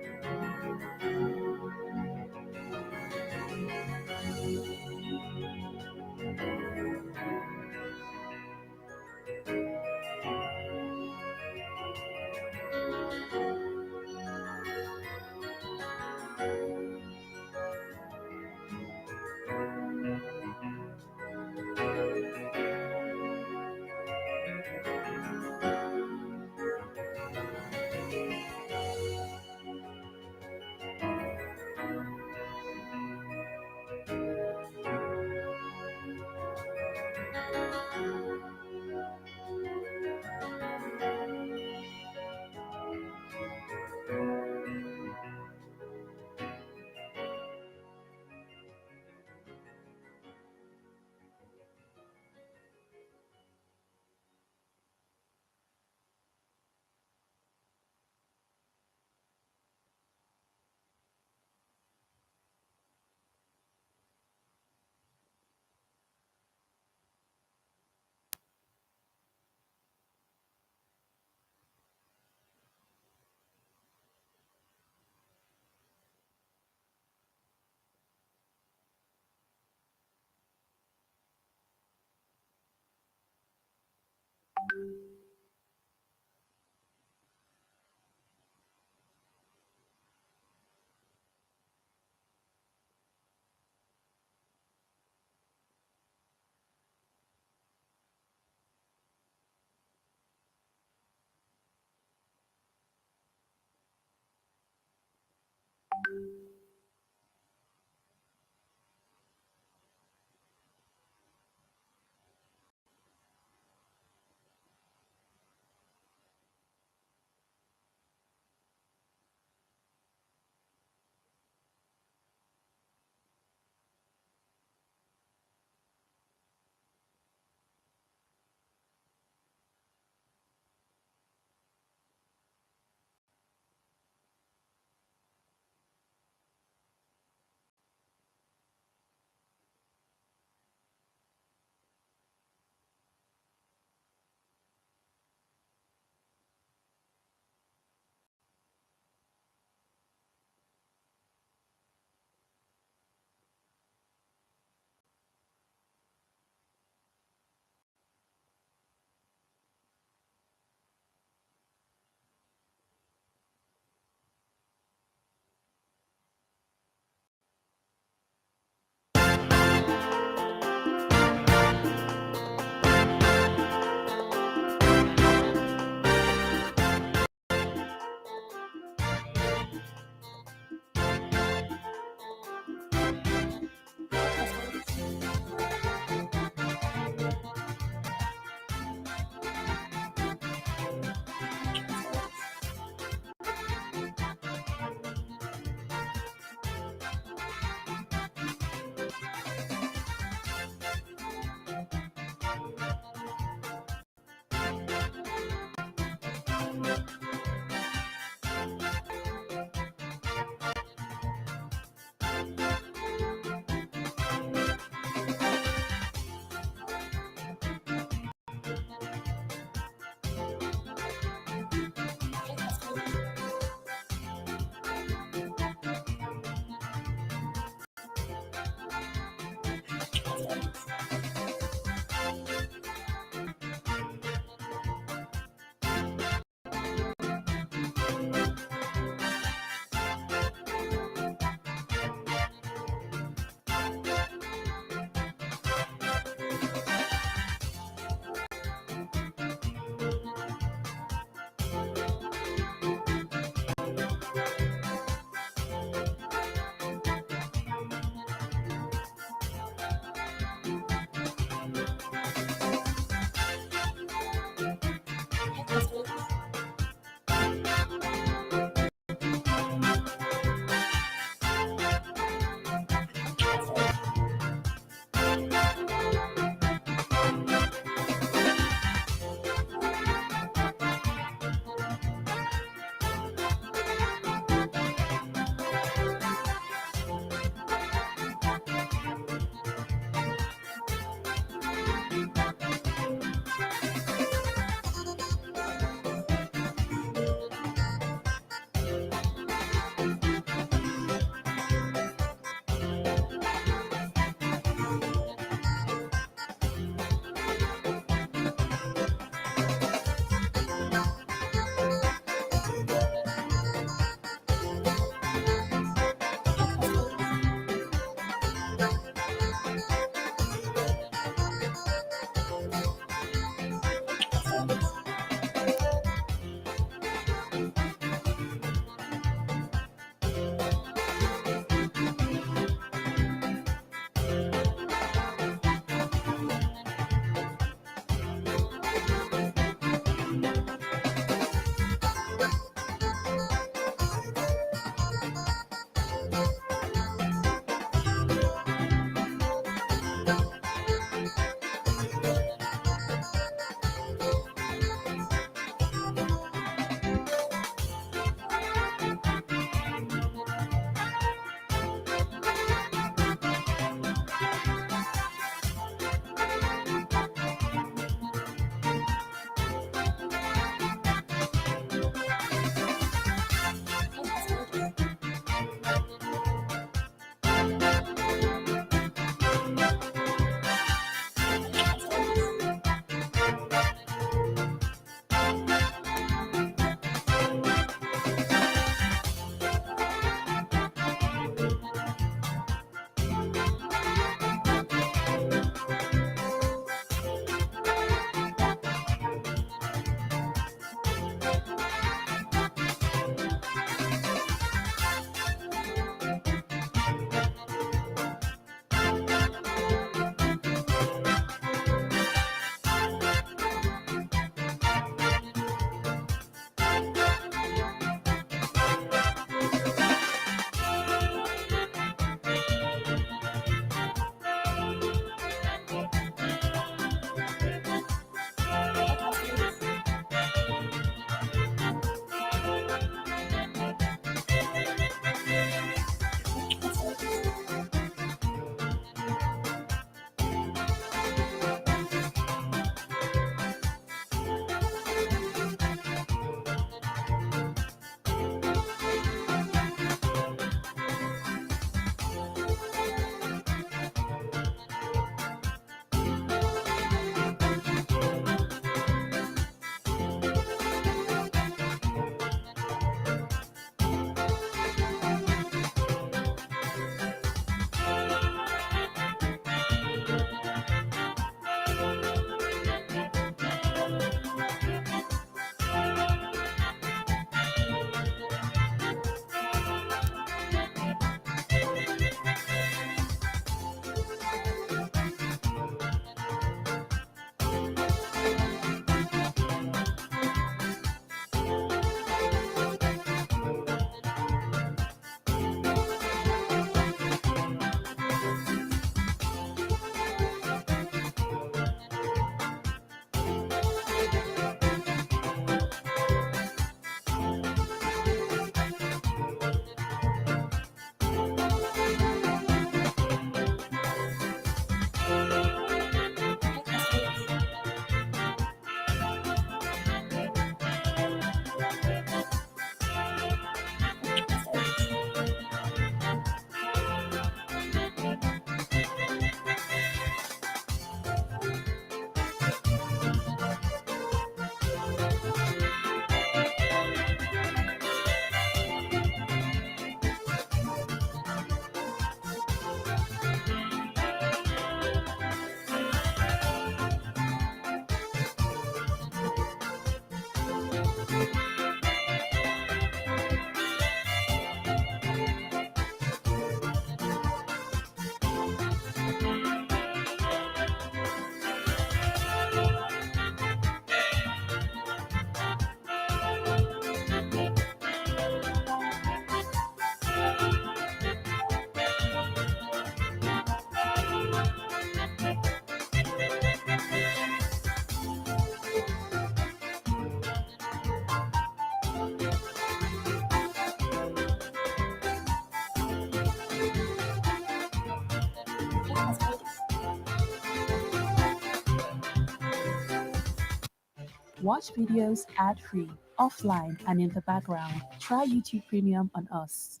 Watch videos ad-free, offline, and in the background. Try YouTube Premium on us.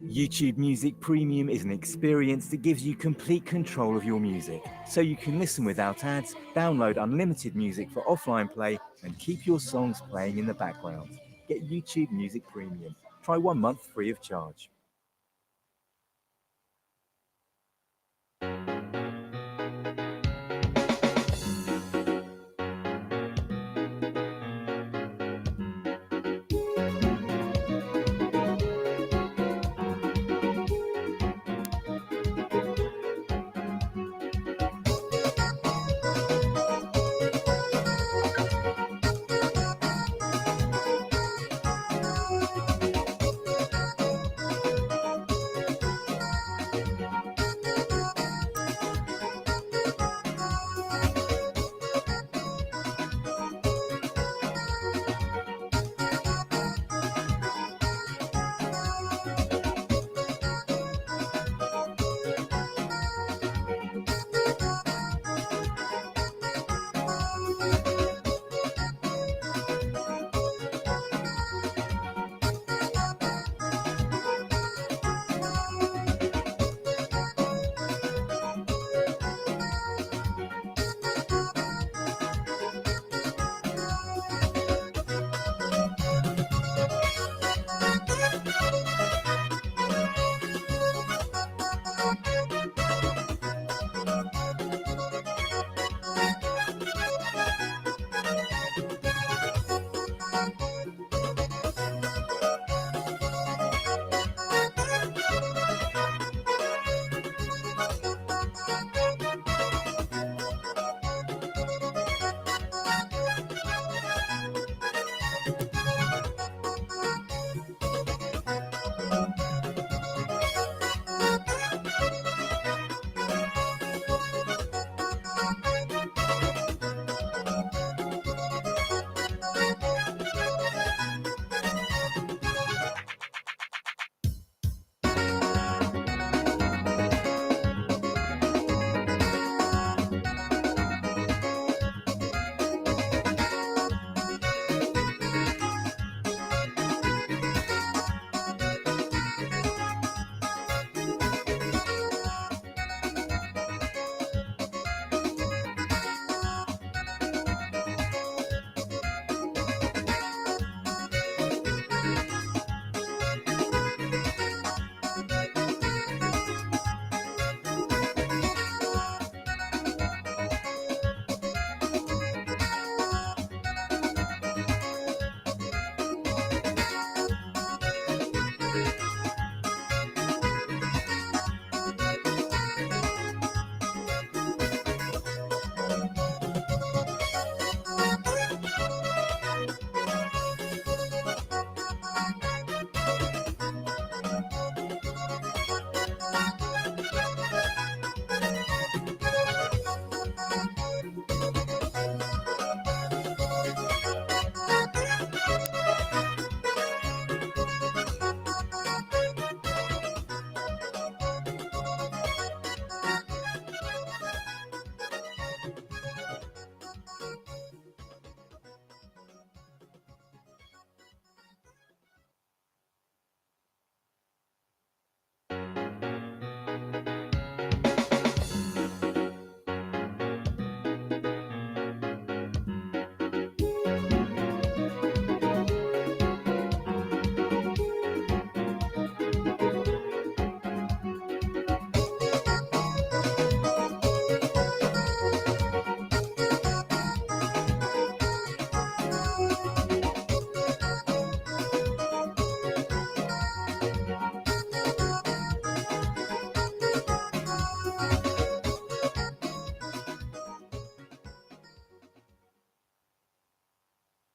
YouTube Music Premium is an experience that gives you complete control of your music, so you can listen without ads, download unlimited music for offline play, and keep your songs playing in the background. Get YouTube Music Premium. Try 1 month free of charge.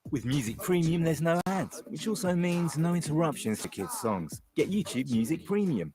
With Music Premium, there's no ads, which also means no interruptions to kids' songs. Get YouTube Music Premium.